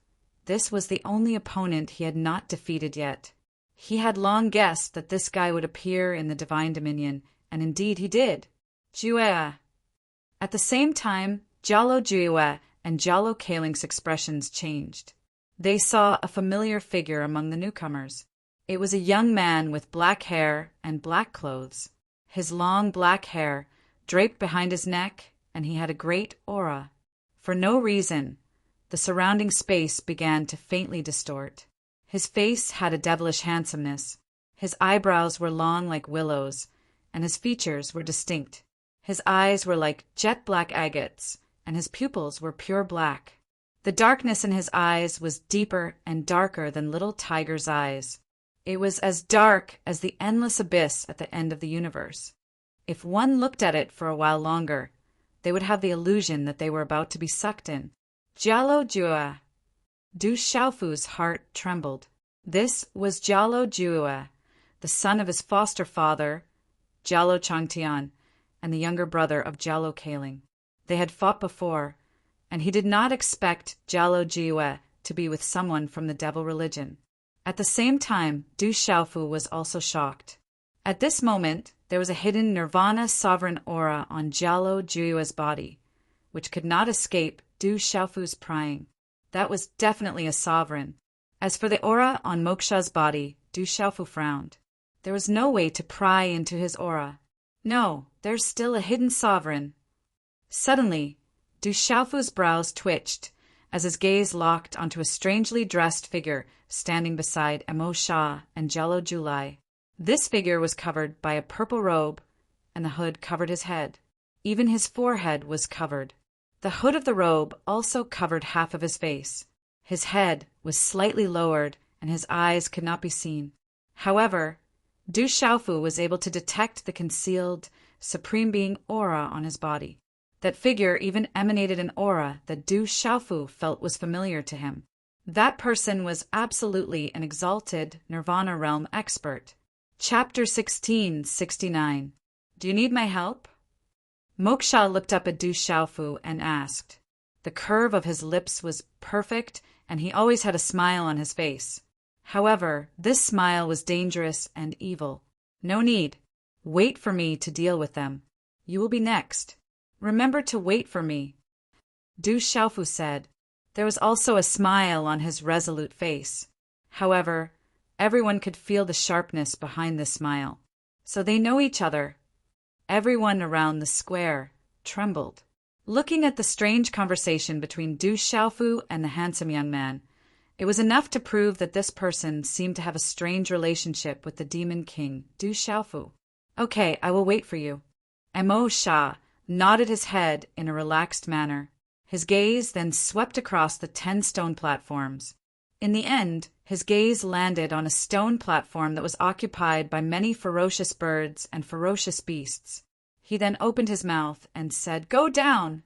this was the only opponent he had not defeated yet. He had long guessed that this guy would appear in the Divine Dominion, and indeed he did. Jue. At the same time, Jialo Jue and Jialo Kailing's expressions changed. They saw a familiar figure among the newcomers. It was a young man with black hair and black clothes. His long black hair draped behind his neck, and he had a great aura. For no reason, the surrounding space began to faintly distort. His face had a devilish handsomeness. His eyebrows were long like willows, and his features were distinct. His eyes were like jet-black agates, and his pupils were pure black. The darkness in his eyes was deeper and darker than little tiger's eyes. It was as dark as the endless abyss at the end of the universe. If one looked at it for a while longer, they would have the illusion that they were about to be sucked in. Jialo Jue. Du Xiaofu's heart trembled. This was Jialo Jue, the son of his foster father, Jialo Changtian, and the younger brother of Jialo Kailing. They had fought before, and he did not expect Jialo Jue to be with someone from the devil religion. At the same time, Du Xiaofu was also shocked. At this moment, there was a hidden nirvana sovereign aura on Jialo Jue's body, which could not escape Du Xiaofu's prying. That was definitely a sovereign. As for the aura on Moksha's body, Du Xiaofu frowned. There was no way to pry into his aura. No, there's still a hidden sovereign. Suddenly, Du Xiaofu's brows twitched, as his gaze locked onto a strangely dressed figure standing beside Emo Shah and Jello Julai. This figure was covered by a purple robe, and the hood covered his head. Even his forehead was covered. The hood of the robe also covered half of his face. His head was slightly lowered, and his eyes could not be seen. However, Du Xiaofu was able to detect the concealed, supreme being aura on his body. That figure even emanated an aura that Du Xiaofu felt was familiar to him. That person was absolutely an exalted Nirvana realm expert. Chapter 1669. Do you need my help? Moksha looked up at Du Xiaofu and asked. The curve of his lips was perfect, and he always had a smile on his face. However, this smile was dangerous and evil. No need. Wait for me to deal with them. You will be next. Remember to wait for me. Du Xiaofu said. There was also a smile on his resolute face. However, everyone could feel the sharpness behind this smile. So they know each other. Everyone around the square trembled. Looking at the strange conversation between Du Xiaofu and the handsome young man, it was enough to prove that this person seemed to have a strange relationship with the Demon King, Du Xiaofu. Okay, I will wait for you. Emo Shah nodded his head in a relaxed manner. His gaze then swept across the 10 stone platforms. In the end, his gaze landed on a stone platform that was occupied by many ferocious birds and ferocious beasts. He then opened his mouth and said, "Go down!"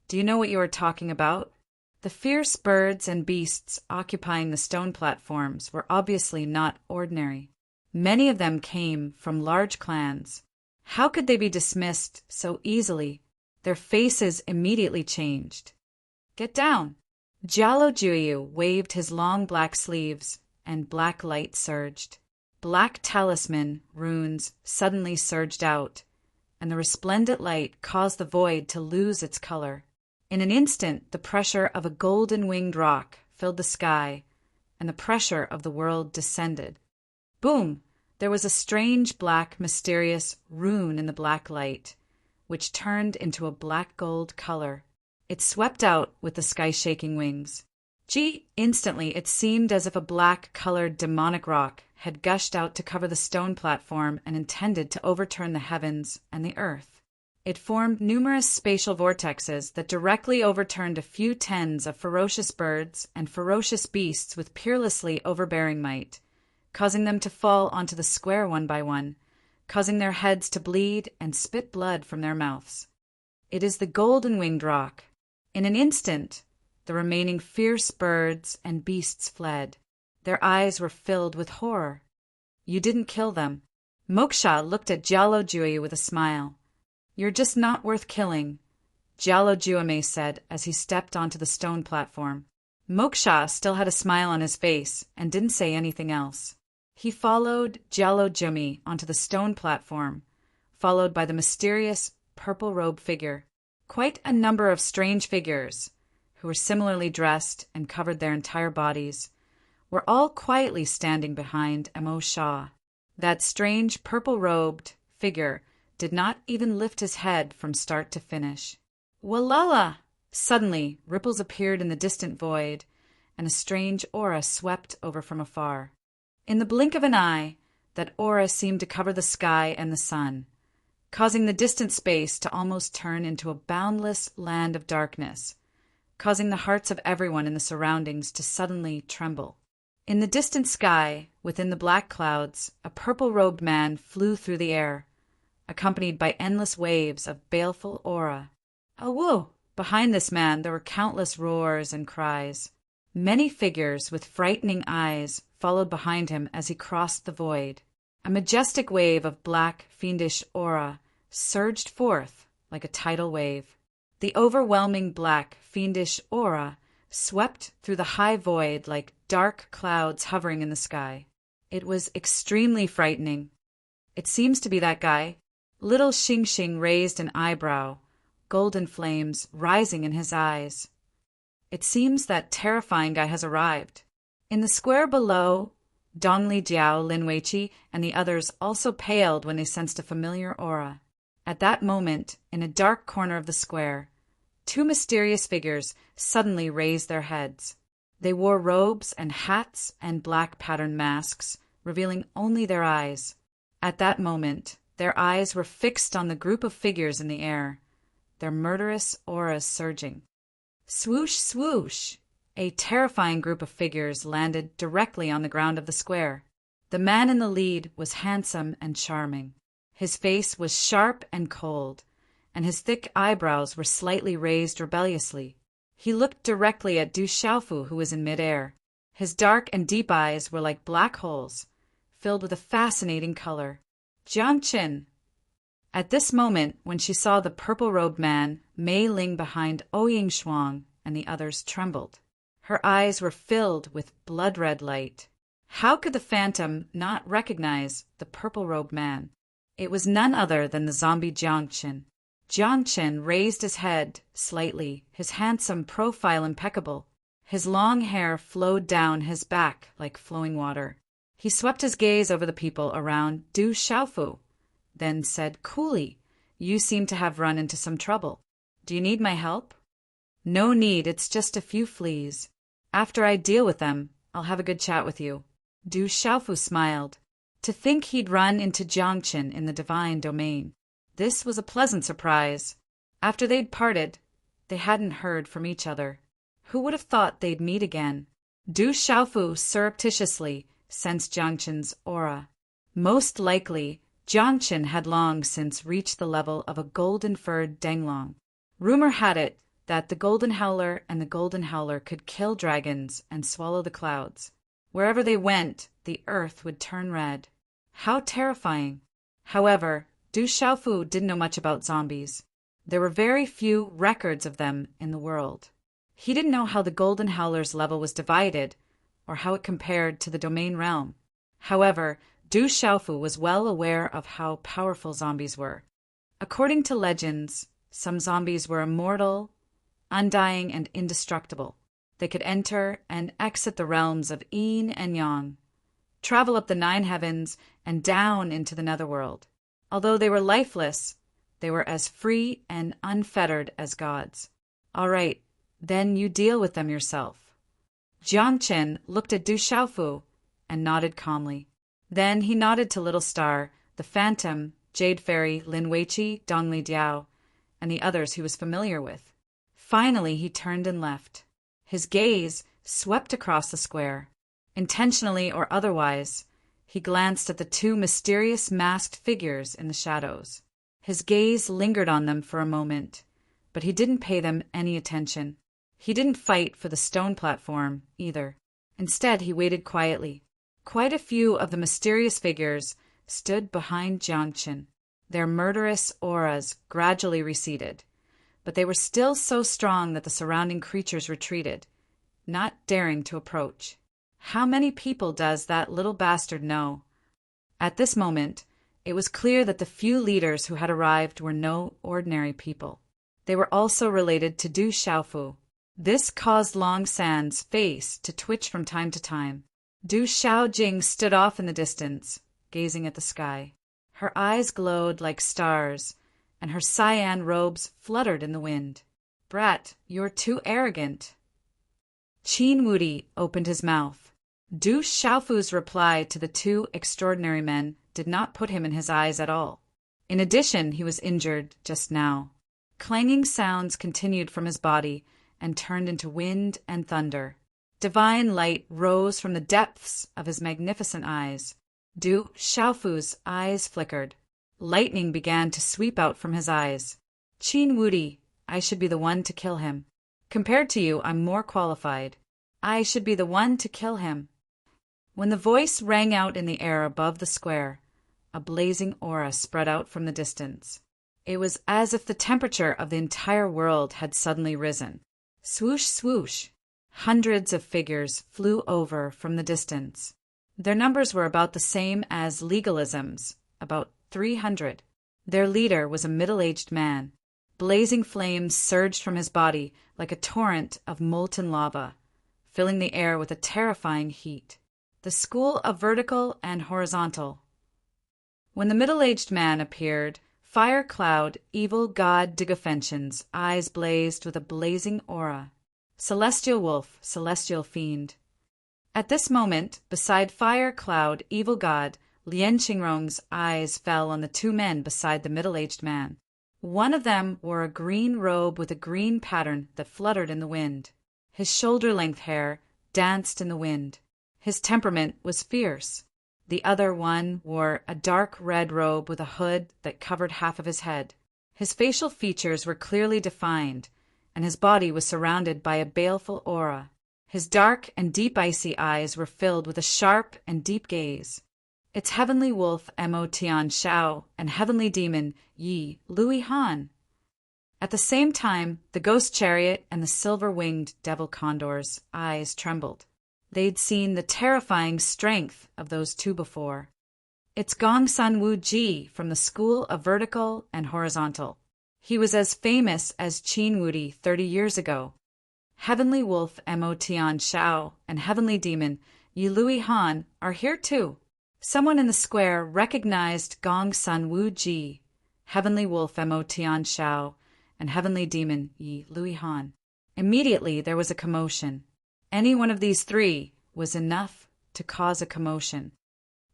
Do you know what you are talking about? The fierce birds and beasts occupying the stone platforms were obviously not ordinary. Many of them came from large clans. How could they be dismissed so easily? Their faces immediately changed. Get down! Jialo Juyu waved his long black sleeves, and black light surged. Black talisman runes suddenly surged out, and the resplendent light caused the void to lose its color. In an instant, the pressure of a golden-winged rock filled the sky, and the pressure of the world descended. Boom! There was a strange black, mysterious rune in the black light, which turned into a black-gold color. It swept out with the sky-shaking wings. Instantly it seemed as if a black-colored demonic rock had gushed out to cover the stone platform and intended to overturn the heavens and the earth. It formed numerous spatial vortexes that directly overturned a few tens of ferocious birds and ferocious beasts with peerlessly overbearing might, causing them to fall onto the square one by one, causing their heads to bleed and spit blood from their mouths. It is the golden-winged rock. In an instant, the remaining fierce birds and beasts fled. Their eyes were filled with horror. You didn't kill them. Moksha looked at Jialo Jui with a smile. You're just not worth killing, Jialo Juame said as he stepped onto the stone platform. Moksha still had a smile on his face and didn't say anything else. He followed Jialo Jumi onto the stone platform, followed by the mysterious purple robe figure. Quite a number of strange figures, who were similarly dressed and covered their entire bodies, were all quietly standing behind Emo Shah. That strange purple-robed figure did not even lift his head from start to finish. Walala! Suddenly, ripples appeared in the distant void, and a strange aura swept over from afar. In the blink of an eye, that aura seemed to cover the sky and the sun, causing the distant space to almost turn into a boundless land of darkness, causing the hearts of everyone in the surroundings to suddenly tremble. In the distant sky, within the black clouds, a purple-robed man flew through the air, accompanied by endless waves of baleful aura. Awoo! Behind this man there were countless roars and cries. Many figures with frightening eyes followed behind him as he crossed the void. A majestic wave of black, fiendish aura surged forth like a tidal wave. The overwhelming black, fiendish aura swept through the high void like dark clouds hovering in the sky. It was extremely frightening. It seems to be that guy. Little Xing Xing raised an eyebrow, golden flames rising in his eyes. It seems that terrifying guy has arrived. In the square below, Dongli Jiao, Lin Weiqi, and the others also paled when they sensed a familiar aura. At that moment, in a dark corner of the square, two mysterious figures suddenly raised their heads. They wore robes and hats and black patterned masks, revealing only their eyes. At that moment, their eyes were fixed on the group of figures in the air, their murderous auras surging. Swoosh, swoosh! A terrifying group of figures landed directly on the ground of the square. The man in the lead was handsome and charming. His face was sharp and cold, and his thick eyebrows were slightly raised rebelliously. He looked directly at Du Xiaofu, who was in midair. His dark and deep eyes were like black holes, filled with a fascinating color. Jiang Qin. At this moment, when she saw the purple-robed man, Mei Ling behind Ouying Shuang and the others trembled. Her eyes were filled with blood-red light. How could the phantom not recognize the purple-robed man? It was none other than the zombie Jiang Qin. Jiang Qin raised his head slightly, his handsome profile impeccable. His long hair flowed down his back like flowing water. He swept his gaze over the people around Du Xiaofu, then said coolly, "You seem to have run into some trouble. Do you need my help?" "No need, it's just a few fleas. After I deal with them, I'll have a good chat with you." Du Xiaofu smiled. To think he'd run into Jiang Qin in the divine domain. This was a pleasant surprise. After they'd parted, they hadn't heard from each other. Who would have thought they'd meet again? Du Xiaofu surreptitiously sensed Jiang Qin's aura. Most likely, Jiang Qin had long since reached the level of a golden-furred Denglong. Rumor had it that the Golden Howler and the Golden Howler could kill dragons and swallow the clouds. Wherever they went, the earth would turn red. How terrifying! However, Du Xiaofu didn't know much about zombies. There were very few records of them in the world. He didn't know how the Golden Howler's level was divided, or how it compared to the domain realm. However, Du Xiaofu was well aware of how powerful zombies were. According to legends, some zombies were immortal, undying, and indestructible. They could enter and exit the realms of Yin and Yang, travel up the 9 heavens and down into the netherworld. Although they were lifeless, they were as free and unfettered as gods. All right, then you deal with them yourself. Jiang Qin looked at Du Xiaofu and nodded calmly. Then he nodded to Little Star, the Phantom, Jade Fairy, Lin Weiqi, Dongli Diao, and the others he was familiar with. Finally, he turned and left. His gaze swept across the square. Intentionally or otherwise, he glanced at the 2 mysterious masked figures in the shadows. His gaze lingered on them for a moment, but he didn't pay them any attention. He didn't fight for the stone platform, either. Instead, he waited quietly. Quite a few of the mysterious figures stood behind Jiang Qin. Their murderous auras gradually receded, but they were still so strong that the surrounding creatures retreated, not daring to approach. How many people does that little bastard know? At this moment, it was clear that the few leaders who had arrived were no ordinary people. They were also related to Du Xiaofu. This caused Long San's face to twitch from time to time. Du Xiaojing stood off in the distance, gazing at the sky. Her eyes glowed like stars, and her cyan robes fluttered in the wind. "Brat, you're too arrogant." Qin Wudi opened his mouth. Du Xiaofu's reply to the 2 extraordinary men did not put him in his eyes at all. In addition, he was injured just now. Clanging sounds continued from his body and turned into wind and thunder. Divine light rose from the depths of his magnificent eyes. Du Xiaofu's eyes flickered. Lightning began to sweep out from his eyes. "Qin Wudi, I should be the one to kill him. Compared to you, I'm more qualified. I should be the one to kill him." When the voice rang out in the air above the square, a blazing aura spread out from the distance. It was as if the temperature of the entire world had suddenly risen. Swoosh, swoosh. Hundreds of figures flew over from the distance. Their numbers were about the same as legalism's, about 300. Their leader was a middle-aged man. Blazing flames surged from his body like a torrent of molten lava, filling the air with a terrifying heat. The school of vertical and horizontal. When the middle-aged man appeared, Fire Cloud, Evil God Digafension's eyes blazed with a blazing aura. Celestial Wolf, Celestial Fiend. At this moment, beside Fire Cloud, Evil God, Lien Qingrong's eyes fell on the two men beside the middle-aged man. One of them wore a green robe with a green pattern that fluttered in the wind. His shoulder-length hair danced in the wind. His temperament was fierce. The other one wore a dark red robe with a hood that covered half of his head. His facial features were clearly defined, and his body was surrounded by a baleful aura. His dark and deep icy eyes were filled with a sharp and deep gaze. It's Heavenly Wolf Mo Tian Shao and Heavenly Demon Yi Lui Han. At the same time, the ghost chariot and the silver-winged devil condor's eyes trembled. They'd seen the terrifying strength of those two before. It's Gong Sun Wu Ji from the School of Vertical and Horizontal. He was as famous as Qin Wudi 30 years ago. Heavenly Wolf Mo Tian Shao and Heavenly Demon Yi Lui Han are here too. Someone in the square recognized Gong Sun Wu Ji, Heavenly Wolf Mo Tian Shao, and Heavenly Demon Yi Lui Han. Immediately there was a commotion. Any one of these three was enough to cause a commotion.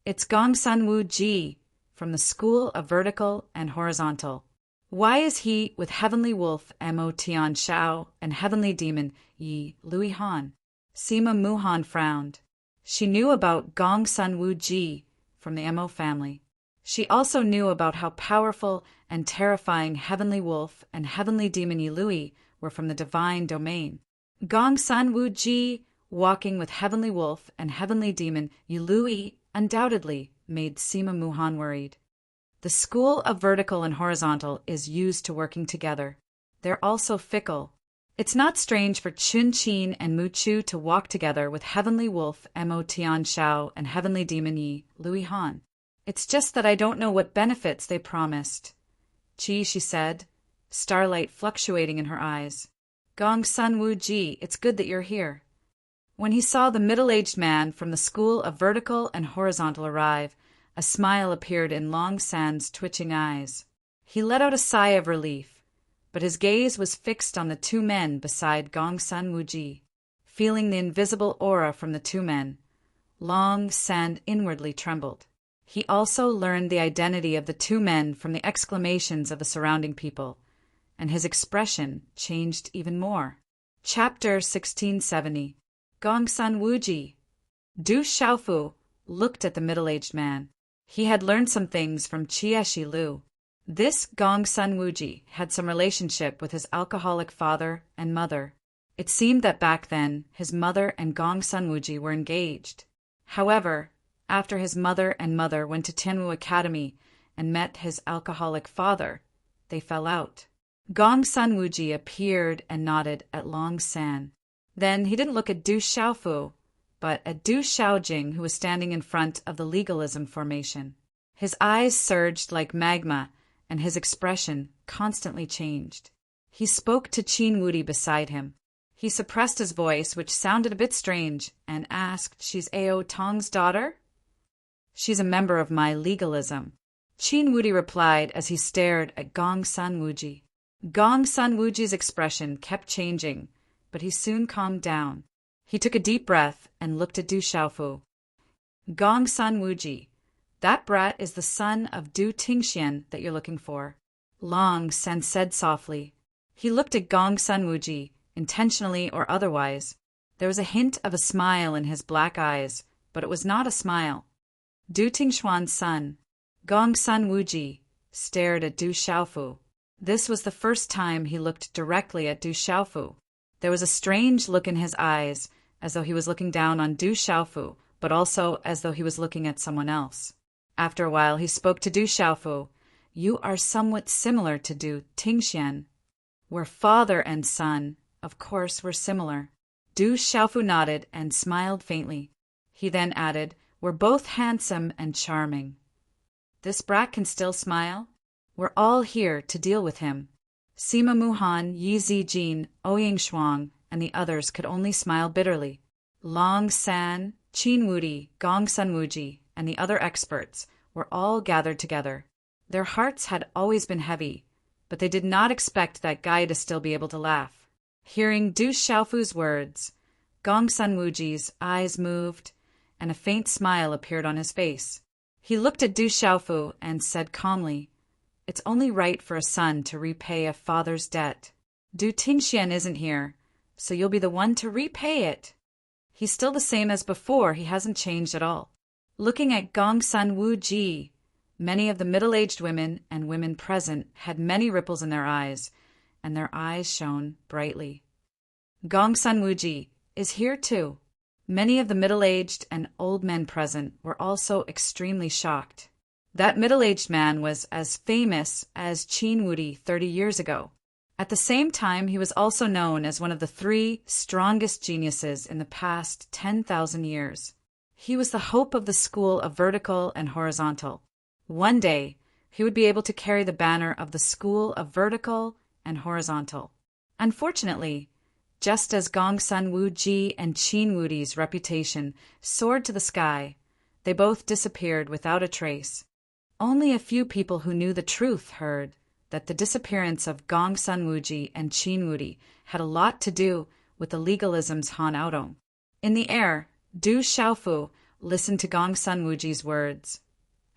It's Gong Sun Wu Ji from the School of Vertical and Horizontal. Why is he with Heavenly Wolf Mo Tian Shao and Heavenly Demon Yi Lui Han? Sima Muhan frowned. She knew about Gong Sun Wu Ji from the Mo family. She also knew about how powerful and terrifying Heavenly Wolf and Heavenly Demon Yi Lui were from the divine domain. Gong Sun Wu Ji walking with Heavenly Wolf and Heavenly Demon Yi Lui undoubtedly made Sima Muhan worried. The School of Vertical and Horizontal is used to working together. They're also fickle. It's not strange for Chun Qin and Mu Chu to walk together with Heavenly Wolf Mo Tian Shao and Heavenly Demon Yi Lui Han. It's just that I don't know what benefits they promised. Chi, she said, starlight fluctuating in her eyes. Gong Sun Wu Ji, it's good that you're here. When he saw the middle-aged man from the School of Vertical and Horizontal arrive, a smile appeared in Long San's twitching eyes. He let out a sigh of relief, but his gaze was fixed on the two men beside Gong Sun Wu Ji. Feeling the invisible aura from the two men, Long San inwardly trembled. He also learned the identity of the two men from the exclamations of the surrounding people, and his expression changed even more. Chapter 1670. Gong Sun Wu Ji. Du Xiaofu looked at the middle-aged man. He had learned some things from Chieshi Lu. This Gong Sun Wu Ji had some relationship with his alcoholic father and mother. It seemed that back then his mother and Gong Sun Wu Ji were engaged. However, after his mother and mother went to Tianwu Academy and met his alcoholic father, they fell out. Gong Sun Wu Ji appeared and nodded at Long San. Then he didn't look at Du Xiaofu, but at Du Xiaojing, who was standing in front of the legalism formation. His eyes surged like magma, and his expression constantly changed. He spoke to Qin Wudi beside him. He suppressed his voice, which sounded a bit strange, and asked, "She's Ao Tong's daughter?" "She's a member of my legalism," Qin Wudi replied as he stared at Gong Sun Wu Ji. Gong Sun Wu Ji's expression kept changing, but he soon calmed down. He took a deep breath and looked at Du Xiaofu. "Gong Sun Wu Ji, that brat is the son of Du Tingxian that you're looking for," Long San said softly. He looked at Gong Sun Wu Ji, intentionally or otherwise. There was a hint of a smile in his black eyes, but it was not a smile. Du Tingxuan's son, Gong Sun Wu Ji, stared at Du Xiaofu. This was the first time he looked directly at Du Xiaofu. There was a strange look in his eyes, as though he was looking down on Du Xiaofu, but also as though he was looking at someone else. After a while, he spoke to Du Xiaofu. "You are somewhat similar to Du Tingxian." "We're father and son. Of course, we're similar." Du Xiaofu nodded and smiled faintly. He then added, "We're both handsome and charming." "This brat can still smile? We're all here to deal with him." Sima Muhan, Yi Zijin, Ouying Shuang, and the others could only smile bitterly. Long San, Qin Wudi, Gong Sun Wu Ji, and the other experts were all gathered together. Their hearts had always been heavy, but they did not expect that guy to still be able to laugh. Hearing Du Xiaofu's words, Gong Sanwuji's eyes moved, and a faint smile appeared on his face. He looked at Du Xiaofu and said calmly, "It's only right for a son to repay a father's debt. Du Tingxian isn't here, so you'll be the one to repay it." He's still the same as before, he hasn't changed at all. Looking at Gong Sanwuji, many of the middle-aged women and women present had many ripples in their eyes, and their eyes shone brightly. Gong Sanwuji is here too. Many of the middle-aged and old men present were also extremely shocked. That middle-aged man was as famous as Qin Wudi 30 years ago. At the same time, he was also known as one of the 3 strongest geniuses in the past 10,000 years. He was the hope of the school of vertical and horizontal. One day, he would be able to carry the banner of the school of vertical and horizontal. Unfortunately, just as Gong Sanwuji and Qin Wudi's reputation soared to the sky, they both disappeared without a trace. Only a few people who knew the truth heard that the disappearance of Gong Sanwuji and Qin Wudi had a lot to do with the legalism's Han Aodong. In the air, Du Xiaofu listened to Gong Sanwuji's words,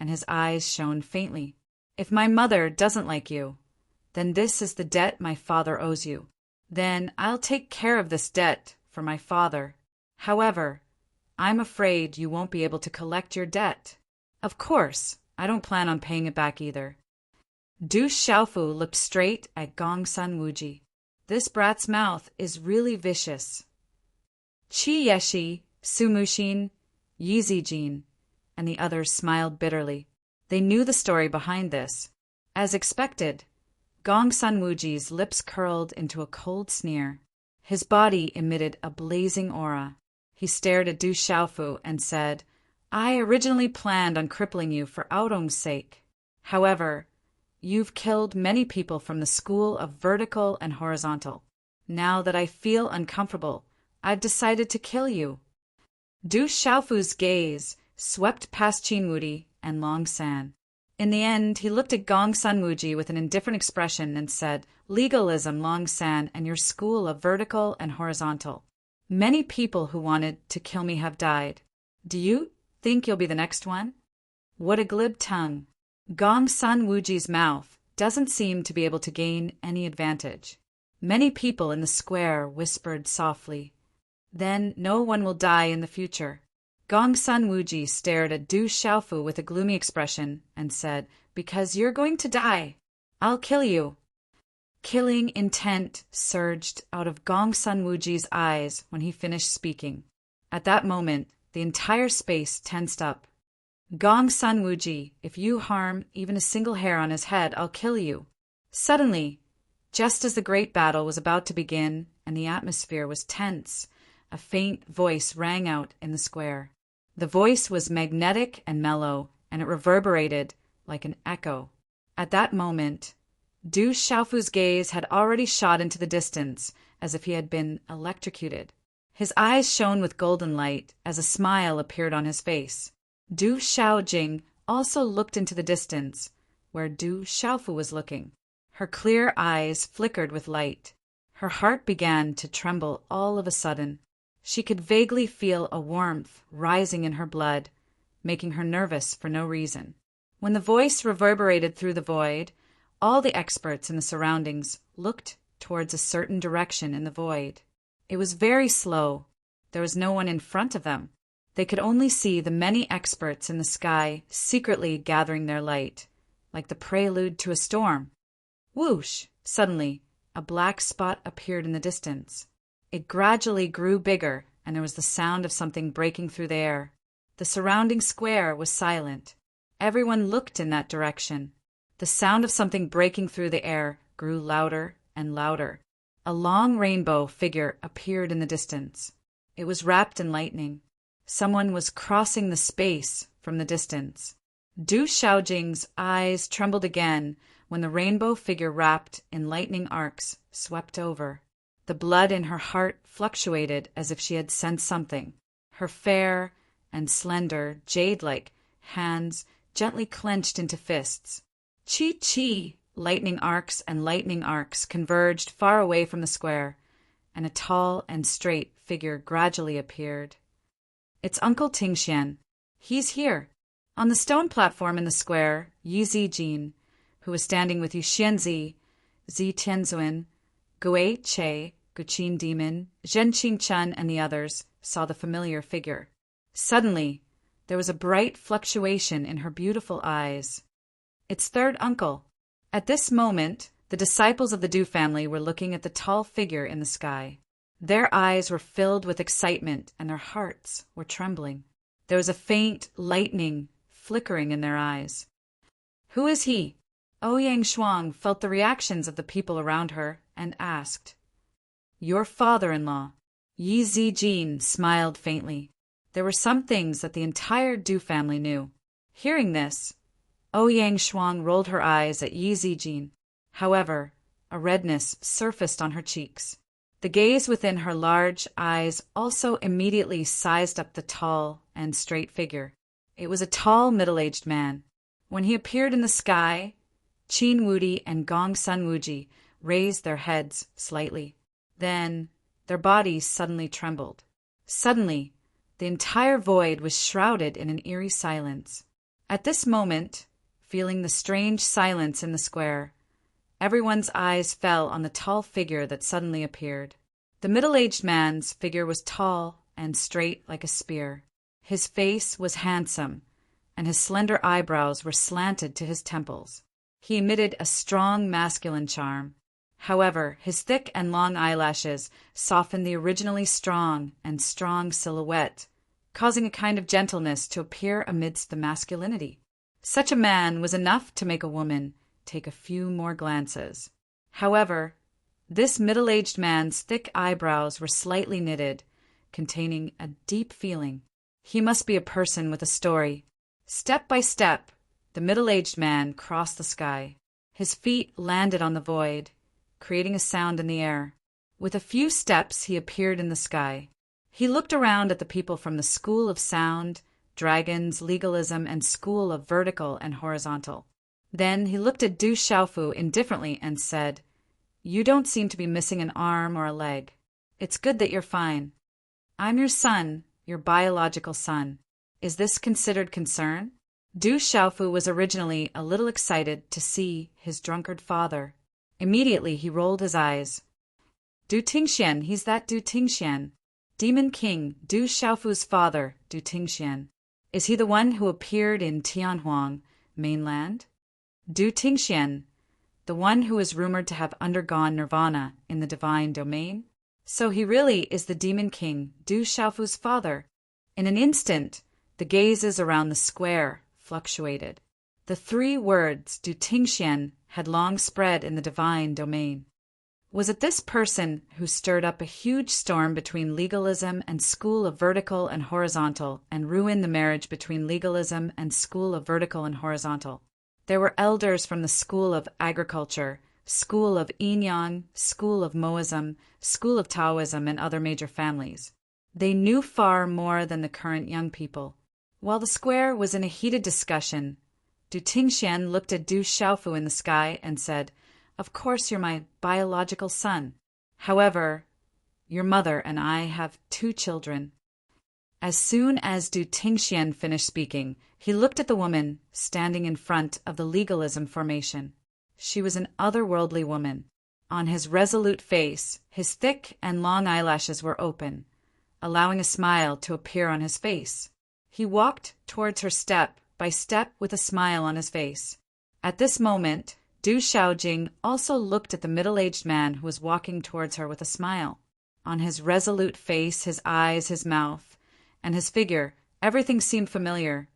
and his eyes shone faintly. "If my mother doesn't like you, then this is the debt my father owes you. Then I'll take care of this debt for my father. However, I'm afraid you won't be able to collect your debt. Of course, I don't plan on paying it back either." Du Xiaofu looked straight at Gong Sanwuji. This brat's mouth is really vicious. Qi Yeshi, Su Muxin, Yi Zijin, and the others smiled bitterly. They knew the story behind this. As expected, Gong Sanwuji's lips curled into a cold sneer. His body emitted a blazing aura. He stared at Du Xiaofu and said, "I originally planned on crippling you for Aodong's sake. However, you've killed many people from the school of vertical and horizontal. Now that I feel uncomfortable, I've decided to kill you." Du Xiaofu's gaze swept past Qin Wudi and Long San. In the end, he looked at Gong Sanwuji with an indifferent expression and said, "Legalism, Long San, and your school of vertical and horizontal. Many people who wanted to kill me have died. Do you think you'll be the next one?" What a glib tongue. Gong Sanwuji's mouth doesn't seem to be able to gain any advantage. Many people in the square whispered softly, "Then no one will die in the future." Gong Sanwuji stared at Du Xiaofu with a gloomy expression and said, "Because you're going to die. I'll kill you." Killing intent surged out of Gong Sanwuji's eyes when he finished speaking. At that moment, the entire space tensed up. "Gong Sanwuji, if you harm even a single hair on his head, I'll kill you." Suddenly, just as the great battle was about to begin and the atmosphere was tense, a faint voice rang out in the square. The voice was magnetic and mellow, and it reverberated like an echo. At that moment, Du Xiaofu's gaze had already shot into the distance as if he had been electrocuted. His eyes shone with golden light as a smile appeared on his face. Du Xiaojing also looked into the distance, where Du Xiaofu was looking. Her clear eyes flickered with light. Her heart began to tremble all of a sudden. She could vaguely feel a warmth rising in her blood, making her nervous for no reason. When the voice reverberated through the void, all the experts in the surroundings looked towards a certain direction in the void. It was very slow. There was no one in front of them. They could only see the many experts in the sky secretly gathering their light, like the prelude to a storm. Whoosh! Suddenly, a black spot appeared in the distance. It gradually grew bigger, and there was the sound of something breaking through the air. The surrounding square was silent. Everyone looked in that direction. The sound of something breaking through the air grew louder and louder. A long rainbow figure appeared in the distance. It was wrapped in lightning. Someone was crossing the space from the distance. Du Xiaojing's eyes trembled again when the rainbow figure wrapped in lightning arcs swept over. The blood in her heart fluctuated as if she had sensed something. Her fair and slender, jade-like hands gently clenched into fists. Chi! Lightning arcs converged far away from the square, and a tall and straight figure gradually appeared. It's Uncle Tingxian. He's here. On the stone platform in the square, Yi Zijin, who was standing with Yuxianzi, Zi Tianzuan, Gui Che, Guqin Demon, Zhen Qingchen, and the others, saw the familiar figure. Suddenly, there was a bright fluctuation in her beautiful eyes. It's third uncle. At this moment, the disciples of the Du family were looking at the tall figure in the sky. Their eyes were filled with excitement and their hearts were trembling. There was a faint lightning flickering in their eyes. Who is he? Ouyang Shuang felt the reactions of the people around her and asked. Your father-in-law. Yi Zijin smiled faintly. There were some things that the entire Du family knew. Hearing this, Ouyang Shuang rolled her eyes at Yi Zijin. However, a redness surfaced on her cheeks. The gaze within her large eyes also immediately sized up the tall and straight figure. It was a tall, middle-aged man. When he appeared in the sky, Qin Wudi and Gong Sun Wuji raised their heads slightly. Then, their bodies suddenly trembled. Suddenly, the entire void was shrouded in an eerie silence. At this moment, feeling the strange silence in the square, everyone's eyes fell on the tall figure that suddenly appeared. The middle-aged man's figure was tall and straight like a spear. His face was handsome, and his slender eyebrows were slanted to his temples. He emitted a strong masculine charm. However, his thick and long eyelashes softened the originally strong silhouette, causing a kind of gentleness to appear amidst the masculinity. Such a man was enough to make a woman take a few more glances. However, this middle-aged man's thick eyebrows were slightly knitted, containing a deep feeling. He must be a person with a story. Step by step, the middle-aged man crossed the sky. His feet landed on the void, creating a sound in the air. With a few steps, he appeared in the sky. He looked around at the people from the School of Sound, Dragons, Legalism, and School of Vertical and Horizontal. Then he looked at Du Xiaofu indifferently and said, You don't seem to be missing an arm or a leg. It's good that you're fine. I'm your son, your biological son. Is this considered concern? Du Xiaofu was originally a little excited to see his drunkard father. Immediately he rolled his eyes. Du Tingxian, he's that Du Tingxian. Demon King, Du Xiaofu's father, Du Tingxian. Is he the one who appeared in Tianhuang, mainland? Du Tingxian, the one who is rumored to have undergone nirvana in the divine domain? So he really is the Demon King, Du Xiaofu's father. In an instant, the gazes around the square fluctuated. The three words Du Tingxian had long spread in the divine domain. Was it this person who stirred up a huge storm between legalism and School of Vertical and Horizontal and ruined the marriage between legalism and School of Vertical and Horizontal? There were elders from the School of Agriculture, School of Yin-Yang, School of Moism, School of Taoism, and other major families. They knew far more than the current young people. While the square was in a heated discussion, Du Tingxian looked at Du Xiaofu in the sky and said, Of course you're my biological son. However, your mother and I have 2 children. As soon as Du Tingxian finished speaking, he looked at the woman standing in front of the legalism formation. She was an otherworldly woman. On his resolute face, his thick and long eyelashes were open, allowing a smile to appear on his face. He walked towards her step by step with a smile on his face. At this moment, Du Xiaojing also looked at the middle-aged man who was walking towards her with a smile. On his resolute face, his eyes, his mouth, and his figure, everything seemed familiar,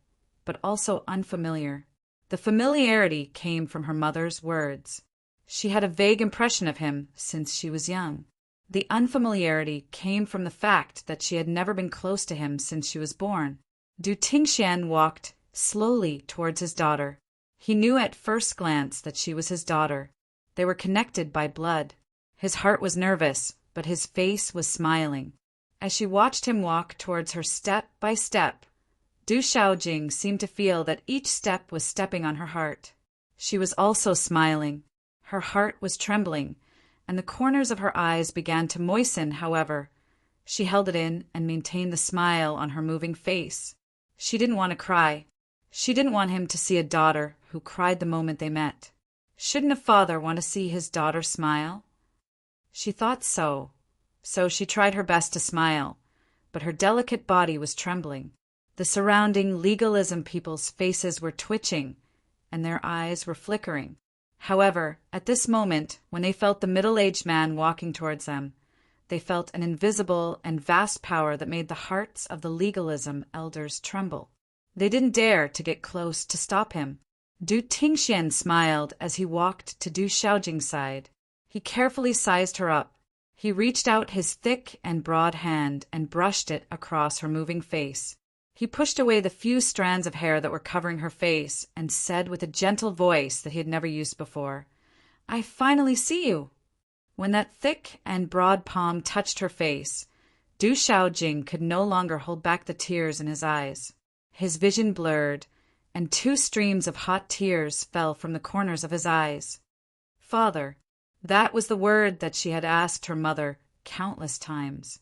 but also unfamiliar. The familiarity came from her mother's words. She had a vague impression of him since she was young. The unfamiliarity came from the fact that she had never been close to him since she was born. Du Tingxian walked slowly towards his daughter. He knew at first glance that she was his daughter. They were connected by blood. His heart was nervous, but his face was smiling. As she watched him walk towards her step by step, Du Xiaojing seemed to feel that each step was stepping on her heart. She was also smiling. Her heart was trembling, and the corners of her eyes began to moisten, however. She held it in and maintained the smile on her moving face. She didn't want to cry. She didn't want him to see a daughter who cried the moment they met. Shouldn't a father want to see his daughter smile? She thought so. So she tried her best to smile, but her delicate body was trembling. The surrounding legalism people's faces were twitching, and their eyes were flickering. However, at this moment, when they felt the middle-aged man walking towards them, they felt an invisible and vast power that made the hearts of the legalism elders tremble. They didn't dare to get close to stop him. Du Tingxian smiled as he walked to Du Xiaojing's side. He carefully sized her up. He reached out his thick and broad hand and brushed it across her moving face. He pushed away the few strands of hair that were covering her face and said with a gentle voice that he had never used before, "I finally see you." When that thick and broad palm touched her face, Du Xiaojing could no longer hold back the tears in his eyes. His vision blurred, and 2 streams of hot tears fell from the corners of his eyes. Father, that was the word that she had asked her mother countless times.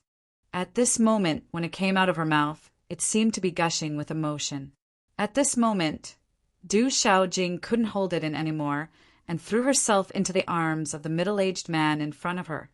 At this moment, when it came out of her mouth, it seemed to be gushing with emotion. At this moment, Du Xiaojing couldn't hold it in anymore and threw herself into the arms of the middle-aged man in front of her.